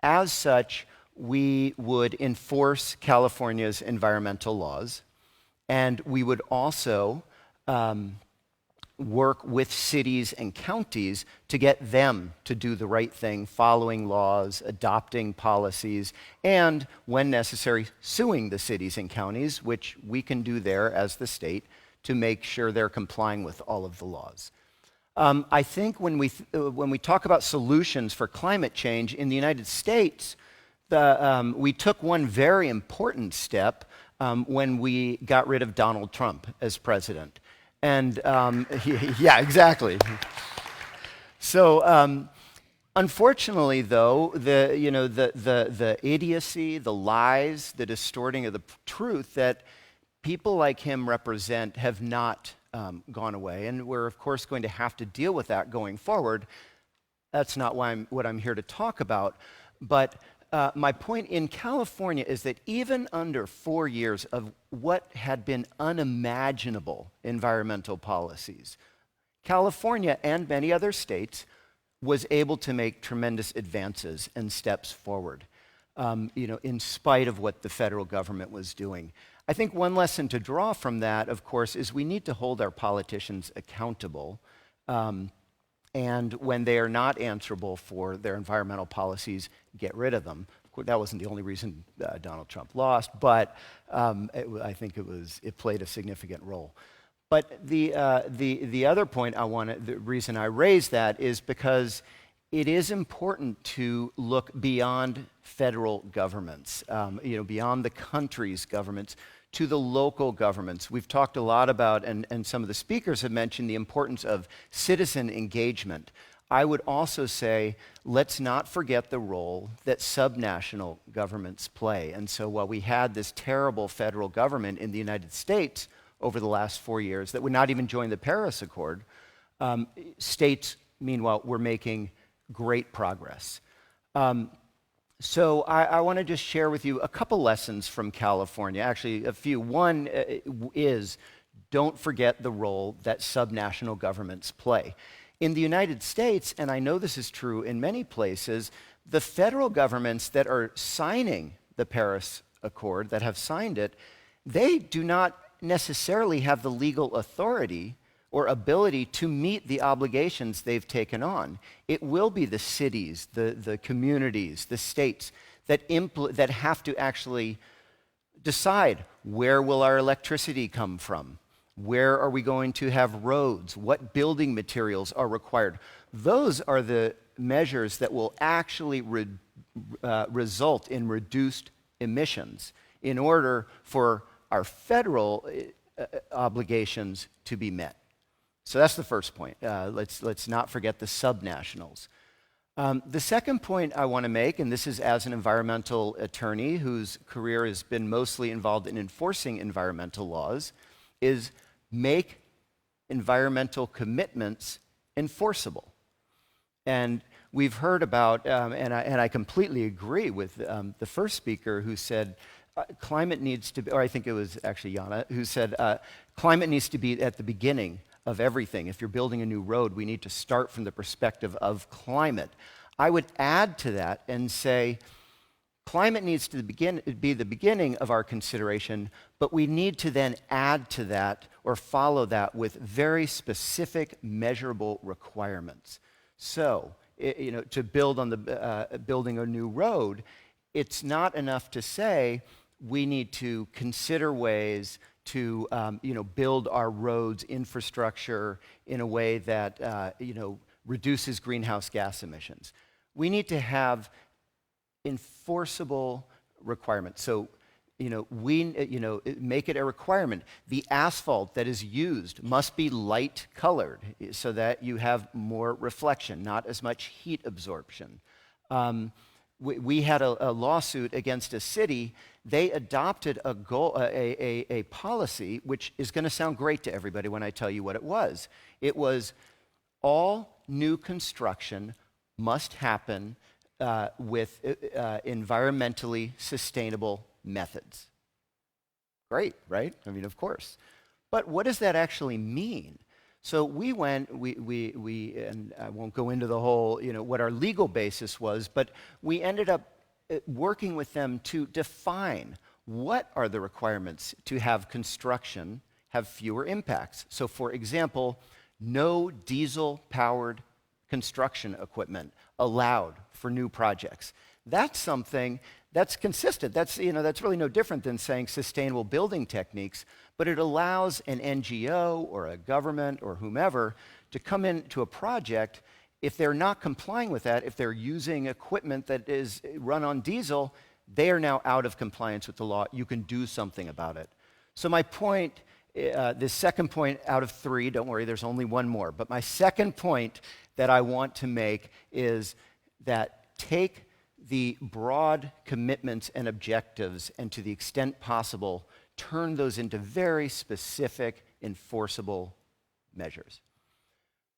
as such, we would enforce California's environmental laws, and we would also work with cities and counties to get them to do the right thing, following laws, adopting policies, and, when necessary, suing the cities and counties, which we can do there as the state, to make sure they're complying with all of the laws. I think when we talk about solutions for climate change in the United States, we took one very important step when we got rid of Donald Trump as president. And yeah, exactly. So unfortunately, though, the idiocy, the lies, the distorting of the truth that people like him represent have not gone away, and we're of course going to have to deal with that going forward. That's not what I'm here to talk about, but my point in California is that even under 4 years of what had been unimaginable environmental policies, California and many other states was able to make tremendous advances and steps forward, in spite of what the federal government was doing. I think one lesson to draw from that, of course, is we need to hold our politicians accountable. And when they are not answerable for their environmental policies, get rid of them. That wasn't the only reason Donald Trump lost, but I think it played a significant role. But the other point the reason I raise that is because it is important to look beyond federal governments, beyond the country's governments, to the local governments. We've talked a lot about, and some of the speakers have mentioned, the importance of citizen engagement. I would also say, let's not forget the role that subnational governments play. And so while we had this terrible federal government in the United States over the last 4 years that would not even join the Paris Accord, states, meanwhile, were making great progress. So I want to just share with you a couple lessons from California, actually a few. One is, don't forget the role that subnational governments play. In the United States, and I know this is true in many places, the federal governments that are signing the Paris Accord, that have signed it, they do not necessarily have the legal authority or ability to meet the obligations they've taken on. It will be the cities, the communities, the states that have to actually decide, where will our electricity come from? Where are we going to have roads? What building materials are required? Those are the measures that will actually result in reduced emissions in order for our federal obligations to be met. So that's the first point. Let's not forget the subnationals. The second point I want to make, and this is as an environmental attorney whose career has been mostly involved in enforcing environmental laws, is make environmental commitments enforceable. And we've heard about, and I completely agree with the first speaker who said, climate needs to be, or I think it was actually Jana, who said, climate needs to be at the beginning of everything. If you're building a new road, we need to start from the perspective of climate. I would add to that and say, climate needs to be the beginning of our consideration, but we need to then add to that or follow that with very specific, measurable requirements. So, to build on building a new road, it's not enough to say we need to consider ways to build our roads infrastructure in a way that reduces greenhouse gas emissions. We need to have enforceable requirements. So, make it a requirement. The asphalt that is used must be light colored so that you have more reflection, not as much heat absorption. We had a lawsuit against a city. They adopted a policy, which is going to sound great to everybody when I tell you what it was. It was all new construction must happen with environmentally sustainable methods. Great, right? I mean, of course. But what does that actually mean? So we went, and I won't go into the whole, what our legal basis was, but we ended up working with them to define what are the requirements to have construction have fewer impacts. So for example, no diesel-powered construction equipment allowed for new projects. That's something that's consistent. That's really no different than saying sustainable building techniques, but it allows an NGO or a government or whomever to come into a project. If they're not complying with that, if they're using equipment that is run on diesel, they are now out of compliance with the law. You can do something about it. So my point, this second point out of 3, don't worry, there's only one more, but my second point that I want to make is that take the broad commitments and objectives and to the extent possible, turn those into very specific, enforceable measures.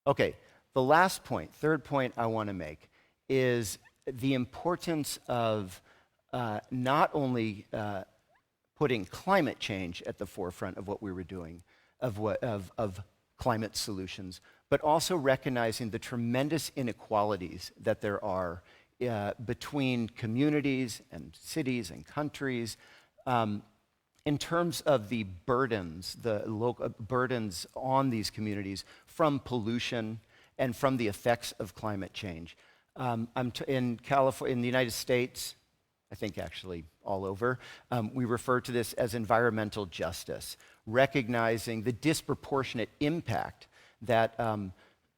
Okay, the last point, third point I want to make is the importance of not only putting climate change at the forefront of what we were doing, of climate solutions, but also recognizing the tremendous inequalities that there are between communities and cities and countries in terms of the burdens, the local burdens on these communities from pollution and from the effects of climate change. In California, in the United States, I think actually all over, we refer to this as environmental justice, recognizing the disproportionate impact that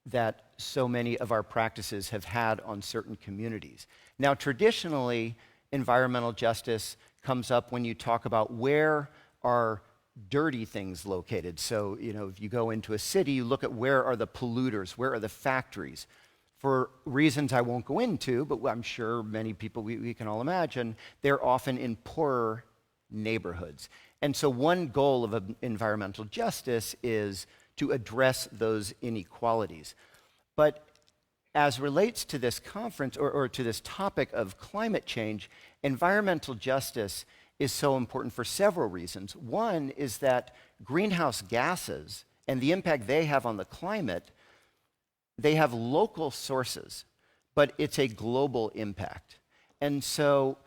that so many of our practices have had on certain communities. Now, traditionally, environmental justice comes up when you talk about where are dirty things located. So, if you go into a city, you look at where are the polluters, where are the factories. For reasons I won't go into, but I'm sure many people, we can all imagine, they're often in poorer neighborhoods. And so one goal of environmental justice is to address those inequalities. But as relates to this conference or to this topic of climate change, environmental justice is so important for several reasons. One is that greenhouse gases and the impact they have on the climate, they have local sources, but it's a global impact. And so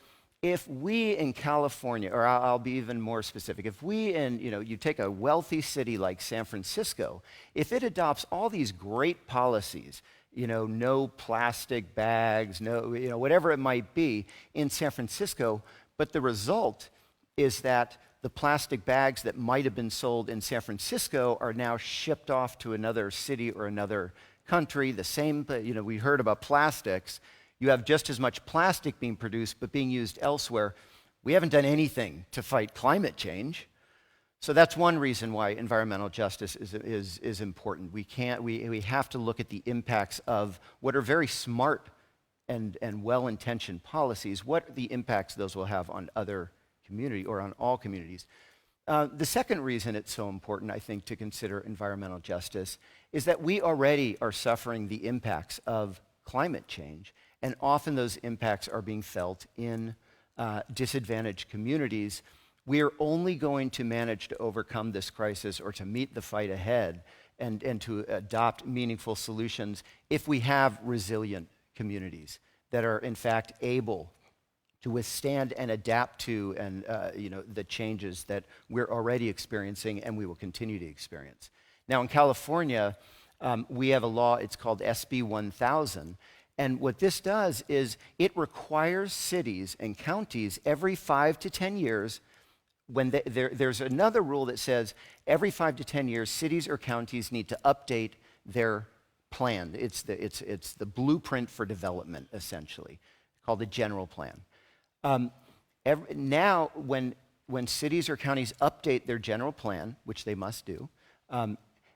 if we in California, or I'll be even more specific, if we you take a wealthy city like San Francisco, if it adopts all these great policies, no plastic bags, no, whatever it might be in San Francisco, but the result is that the plastic bags that might have been sold in San Francisco are now shipped off to another city or another country. The same, we heard about plastics. You have just as much plastic being produced, but being used elsewhere. We haven't done anything to fight climate change. So that's one reason why environmental justice is important. We have to look at the impacts of what are very smart and well-intentioned policies, what the impacts those will have on other community or on all communities. The second reason it's so important, I think, to consider environmental justice is that we already are suffering the impacts of climate change. And often those impacts are being felt in disadvantaged communities. We are only going to manage to overcome this crisis or to meet the fight ahead and to adopt meaningful solutions if we have resilient communities that are in fact able to withstand and adapt to the changes that we're already experiencing and we will continue to experience. Now in California, we have a law, it's called SB 1000. And what this does is it requires cities and counties every 5 to 10 years, when there's another rule that says every 5 to 10 years, cities or counties need to update their plan. It's the blueprint for development, essentially, called the general plan. Now, when cities or counties update their general plan, which they must do,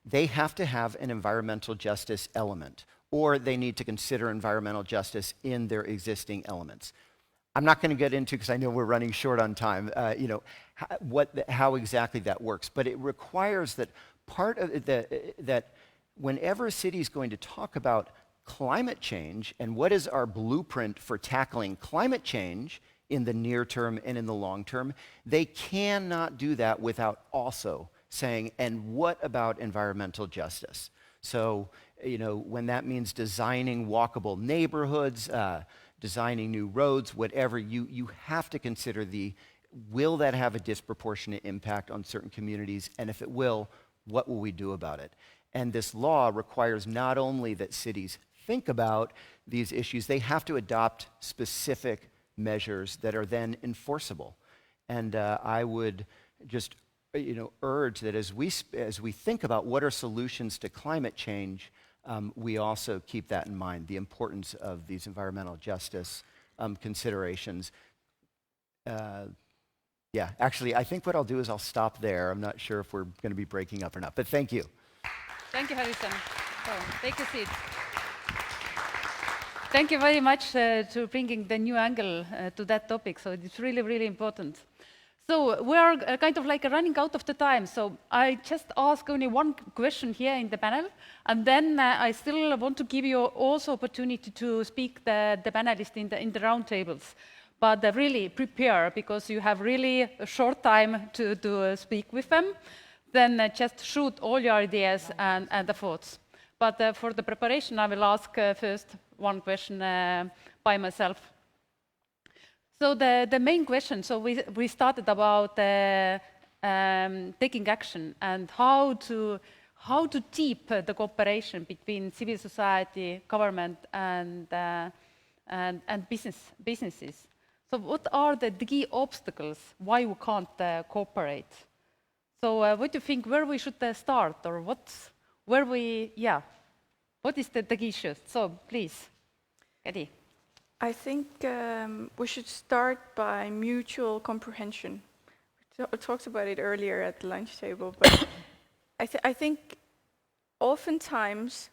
they have to have an environmental justice element, or they need to consider environmental justice in their existing elements. I'm not going to get into, because I know we're running short on time, how exactly that works, but it requires that part of that whenever a city is going to talk about climate change and what is our blueprint for tackling climate change in the near term and in the long term, they cannot do that without also saying, and what about environmental justice? So, when that means designing walkable neighborhoods, designing new roads, whatever, you have to consider will that have a disproportionate impact on certain communities? And if it will, what will we do about it? And this law requires not only that cities think about these issues, they have to adopt specific measures that are then enforceable. And I would just urge that as we think about what are solutions to climate change, we also keep that in mind, the importance of these environmental justice considerations. Yeah, actually, I think what I'll do is I'll stop there. I'm not sure if we're going to be breaking up or not, but thank you. Thank you, Harrison. So, take a seat. Thank you very much to bringing the new angle to that topic. So it's really, really important. So we are kind of like running out of the time. So I just ask only one question here in the panel, and then I still want to give you also opportunity to speak the panelists in the round tables. But really prepare, because you have really a short time to speak with them. Then just shoot all your ideas and the thoughts. But for the preparation, I will ask first one question by myself. So the main question, so we started about taking action and how to deep the cooperation between civil society, government, and businesses. So what are the key obstacles why we can't cooperate? So what do you think, where we should start, or what is the key issue? So please, Eddie. I think we should start by mutual comprehension. We talked about it earlier at the lunch table, but I think oftentimes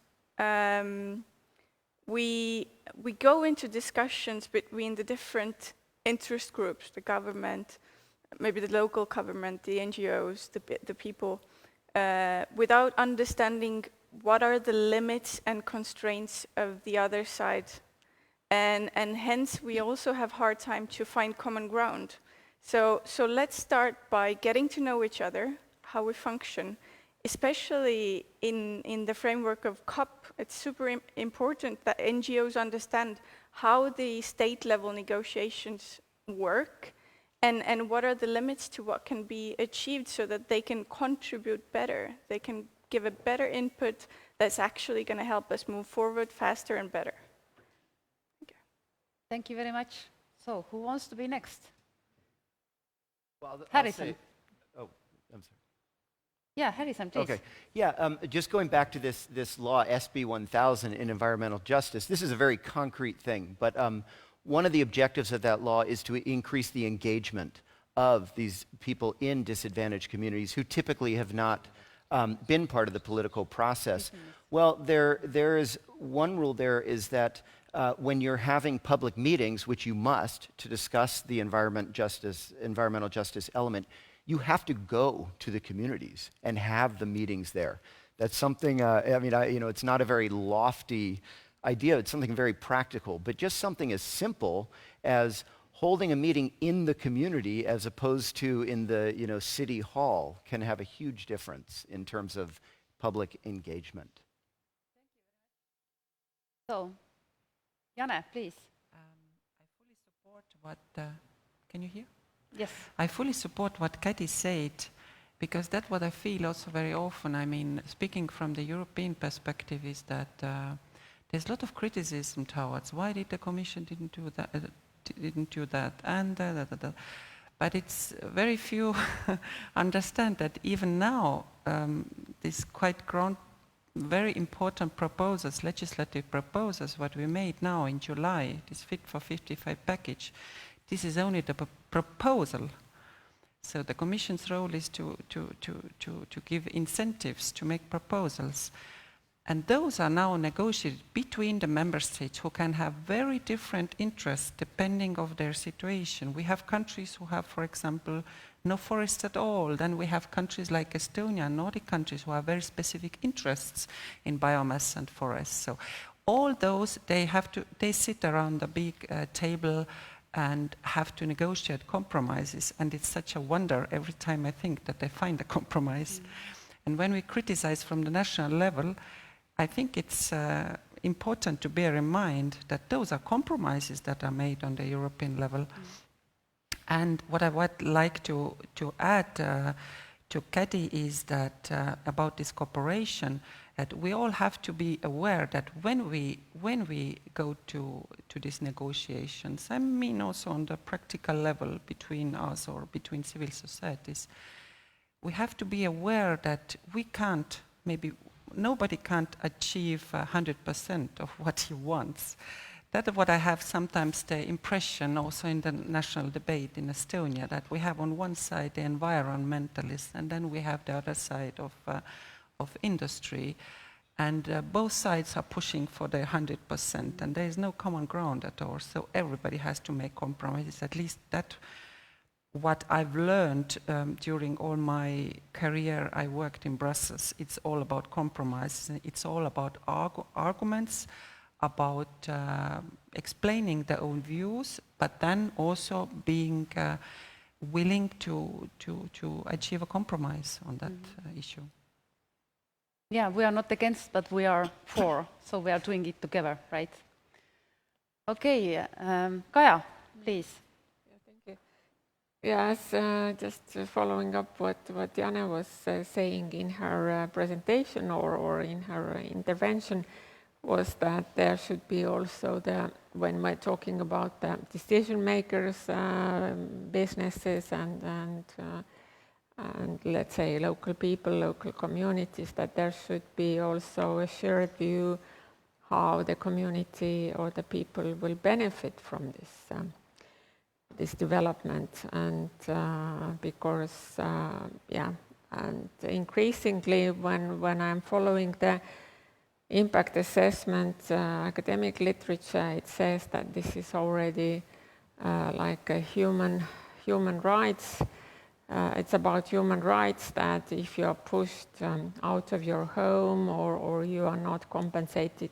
we go into discussions between the different interest groups, the government, maybe the local government, the NGOs, the people, without understanding what are the limits and constraints of the other side. And hence, we also have hard time to find common ground. So let's start by getting to know each other, how we function, especially in the framework of COP. It's super important that NGOs understand how the state-level negotiations work and what are the limits to what can be achieved so that they can contribute better. They can give a better input that's actually going to help us move forward faster and better. Thank you very much. So, who wants to be next? Well, Harrison. Oh, I'm sorry. Yeah, Harrison, please. Okay. Yeah, just going back to this law, SB 1000 in environmental justice, this is a very concrete thing, but one of the objectives of that law is to increase the engagement of these people in disadvantaged communities who typically have not been part of the political process. Well, there is one rule there is that when you're having public meetings, which you must, to discuss the environmental justice element, you have to go to the communities and have the meetings there. That's something, it's not a very lofty idea, it's something very practical, but just something as simple as holding a meeting in the community as opposed to in the city hall can have a huge difference in terms of public engagement. So, Jana, please. I fully support what, can you hear? Yes. I fully support what Kati said, because that's what I feel also very often. I mean, speaking from the European perspective is that there's a lot of criticism towards why did the Commission didn't do that, and But it's very few understand that even now, this quite very important proposals, legislative proposals, what we made now in July, this Fit for 55 package, this is only the proposal. So the Commission's role is to give incentives, to make proposals. And those are now negotiated between the member states who can have very different interests depending on their situation. We have countries who have, for example, no forests at all. Then we have countries like Estonia, Nordic countries, who have very specific interests in biomass and forests. So all those, they sit around the big table and have to negotiate compromises. And it's such a wonder every time I think that they find a compromise. And when we criticize from the national level, I think it's important to bear in mind that those are compromises that are made on the European level. And what I would like to add to Kati is that about this cooperation, that we all have to be aware that when we go to these negotiations, I mean also on the practical level between us or between civil societies, we have to be aware that we can't, maybe nobody can't achieve 100% of what he wants. That's what I have sometimes the impression also in the national debate in Estonia, that we have on one side the environmentalists and then we have the other side of industry. And both sides are pushing for the 100% and there is no common ground at all. So everybody has to make compromises. At least that what I've learned during all my career, I worked in Brussels. It's all about compromises. It's all about arguments, about explaining their own views, but then also being willing to achieve a compromise on that issue. Yeah, we are not against, but we are for. So we are doing it together, right? Okay, Kaja, please. Yes, just following up what Jana was saying in her presentation or in her intervention, was that there should be also when we're talking about the decision makers, businesses and let's say local people, local communities, that there should be also a shared view how the community or the people will benefit from this development, and because and increasingly when I'm following the impact assessment academic literature, it says that this is already like a human rights. It's about human rights, that if you are pushed out of your home or you are not compensated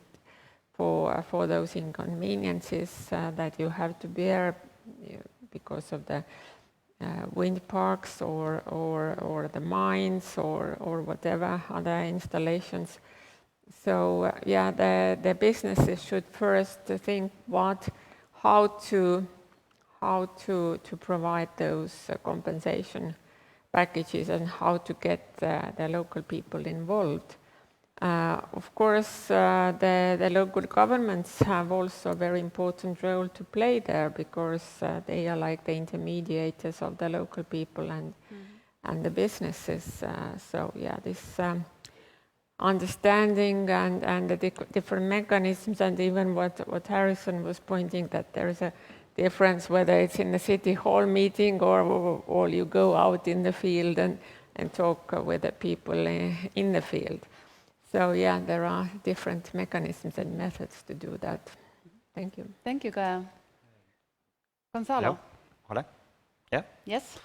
for those inconveniences that you have to bear because of the wind parks or the mines or whatever other installations. So the businesses should first think how to provide those compensation packages and how to get the local people involved. Of course, the local governments have also a very important role to play there, because they are like the intermediators of the local people and the businesses. This understanding and the different mechanisms, and even what Harrison was pointing, that there is a difference whether it's in a city hall meeting or you go out in the field and talk with the people in the field. So there are different mechanisms and methods to do that. Thank you. Thank you, Kaja. Gonzalo. Hello. Hola. Yeah? Yes?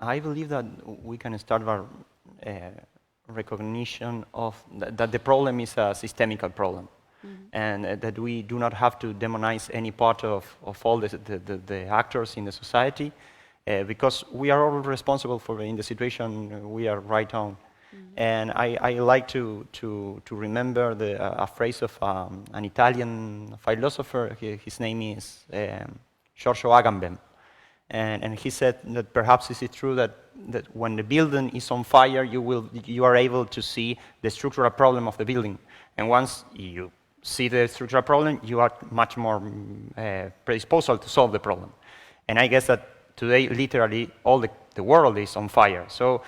I believe that we can start our recognition of that the problem is a systemic problem. And that we do not have to demonize any part of all the actors in the society, because we are all responsible for in the situation we are right on. And I like to remember a phrase of an Italian philosopher. His name is Giorgio Agamben. And he said that perhaps is it true that when the building is on fire, you are able to see the structural problem of the building. And once you see the structural problem, you are much more predisposed to solve the problem. And I guess that today, literally, all the world is on fire. So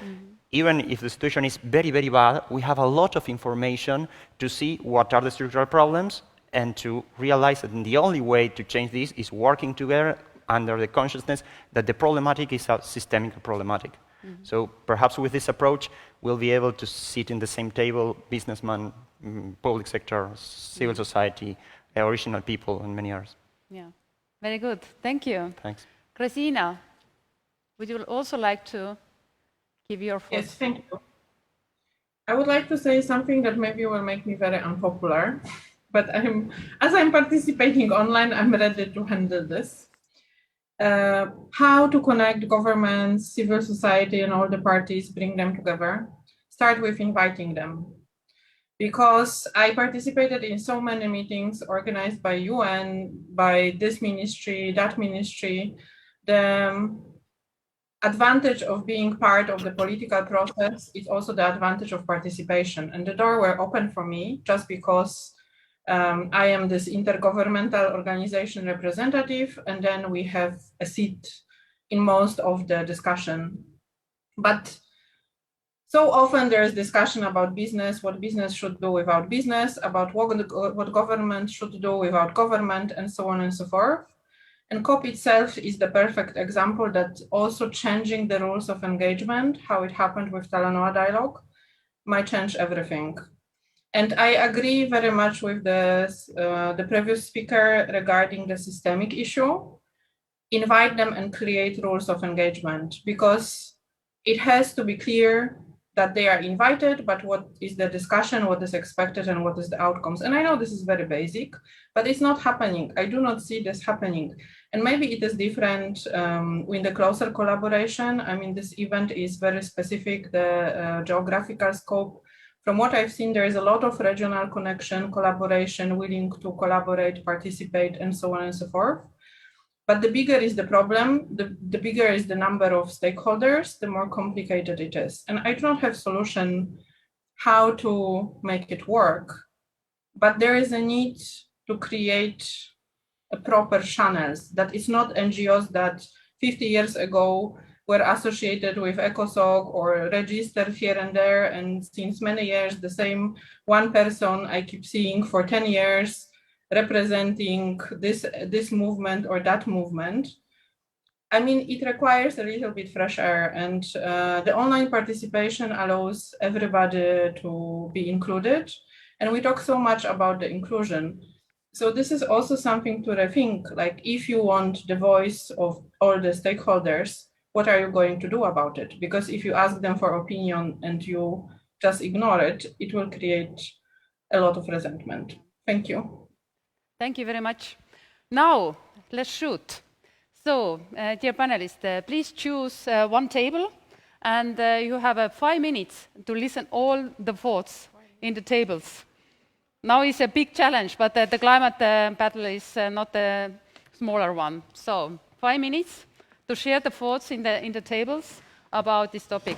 even if the situation is very, very bad, we have a lot of information to see what are the structural problems and to realize that the only way to change this is working together under the consciousness that the problematic is a systemic problematic. So perhaps with this approach, we'll be able to sit in the same table, businessmen, public sector, civil society, original people, and many others. Yeah, very good. Thank you. Thanks. Christina, would you also like to give your thoughts? Yes, thank you. I would like to say something that maybe will make me very unpopular, but as I'm participating online, I'm ready to handle this. How to connect governments, civil society, and all the parties, bring them together. Start with inviting them. Because I participated in so many meetings organized by UN, by this ministry, that ministry. The advantage of being part of the political process is also the advantage of participation. And the door were open for me just because I am this intergovernmental organization representative, and then we have a seat in most of the discussion. But so often there's discussion about business, what business should do without business, about what government should do without government, and so on and so forth. And COP itself is the perfect example that also changing the rules of engagement, how it happened with Talanoa dialogue, might change everything. And I agree very much with the previous speaker regarding the systemic issue. Invite them and create rules of engagement, because it has to be clear that they are invited, but what is the discussion, what is expected, and what is the outcomes. And I know this is very basic, but it's not happening. I do not see this happening. And maybe it is different in the closer collaboration. I mean, this event is very specific, the geographical scope. From what I've seen, there is a lot of regional connection, collaboration, willing to collaborate, participate, and so on and so forth. But the bigger is the problem, the bigger is the number of stakeholders, the more complicated it is. And I do not have solution how to make it work, but there is a need to create a proper channels that is not NGOs that 50 years ago were associated with ECOSOC or registered here and there. And since many years, the same one person I keep seeing for 10 years, representing this movement or that movement. I mean, it requires a little bit fresh air, and the online participation allows everybody to be included. And we talk so much about the inclusion. So this is also something to rethink, like if you want the voice of all the stakeholders, what are you going to do about it? Because if you ask them for opinion and you just ignore it, it will create a lot of resentment. Thank you. Thank you very much. Now, let's shoot. So, dear panelists, please choose one table, and you have 5 minutes to listen all the thoughts in the tables. Now is a big challenge, but the climate battle is not a smaller one. So, 5 minutes to share the thoughts in the tables about this topic.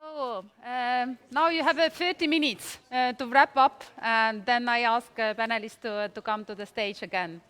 So now you have 30 minutes to wrap up, and then I ask panelists to come to the stage again.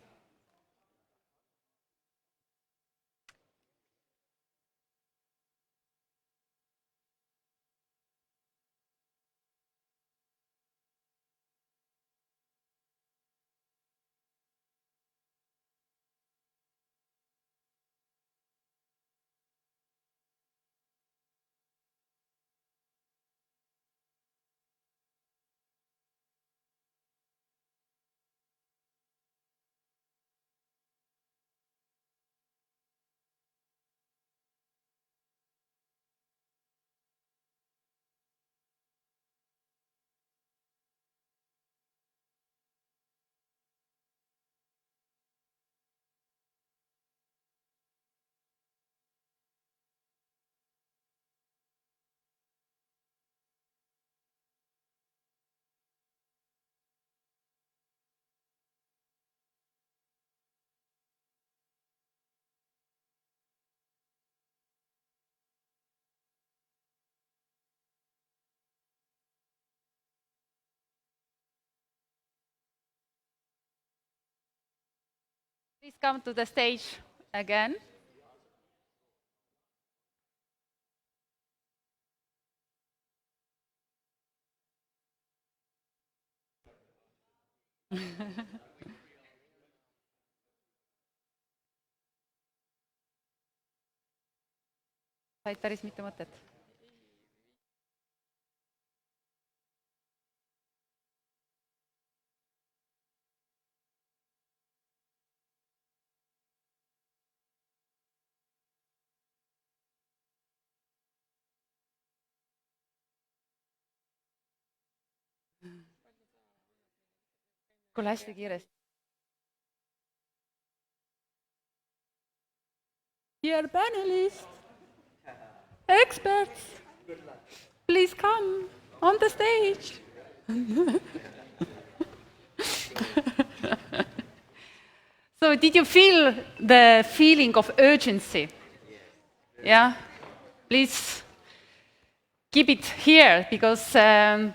Please come to the stage again. Said päris mitu mõtet. Kuule hästi kiiresti. Dear panelists, experts, please come on the stage. So did you feel the feeling of urgency? Yeah? Please keep it here, because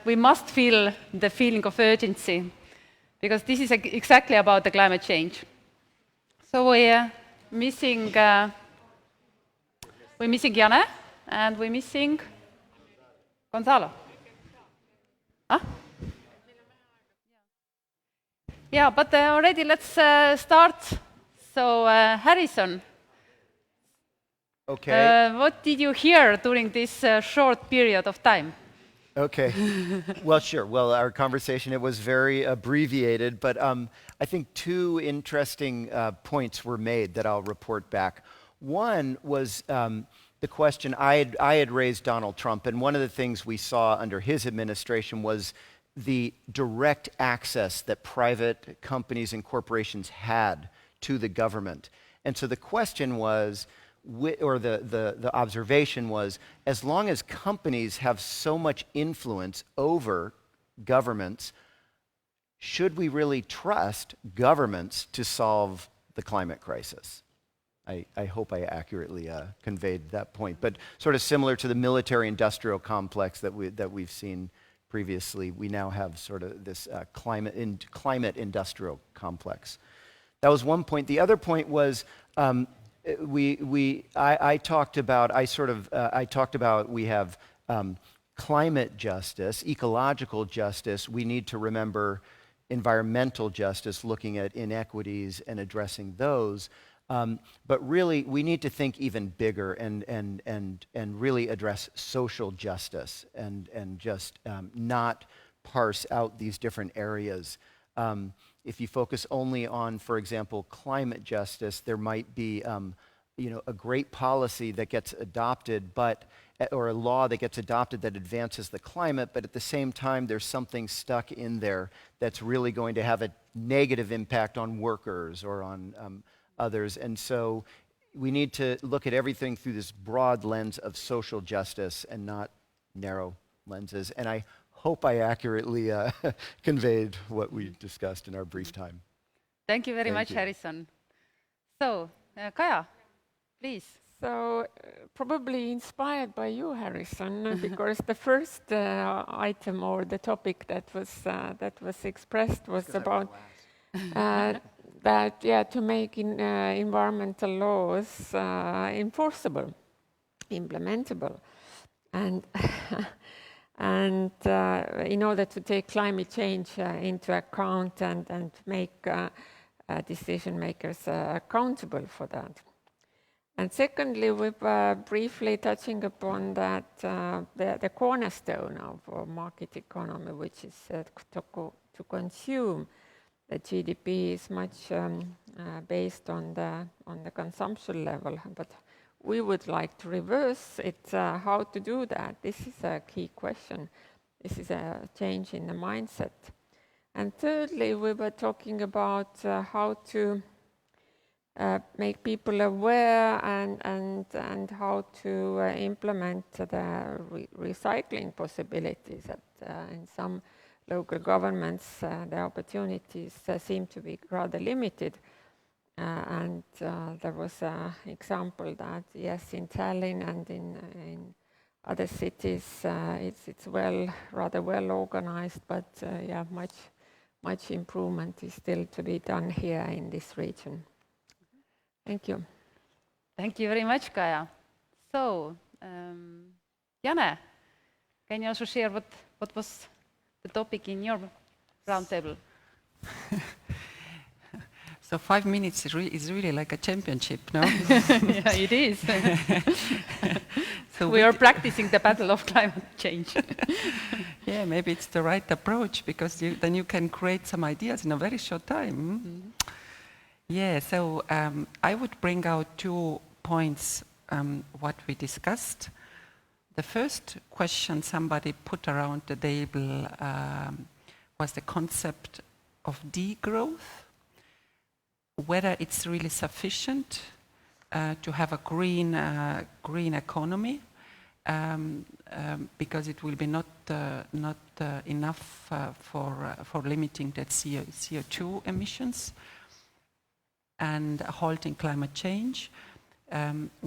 we must feel the feeling of urgency, because this is exactly about the climate change. So we're missing Janne, and we're missing Gonzalo. Huh? Yeah, but already let's start. So Harrison, okay. What did you hear during this short period of time? Okay. Well, sure. Well, our conversation, it was very abbreviated, but I think two interesting points were made that I'll report back. One was the question I had raised Donald Trump, and one of the things we saw under his administration was the direct access that private companies and corporations had to the government. And so the question was, or the observation was, as long as companies have so much influence over governments, should we really trust governments to solve the climate crisis? I hope I accurately conveyed that point, but sort of similar to the military-industrial complex that we've seen previously, we now have sort of this climate-industrial complex. That was one point. The other point was I talked about we have climate justice, ecological justice. We need to remember environmental justice, looking at inequities and addressing those. But really, we need to think even bigger and really address social justice and just not parse out these different areas. If you focus only on, for example, climate justice, there might be a great policy that gets adopted, or a law that gets adopted that advances the climate, but at the same time, there's something stuck in there that's really going to have a negative impact on workers or on others. And so we need to look at everything through this broad lens of social justice and not narrow lenses. And I hope I accurately conveyed what we discussed in our brief time. Thank you very much, Harrison. So, Kaja, please. So probably inspired by you, Harrison, because the first item or the topic that was expressed was about that to make environmental laws enforceable, implementable, and and in order to take climate change into account and make decision makers accountable for that. And secondly, we're briefly touching upon that the cornerstone of market economy, which is to consume. The GDP is much based on the consumption level, but we would like to reverse it. How to do that? This is a key question. This is a change in the mindset. And thirdly, we were talking about how to make people aware and how to implement the recycling possibilities. That in some local governments, the opportunities seem to be rather limited. And there was an example that, yes, in Tallinn and in other cities, it's rather well organized, but yeah, much improvement is still to be done here in this region. Thank you. Thank you very much, Kaja. So, Jane, can you also share what was the topic in your roundtable? So 5 minutes is really like a championship, no? Yeah, it is. So we are practicing the battle of climate change. Yeah, maybe it's the right approach, because then you can create some ideas in a very short time. Mm-hmm. Yeah, so I would bring out 2 points what we discussed. The first question somebody put around the table was the concept of degrowth, whether it's really sufficient to have a green economy, because it will be not enough for limiting that CO2 emissions and halting climate change,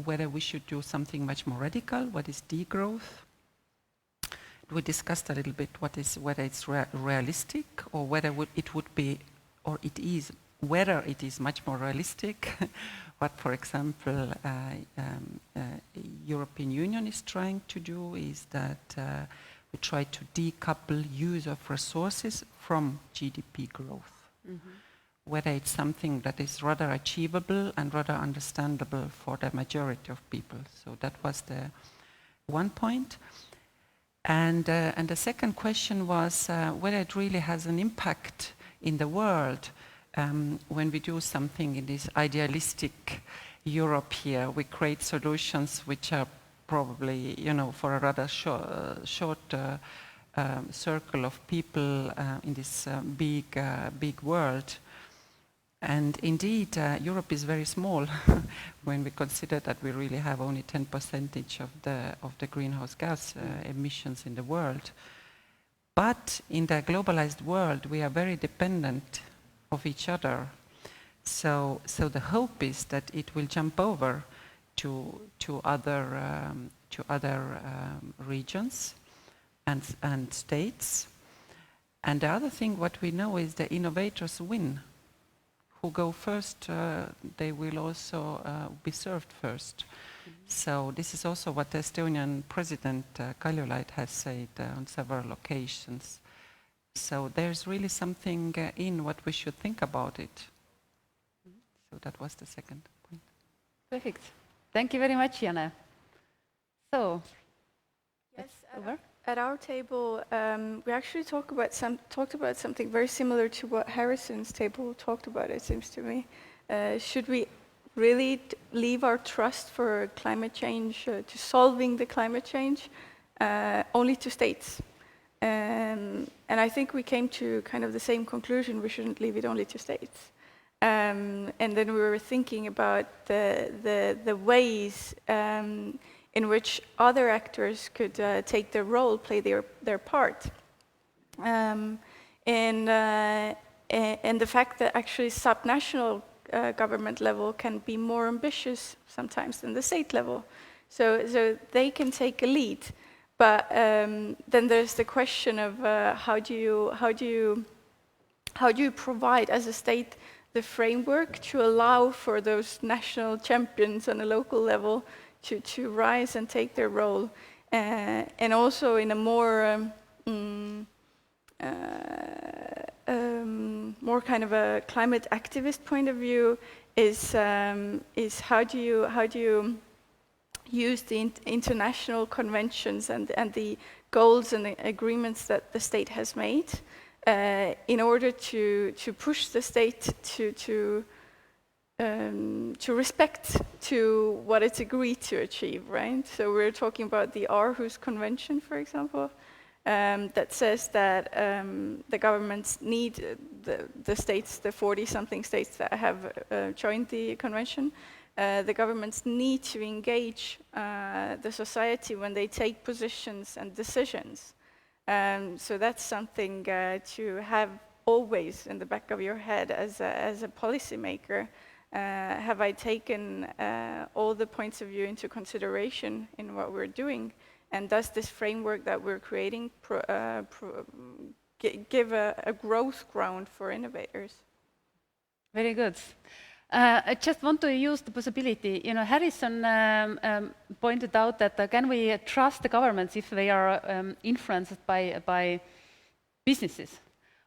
whether we should do something much more radical, what is degrowth. We discussed a little bit whether it's realistic, or whether it would be, or it is, whether it is much more realistic what, for example, European Union is trying to do is that we try to decouple use of resources from GDP growth. Mm-hmm. Whether it's something that is rather achievable and rather understandable for the majority of people. So that was the one point. And the second question was whether it really has an impact in the world when we do something in this idealistic Europe here. We create solutions which are probably, for a rather short circle of people in this big world. And indeed, Europe is very small when we consider that we really have only 10% of the greenhouse gas emissions in the world. But in the globalized world, we are very dependent of each other. So the hope is that it will jump over to other regions and states. And the other thing, what we know is the innovators win. Who go first, they will also be served first. Mm-hmm. So this is also what the Estonian President Kaljulaid has said on several occasions. So there's really something in what we should think about it. Mm-hmm. So that was the second point. Perfect. Thank you very much, Jana. So, yes, at our table, we actually talked about something very similar to what Harrison's table talked about, it seems to me. Should we really leave our trust for climate change, to solving the climate change, only to states? And I think we came to kind of the same conclusion, we shouldn't leave it only to states. And then we were thinking about the ways in which other actors could take their role, play their part. And the fact that actually subnational government level can be more ambitious sometimes than the state level. So they can take a lead. But then there's the question of how do you provide as a state the framework to allow for those national champions on a local level to rise and take their role, and also in a more more kind of a climate activist point of view is how do you use the international conventions and the goals and the agreements that the state has made in order to push the state to respect to what it's agreed to achieve, right? So we're talking about the Aarhus Convention, for example, that says that the governments need the states, the 40-something states that have joined the convention, the governments need to engage the society when they take positions and decisions. So that's something to have always in the back of your head as a policymaker. Have I taken all the points of view into consideration in what we're doing? And does this framework that we're creating give a growth ground for innovators? Very good. I just want to use the possibility. You know, Harrison pointed out that can we trust the governments if they are influenced by businesses?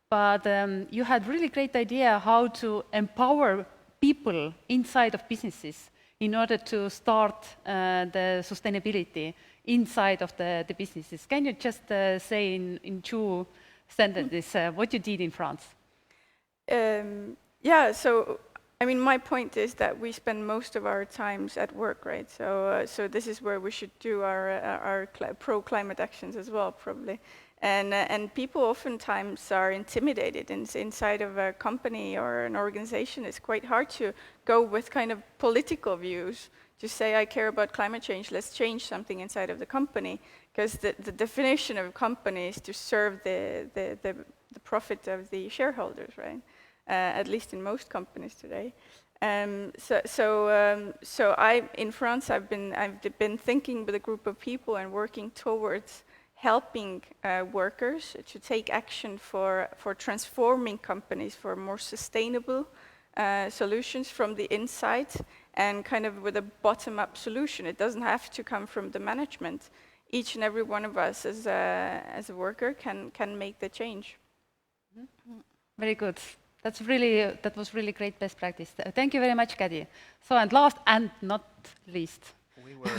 But you had really great idea how to empower people inside of businesses in order to start the sustainability inside of the businesses. Can you just say in 2 sentences what you did in France? Yeah, so I mean, my point is that we spend most of our times at work, right? So this is where we should do our pro-climate actions as well, probably. And people oftentimes are intimidated inside of a company or an organization. It's quite hard to go with kind of political views to say, I care about climate change, let's change something inside of the company. Because the definition of a company is to serve the profit of the shareholders, right? At least in most companies today. So in France, I've been thinking with a group of people and working towards helping workers to take action for transforming companies for more sustainable solutions from the inside, and kind of with a bottom-up solution. It doesn't have to come from the management. Each and every one of us as a worker can make the change. Mm-hmm. Very good. That was really great best practice. Thank you very much, Kadi. So, and last and not least,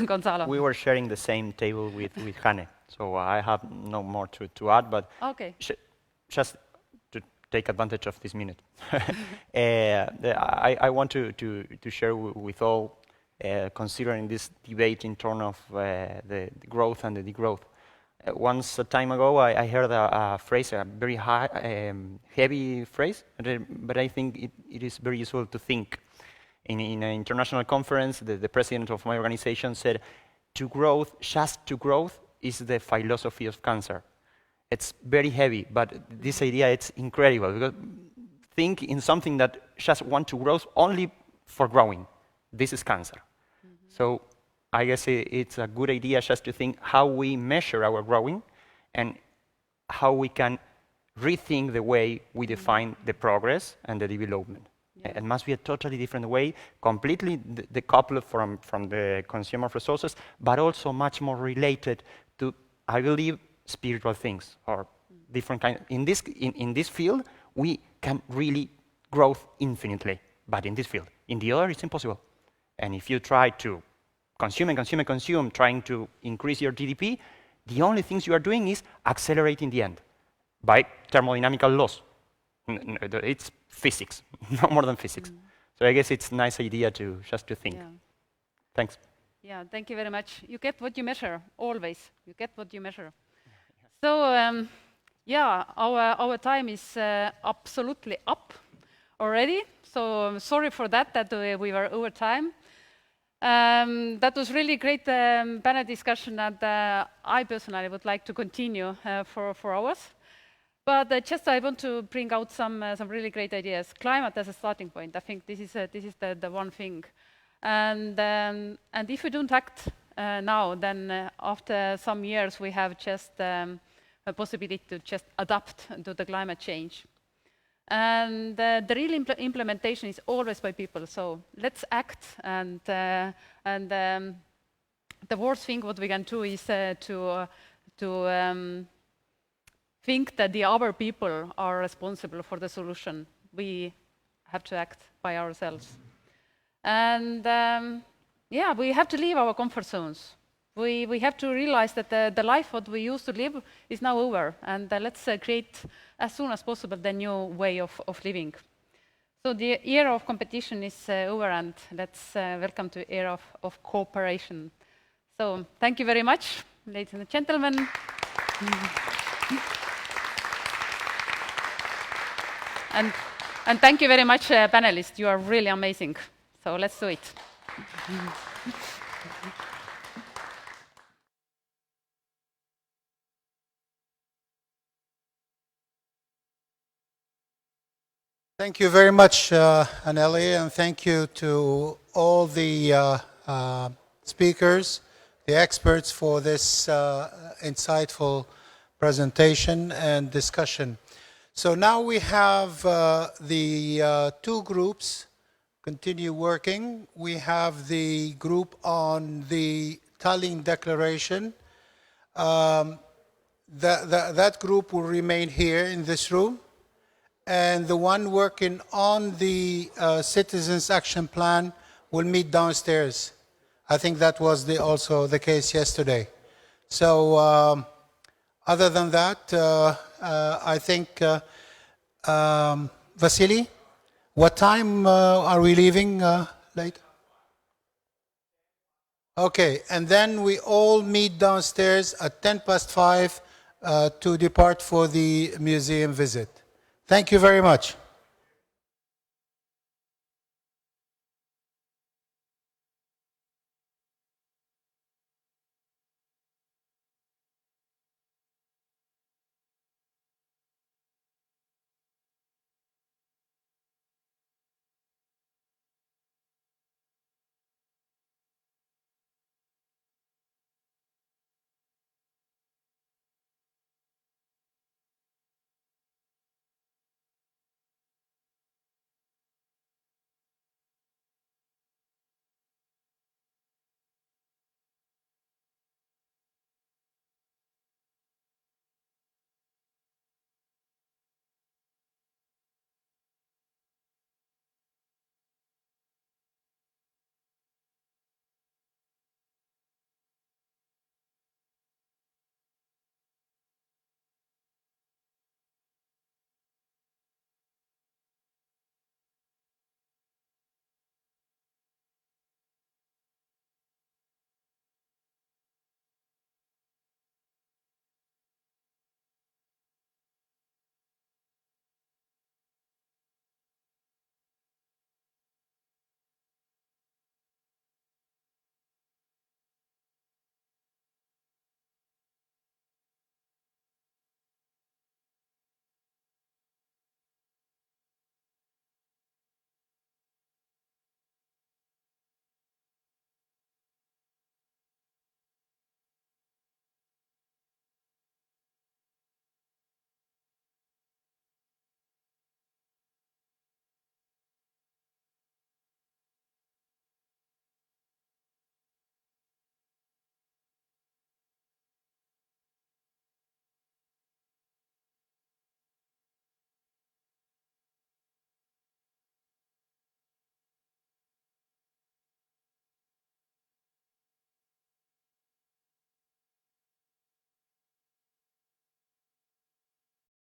Gonzalo. We were sharing the same table with Hanne, so I have no more to add, but okay. Just to take advantage of this minute. I want to share with all, considering this debate in terms of the growth and the degrowth. Once a time ago, I heard a phrase, a very heavy phrase, but I think it is very useful to think. In an international conference, the president of my organization said, just to growth is the philosophy of cancer. It's very heavy, but this idea, it's incredible, because think in something that just want to grow only for growing. This is cancer. Mm-hmm. So I guess it's a good idea just to think how we measure our growing and how we can rethink the way we define the progress and the development. Yeah. It must be a totally different way, completely decoupled from the consumer of resources, but also much more related to, I believe, spiritual things or different kinds. In this field, we can really grow infinitely, but in this field. In the other, it's impossible. And if you try to consume, trying to increase your GDP, the only things you are doing is accelerating the end by thermodynamical laws. It's physics, no more than physics. Mm. So I guess it's a nice idea just to think. Yeah. Thanks. Yeah, thank you very much. You get what you measure, always. You get what you measure. So, yeah, our time is absolutely up already. So I'm sorry for that we were over time. That was really great panel discussion, and I personally would like to continue for hours. But just I want to bring out some really great ideas. Climate as a starting point. I think this is the one thing. And if we don't act now, then after some years we have just a possibility to just adapt to the climate change. And the real implementation is always by people. So let's act. And the worst thing what we can do is to think that the other people are responsible for the solution. We have to act by ourselves. And yeah, we have to leave our comfort zones. We have to realize that the life what we used to live is now over, and let's create as soon as possible the new way of living. So the era of competition is over, and let's welcome to the era of cooperation. So thank you very much, ladies and gentlemen. And thank you very much, panelists. You are really amazing. So let's do it. Thank you very much, Anneli, and thank you to all the speakers, the experts for this insightful presentation and discussion. So now we have the two groups continue working. We have the group on the Tallinn Declaration. That group will remain here in this room. And the one working on the Citizens Action Plan will meet downstairs. I think that was also the case yesterday. So other than that, I think, Vasily, what time are we leaving later? Okay, and then we all meet downstairs at 5:10 to depart for the museum visit. Thank you very much.